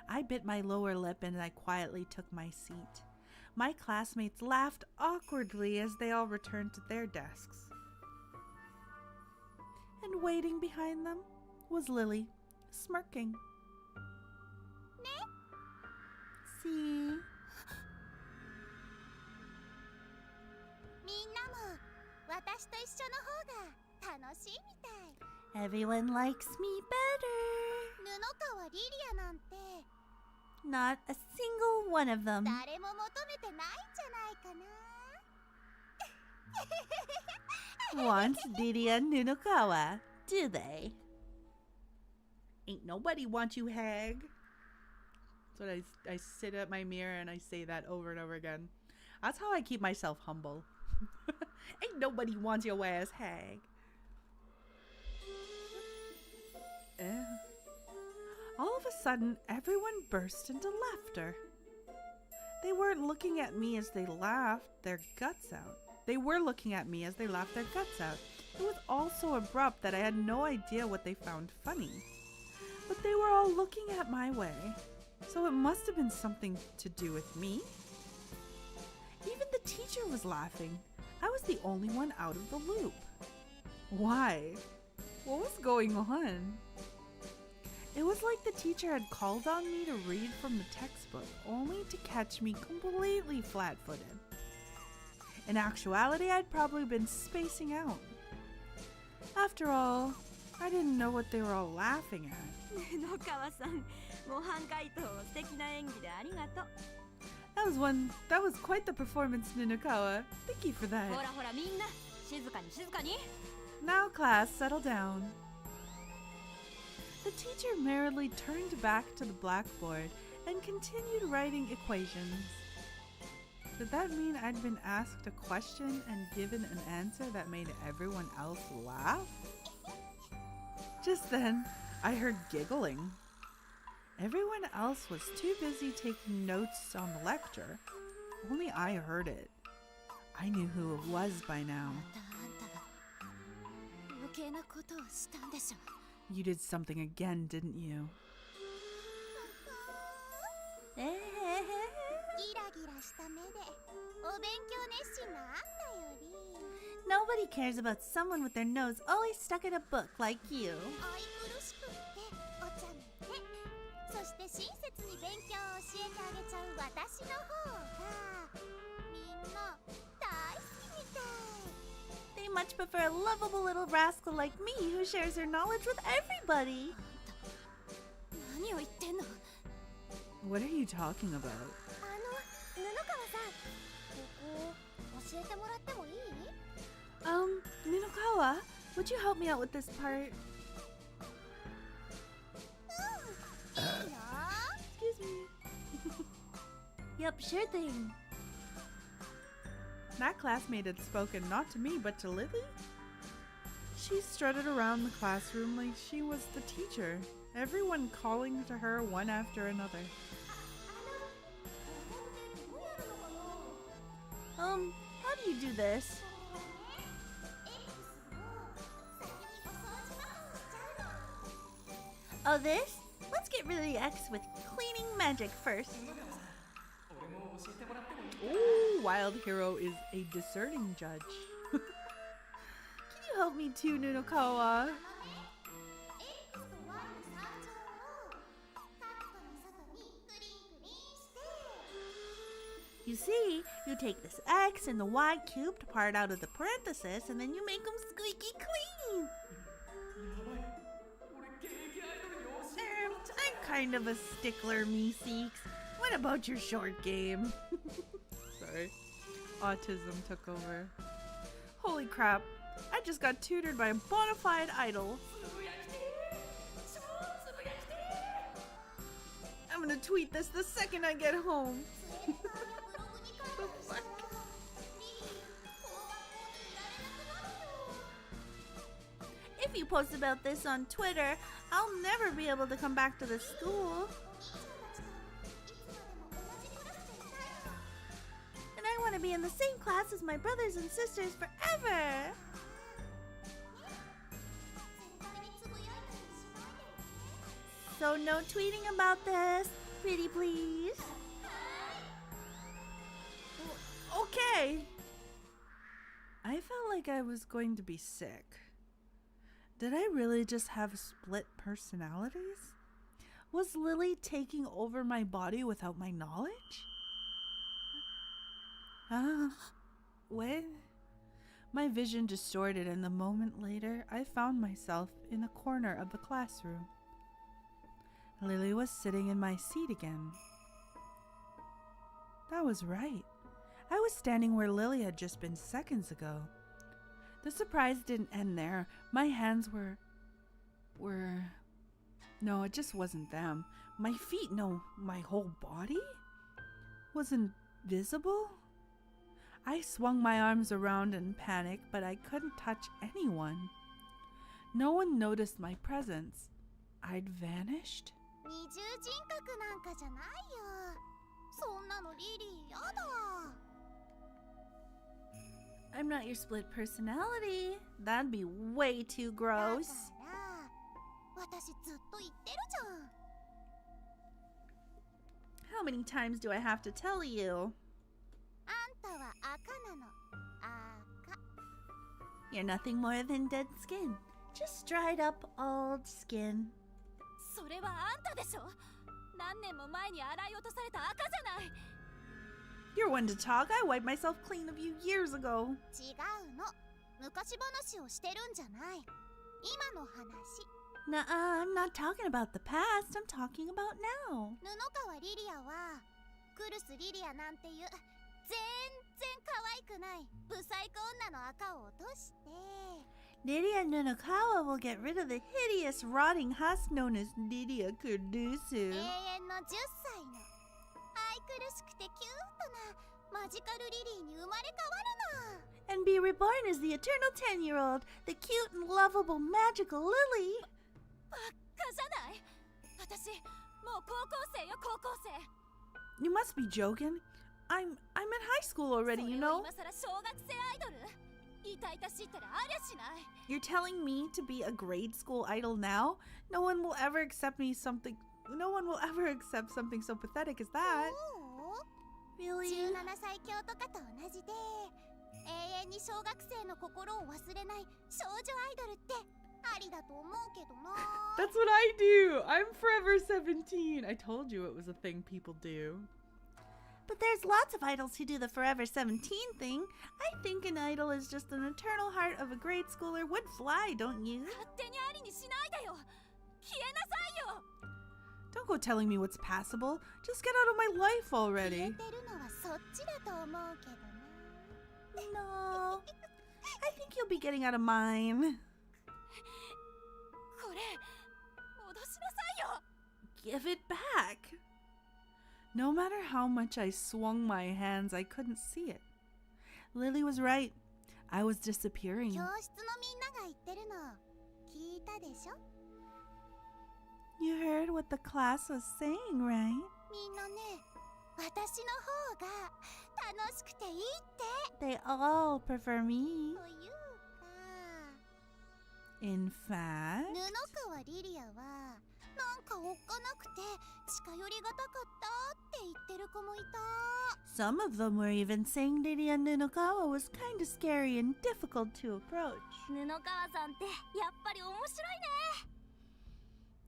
I bit my lower lip and I quietly took my seat. My classmates laughed awkwardly as they all returned to their desks. And waiting behind them was Lily, smirking. See? Everyone likes me better. Not a single one of them. Want Lidia Nunokawa, do they? Ain't nobody want you, hag. That's what I sit at my mirror and I say that over and over again. That's how I keep myself humble. Ain't nobody wants your ass, hag. All of a sudden, everyone burst into laughter. They weren't looking at me as they laughed their guts out. They were looking at me as they laughed their guts out. It was all so abrupt that I had no idea what they found funny. But they were all looking at my way, so it must have been something to do with me. Even the teacher was laughing. I was the only one out of the loop. Why? What was going on? It was like the teacher had called on me to read from the textbook, only to catch me completely flat-footed. In actuality, I'd probably been spacing out. After all, I didn't know what they were all laughing at. That was quite the performance, Nunokawa. Thank you for that. Now class, settle down. The teacher merrily turned back to the blackboard and continued writing equations. Did that mean I'd been asked a question and given an answer that made everyone else laugh? Just then, I heard giggling. Everyone else was too busy taking notes on the lecture. Only I heard it. I knew who it was by now. You did something again, didn't you? Nobody cares about someone with their nose always stuck in a book like you. They much prefer a lovable little rascal like me who shares her knowledge with everybody. What are you talking about? Nunokawa, would you help me out with this part? Excuse me. Yep, sure thing. That classmate had spoken not to me, but to Lily. She strutted around the classroom like she was the teacher, everyone calling to her one after another. How do you do this? Oh, this? Let's get rid of the X with cleaning magic first. Ooh, Wild Hero is a discerning judge. Can you help me too, Nunokawa? You see, you take this x and the y cubed part out of the parenthesis, and then you make them squeaky clean. I'm kind of a stickler, me seeks. What about your short game? Sorry. Autism took over. Holy crap. I just got tutored by a bona fide idol. I'm gonna tweet this the second I get home. The fuck? If you post about this on Twitter, I'll never be able to come back to the school. And I want to be in the same class as my brothers and sisters forever. So no tweeting about this, pretty please. Okay. I felt like I was going to be sick. Did I really just have split personalities? Was Lily taking over my body without my knowledge? What? My vision distorted, and a moment later, I found myself in a corner of the classroom. Lily was sitting in my seat again. That was right. I was standing where Lily had just been seconds ago. The surprise didn't end there. My hands were... No, it just wasn't them. My feet, no, my whole body wasn't visible. I swung my arms around in panic, but I couldn't touch anyone. No one noticed my presence. I'd vanished. 二重人格なんかじゃないよ。そんなのリリーやだ。I'm not your split personality. That'd be way too gross. だから私ずっと言ってるじゃん。How many times do I have to tell you? あんたは赤なの。赤。 You're nothing more than dead skin. Just dried up old skin. それはあんたでしょ。何年も前に洗い落とされた赤じゃない。You're one to talk. I wiped myself clean a few years ago. 違うの。昔話をしてるんじゃない。今の話。Nuh-uh, I'm not talking about the past. I'm talking about now. 布川リリアはクルスリリアなんていう全然可愛くないブサイク女の赤を落として Lydia Nunokawa will get rid of the hideous rotting husk known as Lydia Kurdusu. 永遠の10歳の愛くるしくてキュートなマジカルリリーに生まれ変わるの And be reborn as the eternal 10-year-old, the cute and lovable magical Lily. バカじゃない。私もう高校生よ、高校生。 You must be joking. I'm in high school already, you know. 今さら小学生アイドル。痛々しいったらありゃしない。 You're telling me to be a grade school idol now? No one will ever accept something so pathetic as that. Really? 17歳強とかと同じで永遠に小学生の心を忘れない少女アイドルってありだと思うけどな。 That's what I do. I'm forever 17. I told you it was a thing people do. But there's lots of idols who do the forever 17 thing. I think an idol is just an eternal heart of a grade schooler would fly, don't you? 勝手にありにしないでよ。消えなさいよ。 Don't go telling me what's passable. Just get out of my life 消 already. えてるのはそっちだと思うけどな。 No. I think you'll be getting out of mine. これ戻しなさいよ。 Give it back. No matter how much I swung my hands, I couldn't see it. Lily was right. I was disappearing. 教室のみんなが言ってるの聞いたでしょ。 You heard what the class was saying, right? みんなね、私の方が楽しくていいって。 They all prefer me. というか。 In fact, 布川リリアはなんかおっかなくて近寄りがたかったって言ってる子もいた。 some of them were even saying Lydia Nunokawa was kind of scary and difficult to approach. 布川さんってやっぱり面白いね。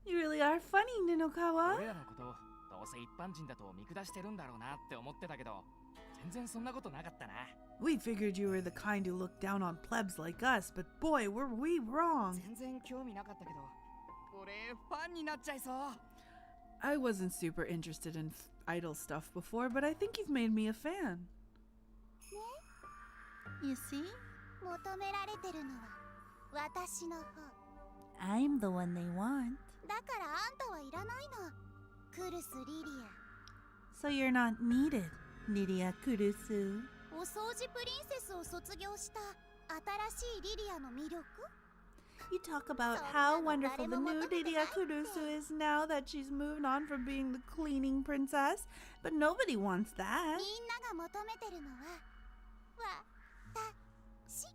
You really are funny, Nunokawa. 俺らのことどうせ一般人だと見下してるんだろうなって思ってたけど、全然そんなことなかったな。 We figured you were the kind who looked down on plebs like us, but boy, were we wrong. 全然興味なかったけど、俺ファンになっちゃいそう。 I wasn't super interested in idol stuff before, but I think you've made me a fan. You see? 求められてるのは私の方。 I'm the one they want. だからあんたはいらないの。クルス・リリア。 So you're not needed, Lydia Kurusu. お掃除プリンセスを卒業した新しいリリアの魅力？ You talk about how wonderful the new Lydia Kurusu is now that she's moved on from being the cleaning princess, but nobody wants that. みんなが求めてるのは私。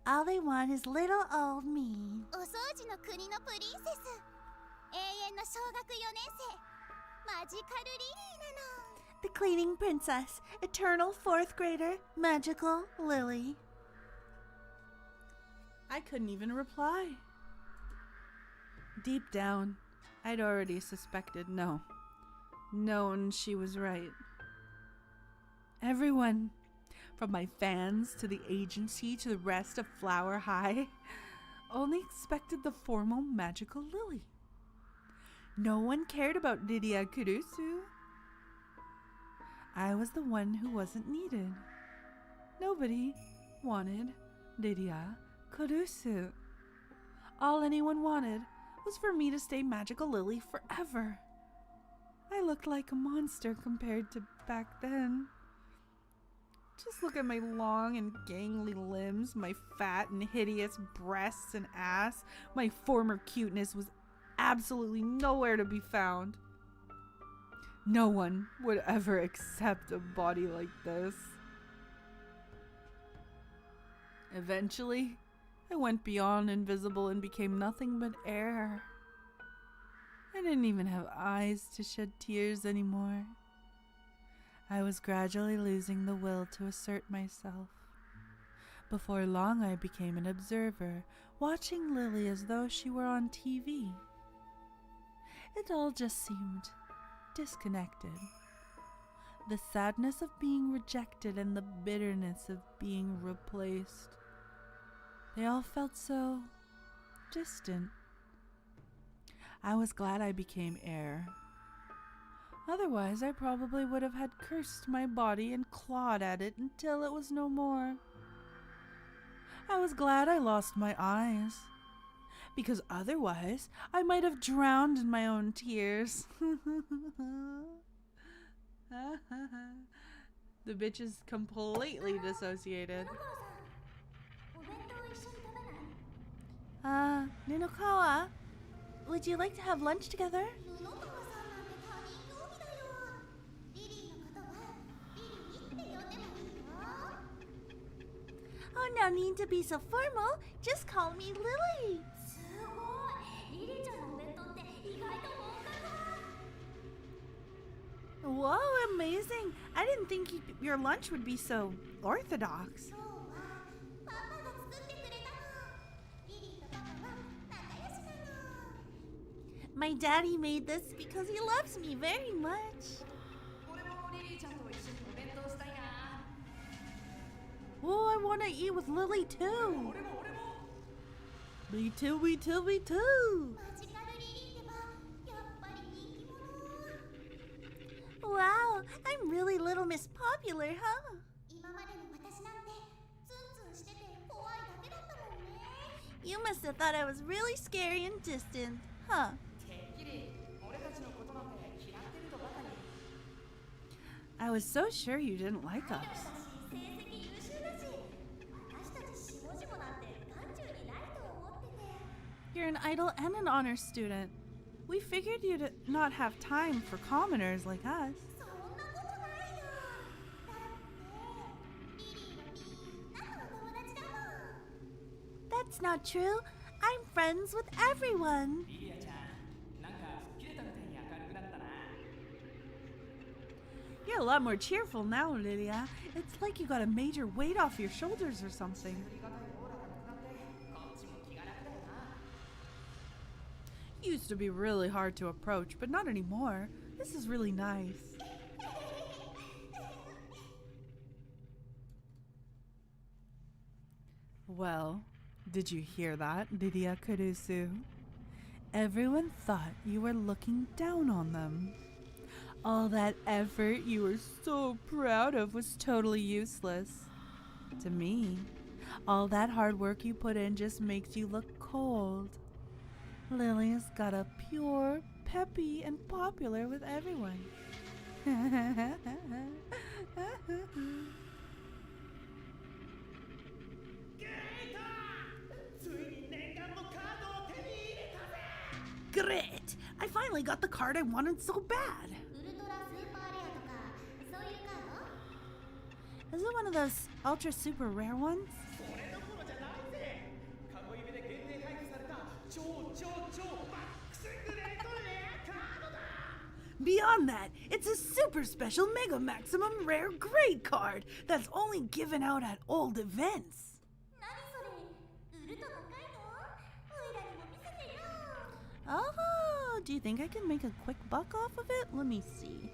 All they want is little old me. お掃除の国のプリンセス。永遠の小学4年生。マジカルリリーなの。 The cleaning princess, eternal fourth grader, magical Lily. I couldn't even reply. Deep down, I'd already suspected, known she was right. Everyone, from my fans to the agency to the rest of Flower High, only expected the formal magical Lily. No one cared about Lydia Kurusu. I was the one who wasn't needed. Nobody wanted Lydia Kurusu. All anyone wanted was for me to stay Magical Lily forever. I looked like a monster compared to back then. Just look at my long and gangly limbs, my fat and hideous breasts and ass. My former cuteness was absolutely nowhere to be found. No one would ever accept a body like this. Eventually, I went beyond invisible and became nothing but air. I didn't even have eyes to shed tears anymore. I was gradually losing the will to assert myself. Before long, I became an observer, watching Lily as though she were on TV. It all just seemed disconnected. The sadness of being rejected and the bitterness of being replaced. They all felt so distant. I was glad I became air. Otherwise, I probably would have had cursed my body and clawed at it until it was no more. I was glad I lost my eyes, because otherwise I might have drowned in my own tears. The bitch is completely dissociated. Nunokawa, would you like to have lunch together? Oh, no need to be so formal. Just call me Lily. Whoa, amazing. I didn't think your lunch would be so orthodox. My daddy made this because he loves me very much. Oh, I want to eat with Lily too. Me too, me too, me too. Wow, I'm really Little Miss Popular, huh? You must have thought I was really scary and distant, huh? I was so sure you didn't like us. You're an idol and an honor student. We figured you'd not have time for commoners like us. That's not true. I'm friends with everyone. You're a lot more cheerful now, Lydia. It's like you got a major weight off your shoulders or something. You used to be really hard to approach, but not anymore. This is really nice. Well, did you hear that, Lydia Kurusu? Everyone thought you were looking down on them. All that effort you were so proud of was totally useless. To me, all that hard work you put in just makes you look cold. Lily's got a pure, peppy, and popular with everyone. Great! I finally got the card I wanted so bad. Is it one of those ultra super rare ones? Beyond that, it's a super special Mega Maximum Rare Grade card that's only given out at old events. Oh, do you think I can make a quick buck off of it? Let me see.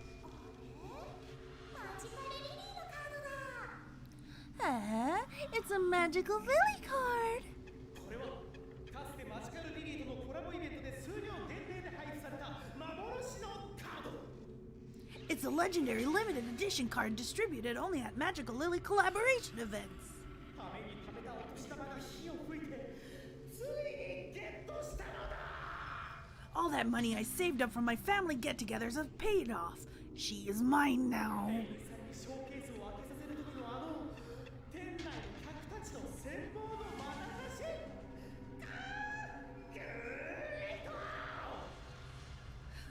It's a Magical Lily card. It's a legendary limited edition card distributed only at Magical Lily collaboration events. All that money I saved up from my family get-togethers have paid off. She is mine now.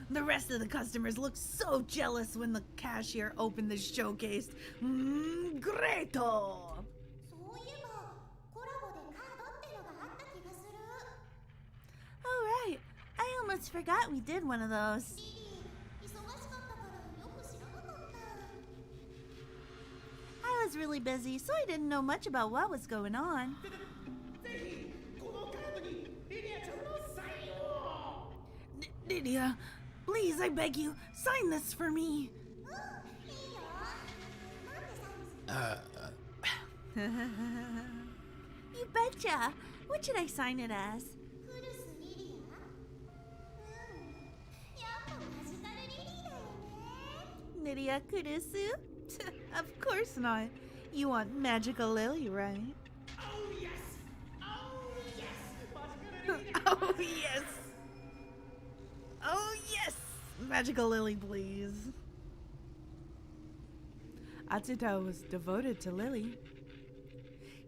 The rest of the customers looked so jealous when the cashier opened the showcase. Greto! Oh right, I almost forgot we did one of those. I was really busy, so I didn't know much about what was going on. Lydia, please, I beg you, sign this for me. You betcha. What should I sign it as? Lydia Kurusu? Of course not. You want Magical Lily, right? Oh yes! Oh yes! Oh yes! Oh yes! Magical Lily, please. Atsuta was devoted to Lily.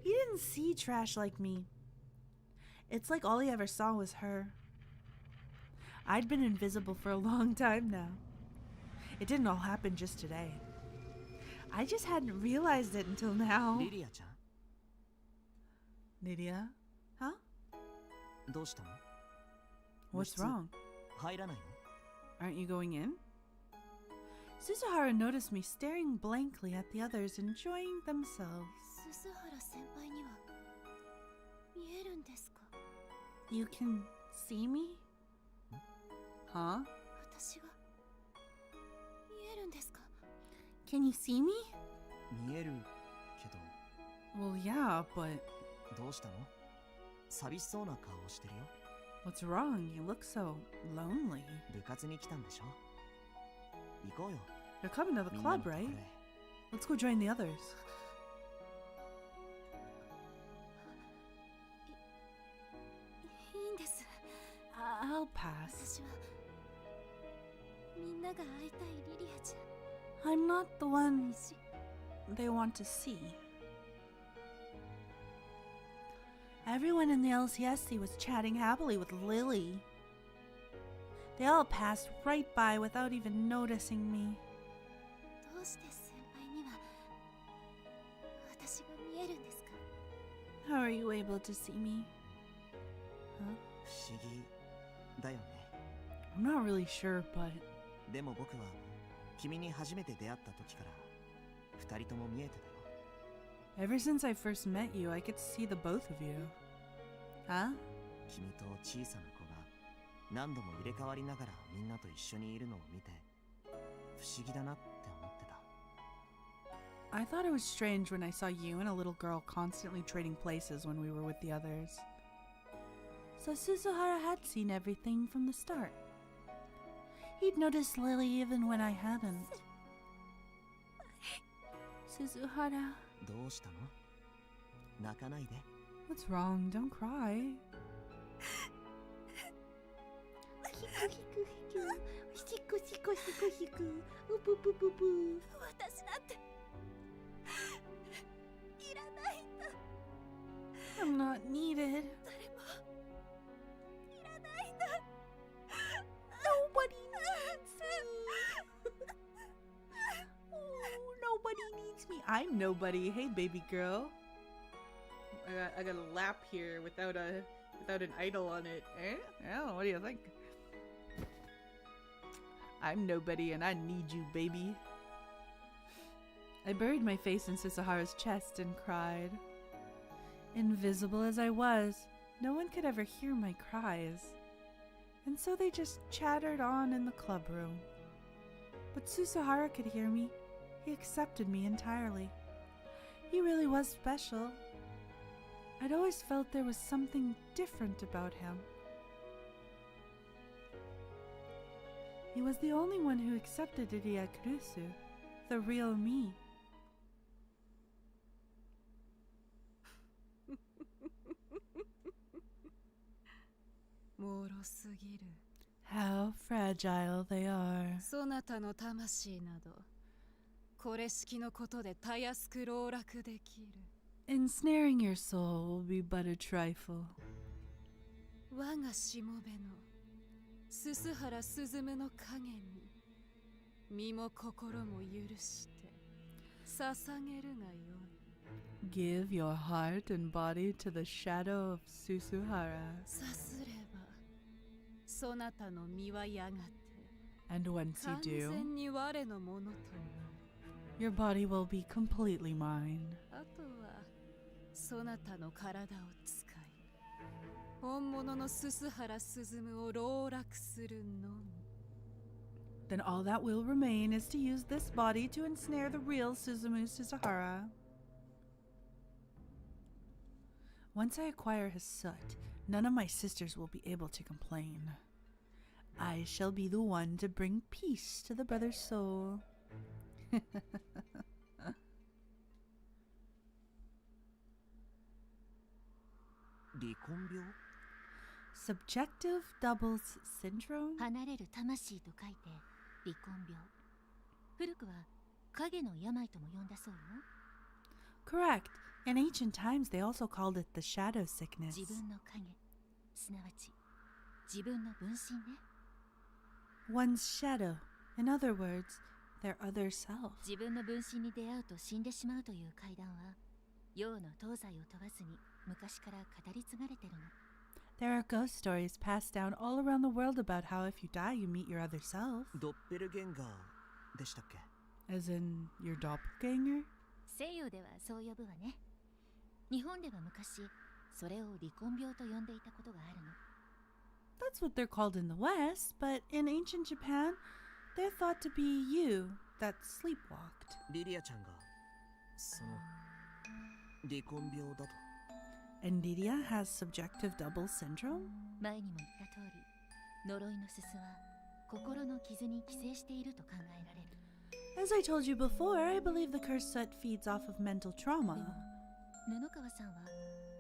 He didn't see trash like me. It's like all he ever saw was her. I'd been invisible for a long time now. It didn't all happen just today. I just hadn't realized it until now. Lydia-chan? Lydia? Huh? どうしたの? What's wrong? 入らないの? Aren't you going in? Suzuhara noticed me staring blankly at the others, enjoying themselves. You can see me? Huh? Can you see me? 見えるけど。 Well, yeah, but... どうしたの? 寂しそうな顔をしてるよ。 What's wrong? You look so lonely. 部活に来たんでしょ? 行こうよ。 You're coming to the club, right? Let's go join the others. I'll pass. I'm not the one they want to see. Everyone in the LCSC was chatting happily with Lily. They all passed right by without even noticing me. How are you able to see me? Huh? 不思議だよね。 I'm not really sure, but... でも僕は君に初めて出会った時から二人とも見えてたよ。 Ever since I first met you, I could see the both of you. Huh? 君と小さな子が何度も入れ替わりながらみんなと一緒にいるのを見て不思議だなって思ってた。 I thought it was strange when I saw you and a little girl constantly trading places when we were with the others. So Suzuhara had seen everything from the start. He'd noticed Lily even when I hadn't. Suzuhara. どうしたの？泣かないで。 What's wrong? Don't cry. シクシクシクシクウププププ。私なんていらないんだ。 I'm not needed. 誰もいらないんだ。 Nobody needs me. Oh, nobody needs me. I'm nobody. Hey, baby girl. I got a lap here without an idol on it. Eh? Yeah, what do you think? I'm nobody and I need you, baby. I buried my face in Suzuhara's chest and cried. Invisible as I was, no one could ever hear my cries. And so they just chattered on in the club room. But Suzuhara could hear me. He accepted me entirely. He really was special. I'd always felt there was something different about him. He was the only one who accepted Iriakurusu, the real me. How fragile they are. そなたの魂などこれ式のことでたやすく籠絡できる。 Ensnaring your soul will be but a trifle. 我がしもべの鈴原鈴の影に身も心も許して捧げるがよい。 Give your heart and body to the shadow of Suzuhara. さすればそなたの身はやがて And once you 完 do, 全に我のものとなる。 your body will be completely mine. あとはそなたの体を使い本物の鈴原鈴を籠絡するのみ。 Then all that will remain is to use this body to ensnare the real Suzumu Suzuhara. Once I acquire his soot, none of my sisters will be able to complain. I shall be the one to bring peace to the brother's soul. Subjective doubles syndrome? 離れる魂と書いて離婚病。古くは影の病とも呼んだそうよ。 Correct. In ancient times, they also called it the shadow sickness. 自分の影、すなわち自分の分身ね。 One's shadow. In other words, their other self. 自分の分身に出会うと死んでしまうという怪談は洋の東西を問わずに昔から語り継がれてるの。 There are ghost stories passed down all around the world about how if you die, you meet your other self. ドッペルゲンガーでしたっけ？ As in your doppelganger? 西洋ではそう呼ぶわね。日本では昔それを離婚病と呼んでいたことがあるの。 That's what they're called in the West, but in ancient Japan, they're thought to be you that sleepwalked. リリアちゃんがその離婚病だと。 And Lydia has subjective double syndrome? 前にも言った通り、呪いのすすは心の傷に寄生していると考えられる。 As I told you before, I believe the cursed soot feeds off of mental trauma. 布川さんは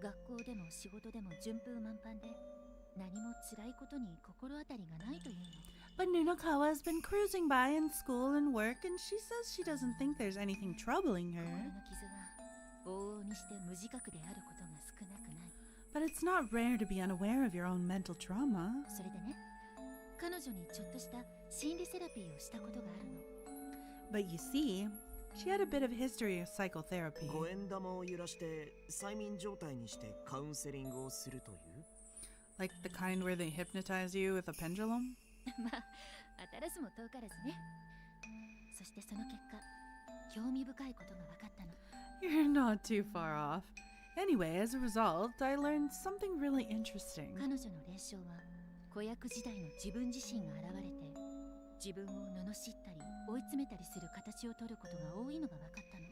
学校でも仕事でも順風満帆で何も辛いことに心当たりがないというの。 But Nunokawa has been cruising by in school and work, and she says she doesn't think there's anything troubling her. 心の傷は往々にして無自覚であることが少なくない。 But it's not rare to be unaware of your own mental trauma. それでね、彼女にちょっとした心理セラピーをしたことがあるの。 But you see, she had a bit of history of psychotherapy. 五円玉を揺らして催眠状態にしてカウンセリングをするという Like the kind where they hypnotize you with a pendulum? まあ、当たらずも遠からずね。そしてその結果、興味深いことが分かったの。 You're not too far off. Anyway, as a result, I learned something really interesting. 彼女の霊障は子役時代の自分自身が現れて自分を罵ったり追い詰めたりする形を取ることが多いのが分かったの。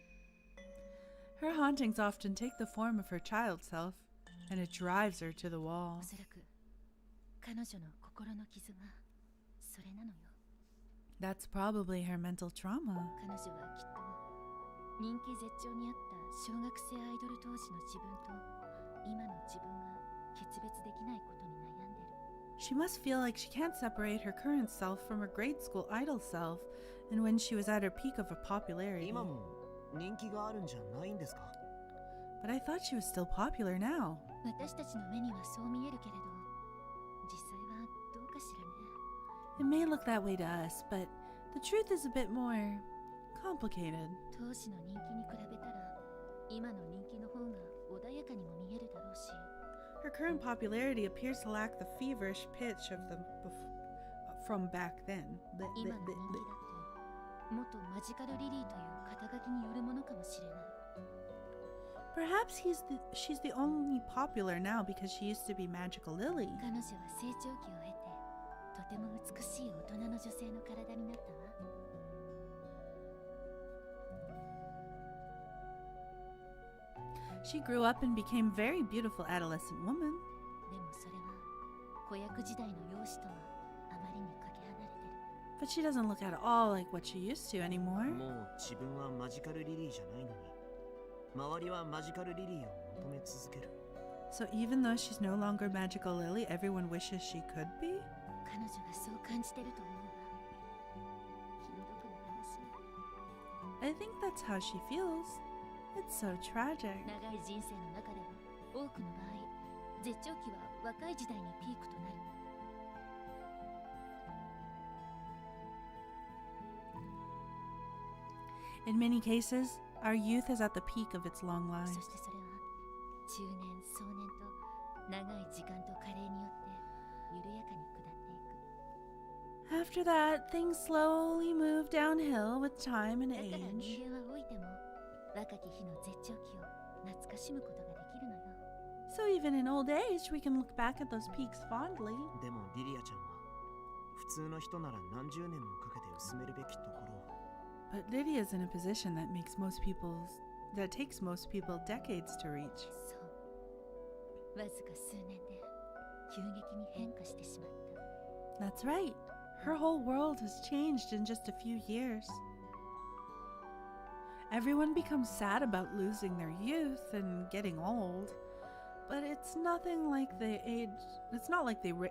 Her hauntings often take the form of her child self, and it drives her to the お wall. そらく彼女の心の傷がそれなのよ。 That's probably her mental trauma. 彼女はきっと人気絶頂にあった小学生アイドル当時の自分と今の自分が決別できないことに悩んでる。 She must feel like she can't separate her current self from her grade school idol self, and when she was at her peak of her popularity. 今も人気があるんじゃないんですか？ But I thought she was still popular now. 私たちの目にはそう見えるけれど、実際はどうかしらね。 It may look that way to us, but the truth is a bit more complicated. 当時の人気に比べたら今の人気の方が穏やかにも見えるだろうし、 Her current popularity appears to lack the feverish pitch of from back then. 今の人気だって元マジカルリリーという肩書きによるものかもしれない。 Perhaps she's the only popular now because she used to be Magical Lily. 彼女は成長期を経てとても美しい大人の女性の体になったわ。 She grew up and became a very beautiful adolescent woman. でもそれは子役時代の容姿とはあまりにかけ離れてる。 But she doesn't look at all like what she used to anymore. もう自分はマジカルリリーじゃないのに、周りはマジカルリリーを求め続ける。 So even though she's no longer Magical Lily, everyone wishes she could be? 彼女がそう感じてると思うわ。気の毒な話。 I think that's how she feels. It's so tragic. 長い人生の中では多くの場合、絶頂期は若い時代にピークとなる。 In many cases, our youth is at the peak of its long lives. そしてそれは中年、壮年と長い時間と加齢によって緩やかに下っていく。 After that, things slowly move downhill with time and だから age. 人間は老いても若き日の絶頂期を懐かしむことができるのよ。 So even in old age, we can look back at those peaks fondly. でもリリアちゃんは普通の人なら何十年もかけて薄めるべきところを。 But Lydia's in a position that takes most people decades to reach. そう。わずか数年で急激に変化してしまった。 That's right. Her whole world has changed in just a few years. Everyone becomes sad about losing their youth and getting old. But it's not like they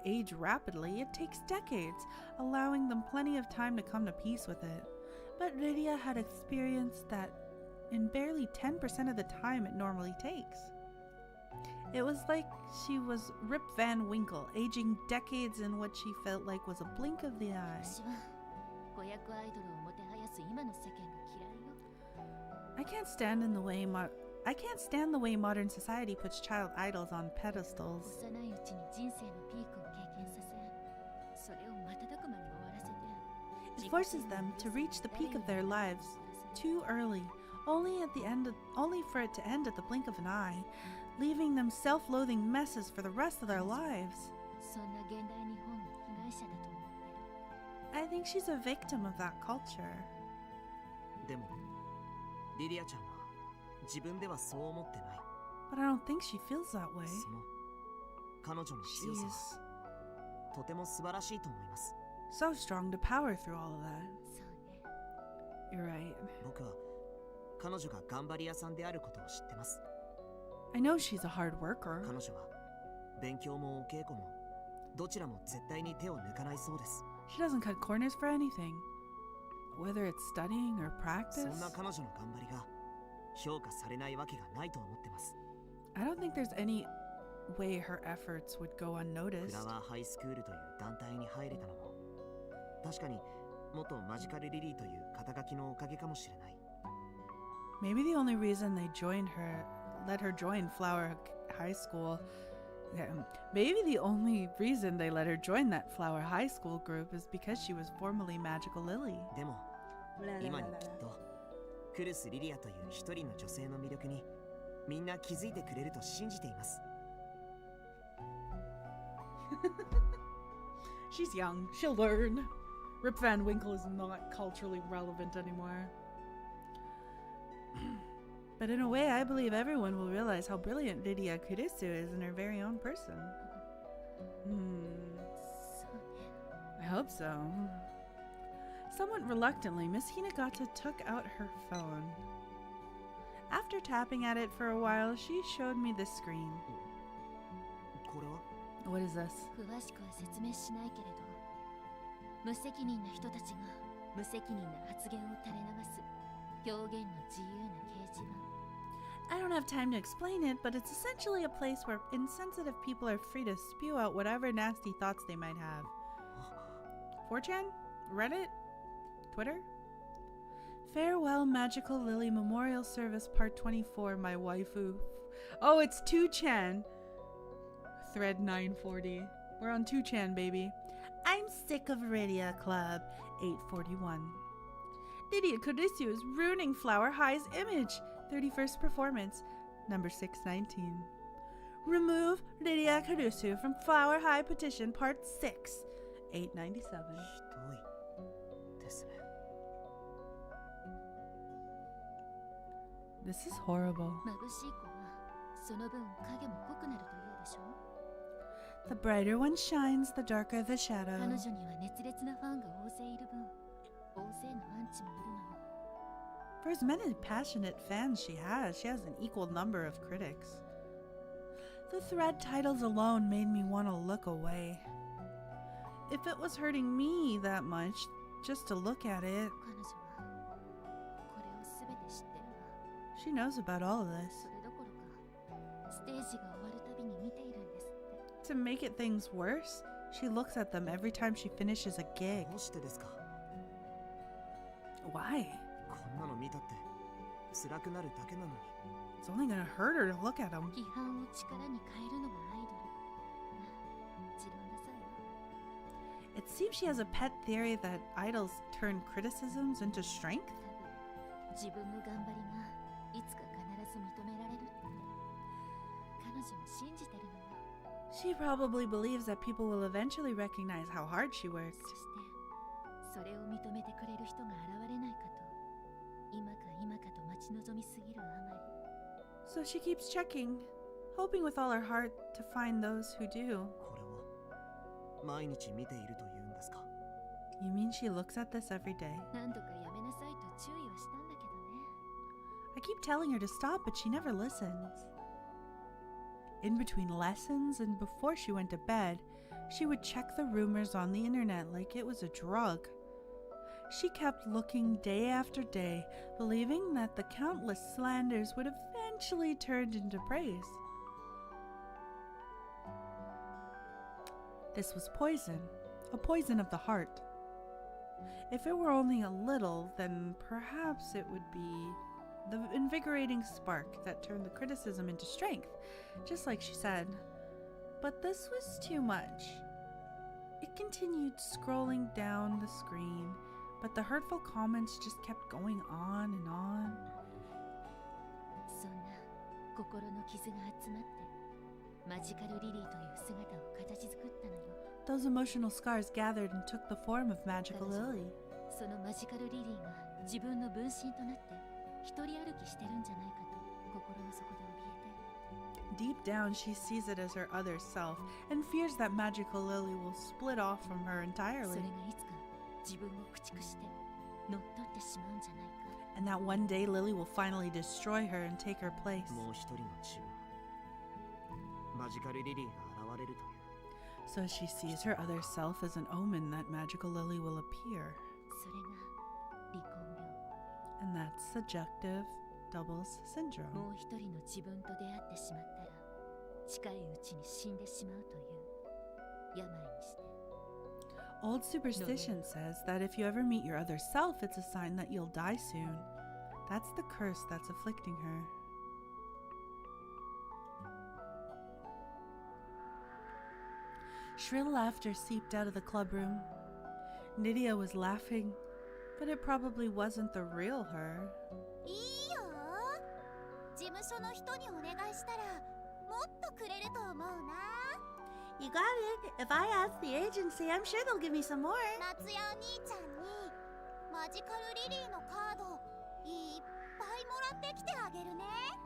age rapidly. It takes decades, allowing them plenty of time to come to peace with it. But Lydia had experienced that in barely 10% of the time it normally takes. It was like she was Rip Van Winkle, aging decades in what she felt like was a blink of the eye. 私は子役アイドルをもてはやす今の世間が嫌いよ。 I can't stand the way modern society puts child idols on pedestals. 幼いうちに人生のピークを経験させ、それを瞬く間に終わらせて。 It forces them to reach the peak of their lives too early, only for it to end at the blink of an eye, leaving them self-loathing messes for the rest of their lives. そんな現代日本の被害者だと思ってる。 I think she's a victim of that culture. でもリリアちゃんは自分ではそう思ってない。 But I don't think she feels that way. その彼女の強さはとても素晴らしいと思います。 So strong to power through all of that. そうね。 You're right. 僕は彼女が頑張り屋さんであることを知ってます。 I know she's a hard worker. 彼女は勉強もお稽古もどちらも絶対に手を抜かないそうです。 She doesn't cut corners for anything, whether it's studying or そ practice. んな彼女の頑張りが評価されないわけがないと思ってます。 I don't think there's any way her efforts would go unnoticed. フラワーハイスクールという団体に入れたのも確かに元マジカルリリーという肩書きのおかげかもしれない。 Maybe the only reason they let her join Flower High School. Maybe the only reason they let her join that Flower High School group is because she was formerly Magical Lily. でも今にきっとクルス・リリアという一人の女性の魅力にみんな気づいてくれると信じています。 She's young. She'll learn. Rip Van Winkle is not culturally relevant anymore. But in a way, I believe everyone will realize how brilliant Lydia Kurisu is in her very own person. I hope so. Somewhat reluctantly, Miss Hinagata took out her phone. After tapping at it for a while, she showed me the screen. What is this? 詳しくは説明しないけれど、無責任な人たちが無責任な発言を垂れ流す表現の自由な掲示板。 I don't have time to explain it, but it's essentially a place where insensitive people are free to spew out whatever nasty thoughts they might have. 4chan? Reddit? Twitter? Farewell Magical Lily Memorial Service Part 24, my waifu. Oh, it's 2chan. Thread 940. We're on 2chan, baby. I'm sick of Radio Club. 841. Lydia Kurisu is ruining Flower High's image. 31st performance. Number 619. Remove Lydia Kurisu from Flower High Petition Part 6. 897. This is horrible. 眩しい子はその分影も濃くなるというでしょ。 The brighter one shines, the darker the shadow. 彼女には熱烈なファンが大勢いる分、大勢のアンチもいるのよ。 For as many passionate fans she has an equal number of critics. The thread titles alone made me want to look away. If it was hurting me that much, just to look at it. 彼女はこれをすべて知ってるわ。 She knows about all of this. それどころか、ステージが終わるたびに見ているんですって。 To make it things worse, she looks at them every time she finishes a gig. Why? こんなの見たって辛くなるだけなのに。 It's only gonna hurt her to look at them. 批判を力に変えるのがアイドル。持論なさいよ。 It seems she has a pet theory that idols turn criticisms into strength. 自分の頑張りがいつか必ず認められるって彼女も信じてるのよ。 She probably believes that people will eventually recognize how hard she works. そしてそれを認めてくれる人が現れないかと今か今かと待ち望みすぎるあまり。 So she keeps checking, hoping with all her heart to find those who do. これを毎日見ているというんですか。 You mean she looks at this every day? 何度かやめなさいと注意はしたんだけどね。 I keep telling her to stop, but she never listens. In between lessons and before she went to bed, she would check the rumors on the internet like it was a drug. She kept looking day after day, believing that the countless slanders would eventually turn into praise. This was poison, a poison of the heart. If it were only a little, then perhaps it would be the invigorating spark that turned the criticism into strength, just like she said. But this was too much. It continued scrolling down the screen, but the hurtful comments just kept going on and on. そんな心の傷が集まってマジカルリリーという姿を形作ったのよ。 Those emotional scars gathered and took the form of Magical Lily. そのマジカルリリーが自分の分身となって一人歩きしてるんじゃないかと心の底で怯えて。 Deep down, she sees it as her other self and fears that Magical Lily will split off from her そ entirely, れがいつか自分を駆逐して乗っ取ってしまうんじゃないか。 and that one day Lily will finally destroy her and take her place. もう一人の自分、マジカルリリーが現れるという。 So she sees her other self as an omen that Magical Lily will appear. それが離婚病。 And that's subjective doubles も syndrome. う一人の自分と出会ってしまったら近いうちに死んでしまうという病にして。 Old superstition says that if you ever meet your other self, it's a sign that you'll die soon. That's the curse that's afflicting her. Shrill laughter seeped out of the club room. Nydia was laughing, but it probably wasn't the real her. いいよ。事務所の人にお願いしたらもっとくれると思うな。You got it. If I ask the agency, I'm sure they'll give me some more. 夏代お兄ちゃんにマジカルリリーのカードいっぱいもらってきてあげるね。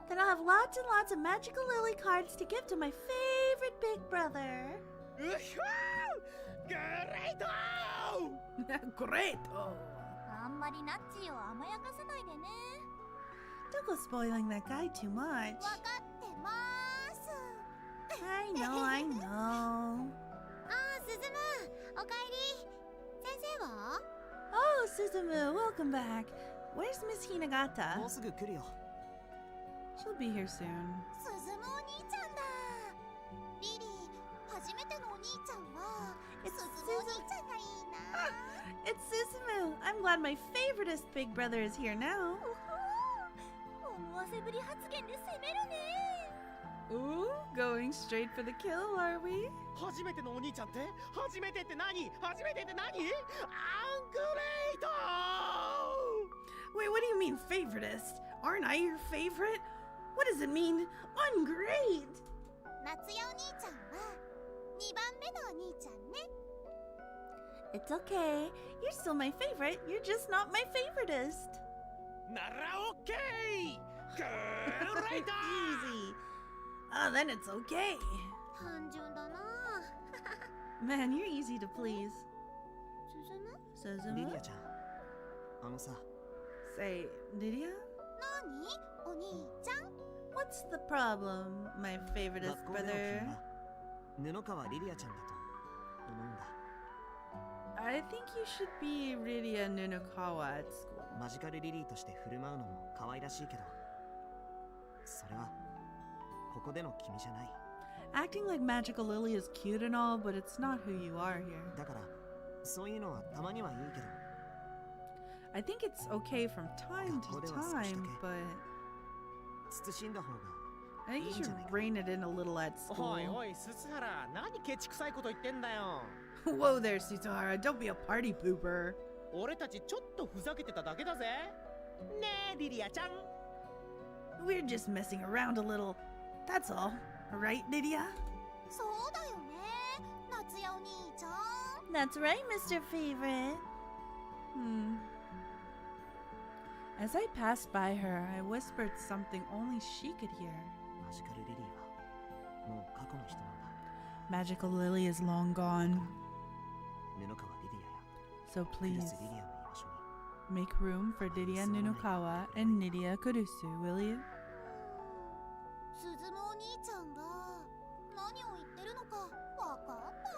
Then I'll have lots and lots of magical lily cards to give to my favorite big brother. うひょーグレートGreat! あんまりナッチーを甘やかさないでね。 Don't go spoiling that guy too much. わかってます。 I know, I know. ああ、スズム、おかえり。先生は？ Oh, Suzumu, welcome back. Where's Miss Hinagata? もうすぐ来るよ。 She'll be here soon. スズムお兄ちゃんだ。リリー、初めてのお兄ちゃんはスズムお兄ちゃんがいいな。 It's Suzumu. I'm glad my favoriteest big brother is here now. 思わせぶり発言で攻めるね。 Ooh, going straight for the kill, are we? 初めてのお兄ちゃんって初めてって何？初めてって何？アングレート Wait, what do you mean favoriteest? Aren't I your favorite? What does it mean? Ungreat! 夏代お兄ちゃんは2番目のお兄ちゃんね。 It's okay. You're still my favorite. You're just not my favoritest. ならオッケーグレート Easy. Oh, then it's okay. 単純だな。 Man, you're easy to please. スズム？リ Suzumu? リアちゃん、あのさ、 Say, Lydia? 何？お兄ちゃん？ What's the problem, my 学 favoriteest 校での brother? 君は布川リリアちゃんだと思うんだ。 I think you should be Lydia Nunokawa at school. マジカルリリーとして振る舞うのも可愛らしいけど、それはここでの君じゃない。 Acting like Magical Lily is cute and all, but it's not who you are here. だからそういうのはたまにはいいけど、 I think it's okay from time to time, but 慎んだ方が I think you should rein it in a little at おい school. おいススハラ、何ケチくさいこと言ってんだよ。 Whoa there, Suzuhara. Don't be a party pooper. 俺たちちょっとふざけてただけだぜ。ねえリリアちゃん。 We're just messing around a little. That's all. Right, Lydia? そうだよね。夏代お兄ちゃん。 That's right, Mr. Favorite. As I passed by her, I whispered something only she could hear. マジカルリリーはもう過去の人なんだ。 Magical Lily is long gone. 布川リリアや So クル please, スリリアの居場所に make room for Lydia Nunokawa and Nydia Kurusu, will you? スズムお兄ちゃんが何を言ってるのかわかんな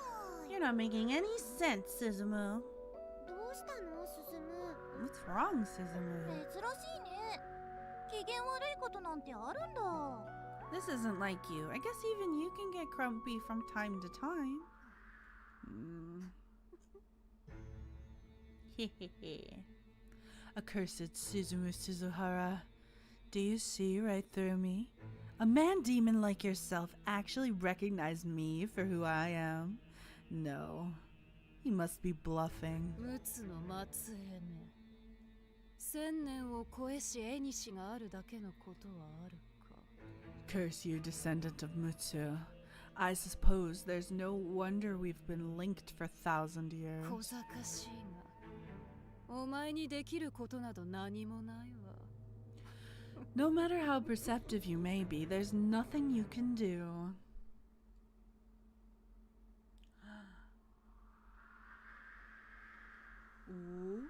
い。 You're not making any sense, Suzumu. どうしたのスズム？ What's wrong, Suzumu? 珍しいね。機嫌悪いことなんてあるんだ。 This isn't like you. I guess even you can get grumpy from time to time. Hehehe. Accursed Suzumu Suzuhara. Do you see right through me? A man demon like yourself actually recognized me for who I am? No. He must be bluffing. 陸奥の末裔め。千年を超えし縁があるだけのことはあるか。 Curse you, descendant of Mutsu. I suppose there's no wonder we've been linked for 1,000 years. 小賢しいが、お前にできることなど何もないわ。 No matter how perceptive you may be, there's nothing you can do. Ooh.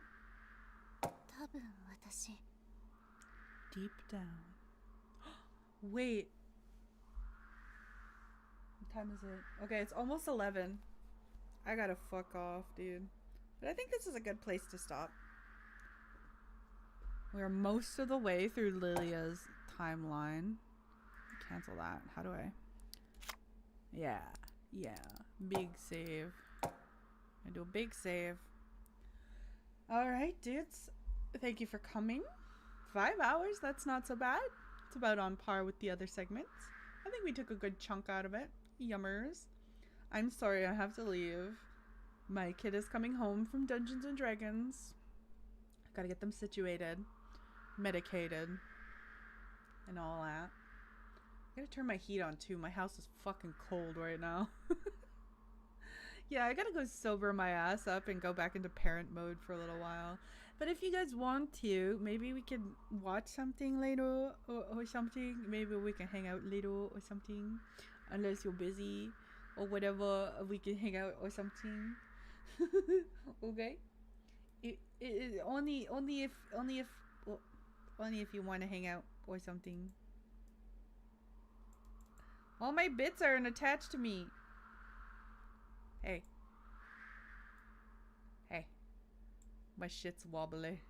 多分私。 Deep down. Wait. What time is it? Okay, it's almost 11. I gotta fuck off, dude. But I think this is a good place to stop. We're most of the way through Lilia's timeline. Cancel that. How do I? Yeah. Big save. I do a big save. Alright, dudes. Thank you for coming. 5 hours, that's not so bad. It's about on par with the other segments. I think we took a good chunk out of it. Yummers. I'm sorry I have to leave. My kid is coming home from Dungeons and Dragons. I gotta get them situated, medicated, and all that. I gotta turn my heat on too. My house is fucking cold right now. Yeah, I gotta go sober my ass up and go back into parent mode for a little while. But if you guys want to, maybe we can watch something later or something. Maybe we can hang out later or something. Unless you're busy or whatever, we can hang out or something. Okay? Only if you want to hang out or something. All my bits aren't attached to me. Hey. Hey. My shit's wobbly.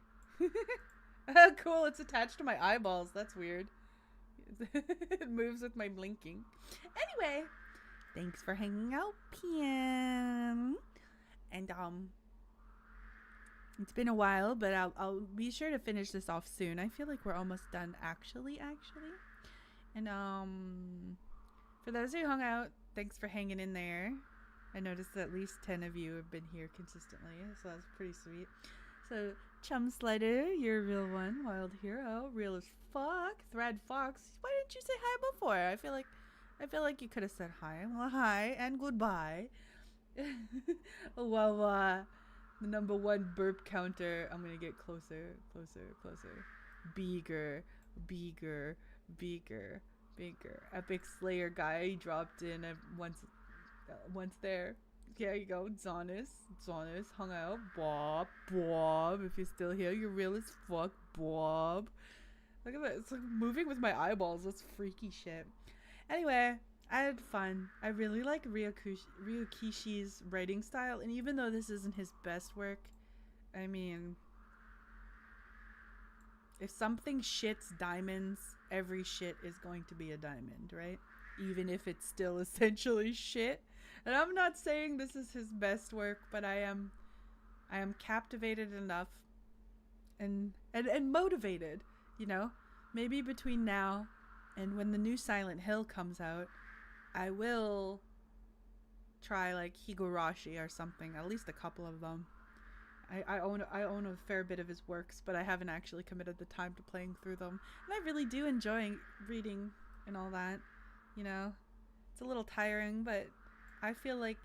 Cool, it's attached to my eyeballs. That's weird. It moves with my blinking. Anyway, thanks for hanging out, PM. And it's been a while, but I'll be sure to finish this off soon. I feel like we're almost done actually. And for those who hung out, thanks for hanging in there. I noticed that at least 10 of you have been here consistently, so that's pretty sweet. So, Chum Slider, you're a real one. Wild Hero, real as fuck. Thread Fox, why didn't you say hi before? I feel like you could have said hi. Well, hi and goodbye. Well, the #1 burp counter. I'm gonna get closer. Bigger. Epic Slayer guy dropped in once there. Yeah, you go. Zonis hung out. Bob, if you're still here, you're real as fuck, Bob. Look at that. It's like moving with my eyeballs. That's freaky shit. Anyway, I had fun. I really like Ryukishi's writing style, and even though this isn't his best work, I mean, if something shits diamonds, every shit is going to be a diamond, right? Even if it's still essentially shit. And I'm not saying this is his best work, but I am captivated enough and motivated, you know? Maybe between now and when the new Silent Hill comes out, I will try like Higurashi or something, at least a couple of them. I own a fair bit of his works, but I haven't actually committed the time to playing through them. And I really do enjoy reading and all that, you know? It's a little tiring, but I feel like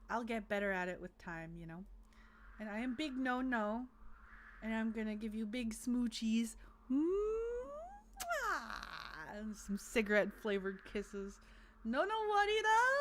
I'll get better at it with time, you know? And I am big no, and I'm gonna give you big smoochies. And some cigarette flavored kisses. No, what either?